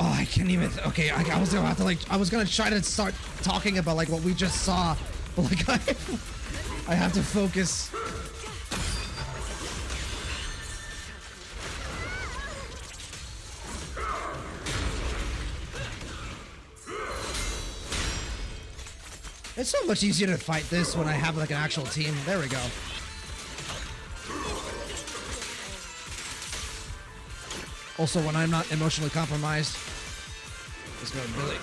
Oh, I can't even. Okay, I was gonna have to I was gonna try to start talking about like what we just saw, but like I have to focus. It's so much easier to fight this when I have like an actual team. There we go. Also, when I'm not emotionally compromised. Let's go, Billy.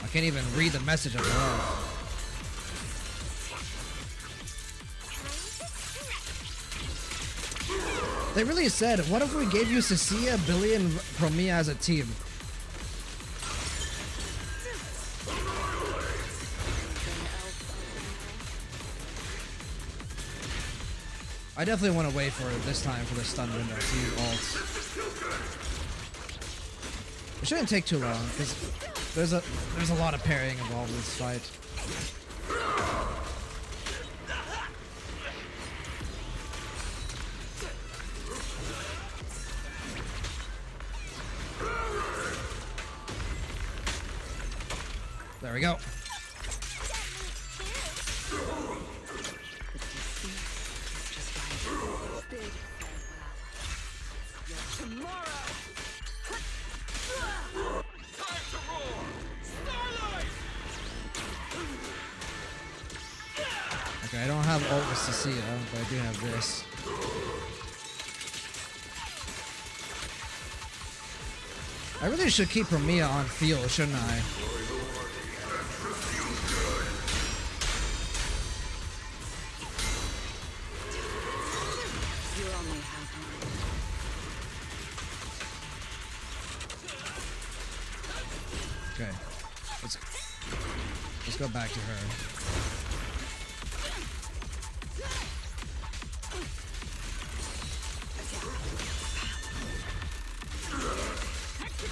I can't even read the message of love. They really said, what if we gave you Cecilia, Billy, and Promia as a team? I definitely want to wait for this time for the stun window to use ults. It shouldn't take too long because there's a lot of parrying involved in this fight. There we go. Okay, I don't have ult with Cecilia, but I do have this. I really should keep Promia on field, shouldn't I? Okay, let's go back to her.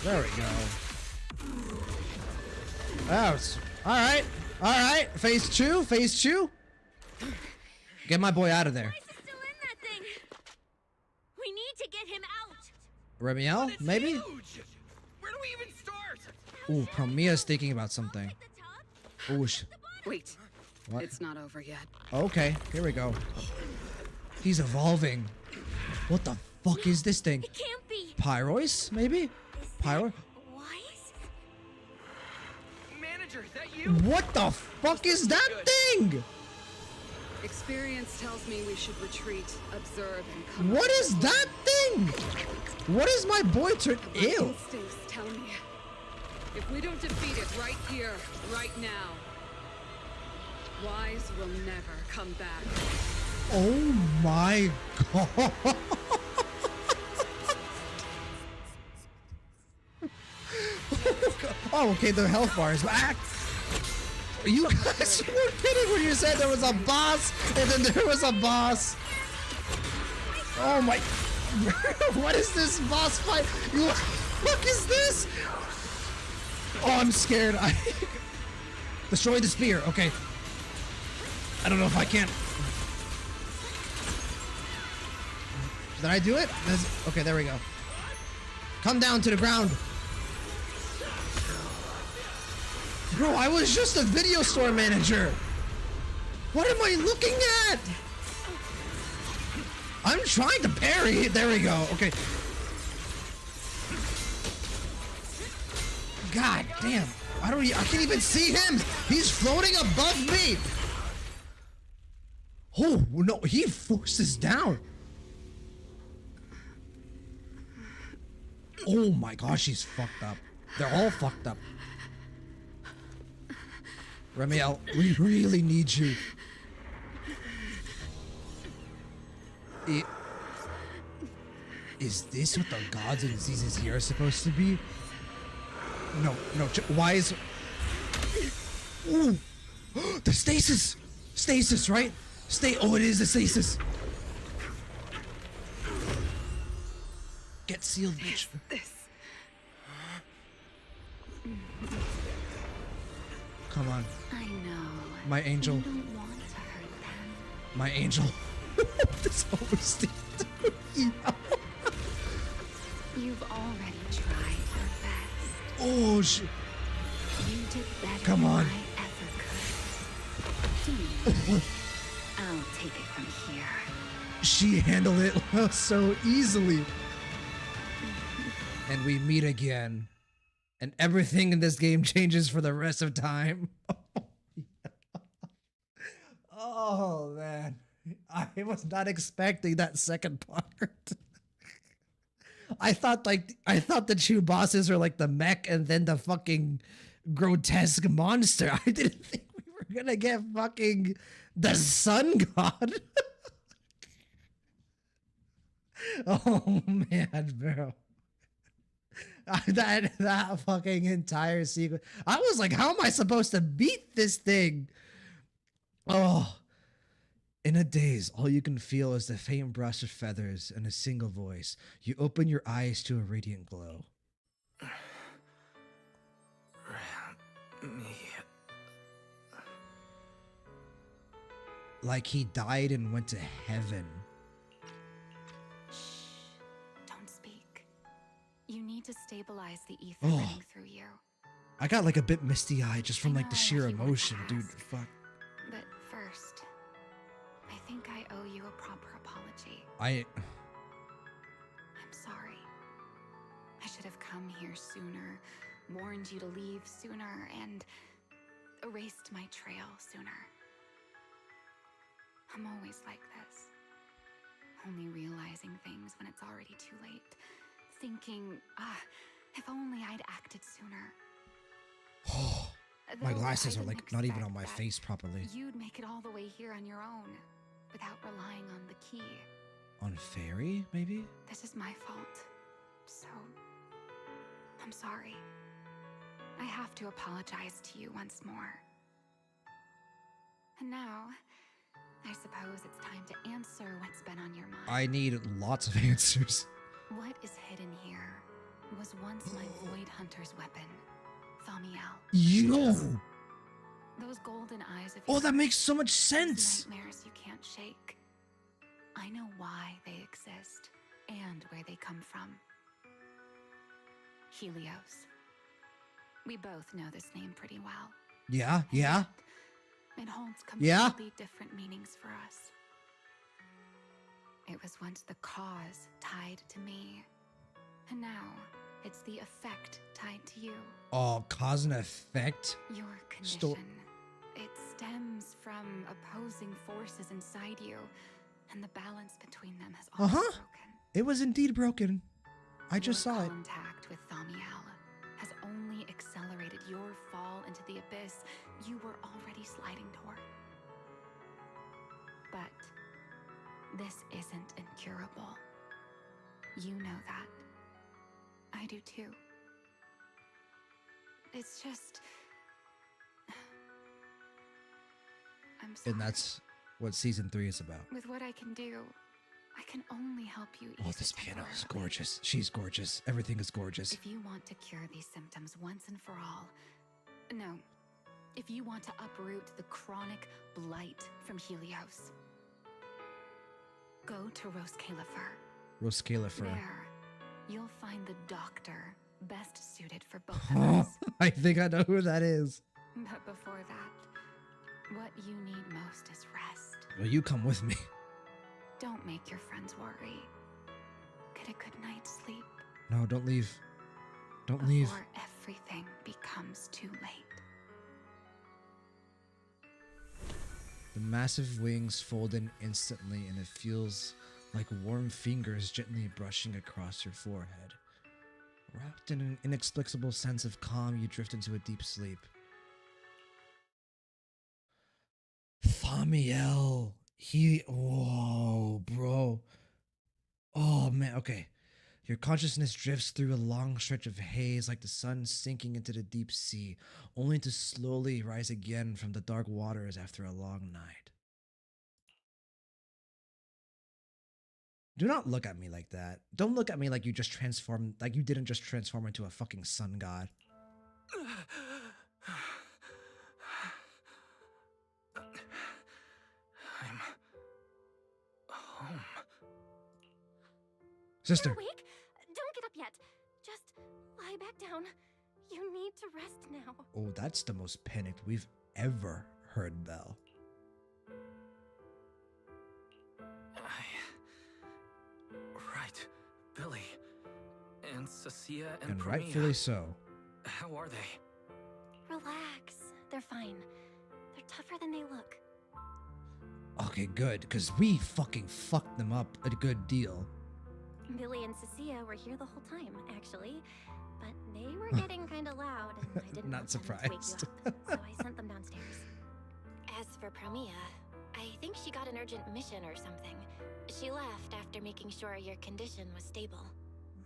There we go. Out. All right. All right. Phase two. Phase two. Get my boy out of there. Why is he still in that thing? We need to get him out. Remiel, maybe? Huge. Where do we even start? Ooh, Promia's thinking about something. Ooh, Wait. What? It's not over yet. Okay, here we go. He's evolving. What the fuck is this thing? It can't be. Pyrois, maybe? Pyro? Wise? Manager, that you? What the fuck is that thing? Experience tells me we should retreat, observe, and come. What is that thing? What is my boy turn? My Ew. instincts tell me if we don't defeat it right here, right now, Wise will never come back. Oh my god. Oh, okay, the health bar is back. You guys were kidding when you said there was a boss, and then there was a boss. Oh my! What is this boss fight? What the fuck is this? Oh, I'm scared. Destroy the spear. Okay. I don't know if I can. Did I do it? Okay, there we go. Come down to the ground. Bro, I was just a video store manager. What am I looking at? I'm trying to parry. There we go. Okay. God damn. I can't even see him. He's floating above me. Oh, no, he forces down. Oh my gosh, he's fucked up. They're all fucked up. Remiel, we really need you. Is this what the gods and diseases here are supposed to be? No, why is... Ooh! The stasis! Stasis, right? Oh, it is the stasis. Get sealed, bitch. Come on. I know. My angel. You don't want to hurt them. My angel. This almost You've already tried your best. Oh shit. You did better Come on. than I ever could. I'll take it from here. She handled it so easily. And we meet again. And everything in this game changes for the rest of time. Oh, man. I was not expecting that second part. I thought the two bosses are like the mech and then the fucking grotesque monster. I didn't think we were gonna get fucking the sun god. Oh man, bro. That fucking entire sequence. I was like, how am I supposed to beat this thing? Oh. In a daze, all you can feel is the faint brush of feathers and a single voice. You open your eyes to a radiant glow. Like he died and went to heaven. Don't speak. You need to stabilize the ether Oh. running through you. I got like a bit misty-eyed just from like the sheer you were emotion, dude. asked. Fuck. But first, I think I owe you a proper apology. I'm sorry. I should have come here sooner, warned you to leave sooner, and erased my trail sooner. I'm always like this. Only realizing things when it's already too late. Thinking, if only I'd acted sooner. My Though glasses I are like didn't not even on expect my that face properly. You'd make it all the way here on your own, without relying on the key. On fairy, maybe? This is my fault. So, I'm sorry. I have to apologize to you once more. And now, I suppose it's time to answer what's been on your mind. I need lots of answers. What is hidden here was once my Void Hunter's weapon, Thamiel. Yo! Those golden eyes of Oh, yours, that makes so much those sense. nightmares you can't shake. I know why they exist and where they come from. Helios. We both know this name pretty well. Yeah. It holds Yeah? completely different meanings for us. It was once the cause tied to me, and now it's the effect tied to you. Oh, cause and effect? Your condition. It stems from opposing forces inside you, and the balance between them has always broken. It was indeed broken. I just saw it. Contact with Thamiel has only accelerated your fall into the abyss you were already sliding toward. But this isn't incurable. You know that. I do too. It's just... I'm sorry. And that's what season 3 is about. With what I can do, I can only help you ease Oh, it this piano is temporarily. gorgeous. She's gorgeous. Everything is gorgeous. If you want to cure these symptoms once and for all, no, if you want to uproot the chronic blight from Helios, go to Roscalifer. Roscalifer. There, you'll find the doctor best suited for both of us. I think I know who that is. But before that, what you need most is rest. Well, you come with me. Don't make your friends worry. Get a good night's sleep No, don't leave. Don't leave. before everything becomes too late. The massive wings fold in instantly, and it feels like warm fingers gently brushing across your forehead. Wrapped in an inexplicable sense of calm, you drift into a deep sleep. Thamiel. Whoa, bro. Oh, man. Okay. Your consciousness drifts through a long stretch of haze like the sun sinking into the deep sea, only to slowly rise again from the dark waters after a long night. Do not look at me like that. Don't look at me like you just transformed, like you didn't just transform into a fucking sun god. I'm home. Sister. You're awake? Don't get up yet. Just lie back down. You need to rest now. Oh, that's the most panicked we've ever heard Belle. Right. Billy. And Cecilia and Promia. Rightfully so. How are they? Relax. They're fine. They're tougher than they look. Okay, good, because we fucking fucked them up a good deal. Billy and Cecilia were here the whole time, actually. But they were getting kind of loud, and I didn't Not want them to wake you surprised. up, so I sent them downstairs. As for Promia, I think she got an urgent mission or something. She left after making sure your condition was stable.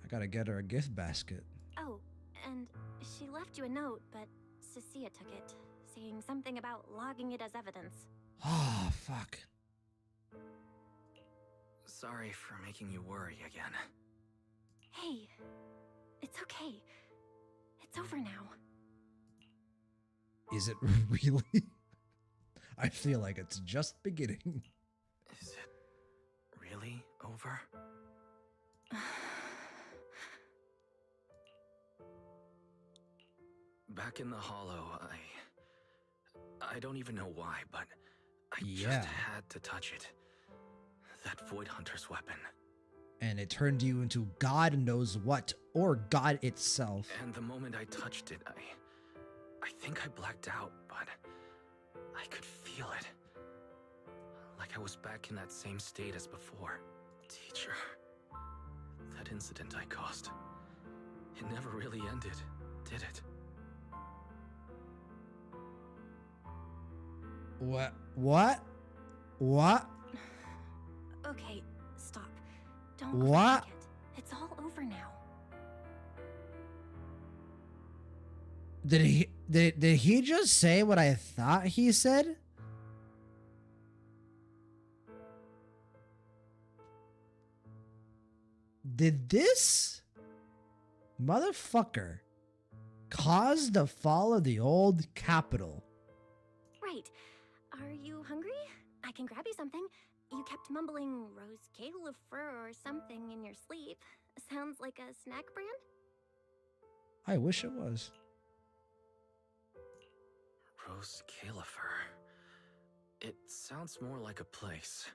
I gotta get her a gift basket. Oh, and she left you a note, but Cecilia took it, saying something about logging it as evidence. Oh, fuck. Sorry for making you worry again. Hey, it's okay. It's over now. Is it really? I feel like it's just beginning. Is it really over? Back in the hollow, I don't even know why, but I just had to touch it. That Void Hunter's weapon. And it turned you into God knows what, or God itself. And the moment I touched it, I think I blacked out, but I could feel it. Like I was back in that same state as before. Teacher, that incident I caused, it never really ended, did it? What? Okay, stop. Don't What? overthink it. It's all over now. Did he just say what I thought he said? Did this motherfucker cause the fall of the old capital? Right. Are you hungry? I can grab you something. You kept mumbling Rose Califer or something in your sleep. Sounds like a snack brand? I wish it was. Rose Califer. It sounds more like a place.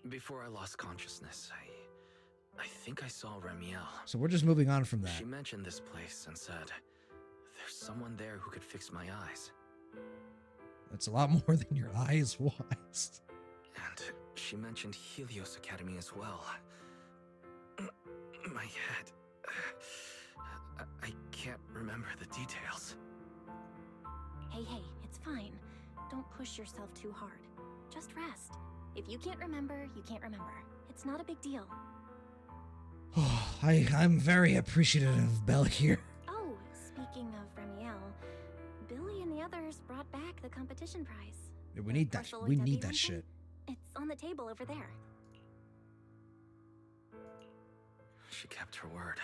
Before I lost consciousness, I think I saw Ramiel. So we're just moving on from that. She mentioned this place and said, there's someone there who could fix my eyes. That's a lot more than your eyes wise. And she mentioned Helios Academy as well. My head. I can't remember the details. Hey, it's fine. Don't push yourself too hard. Just rest. If you can't remember, you can't remember. It's not a big deal. I'm very appreciative of Belle here. Oh, speaking of Ramiel, Billy and the others brought back the competition prize. Yeah, we need that. Partial We Debbie need that ranking? shit. It's on the table over there. She kept her word.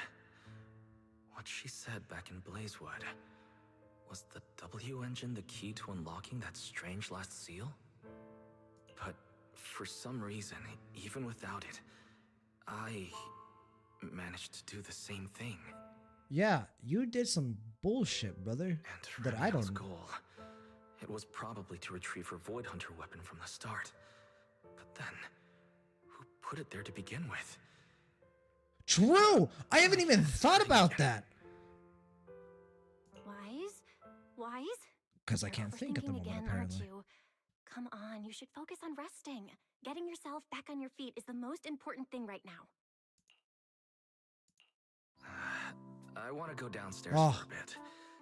What she said back in Blazewood. Was the W engine the key to unlocking that strange last seal? But for some reason, even without it, I managed to do the same thing. Yeah, you did some bullshit, brother. That I Remiel's don't. goal. It was probably to retrieve her Void Hunter weapon from the start. But then, who put it there to begin with? True. I haven't even thought about that. Wise? Because I You're can't think at the overthinking moment, again, apparently. aren't you? Come on, you should focus on resting. Getting yourself back on your feet is the most important thing right now. I want to go downstairs Oh, for a bit.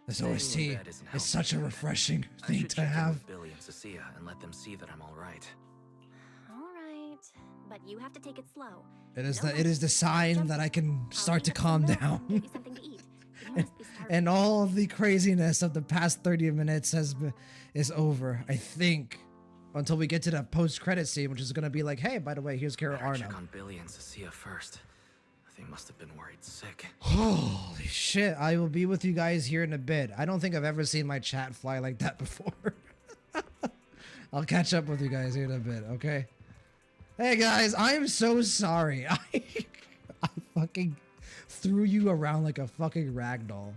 this Staying in OST bed isn't is such a helping. refreshing I thing should to check in have. with Billy and Cecilia and let them see that I'm all right. All right, but you have to take it slow. It is the sign that I can start to calm down. Get you something to eat. You must be starving. And all of the craziness of the past 30 minutes is over, I think. Until we get to that post-credit scene, which is going to be like, hey, by the way, here's Kara Better check Arno. on Billy and Cecilia first. They must have been worried sick. Holy shit, I will be with you guys here in a bit. I don't think I've ever seen my chat fly like that before. I'll catch up with you guys here in a bit, okay? Hey guys, I am so sorry. I fucking threw you around like a fucking ragdoll.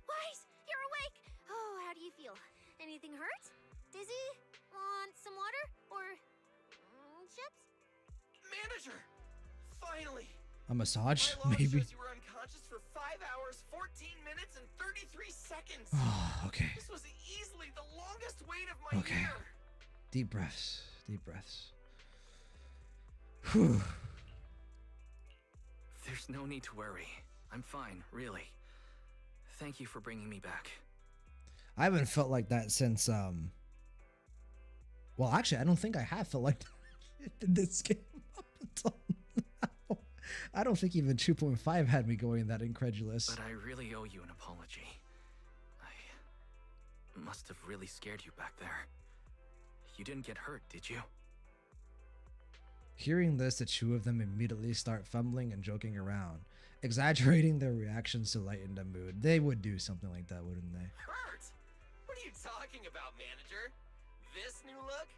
Wise, you're awake. Oh, how do you feel? Anything hurt? Dizzy? Want some water? Or chips? Manager! Finally! A massage, My log maybe? shows you were unconscious for 5 hours, 14 minutes, and 33 seconds. Okay. This was easily the longest wait of my Okay. year. Deep breaths. Deep breaths. Whew. There's no need to worry. I'm fine, really. Thank you for bringing me back. I haven't felt like that since, well, actually, I don't think I have felt like that in this game up until now. I don't think even 2.5 had me going that incredulous. But I really owe you an apology. I must have really scared you back there. You didn't get hurt, did you? Hearing this, the two of them immediately start fumbling and joking around, exaggerating their reactions to lighten the mood. They would do something like that, wouldn't they? Hurt? What are you talking about, manager? This new look?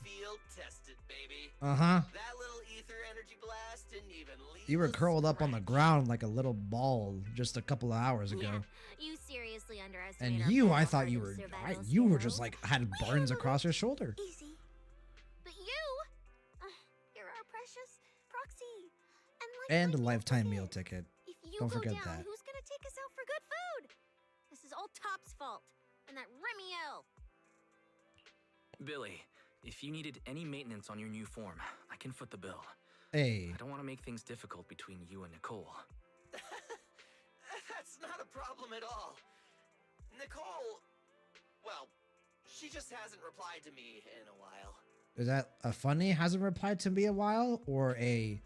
Field tested, baby. Uh-huh. That little ether energy blast didn't even leave. You were curled up on the ground like a little ball just a couple of hours ago. Yeah, you seriously underestimate And our you, I battle thought you hardened were, survival you were skills. just like had burns across your shoulder. Easy. But you, you're our precious proxy. And a lifetime meal ticket. If you Don't go forget down, that. who's gonna take us out for good food? This is all Top's fault. And that Remiel. Billy, if you needed any maintenance on your new form, I can foot the bill. Hey. I don't want to make things difficult between you and Nicole. That's not a problem at all. Nicole, well, she just hasn't replied to me in a while. Is that a funny hasn't replied to me a while, or a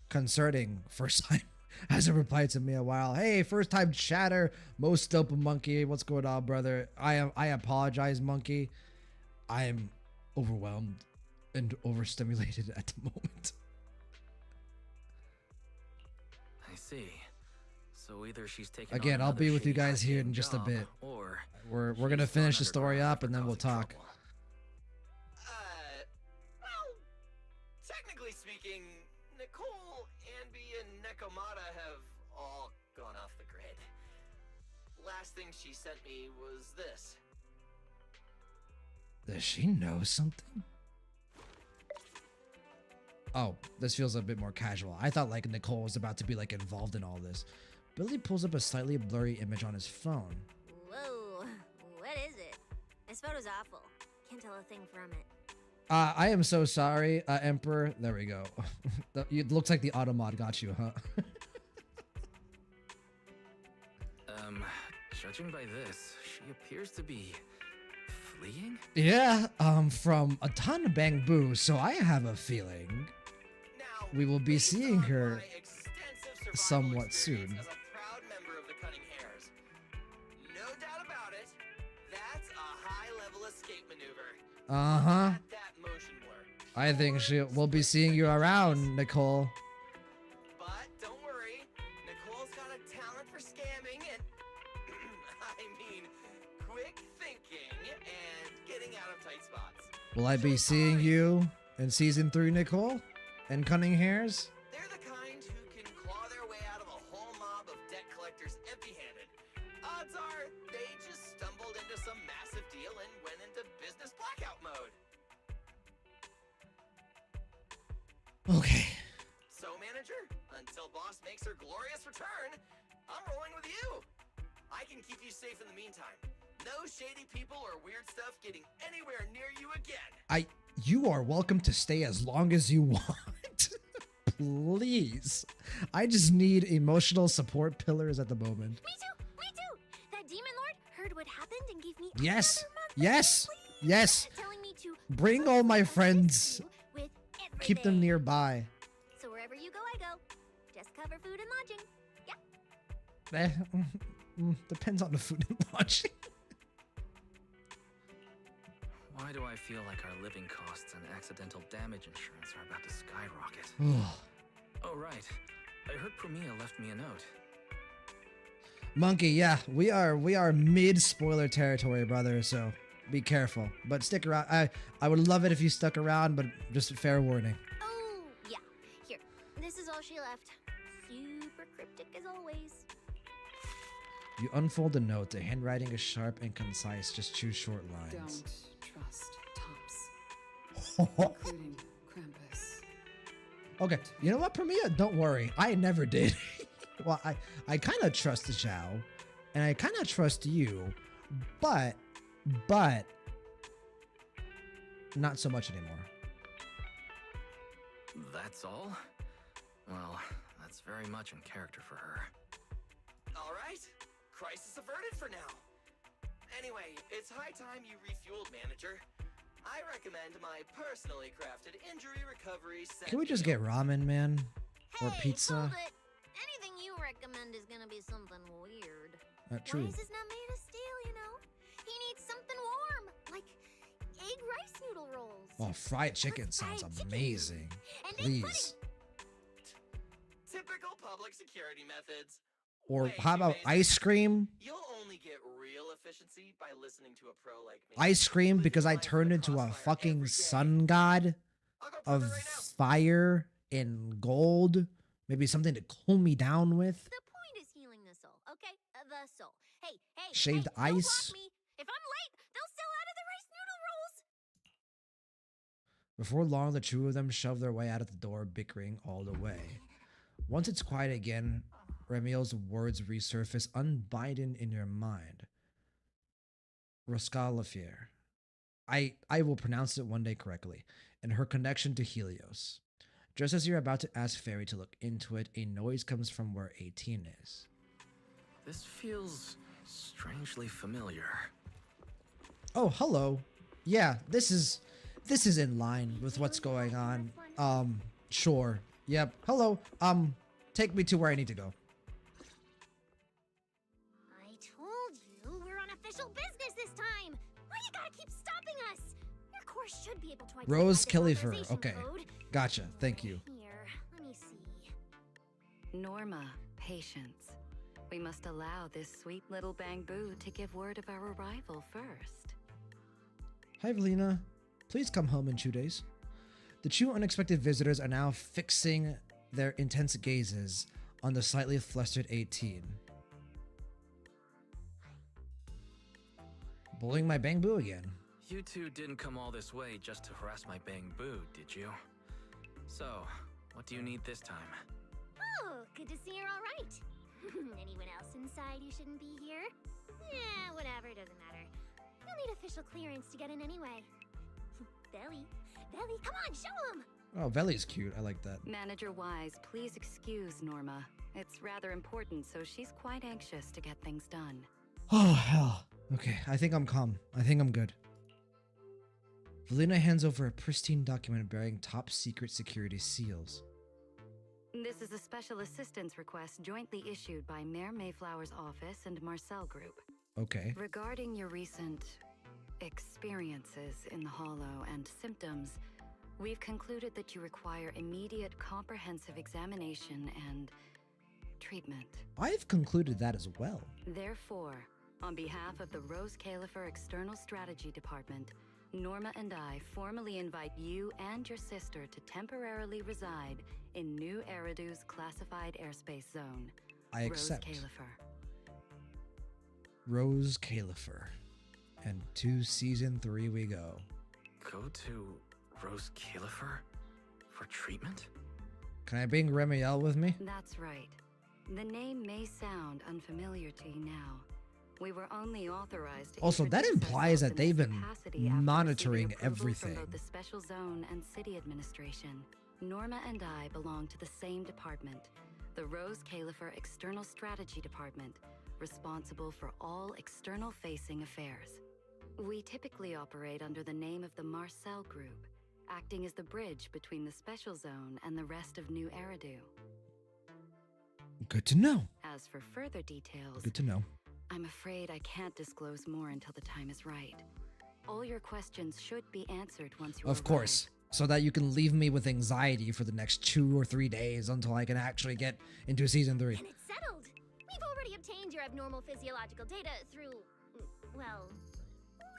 concerning first time hasn't replied to me a while? Hey, first time chatter, most dope monkey. What's going on, brother? I apologize, monkey. I am overwhelmed and overstimulated at the moment. I see. So either she's taking Again, on I'll another be with you shitty guys here in high-paying just a job, bit. Or We're she's gonna gone finish the story underground up and then we'll talk. Well, technically speaking, Nicole, Anby, and Nekomata have all gone off the grid. Last thing she sent me was this. Does she know something? Oh, this feels a bit more casual. I thought like Nicole was about to be like involved in all this. Billy pulls up a slightly blurry image on his phone. Whoa, what is it? This photo's awful. Can't tell a thing from it. I am so sorry, Emperor. There we go. It looks like the Automod got you, huh? Judging by this, she appears to be fleeing? Yeah, from a ton of Bang Boo, so I have a feeling we will be seeing her somewhat soon. As a proud member of the Cunning Hares, no doubt Uh-huh. That motion blur. I think we'll be seeing you around, Nicole. But don't worry, Nicole's got a talent for scamming and I mean, quick thinking and getting out of tight spots. Will I be seeing you in season 3, Nicole? And Cunning Hairs? They're the kind who can claw their way out of a whole mob of debt collectors empty-handed. Odds are they just stumbled into some massive deal and went into business blackout mode. Okay. So, manager, until boss makes her glorious return, I'm rolling with you. I can keep you safe in the meantime. No shady people or weird stuff getting anywhere near you again. You are welcome to stay as long as you want. Please. I just need emotional support pillars at the moment. Me too! Me too! That demon lord heard what happened and gave me Yes. another month Yes. of leave, Yes. telling me to Bring all my friends. with Keep them everything. nearby. So wherever you go, I go. Just cover food and lodging. Yeah. Depends on the food and lodging. Why do I feel like our living costs and accidental damage insurance are about to skyrocket? Oh, right. I heard Premia left me a note. Monkey, yeah, we are mid spoiler territory, brother, so be careful. But stick around. I would love it if you stuck around, but just a fair warning. Oh, yeah. Here. This is all she left. Super cryptic as always. You unfold the note. The handwriting is sharp and concise. Just choose short lines. Don't trust Tops, including Krampus. Okay, you know what, Premia? Don't worry. I never did. Well, I kind of trust Zhao, and I kind of trust you, but not so much anymore. That's all? Well, that's very much in character for her. All right, crisis averted for now. Anyway, it's high time you refueled, manager. I recommend my personally crafted injury recovery set. Can we just get ramen, man? Or Hey, pizza? hold it. Anything you recommend is gonna be something weird. True. Why is this not made of steel, you know? He needs something warm, like egg rice noodle rolls. Oh, fried chicken sounds amazing. And Please. Typical public security methods. Or Way how too about basic. ice cream? You'll only get real efficiency by listening to a pro like me. Ice cream because I turned into a fucking sun god of fire and gold. Maybe something to cool me down with. The point is healing the soul, okay? The soul. Hey, Shaved hey, don't ice. block me. If I'm late, they'll sell out of the rice noodle rolls. Before long, the two of them shove their way out of the door, bickering all the way. Once it's quiet again, Remiel's words resurface unbidden in your mind. Roscalafier. I will pronounce it one day correctly. And her connection to Helios. Just as you're about to ask Fairy to look into it, a noise comes from where 18 is. This feels strangely familiar. Oh, hello. Yeah, this is in line with what's going on. Sure. Yep. Hello. Take me to where I need to go. I told you we're on official business this time. Why you gotta keep stopping us? Your course should be able to identify Rose this Killifer. authorization Okay. code. Gotcha. Thank you. Here, let me see. Norma, patience. We must allow this sweet little bamboo to give word of our arrival first. Hi, Velina. Please come home in 2 days. The two unexpected visitors are now fixing their intense gazes on the slightly flustered 18. Bullying my bamboo again. You two didn't come all this way just to harass my bamboo, did you? So, what do you need this time? Oh, good to see you're all right. Anyone else inside who shouldn't be here? Yeah, whatever, doesn't matter. You'll need official clearance to get in anyway. Belly, come on, show him! Oh, Veli's cute. I like that. Manager Wise, please excuse Norma. It's rather important, so she's quite anxious to get things done. Oh, hell. Okay, I think I'm calm. I think I'm good. Velina hands over a pristine document bearing top secret security seals. This is a special assistance request jointly issued by Mayor Mayflower's office and Marcel Group. Okay. Regarding your recent experiences in the Hollow and symptoms, we've concluded that you require immediate comprehensive examination and treatment. I've concluded that as well. Therefore, on behalf of the Rose Califer External Strategy Department, Norma and I formally invite you and your sister to temporarily reside in New Eridu's classified airspace zone. I accept. Rose Califer. Rose Califer. And to season 3 we go. Go to Rose Califer for treatment? Can I bring Remiel with me? That's right. The name may sound unfamiliar to you now. We were only authorized to Also, that introduce implies that ourselves in they've this been capacity after monitoring receiving approval everything. From both the Special Zone and City Administration. Norma and I belong to the same department, the Rose Califer External Strategy Department, responsible for all external-facing affairs. We typically operate under the name of the Marcel Group, acting as the bridge between the Special Zone and the rest of New Eridu. Good to know. As for further details, Good to know. I'm afraid I can't disclose more until the time is right. All your questions should be answered once you Of arrive. course. So that you can leave me with anxiety for the next 2 or 3 days until I can actually get into season 3. And it's settled. We've already obtained your abnormal physiological data through, well,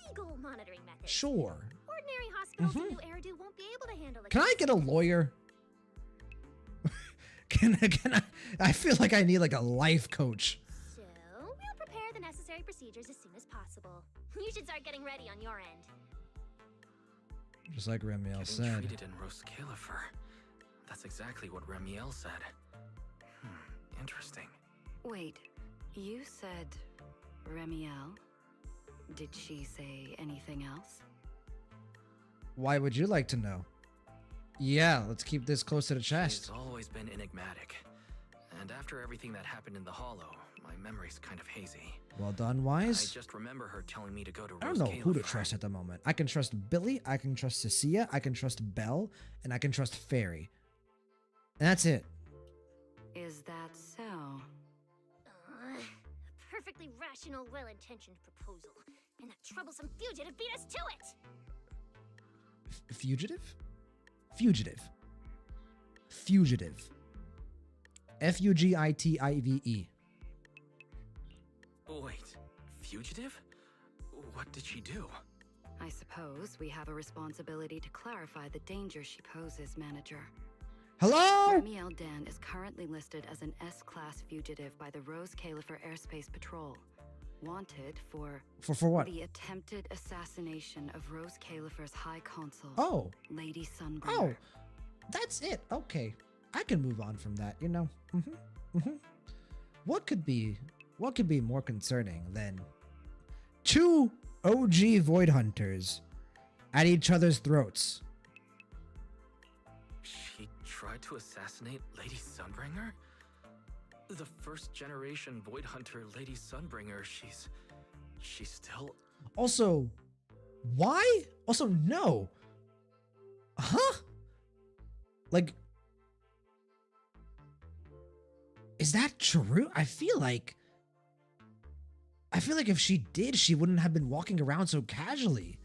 legal monitoring methods. Sure. Ordinary hospitals in New Eridu won't be able to handle it. Can I get a lawyer? can I feel like I need like a life coach. So, we'll prepare the necessary procedures as soon as possible. You should start getting ready on your end. Just like Remiel Getting said. treated in Rose Califer. That's exactly what Remiel said. Interesting. Wait, you said Remiel? Did she say anything else? Why would you like to know? Yeah, let's keep this close to the chest. She's always been enigmatic. And after everything that happened in the Hollow, my memory's kind of hazy. Well done, I Wise. just remember her telling me to go to I Rose don't know who to Califer. trust at the moment. I can trust Billy, I can trust Cecilia, I can trust Belle, and I can trust Fairy. And that's it. Is that so? A perfectly rational, well-intentioned proposal. And that troublesome fugitive beat us to it! Fugitive? Fugitive. Fugitive. Fugitive. Wait, fugitive? What did she do? I suppose we have a responsibility to clarify the danger she poses, Manager. Hello? Remiel Dan is currently listed as an S-Class fugitive by the Rose Califer Airspace Patrol. Wanted for what? The attempted assassination of Rose Califer's High Consul, Oh. Lady Sunbringer. Oh, that's it. Okay. I can move on from that, you know. What could be more concerning than 2 OG Void Hunters at each other's throats? She tried to assassinate Lady Sunbringer? The first generation Void Hunter Lady Sunbringer, she's still... Also, why? Also, no. Huh? Like, is that true? I feel like if she did, she wouldn't have been walking around so casually.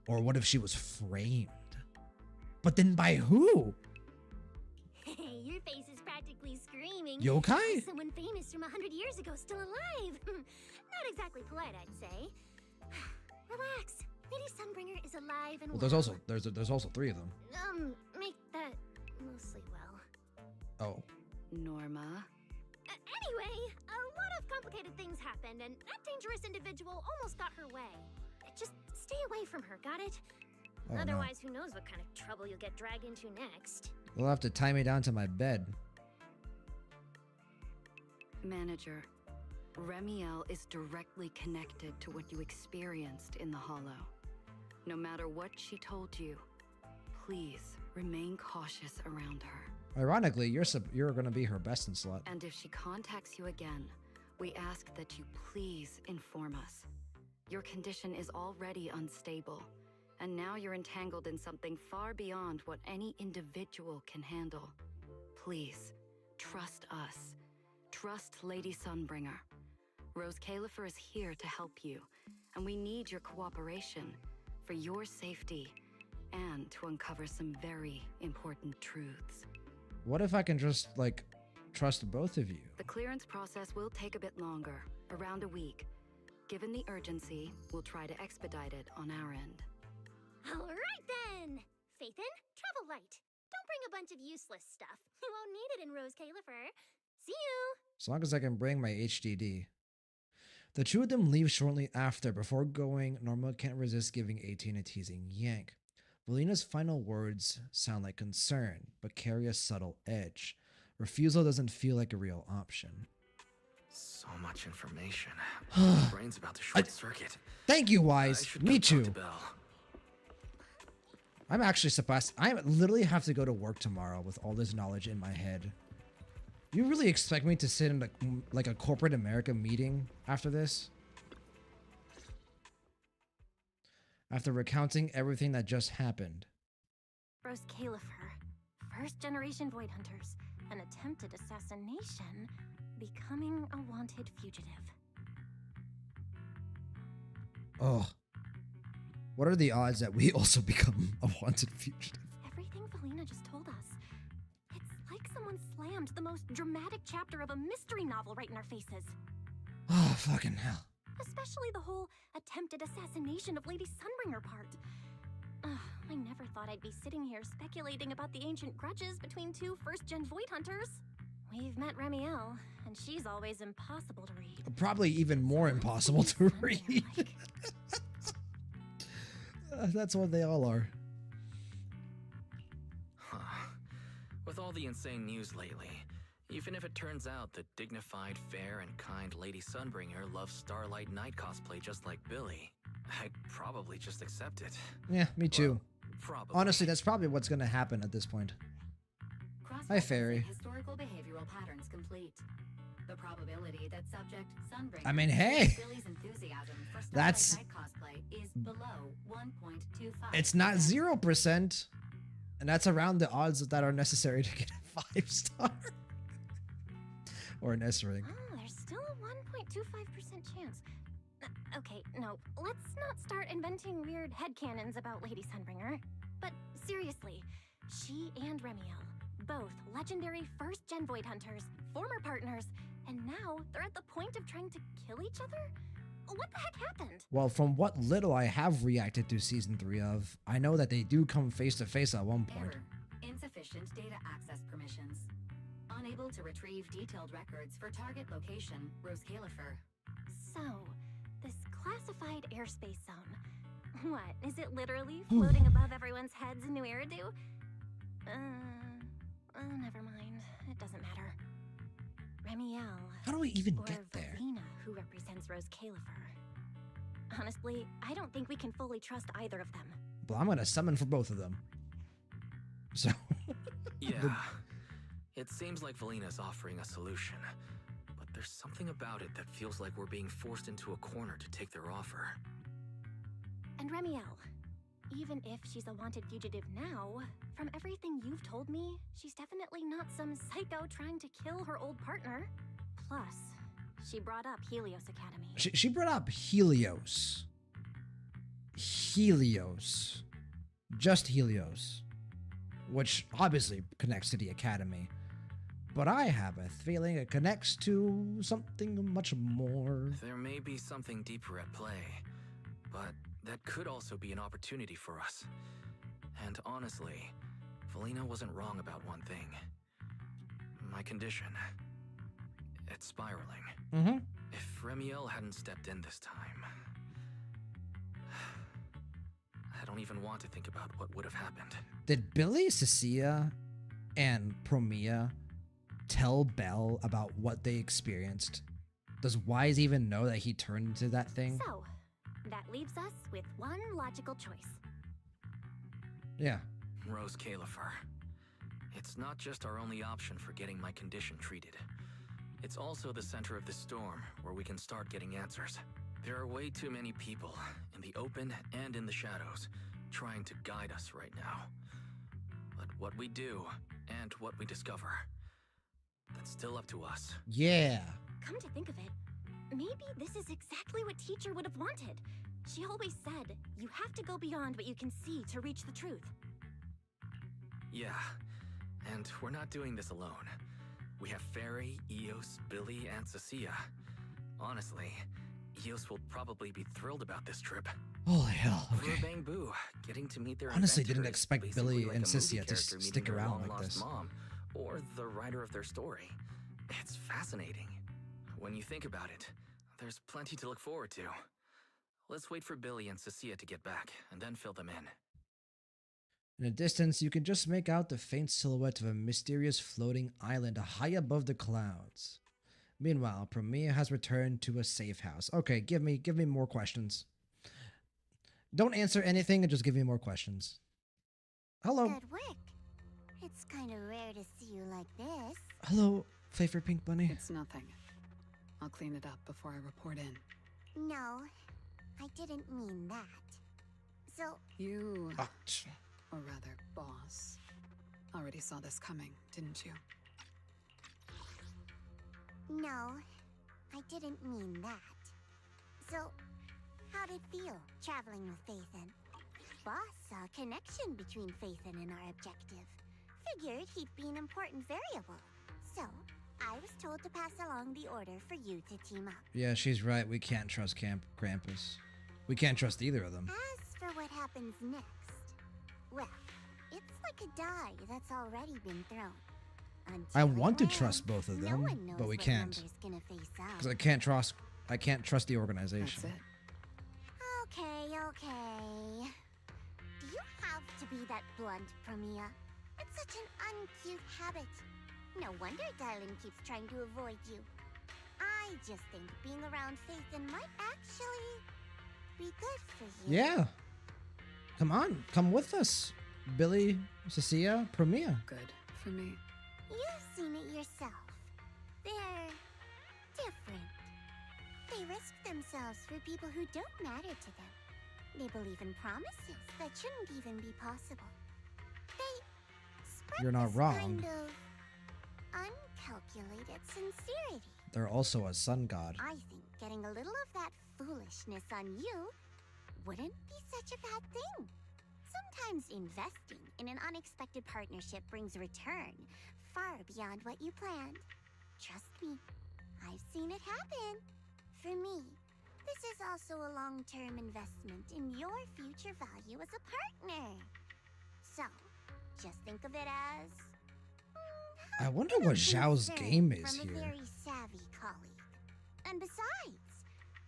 Or what if she was framed? But then by who? Your face is practically screaming. Yokai? Someone famous from 100 years ago still alive. Not exactly polite, I'd say. Relax. Lady Sunbringer is alive and Well, well. there's also 3 of them. Make that mostly well. Oh. Norma? Anyway, a lot of complicated things happened, and that dangerous individual almost got her way. Just stay away from her, got it? Oh, no. Otherwise, who knows what kind of trouble you'll get dragged into next. They'll have to tie me down to my bed. Manager, Remiel is directly connected to what you experienced in the Hollow. No matter what she told you, please remain cautious around her. Ironically, you're gonna be her best in slut. And if she contacts you again, we ask that you please inform us. Your condition is already unstable, and now you're entangled in something far beyond what any individual can handle. Please, trust us. Trust Lady Sunbringer. Rose Califer is here to help you, and we need your cooperation for your safety and to uncover some very important truths. What if I can just, like, trust both of you? The clearance process will take a bit longer, around a week. Given the urgency, we'll try to expedite it on our end. All right then! Phaethon, travel light. Don't bring a bunch of useless stuff. You won't need it in Rose Califer. See you! As long as I can bring my HDD. The two of them leave shortly after. Before going, Norma can't resist giving 18 a teasing yank. Valina's final words sound like concern, but carry a subtle edge. Refusal doesn't feel like a real option. So much information. My brain's about to short circuit. Thank you, Wise. Me too. I'm actually surprised. I literally have to go to work tomorrow with all this knowledge in my head. You really expect me to sit in like a corporate America meeting after this? After recounting everything that just happened. Rose Califer, first generation Void Hunters, an attempted assassination, becoming a wanted fugitive. Oh. What are the odds that we also become a wanted fugitive? Everything Valina just told us. It's like someone slammed the most dramatic chapter of a mystery novel right in our faces. Oh, fucking hell. Especially the whole attempted assassination of Lady Sunbringer part. I never thought I'd be sitting here speculating about the ancient grudges between two first-gen Void Hunters. We've met Remiel, and she's always impossible to read. Probably even more impossible to read. That's what they all are. Huh. With all the insane news lately, even if it turns out the dignified, fair, and kind Lady Sunbringer loves Starlight Knight cosplay just like Billy, I'd probably just accept it. Yeah, me too. Well, probably. Honestly, that's probably what's gonna happen at this point. Hi, Fairy. Historical behavioral patterns complete. The probability that subject Sunbringer I mean, hey, Billy's enthusiasm for Starlight that's Knight cosplay is below 1.25. it's not 0%, and that's around the odds that are necessary to get a 5-star or an S rank. Oh, there's still a 1.25% chance. Okay, no, let's not start inventing weird headcanons about Lady Sunbringer. But seriously, she and Remiel, both legendary first-gen Void Hunters, former partners, and now they're at the point of trying to kill each other? What the heck happened? Well, from what little I have reacted to season 3 of, I know that they do come face to face at one point. Error. Insufficient data access permissions. Unable to retrieve detailed records for target location, Rose Califer. So, this classified airspace zone. What, is it literally floating above everyone's heads in New Eridu? Never mind. It doesn't matter. Remiel. How do we even or get there? Valina, who represents Rose Califer. Honestly, I don't think we can fully trust either of them. Well, I'm gonna summon for both of them. So. Yeah. It seems like Valina's offering a solution, but there's something about it that feels like we're being forced into a corner to take their offer. And Remiel, even if she's a wanted fugitive now, from everything you've told me, she's definitely not some psycho trying to kill her old partner. Plus, she brought up Helios Academy. She brought up Helios. Helios. Just Helios. Which obviously connects to the Academy. But I have a feeling it connects to something much more. There may be something deeper at play, but that could also be an opportunity for us. And honestly, Valina wasn't wrong about one thing. My condition. It's spiraling. Mm-hmm. If Remiel hadn't stepped in this time... I don't even want to think about what would have happened. Did Billy, Cecilia, and Promia tell Belle about what they experienced? Does Wise even know that he turned into that thing? So, that leaves us with one logical choice. Yeah. Rose Califer. It's not just our only option for getting my condition treated. It's also the center of the storm where we can start getting answers. There are way too many people, in the open and in the shadows, trying to guide us right now. But what we do, and what we discover, that's still up to us. Yeah. Come to think of it, maybe this is exactly what teacher would have wanted. She always said, you have to go beyond what you can see to reach the truth. Yeah, and we're not doing this alone. We have Fairy, Eos, Billy, and Cecilia. Honestly, Eos will probably be thrilled about this trip. Holy hell, okay. For Bang Boo, getting to meet their Honestly, inventor didn't is expect basically Billy like and a movie Cecilia to character stick meeting their around like long-lost this. mom, or the writer of their story. It's fascinating. When you think about it, there's plenty to look forward to. Let's wait for Billy and Cecilia to get back, and then fill them in. In the distance, you can just make out the faint silhouette of a mysterious floating island high above the clouds. Meanwhile, Promia has returned to a safe house. Okay, give me more questions. Don't answer anything and just give me more questions. Hello. Good work. It's kind of rare to see you like this. Hello, favorite pink bunny. It's nothing. I'll clean it up before I report in. No, I didn't mean that. So, You, or rather, boss, already saw this coming, didn't you? no, I didn't mean that. So, how'd it feel traveling with Phaethon? Boss saw a connection between Phaethon and our objective. Figured he'd be an important variable. So, I was told to pass along the order for you to team up. Yeah, she's right. We can't trust Krampus. We can't trust either of them. As for what happens next, well, it's like a die that's already been thrown. Until I want to it trust lands, both of no them, one knows but we what can't. number's gonna face out. Because I can't trust the organization. That's it. Okay. Do you have to be that blunt, Promia? It's such an uncute habit. No wonder Dylan keeps trying to avoid you. I just think being around Phaethon might actually be good for you. Yeah. Come on, come with us. Billy, Cecilia, Promia. Good for me. You've seen it yourself. They're different. They risk themselves for people who don't matter to them. They believe in promises that shouldn't even be possible. They spread You're not this wrong. kind of uncalculated sincerity. They're also a sun god. I think getting a little of that foolishness on you wouldn't be such a bad thing. Sometimes investing in an unexpected partnership brings a return far beyond what you planned. Trust me, I've seen it happen. For me, this is also a long-term investment in your future value as a partner. So, just think of it as I wonder what Zhao's concern game is from a here. very savvy colleague. And besides,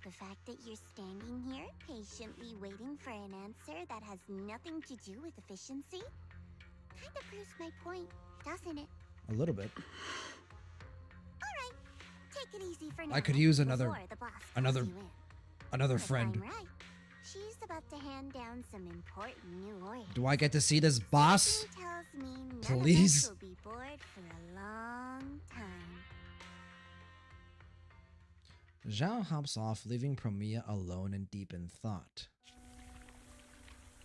the fact that you're standing here patiently waiting for an answer that has nothing to do with efficiency kind of proves my point, doesn't it? A little bit. Alright, take it easy for now. I could use another before the boss calls you in. another If friend. I'm right, she's about to hand down some important new orders. Do I get to see this boss? Something tells me none Please? of us will be bored for a long time. Zhao hops off, leaving Promia alone and deep in thought.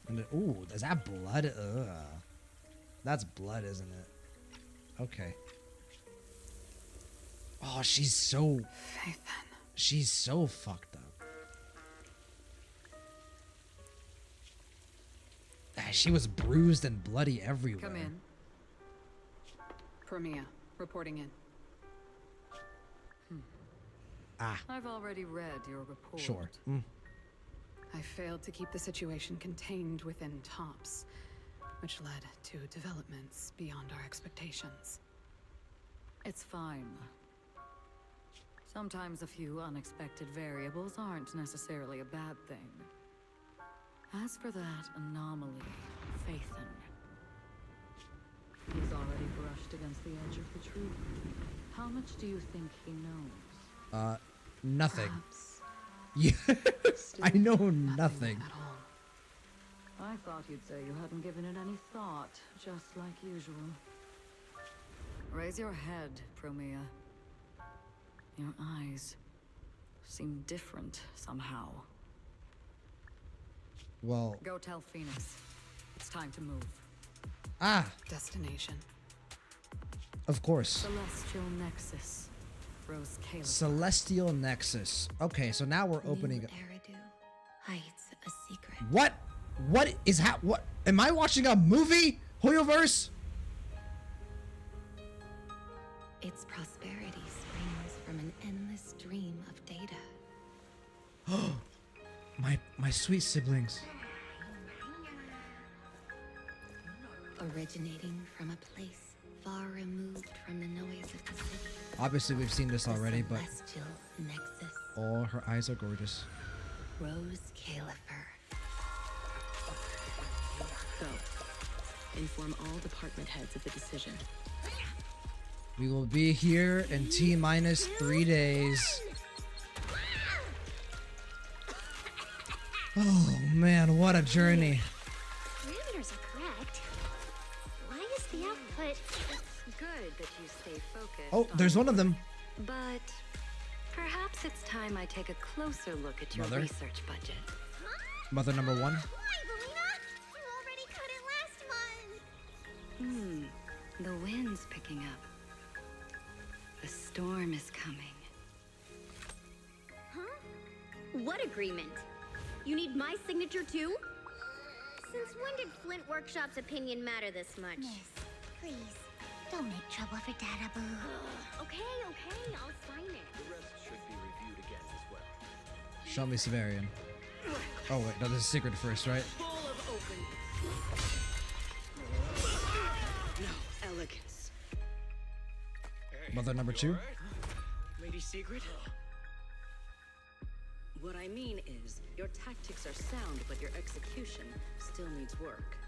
And ooh, is that blood? Ugh. That's blood, isn't it? Okay. Oh, she's so... She's so fucked up. She was bruised and bloody everywhere. Come in. Promia, reporting in. I've already read your report. Sure. I failed to keep the situation contained within TOPS, which led to developments beyond our expectations. It's fine. Sometimes a few unexpected variables aren't necessarily a bad thing. As for that anomaly, Phaethon, he's already brushed against the edge of the truth. How much do you think he knows? Nothing. Perhaps. Yeah, I know nothing. I thought you'd say you hadn't given it any thought, just like usual. Raise your head, Promia. Your eyes seem different somehow. Well, Go tell Phoenix. It's time to move. Ah. Destination. Of course. Celestial Nexus. Rose Caleb. Celestial Nexus. Okay, so now we're opening. Eridu hides a secret. What? What is what? Am I watching a movie? Hoyoverse? Its prosperity springs from an endless stream of data. my sweet siblings. Originating from a place far removed from the noise of the city. Obviously, we've seen this already, but Celestial Nexus. oh, her eyes are gorgeous. Rose Califer. Go. Inform all department heads of the decision. We will be here in T-minus 3 days. Oh man, what a journey. Parameters are correct. Why is the output? It's good that you stay focused. Oh, there's one of them. But perhaps it's time I take a closer look at your Mother? research budget. Mother number 1. Why, Belina? You already cut it last month. The wind's picking up. The storm is coming. Huh? What agreement? You need my signature too? Since when did Flint Workshop's opinion matter this much? Miss, please, don't make trouble for Dada Boo. Okay, I'll sign it. The rest should be reviewed again as well. Show me Severian. Oh wait, no, this is secret first, right? Full of open. No elegance. Mother number 2. Lady Secret? What I mean is, your tactics are sound, but your execution still needs work.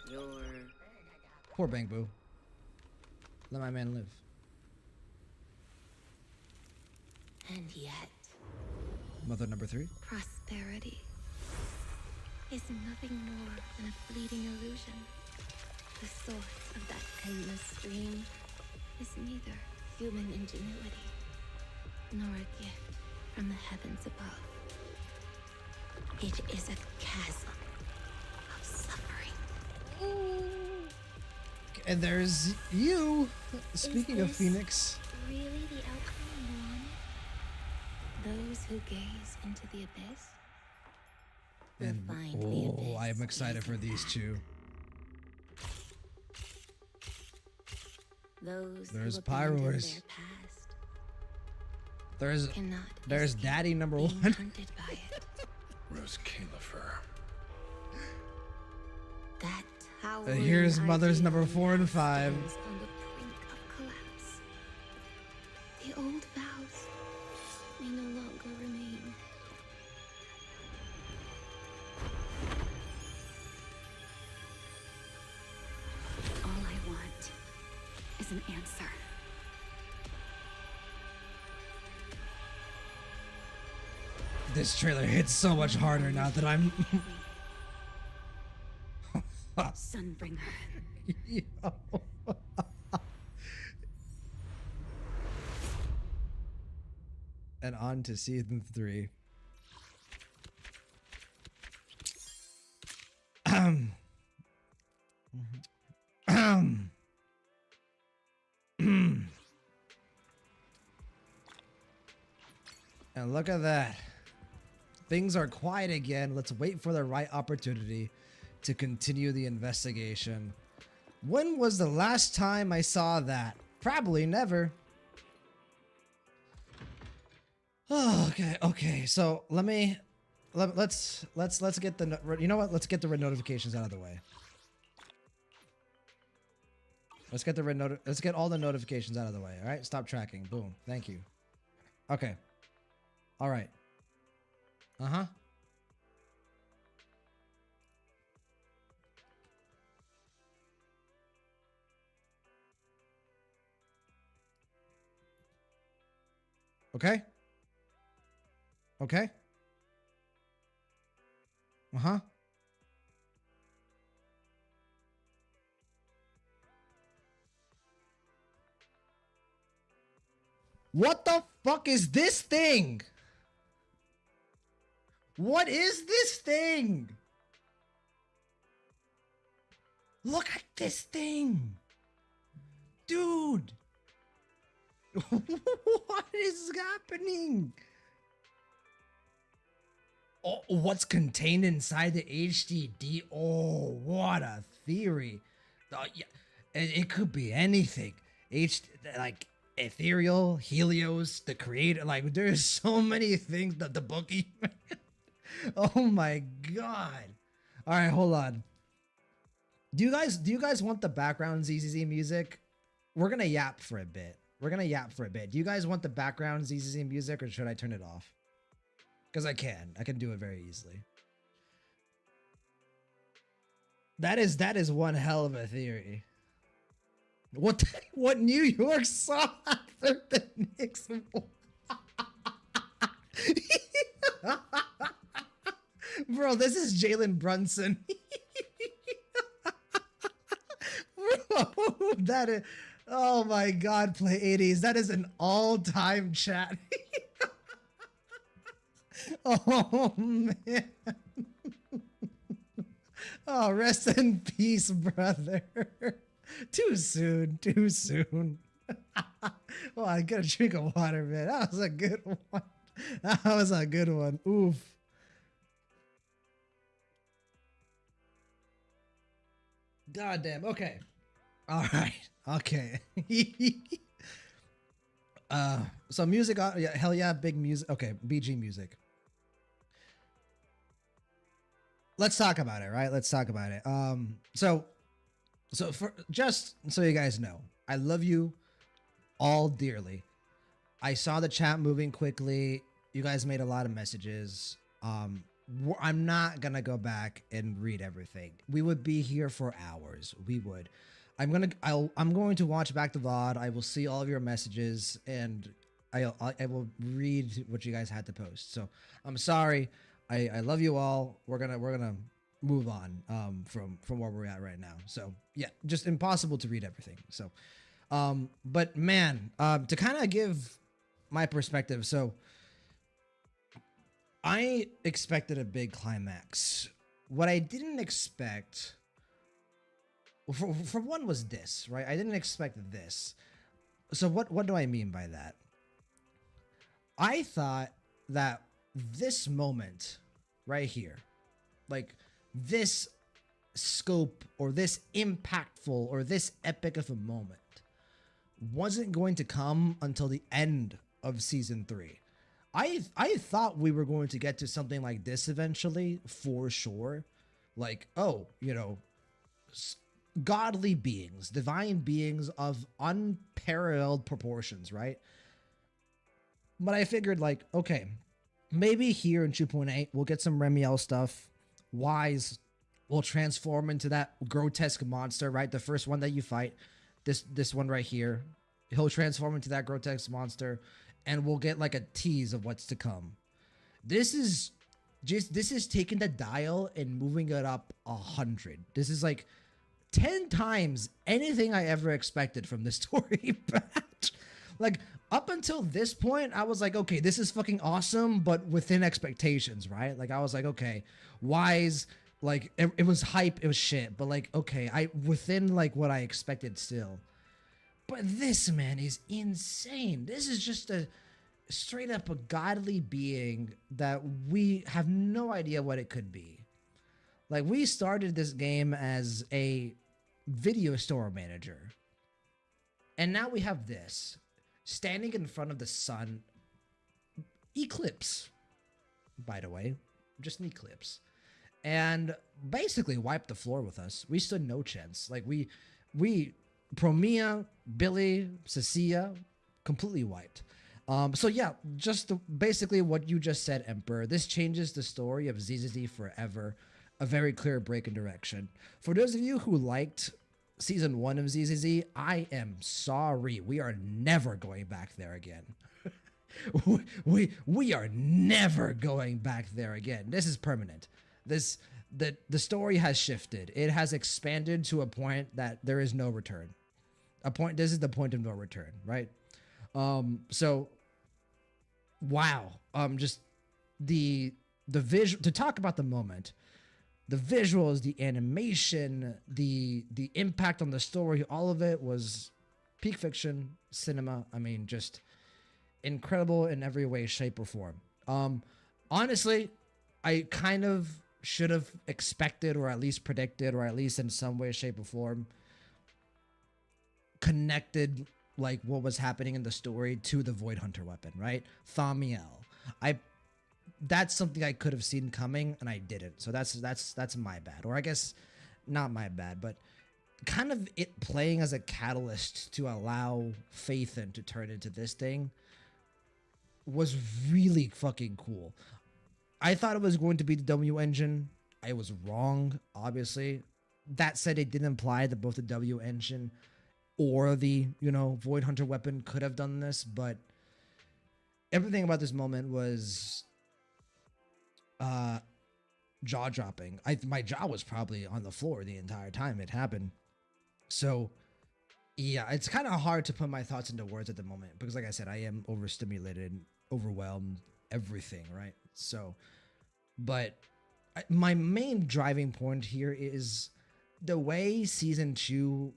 Your... Poor Bang Boo. Let my man live. And yet, Mother number 3. prosperity is nothing more than a fleeting illusion. The source of that endless stream is neither human ingenuity nor a gift from the heavens above. It is a chasm of suffering. And there's you. Speaking of this Phoenix. Really the outcome you want? Those who gaze into the abyss will And find the oh, abyss. I am excited for these two. Those There's who abandon Pyroars. their past There's Daddy number 1. hunted by it. Rose Califer. That tower. Here's Mother's number 4 and 5. On the brink of collapse. The old vows may no longer remain. All I want is an answer. This trailer hits so much harder now that I'm. Sunbringer. Yo. And on to season 3. And look at that. Things are quiet again. Let's wait for the right opportunity to continue the investigation. When was the last time I saw that? Probably never. Oh, okay. So let's get the, you know what? Let's get the red notifications out of the way. Let's get all the notifications out of the way. All right, stop tracking. Boom. Thank you. Okay. All right. Uh-huh. Okay. Okay. Uh-huh. What the fuck is this thing? What is this thing? Look at this thing. Dude. What is happening? Oh, what's contained inside the HDD? Oh, what a theory. Yeah, it could be anything. Like ethereal, Helios, the creator. Like there's so many things that the bookie. Oh my god. All right, hold on. Do you guys want the background ZZZ music? We're gonna yap for a bit. Do you guys want the background ZZZ music, or should I turn it off? Because I can do it very easily. That is one hell of a theory. What New York saw after the Knicks won? Bro, this is Jalen Brunson. Bro, that is, oh my god, play 80s. That is an all-time chat. Oh man. Oh, rest in peace, brother. Too soon. Oh, I gotta drink of water, man. That was a good one. Oof. God damn. Okay. All right. Okay. So music. Yeah, hell yeah, big music. Okay, BG music. Let's talk about it, right? Let's talk about it. So for just so you guys know, I love you all dearly. I saw the chat moving quickly. You guys made a lot of messages. I'm not gonna go back and read everything. We would be here for hours. We would. I'm going to watch back the VOD. I will see all of your messages, and I will read what you guys had to post. So I'm sorry. I love you all. We're gonna move on from where we're at right now. So yeah, just impossible to read everything. So but man, to kind of give my perspective, so I expected a big climax. What I didn't expect, for one, was this, right? I didn't expect this. So what do I mean by that? I thought that this moment right here, like this scope or this impactful or this epic of a moment, wasn't going to come until the end of season 3. I thought we were going to get to something like this eventually, for sure. Like, oh, you know, godly beings, divine beings of unparalleled proportions, right? But I figured, like, okay, maybe here in 2.8 we'll get some Remiel stuff. Wise will transform into that grotesque monster, right? The first one that you fight, this one right here, he'll transform into that grotesque monster, and we'll get like a tease of what's to come. This is taking the dial and moving it up 100. This is like 10 times anything I ever expected from this story batch. Like, up until this point, I was like, okay, this is fucking awesome, but within expectations, right? Like, I was like, okay, Wise, like, it was hype, it was shit, but like, okay, within like what I expected still. But this, man, is insane. This is just a straight up a godly being that we have no idea what it could be. Like, we started this game as a video store manager, and now we have this standing in front of the sun. Eclipse, by the way, just an eclipse, and basically wiped the floor with us. We stood no chance. Like, we Promia, Billy, Cecilia, completely wiped. So yeah, just basically what you just said, Emperor. This changes the story of ZZZ forever. A very clear break in direction. For those of you who liked season 1 of ZZZ, I am sorry. We are never going back there again. we are never going back there again. This is permanent. The story has shifted. It has expanded to a point that there is no return. This is the point of no return, right? So wow. Just the visual, to talk about the moment, the visuals, the animation, the impact on the story, all of it was peak fiction cinema. I mean, just incredible in every way, shape, or form. Honestly, I kind of should have expected, or at least predicted, or at least in some way, shape, or form, connected like what was happening in the story to the Void Hunter weapon, right? Thamiel. That's something I could have seen coming, and I didn't. So that's my bad, or I guess not my bad, but kind of it playing as a catalyst to allow Phaethon to turn into this thing was really fucking cool. I thought it was going to be the W engine. I was wrong, obviously. That said, it didn't imply that both the W engine or the, Void Hunter weapon could have done this, but everything about this moment was jaw-dropping. My jaw was probably on the floor the entire time it happened. So, yeah, it's kind of hard to put my thoughts into words at the moment because, like I said, I am overstimulated, overwhelmed, everything, right? So, but my main driving point here is the way Season 2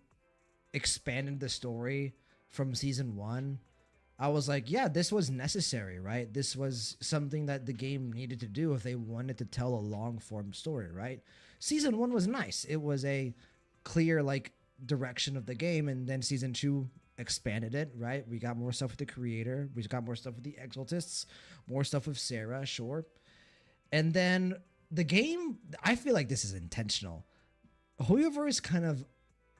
expanded the story from Season 1. I was like, yeah, this was necessary, right? This was something that the game needed to do if they wanted to tell a long-form story, right? Season 1 was nice. It was a clear, direction of the game, and then Season 2 expanded it, right? We got more stuff with the creator. We got more stuff with the Exaltists, more stuff with Sarah, sure. And then the game, I feel like this is intentional. Whoever is kind of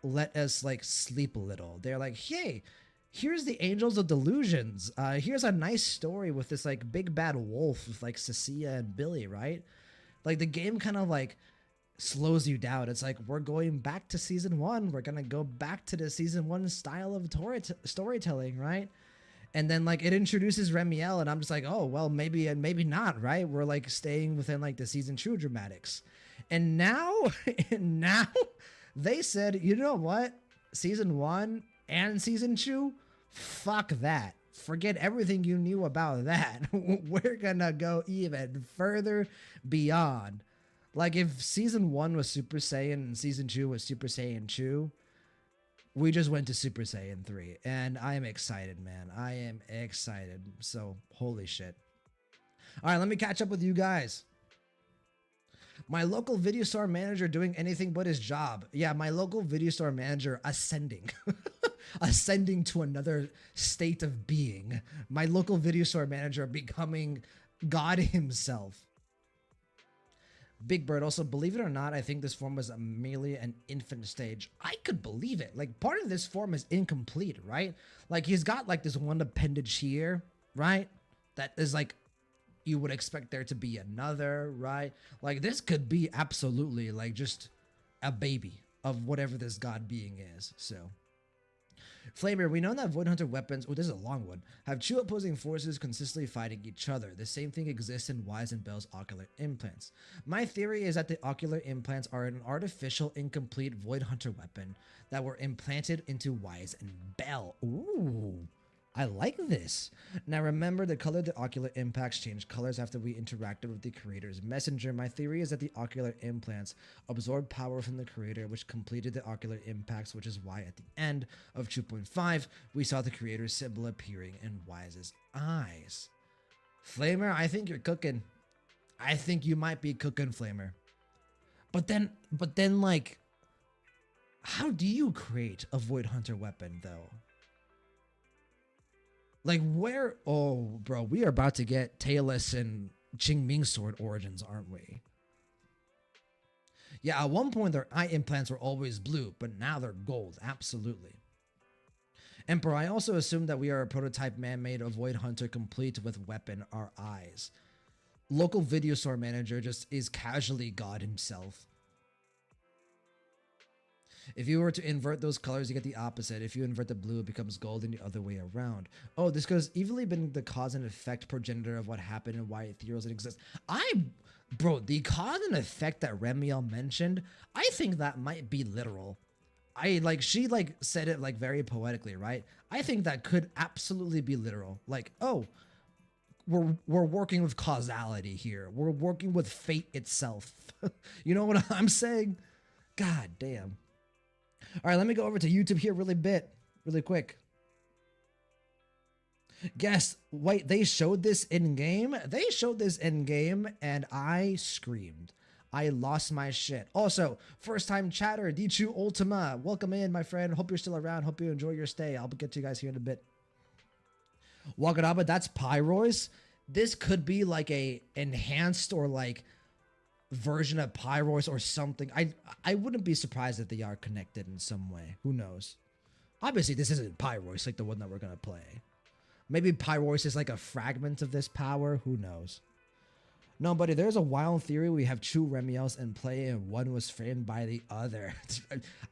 let us sleep a little. They're like, hey, here's the Angels of Delusions. Here's a nice story with this big bad wolf with Cecilia and Billy, right? The game kind of slows you down. It's like, we're going back to Season 1. We're gonna go back to the Season 1 style of storytelling, right? And then it introduces Remiel, and I'm just like, oh well, maybe and maybe not, right? We're staying within the Season 2 dramatics. And now they said, you know what? Season 1 and Season 2, fuck that. Forget everything you knew about that. We're gonna go even further beyond. If Season 1 was Super Saiyan and Season 2 was Super Saiyan 2, we just went to Super Saiyan 3. And I am excited, man. I am excited. So, holy shit. All right, let me catch up with you guys. My local video store manager doing anything but his job. Yeah, my local video store manager ascending. Ascending to another state of being. My local video store manager becoming God himself. Big Bird also, believe it or not, I think this form was merely an infant stage. I could believe it. Part of this form is incomplete, right? He's got this one appendage here, right? That is you would expect there to be another, right? This could be absolutely just a baby of whatever this god being is. So, Flamer, we know that Void Hunter weapons, oh, this is a long one, have two opposing forces consistently fighting each other. The same thing exists in Wise and Bell's ocular implants. My theory is that the ocular implants are an artificial, incomplete Void Hunter weapon that were implanted into Wise and Bell. Ooh, I like this. Now remember, the color of the ocular impacts changed colors after we interacted with the creator's messenger. My theory is that the ocular implants absorbed power from the creator, which completed the ocular impacts, which is why at the end of 2.5, we saw the creator's symbol appearing in Wise's eyes. Flamer, I think you're cooking. I think you might be cooking, Flamer. But then how do you create a Void Hunter weapon, though? Where? Oh, bro, we are about to get Tailless and Qingming sword origins, aren't we? Yeah, at one point their eye implants were always blue, but now they're gold. Absolutely. Emperor, I also assume that we are a prototype man-made of Void Hunter complete with weapon, our eyes. Local video store manager just is casually God himself. If you were to invert those colors, you get the opposite. If you invert the blue, it becomes gold and the other way around. Oh, this could have easily been the cause and effect progenitor of what happened and why ethereals exist. Bro, the cause and effect that Remiel mentioned, I think that might be literal. She said it very poetically, right? I think that could absolutely be literal. Oh, we're working with causality here. We're working with fate itself. You know what I'm saying? God damn. All right, let me go over to YouTube here really bit. really quick. Guess, wait, they showed this in game? They showed this in game and I screamed. I lost my shit. Also, first time chatter, Dichu Ultima. Welcome in, my friend. Hope you're still around. Hope you enjoy your stay. I'll get to you guys here in a bit. Wakadaba, that's Pyrois. This could be like a enhanced or like version of Pyrois or something. I wouldn't be surprised if they are connected in some way. Who knows? Obviously, this isn't Pyrois like the one that we're gonna play. Maybe Pyrois is like a fragment of this power. Who knows? No, buddy, there's a wild theory we have two Remiels in play and one was framed by the other.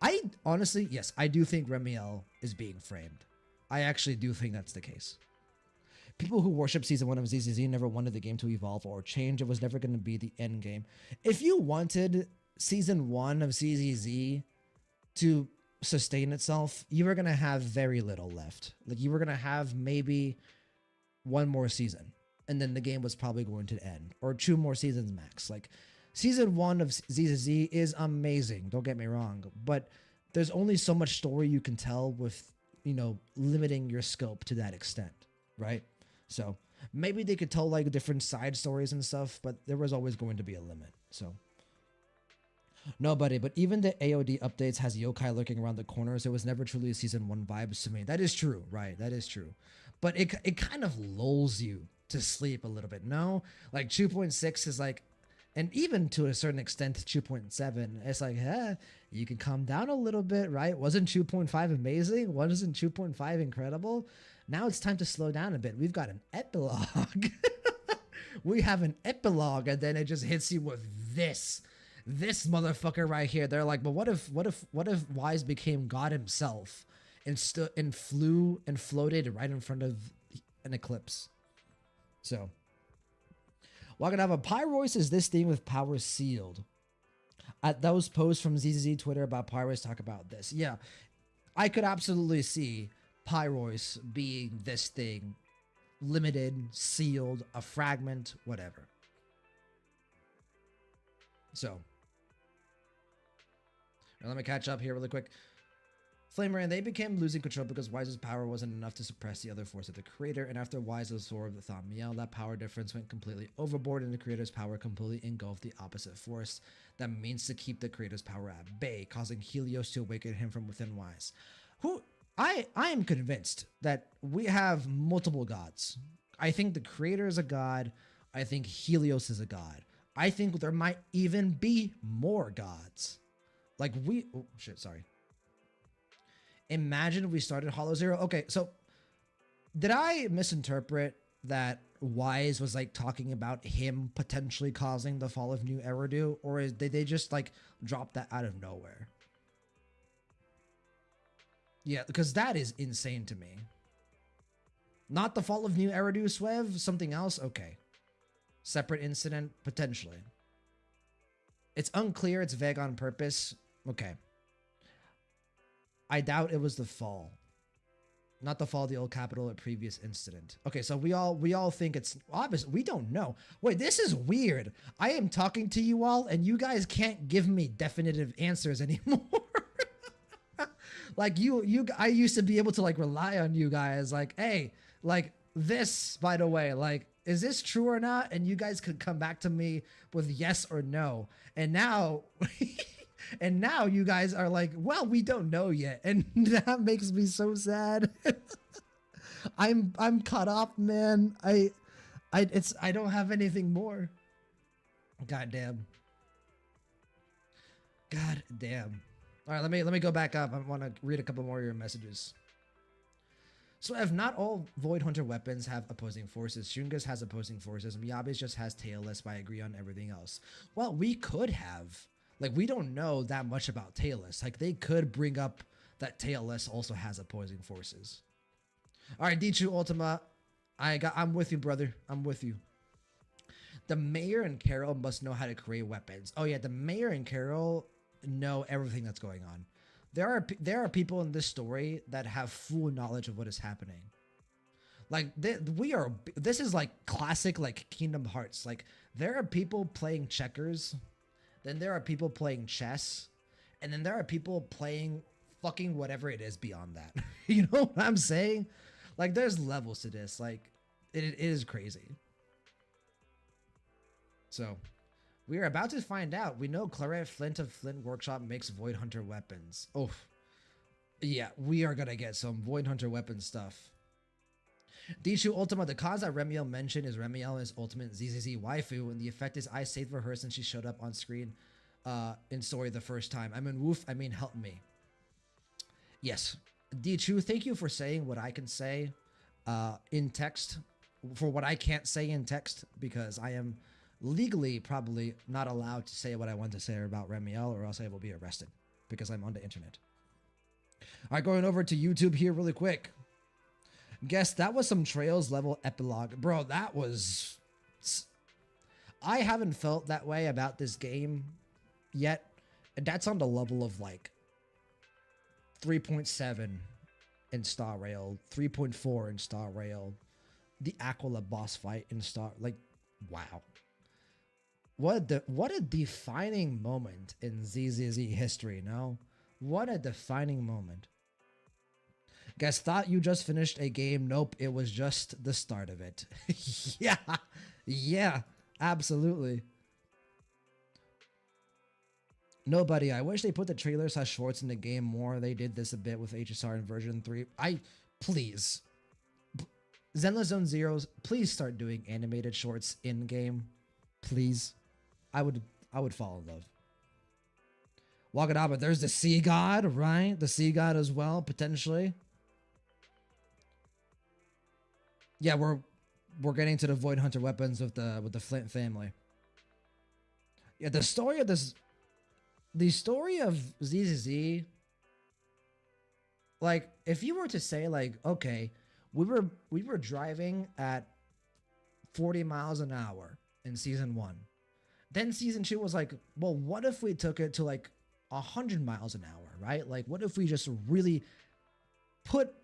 I honestly, yes, I do think Remiel is being framed. I actually do think that's the case. People who worship Season 1 of ZZZ never wanted the game to evolve or change. It was never going to be the end game. If you wanted Season 1 of ZZZ to sustain itself, you were going to have very little left. Like, you were going to have maybe one more season, and then the game was probably going to end. Or 2 more seasons max. Like, Season 1 of ZZZ is amazing, don't get me wrong, but there's only so much story you can tell with, you know, limiting your scope to that extent, right? So maybe they could tell like different side stories and stuff, but there was always going to be a limit. So no, buddy, but even the AOD updates has yokai lurking around the corners. It was never truly Season 1 vibes to me. That is true, right? That is true. But it kind of lulls you to sleep a little bit, no? Like 2.6 is like, and even to a certain extent 2.7, it's like, you can calm down a little bit, right? Wasn't 2.5 amazing? Wasn't 2.5 incredible? Now it's time to slow down a bit. We've got an epilogue. We have an epilogue, and then it just hits you with this motherfucker right here. They're like, but what if Wise became God himself and flew and floated right in front of an eclipse? So, we're gonna have a Pyrois is this thing with power sealed. At those posts from ZZZ Twitter about Pyrois talk about this. Yeah, I could absolutely see Pyrois being this thing, limited, sealed, a fragment, whatever. So, let me catch up here really quick. Flamer, and they became losing control because Wise's power wasn't enough to suppress the other force of the creator, and after Wise absorbed the Thaumiel, that power difference went completely overboard and the creator's power completely engulfed the opposite force that means to keep the creator's power at bay, causing Helios to awaken him from within Wise. I am convinced that we have multiple gods. I think the creator is a god. I think Helios is a god. I think there might even be more gods. Like oh shit, sorry. Imagine we started Hollow Zero. Okay, so did I misinterpret that Wise was like talking about him potentially causing the fall of New Eridu, or did they just like drop that out of nowhere? Yeah, because that is insane to me. Not the fall of New Eridu, Swev? Something else? Okay. Separate incident? Potentially. It's unclear. It's vague on purpose. Okay. I doubt it was the fall. Not the fall of the old capital, a previous incident. Okay, so we all think it's obvious. We don't know. Wait, this is weird. I am talking to you all and you guys can't give me definitive answers anymore. Like I used to be able to like rely on you guys. Like, hey, like this, by the way, like, is this true or not? And you guys could come back to me with yes or no. And now, and now you guys are like, well, we don't know yet. And that makes me so sad. I'm caught up, man. I don't have anything more. God damn. God damn. All right, let me go back up. I want to read a couple more of your messages. So if not all Void Hunter weapons have opposing forces, Shunga's has opposing forces, Miyabi's just has tailless, but I agree on everything else. Well, we could have. Like, we don't know that much about tailless. Like, they could bring up that tailless also has opposing forces. All right, Dichu Ultima, I'm with you, brother. I'm with you. The mayor and Carol must know how to create weapons. Oh yeah, the mayor and Carol know everything that's going on. There are people in this story that have full knowledge of what is happening. Like this is like classic like Kingdom Hearts. Like there are people playing checkers, then there are people playing chess, and then there are people playing fucking whatever it is beyond that. You know what I'm saying? Like, there's levels to this. Like, it is crazy. So, we are about to find out. We know Claret Flint of Flint Workshop makes Void Hunter weapons. Oh, yeah, we are gonna get some Void Hunter weapon stuff. Dichu Ultima, the cause that Remiel mentioned is Remiel is ultimate ZZZ waifu, and the effect is I saved for her since she showed up on screen in story the first time. I mean, woof, I mean, help me. Yes. Dichu, thank you for saying what I can say in text, for what I can't say in text, because I am legally probably not allowed to say what I want to say about Remiel, or else I will be arrested because I'm on the internet. All right, going over to YouTube here really quick. Guess that was some Trails level epilogue. Bro, that was... I haven't felt that way about this game yet. And that's on the level of like 3.7 in Star Rail, 3.4 in Star Rail, the Aquila boss fight in Star... Like, wow. What a defining moment in ZZZ history, no? What a defining moment. Guess thought you just finished a game. Nope, it was just the start of it. Yeah, absolutely. Nobody, I wish they put the trailers as shorts in the game more. They did this a bit with HSR in version 3. Please. Zenless Zone Zeros, please start doing animated shorts in game. Please. I would fall in love. Wakadaba, there's the Sea God, right? The Sea God as well, potentially. Yeah, we're getting to the Void Hunter weapons with the Flint family. Yeah, the story of ZZZ, like, if you were to say, like, okay, we were driving at 40 miles an hour in season 1. Then season 2 was like, well, what if we took it to like 100 miles an hour, right? Like, what if we just really put,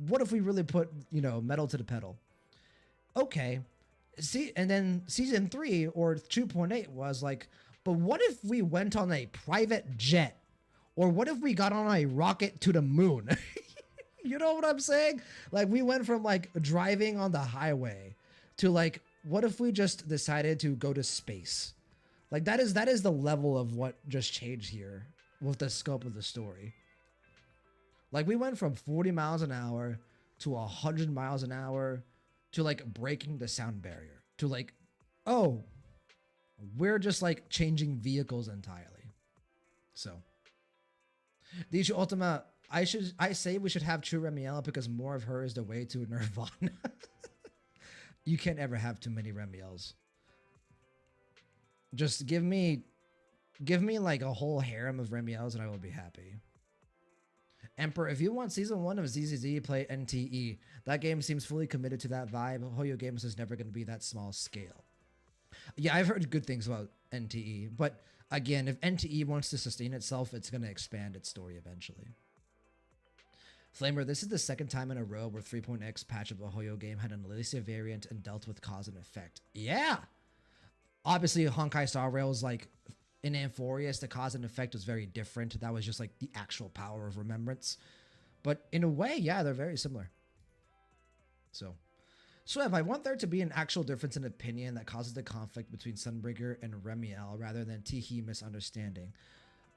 what if we really put, metal to the pedal? Okay. See, and then season 3 or 2.8 was like, but what if we went on a private jet? Or what if we got on a rocket to the moon? You know what I'm saying? Like, we went from like driving on the highway to like, what if we just decided to go to space? Like, that is the level of what just changed here with the scope of the story. Like, we went from 40 miles an hour to 100 miles an hour to like breaking the sound barrier to like, oh, we're just like changing vehicles entirely. So, Dichu Ultima, I say we should have true Remiel because more of her is the way to Nirvana. You can't ever have too many Remiels. Just give me like a whole harem of Remiels and I will be happy. Emperor, if you want season 1 of ZZZ, play NTE. That game seems fully committed to that vibe. Hoyo Games is never going to be that small scale. Yeah, I've heard good things about NTE, but again, if NTE wants to sustain itself, it's going to expand its story eventually. Flamer, this is the second time in a row where 3.x patch of a Hoyo game had an Alicia variant and dealt with cause and effect. Yeah! Obviously, Honkai Star Rail's like, in Amphorius, the cause and effect was very different. That was just like the actual power of remembrance. But in a way, yeah, they're very similar. So if I want there to be an actual difference in opinion that causes the conflict between Sunbreaker and Remiel rather than Teehee misunderstanding,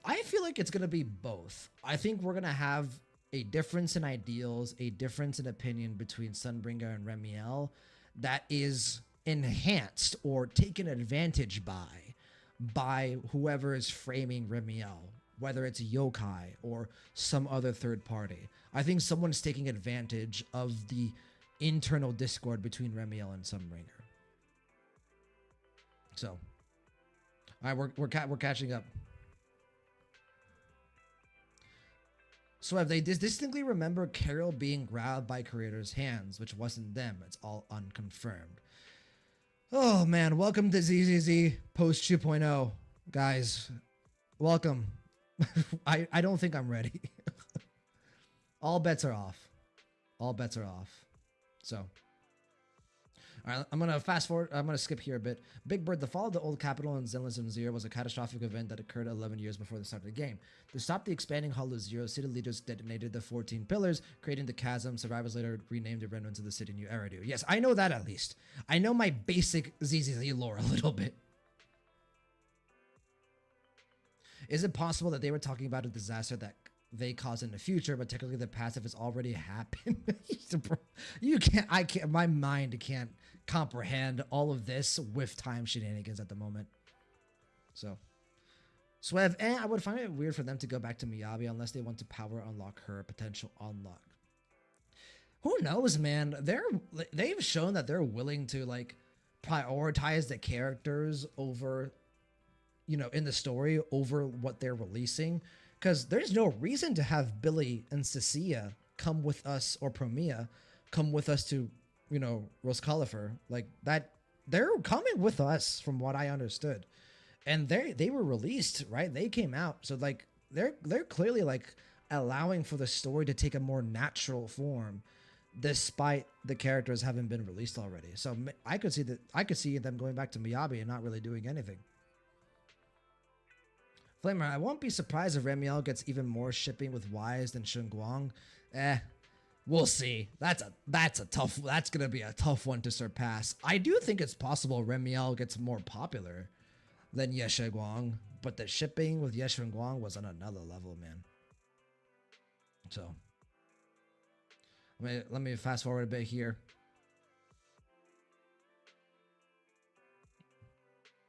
I feel like it's going to be both. I think we're going to have a difference in ideals, a difference in opinion between Sunbringer and Remiel that is enhanced or taken advantage by whoever is framing Remiel, whether it's Yokai or some other third party. I think someone's taking advantage of the internal discord between Remiel and Sunbringer. So, all right, we're catching up. So if they distinctly remember Carol being grabbed by creators' hands, which wasn't them, it's all unconfirmed. Oh man, welcome to ZZZ Post 2.0. Guys, welcome. I don't think I'm ready. All bets are off. All bets are off. So, all All right, I'm gonna fast forward. I'm gonna skip here a bit. Big Bird, the fall of the old capital in Zenless Zone Zero was a catastrophic event that occurred 11 years before the start of the game. To stop the expanding Hollow Zero, city leaders detonated the 14 pillars, creating the chasm. Survivors later renamed the remnants of the city New Eridu. Yes, I know that at least. I know my basic ZZZ lore a little bit. Is it possible that they were talking about a disaster that they cause in the future, but technically the past if it's already happened? You can't, I can't, my mind can't comprehend all of this with time shenanigans at the moment. So, Swev, I would find it weird for them to go back to Miyabi unless they want to power unlock her potential unlock. Who knows, man? They've shown that they're willing to like prioritize the characters over, you know, in the story over what they're releasing. Because there's no reason to have Billy and Cecilia come with us, or Promia come with us to, you know, Roscalifer. Like that, they're coming with us from what I understood. And they were released, right? They came out. So like they're clearly like allowing for the story to take a more natural form despite the characters having been released already. So I could see them going back to Miyabi and not really doing anything. Flamer, I won't be surprised if Remiel gets even more shipping with Wise than Shunguang. We'll see. That's gonna be a tough one to surpass. I do think it's possible Remiel gets more popular than Ye Guang, but the shipping with Ye Guang was on another level, man. So let me fast forward a bit here.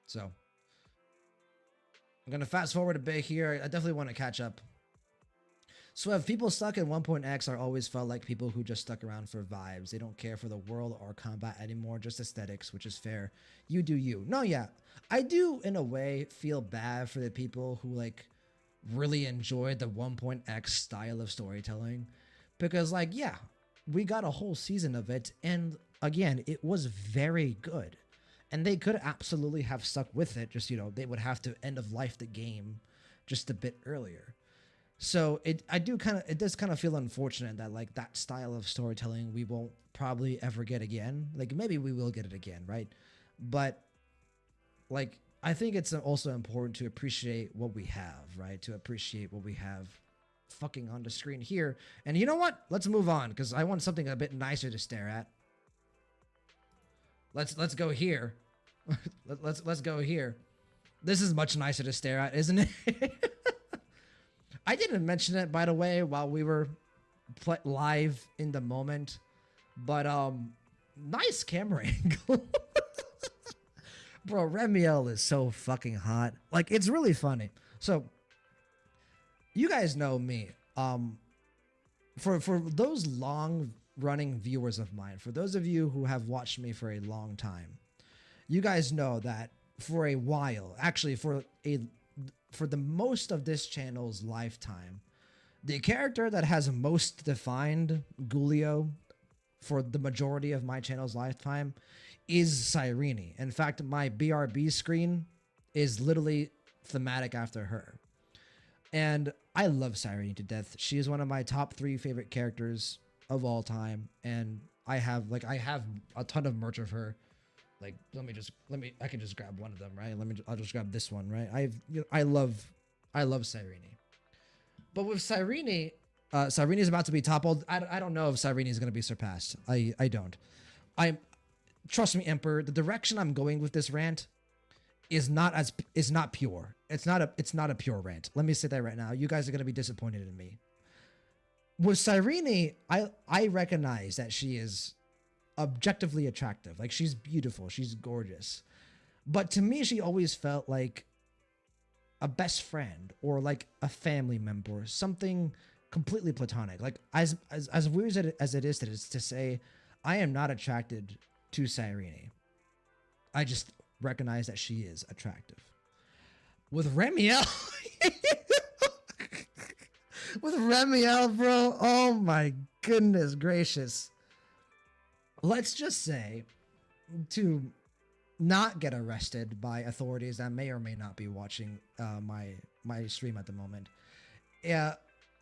So I'm going to fast forward a bit here. I definitely want to catch up. So if people stuck in 1.x are always felt like people who just stuck around for vibes. They don't care for the world or combat anymore, just aesthetics, which is fair. You do you. No, yeah. I do, in a way, feel bad for the people who, like, really enjoyed the 1.x style of storytelling. Because, like, yeah, we got a whole season of it. And, again, it was very good. And they could absolutely have stuck with it. Just, you know, they would have to end of life the game just a bit earlier. So it does kind of feel unfortunate that like that style of storytelling we won't probably ever get again. Like maybe we will get it again, right? But like I think it's also important to appreciate what we have, right? To appreciate what we have fucking on the screen here. And you know what? Let's move on because I want something a bit nicer to stare at. Let's go here. let's go here. This is much nicer to stare at, isn't it? I didn't mention it, by the way, while we were live in the moment, but nice camera angle. Bro, Remiel is so fucking hot. Like, it's really funny. So, you guys know me. For those long-running viewers of mine, for those of you who have watched me for a long time, you guys know that for a while, actually for the most of this channel's lifetime, the character that has most defined Gulio for the majority of my channel's lifetime is Cyrene. In fact, my BRB screen is literally thematic after her. And I love Cyrene to death. She is one of my top 3 favorite characters of all time. And I have a ton of merch of her. Like, I can just grab one of them, right? I'll just grab this one, right? I love Cyrene. But with Cyrene, Cyrene is about to be toppled. I don't know if Cyrene is going to be surpassed. I don't. Trust me, Emperor, the direction I'm going with this rant is not pure. It's not a pure rant. Let me say that right now. You guys are going to be disappointed in me. With Cyrene, I recognize that she is objectively attractive. Like, she's beautiful, she's gorgeous, but to me she always felt like a best friend or like a family member, something completely platonic. Like as weird as it is to say, I am not attracted to Cyrene. I just recognize that she is attractive. With Remiel with Remiel, bro, oh my goodness gracious. Let's just say, to not get arrested by authorities that may or may not be watching my stream at the moment,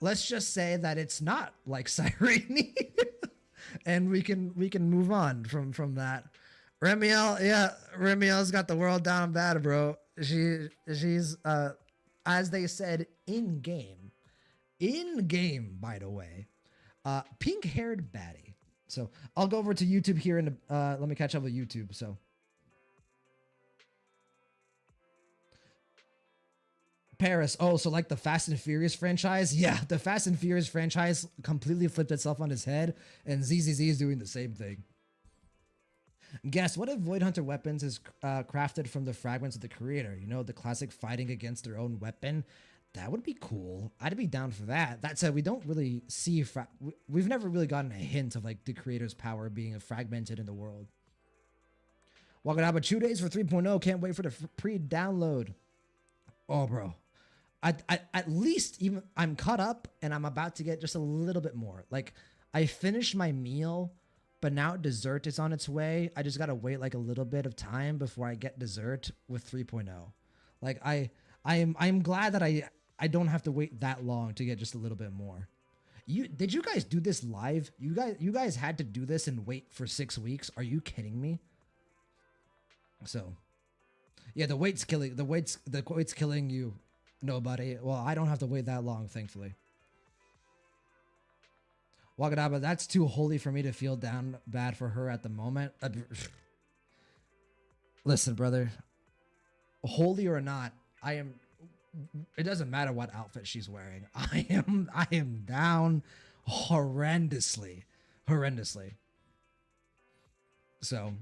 let's just say that it's not like Cyrene, and we can move on from that. Remiel, yeah, Remiel's got the world down bad, bro. She's as they said in game, by the way, pink-haired baddie. So I'll go over to YouTube here and let me catch up with YouTube. So Paris. Oh, so like the Fast and Furious franchise? Yeah, the Fast and Furious franchise completely flipped itself on its head, and ZZZ is doing the same thing. Guess what if Void Hunter weapons is crafted from the fragments of the creator? You know, the classic fighting against their own weapon. That would be cool. I'd be down for that. That said, we don't really see... We've never really gotten a hint of like the creator's power being fragmented in the world. Welcome to 2 days for 3.0. Can't wait for the pre-download. Oh, bro. At least even I'm caught up and I'm about to get just a little bit more. Like, I finished my meal, but now dessert is on its way. I just gotta wait like a little bit of time before I get dessert with 3.0. Like I'm glad that I don't have to wait that long to get just a little bit more. Did you guys do this live? You guys had to do this and wait for 6 weeks? Are you kidding me? So yeah, the wait's killing you. Nobody. Well, I don't have to wait that long, thankfully. Wakadaba, that's too holy for me to feel down bad for her at the moment. Listen, brother. Holy or not, it doesn't matter what outfit she's wearing. I am down horrendously. So,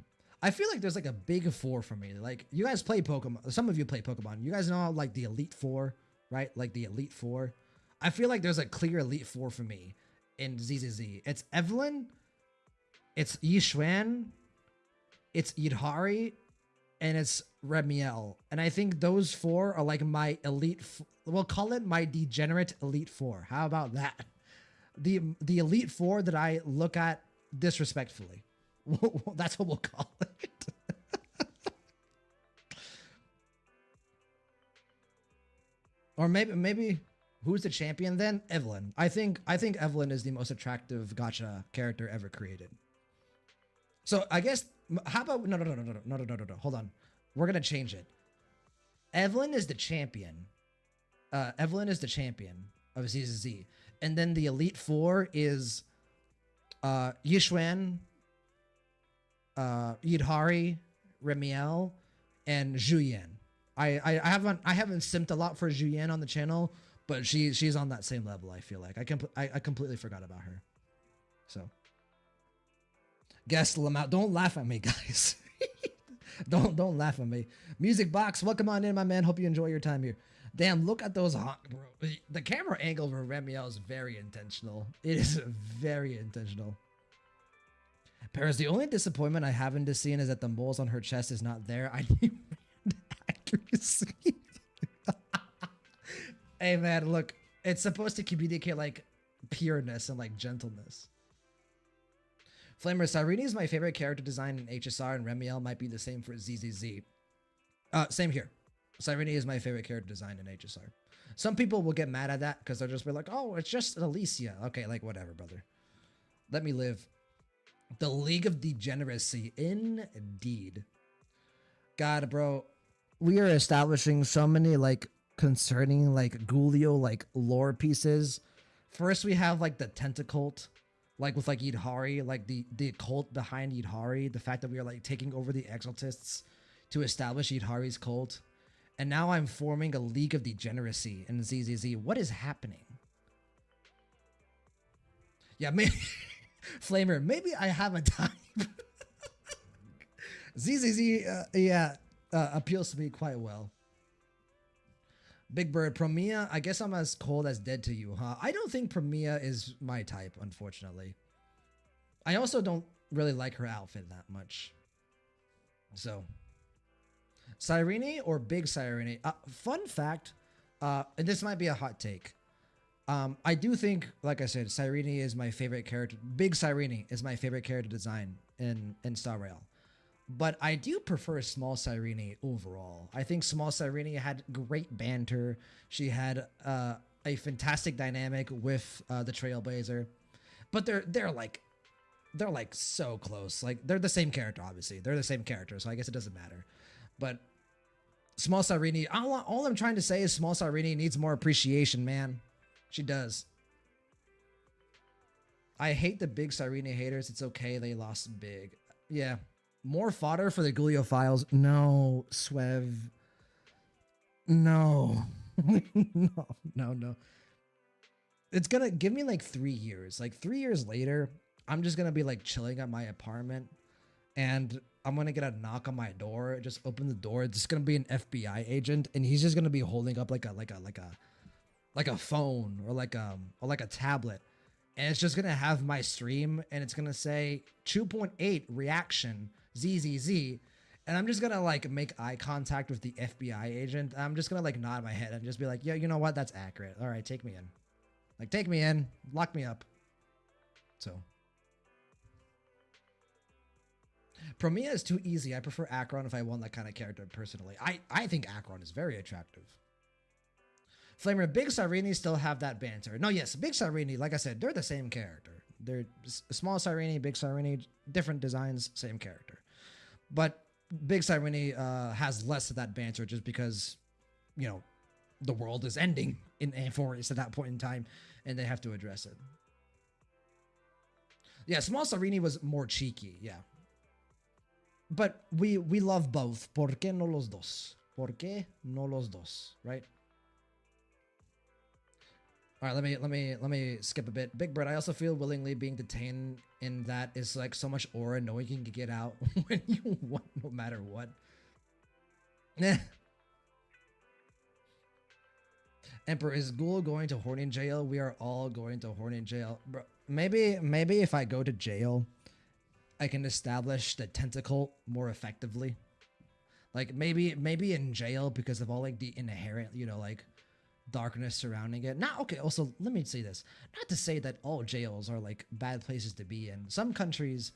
I feel like there's like a big four for me. Like, you guys play Pokemon. Some of you play Pokemon. You guys know like the Elite Four, right? Like the Elite Four. I feel like there's a clear Elite Four for me in ZZZ. It's Evelyn, it's Yixuan, it's Yidhari, and it's Remiel. And I think those four are like my elite. We'll call it my degenerate Elite Four. How about that? The Elite Four that I look at disrespectfully. That's what we'll call it. Or maybe who's the champion then? Evelyn. I think Evelyn is the most attractive gacha character ever created. So I guess how about no. Hold on. We're gonna change it. Evelyn is the champion. Evelyn is the champion of ZZZ. And then the Elite Four is Yixuan, Yidhari, Remiel, and Zhuyan. I haven't simped a lot for Zhuyan on the channel, but she's on that same level. I feel like I completely forgot about her. So, guess Lamau, don't laugh at me, guys. don't laugh at me. Music Box, welcome on in, my man. Hope you enjoy your time here. Damn, look at those bro. The camera angle for Remiel is very intentional. It is very intentional. Paris, the only disappointment I have in this scene is that the moles on her chest is not there. I need accuracy. Hey man, look, it's supposed to communicate like pureness and like gentleness. Flamer, Cyrene is my favorite character design in HSR, and Remiel might be the same for ZZZ. Same here. Cyrene is my favorite character design in HSR. Some people will get mad at that because they'll just be like, oh, it's just an Alicia. Okay, like whatever, brother. Let me live. The League of Degeneracy, indeed. God, bro, we are establishing so many like concerning like Ghulio like lore pieces. First, we have like the Tentacult, like with like Yidhari, like the cult behind Yidhari. The fact that we are like taking over the Exaltists to establish Yidhari's cult, and now I'm forming a League of Degeneracy in ZZZ. What is happening? Yeah, maybe. Flamer, maybe I have a type. ZZZ, appeals to me quite well. Big Bird, Promia, I guess I'm as cold as dead to you, huh? I don't think Promia is my type, unfortunately. I also don't really like her outfit that much. So, Cyrene or Big Cyrene? Fun fact, and this might be a hot take. I do think, like I said, Cyrene is my favorite character. Big Cyrene is my favorite character design in Star Rail. But I do prefer Small Cyrene overall. I think Small Cyrene had great banter. She had a fantastic dynamic with the Trailblazer. But they're like they're like so close. Like they're the same character, obviously. They're the same character, so I guess it doesn't matter. But Small Cyrene, all I'm trying to say is Small Cyrene needs more appreciation, man. She does. I hate the big Cyrene haters. It's okay, they lost big. Yeah. More fodder for the Gulliophiles. No, Swev. No. No. It's gonna give me like 3 years. Like 3 years later, I'm just gonna be like chilling at my apartment and I'm gonna get a knock on my door. Just open the door. It's just gonna be an FBI agent, and he's just gonna be holding up like a phone or like a tablet, and it's just gonna have my stream, and it's gonna say 2.8 reaction ZZZ, and I'm just gonna like make eye contact with the FBI agent. I'm just gonna like nod my head and just be like, yeah, you know what? That's accurate. All right, take me in. Like, take me in, lock me up. So. Promia is too easy. I prefer Akron if I want that kind of character personally. I think Akron is very attractive. Flamer, Big Cyrene still have that banter. No, yes, Big Cyrene, like I said, they're the same character. They're Small Cyrene, Big Cyrene, different designs, same character. But Big Cyrene has less of that banter just because, you know, the world is ending in Amphoris at that point in time, and they have to address it. Yeah, Small Cyrene was more cheeky, yeah. But we love both. ¿Por qué no los dos? ¿Por qué no los dos? Right? All right, let me skip a bit. Big Bird, I also feel willingly being detained in that is like so much aura knowing you can get out when you want, no matter what. Emperor, is Ghoul going to Horning Jail? We are all going to Horning Jail. Bro, maybe if I go to jail, I can establish the tentacle more effectively. Like maybe in jail, because of all like the inherent, you know, like darkness surrounding it. Not okay. Also, let me say this. Not to say that all jails are like bad places to be in. Some countries,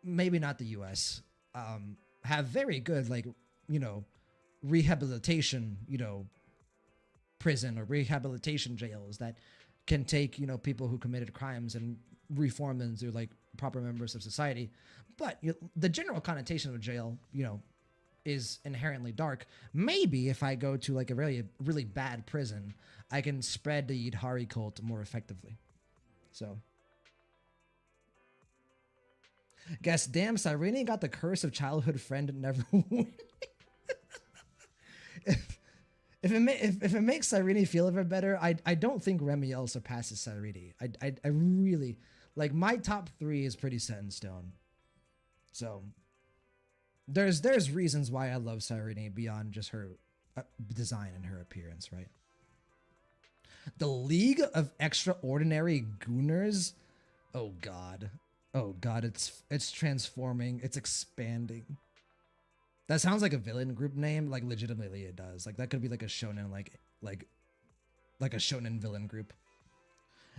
maybe not the U.S., have very good like, you know, rehabilitation, you know, prison or rehabilitation jails that can take, you know, people who committed crimes and reform them into like proper members of society. But the general connotation of jail, you know, is inherently dark. Maybe if I go to like a really bad prison, I can spread the Yidhari cult more effectively. So, guess damn, Cyrene got the curse of childhood friend never winning. If it makes Cyrene feel ever better, I don't think Remiel surpasses Cyrene. I really like my top 3 is pretty set in stone. So there's reasons why I love Cyrene beyond just her design and her appearance, right? The League of Extraordinary Gooners. Oh god, it's transforming, it's expanding. That sounds like a villain group name. Like legitimately, it does. Like that could be like a shonen, like a shonen villain group.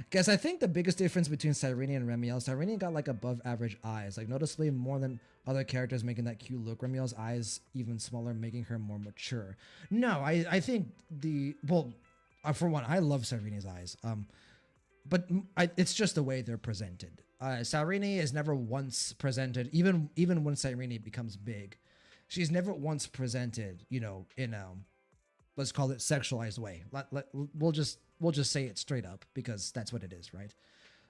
Guess I think the biggest difference between Cyrene and Remiel, Cyrene got like above average eyes, like noticeably more than other characters, making that cute look. Remiel's eyes even smaller, making her more mature. No, I think for one, I love Cyrene's eyes. But it's just the way they're presented. Cyrene is never once presented, even when Cyrene becomes big. She's never once presented, you know, in let's call it sexualized way. We'll just say it straight up because that's what it is, right?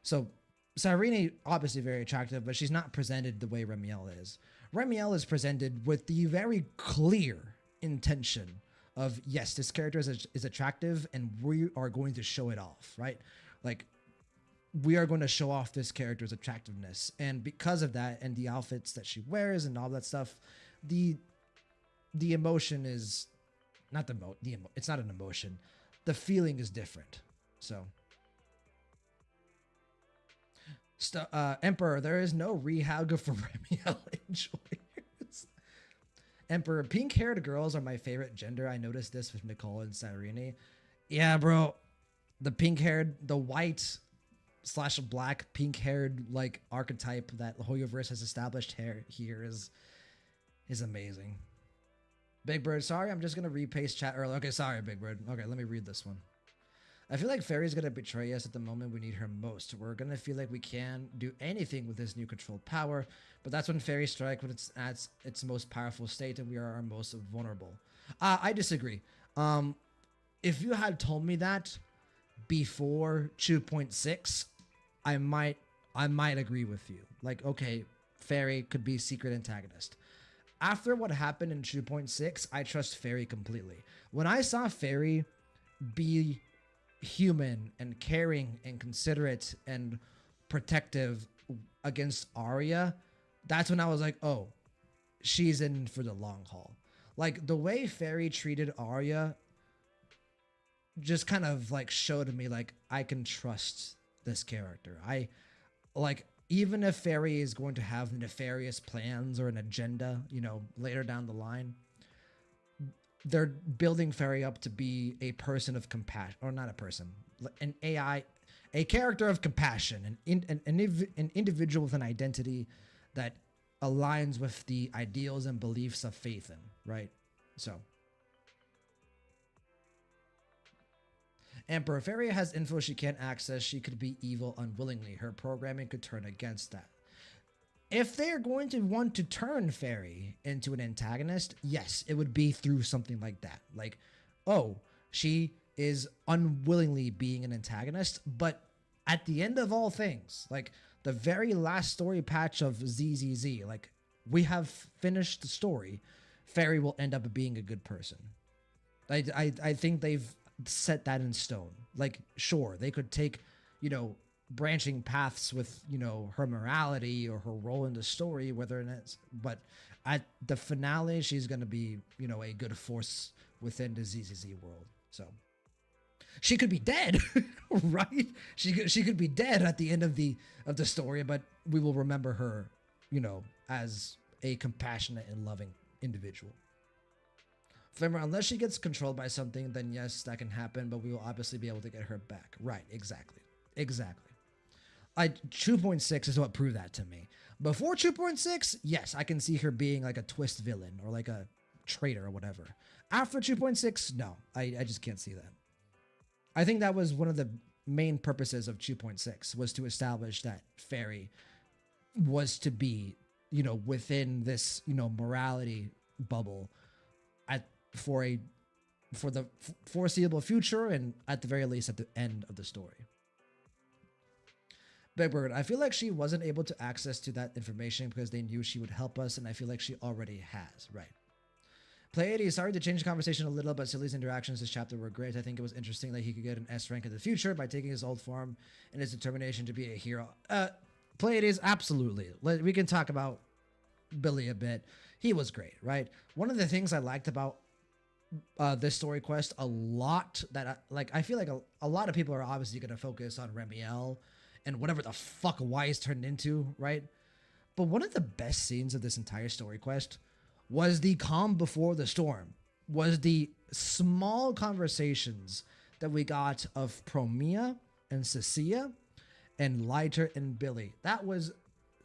So Cyrene obviously very attractive, but she's not presented the way Remiel is. Remiel is presented with the very clear intention of, yes, this character is attractive and we are going to show it off, right? Like we are going to show off this character's attractiveness, and because of that and the outfits that she wears and all that stuff, the emotion is not it's not an emotion. The feeling is different. So, Emperor, there is no rehab for Remiel. Enjoyers. Emperor, pink-haired girls are my favorite gender. I noticed this with Nicole and Cyrene. Yeah, bro. The pink-haired, the white / black pink-haired like archetype that Hoyoverse has established here is amazing. Big Bird, sorry, I'm just gonna repaste chat earlier. Okay, sorry, Big Bird. Okay, let me read this one. I feel like Fairy's gonna betray us at the moment we need her most. We're gonna feel like we can't do anything with this new controlled power, but that's when Fairy strike when it's at its most powerful state and we are our most vulnerable. I disagree. If you had told me that before 2.6, I might agree with you. Like, okay, Fairy could be secret antagonist. After what happened in 2.6, I trust Fairy completely. When I saw Fairy be human and caring and considerate and protective against Arya, that's when I was like, oh, she's in for the long haul. Like, the way Fairy treated Arya just kind of like showed me like I can trust this character. I like, even if Fairy is going to have nefarious plans or an agenda, you know, later down the line, they're building Fairy up to be a person of compassion, or not a person, an AI, a character of compassion, an individual with an identity that aligns with the ideals and beliefs of faith in, right? So, Emperor, Fairy has info she can't access. She could be evil unwillingly. Her programming could turn against that. If they're going to want to turn Fairy into an antagonist, yes, it would be through something like that. Like, oh, she is unwillingly being an antagonist, but at the end of all things, like the very last story patch of ZZZ, like we have finished the story, Fairy will end up being a good person. I think they've set that in stone. Like, sure, they could take, you know, branching paths with, you know, her morality or her role in the story, whether it's, but at the finale, she's going to be, you know, a good force within the ZZZ world. So she could be dead, right? She could be dead at the end of the story, but we will remember her, you know, as a compassionate and loving individual. Flimmer, unless she gets controlled by something, then yes, that can happen, but we will obviously be able to get her back. Right, exactly. 2.6 is what proved that to me. Before 2.6, yes, I can see her being like a twist villain or like a traitor or whatever. After 2.6, no, I just can't see that. I think that was one of the main purposes of 2.6, was to establish that Fairy was to be, you know, within this, you know, morality bubble for the foreseeable future, and at the very least at the end of the story. Big Bird, I feel like she wasn't able to access to that information because they knew she would help us, and I feel like she already has, right? Play 80, sorry to change the conversation a little, but Silly's interactions this chapter were great. I think it was interesting that he could get an S rank in the future by taking his old form and his determination to be a hero. Play 80, absolutely. We can talk about Billy a bit. He was great, right? One of the things I liked about this story quest a lot, that I feel like a lot of people are obviously going to focus on Remiel and whatever the fuck Wise turned into, right? But one of the best scenes of this entire story quest was the calm before the storm, was the small conversations that we got of Promia and Cecilia and Lighter and Billy. That was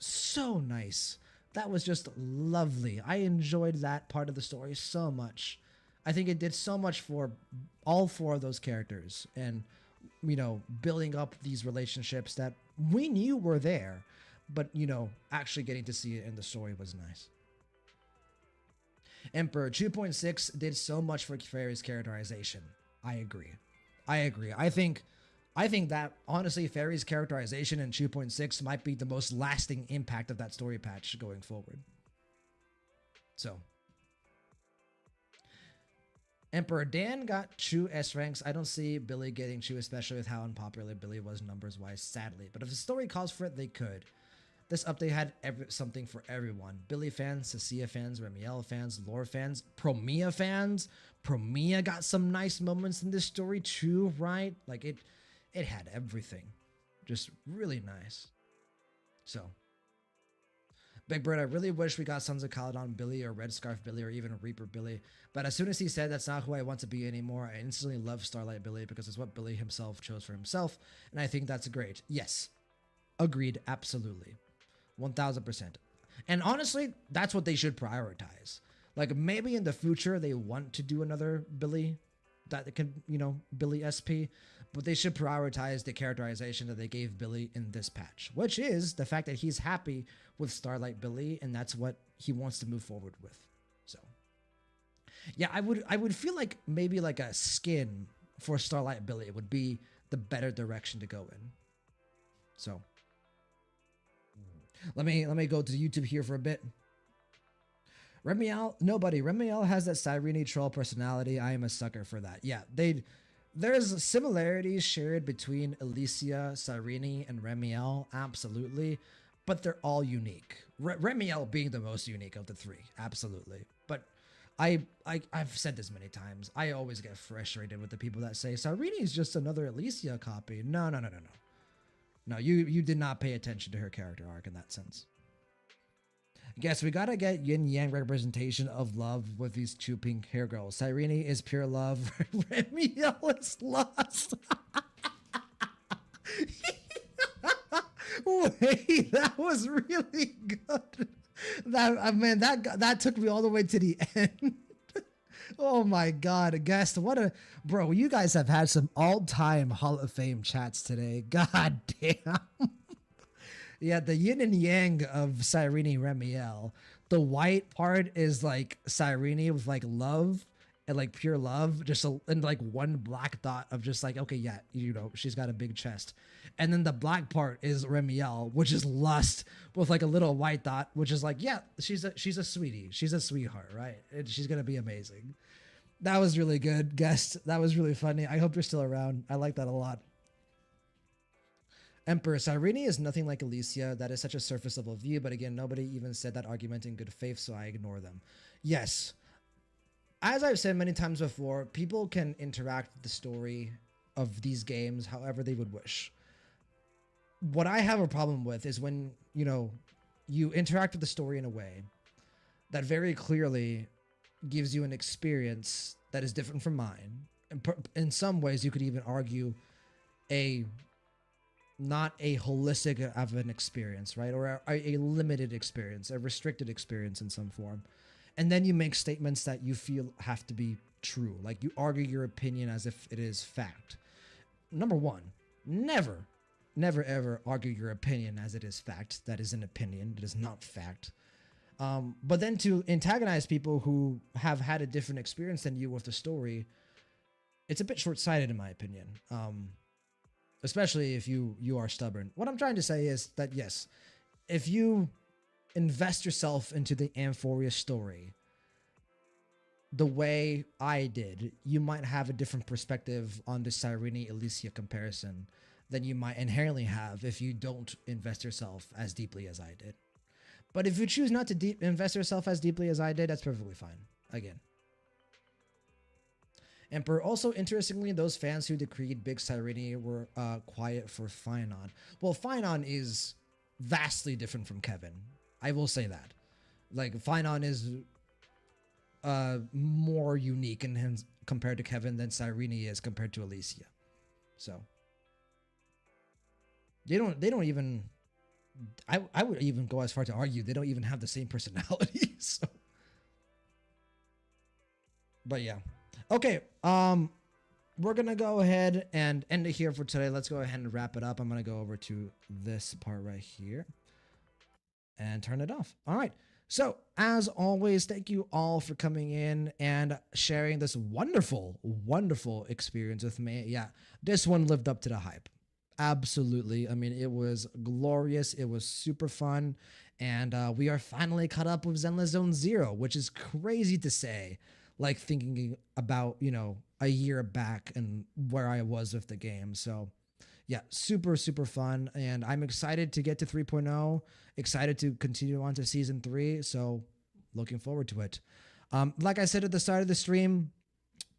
so nice. That was just lovely. I enjoyed that part of the story so much. I think it did so much for all four of those characters, and, you know, building up these relationships that we knew were there, but, you know, actually getting to see it in the story was nice. Emperor, 2.6 did so much for Fairy's characterization. I agree. I think that, honestly, Fairy's characterization in 2.6 might be the most lasting impact of that story patch going forward. So, Emperor Dan got Chu S ranks. I don't see Billy getting Chu, especially with how unpopular Billy was numbers-wise, sadly. But if the story calls for it, they could. This update had something for everyone. Billy fans, Cecilia fans, Remiel fans, Lore fans, Promia fans. Promia got some nice moments in this story too, right? Like, it had everything. Just really nice. So, Big Bird, I really wish we got Sons of Caledon Billy or Red Scarf Billy or even Reaper Billy. But as soon as he said that's not who I want to be anymore, I instantly love Starlight Billy because it's what Billy himself chose for himself. And I think that's great. Yes. Agreed. Absolutely. 1000%. And honestly, that's what they should prioritize. Like, maybe in the future they want to do another Billy that can, Billy SP, but they should prioritize the characterization that they gave Billy in this patch, which is the fact that he's happy with Starlight Billy, and that's what he wants to move forward with. So yeah, I would feel like maybe like a skin for Starlight Billy would be the better direction to go in. So let me go to YouTube here for a bit. Remiel has that Cyrene troll personality. I am a sucker for that. Yeah, there's similarities shared between Alicia, Cyrene, and Remiel, absolutely, but they're all unique. Remiel being the most unique of the three, absolutely. But I've said this many times. I always get frustrated with the people that say Cyrene is just another Alicia copy. No. No, you did not pay attention to her character arc in that sense. Yes, we gotta get yin-yang representation of love with these two pink hair girls. Cyrene is pure love. Remiel is lost. Wait, that was really good. That took me all the way to the end. Oh my god, guest, bro, you guys have had some all-time Hall of Fame chats today. God damn. Yeah, the yin and yang of Cyrene Remiel. The white part is like Cyrene with like love and like pure love, and like one black dot of just like, okay, yeah, she's got a big chest. And then the black part is Remiel, which is lust with like a little white dot, which is like, yeah, she's a sweetie. She's a sweetheart, right? And she's going to be amazing. That was really good, guest. That was really funny. I hope you're still around. I like that a lot. Emperor, Cyrene is nothing like Alicia. That is such a surface level view, but again, nobody even said that argument in good faith, so I ignore them. Yes. As I've said many times before, people can interact with the story of these games however they would wish. What I have a problem with is when, you interact with the story in a way that very clearly gives you an experience that is different from mine. And in some ways, you could even argue not a holistic of an experience, right? Or a limited experience, a restricted experience in some form. And then you make statements that you feel have to be true. Like you argue your opinion as if it is fact. Number one, never ever argue your opinion as it is fact. That is an opinion. It is not fact. But then to antagonize people who have had a different experience than you with the story, it's a bit short-sighted in my opinion. Especially if you are stubborn. What I'm trying to say is that yes, if you invest yourself into the Amphoria story the way I did, you might have a different perspective on the Cyrene Alicia comparison than you might inherently have if you don't invest yourself as deeply as I did. But if you choose not to invest yourself as deeply as I did, that's perfectly fine. Again. Emperor, also interestingly, those fans who decreed Big Cyrene were quiet for Finon. Well, Finon is vastly different from Kevin. I will say that. Like, Finon is more unique in him compared to Kevin than Cyrene is compared to Alicia. So they don't even, I would even go as far to argue they don't even have the same personality. So, but yeah. Okay, we're gonna go ahead and end it here for today. Let's go ahead and wrap it up. I'm gonna go over to this part right here and turn it off. All right. So as always, thank you all for coming in and sharing this wonderful, wonderful experience with me. Yeah, this one lived up to the hype. Absolutely. I mean, it was glorious. It was super fun. And we are finally caught up with Zenless Zone Zero, which is crazy to say. Like thinking about, a year back and where I was with the game. So yeah, super, super fun. And I'm excited to get to 3.0, excited to continue on to season 3. So looking forward to it. Like I said at the start of the stream,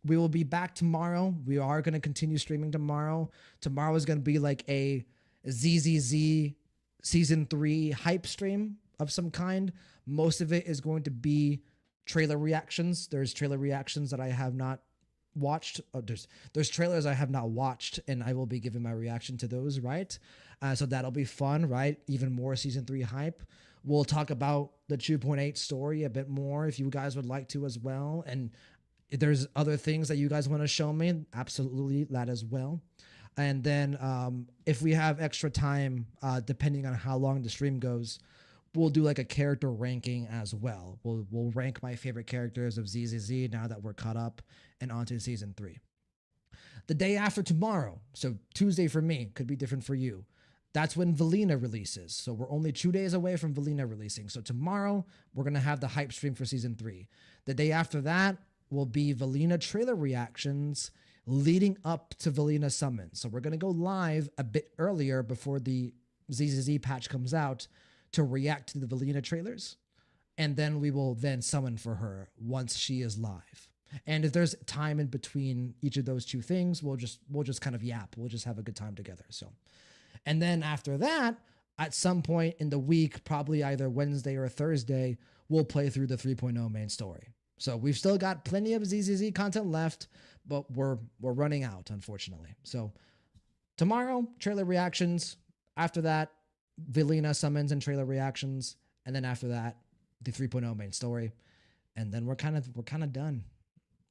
we will be back tomorrow. We are going to continue streaming tomorrow. Tomorrow is going to be like a ZZZ season 3 hype stream of some kind. Most of it is going to be trailer reactions. There's trailer reactions that I have not watched. There's trailers I have not watched, and I will be giving my reaction to those, right? So that'll be fun, right? Even more season 3 hype. We'll talk about the 2.8 story a bit more if you guys would like to as well. And if there's other things that you guys want to show me, absolutely that as well. And then if we have extra time, depending on how long the stream goes, we'll do like a character ranking as well. We'll rank my favorite characters of ZZZ now that we're caught up and onto season 3. The day after tomorrow, so Tuesday for me, could be different for you. That's when Valina releases. So we're only 2 days away from Valina releasing. So tomorrow we're gonna have the hype stream for season 3. The day after that will be Valina trailer reactions leading up to Valina Summon. So we're going to go live a bit earlier before the ZZZ patch comes out to react to the Valina trailers. And then we will then summon for her once she is live. And if there's time in between each of those two things, we'll just kind of yap. We'll just have a good time together. So, and then after that, at some point in the week, probably either Wednesday or Thursday, we'll play through the 3.0 main story. So we've still got plenty of ZZZ content left, but we're running out, unfortunately. So tomorrow, trailer reactions. After that, Valina summons and trailer reactions, and then after that, the 3.0 main story, and then we're kind of done.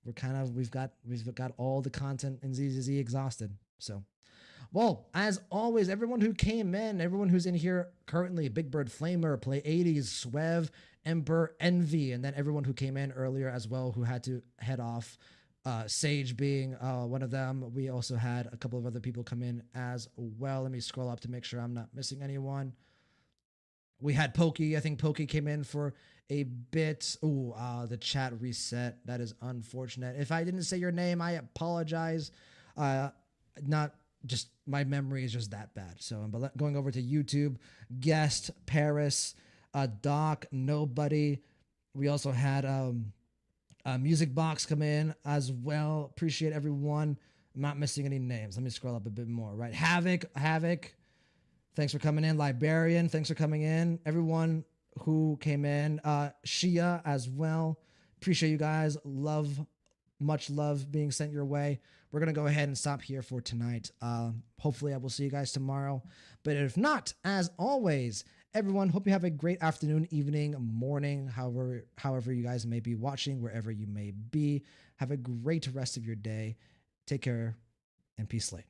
We've got all the content in ZZZ exhausted. So, well, as always, everyone who came in, everyone who's in here currently, Big Bird Flamer, Play 80s, Swev, Ember, Envy, and then everyone who came in earlier as well who had to head off. Sage being one of them. We also had a couple of other people come in as well. Let me scroll up to make sure I'm not missing anyone. We had Pokey. I think Pokey came in for a bit. Ooh, the chat reset. That is unfortunate. If I didn't say your name, I apologize. Not just my memory is just that bad. So I'm going over to YouTube. Guest, Paris, Doc, Nobody. We also had Music Box come in as well. Appreciate everyone. I'm not missing any names. Let me scroll up a bit more. Right, Havoc. Thanks for coming in. Librarian, thanks for coming in. Everyone who came in. Shia as well. Appreciate you guys. Much love being sent your way. We're going to go ahead and stop here for tonight. Hopefully I will see you guys tomorrow. But if not, as always, everyone, hope you have a great afternoon, evening, morning, however you guys may be watching, wherever you may be. Have a great rest of your day. Take care and peace, Slate.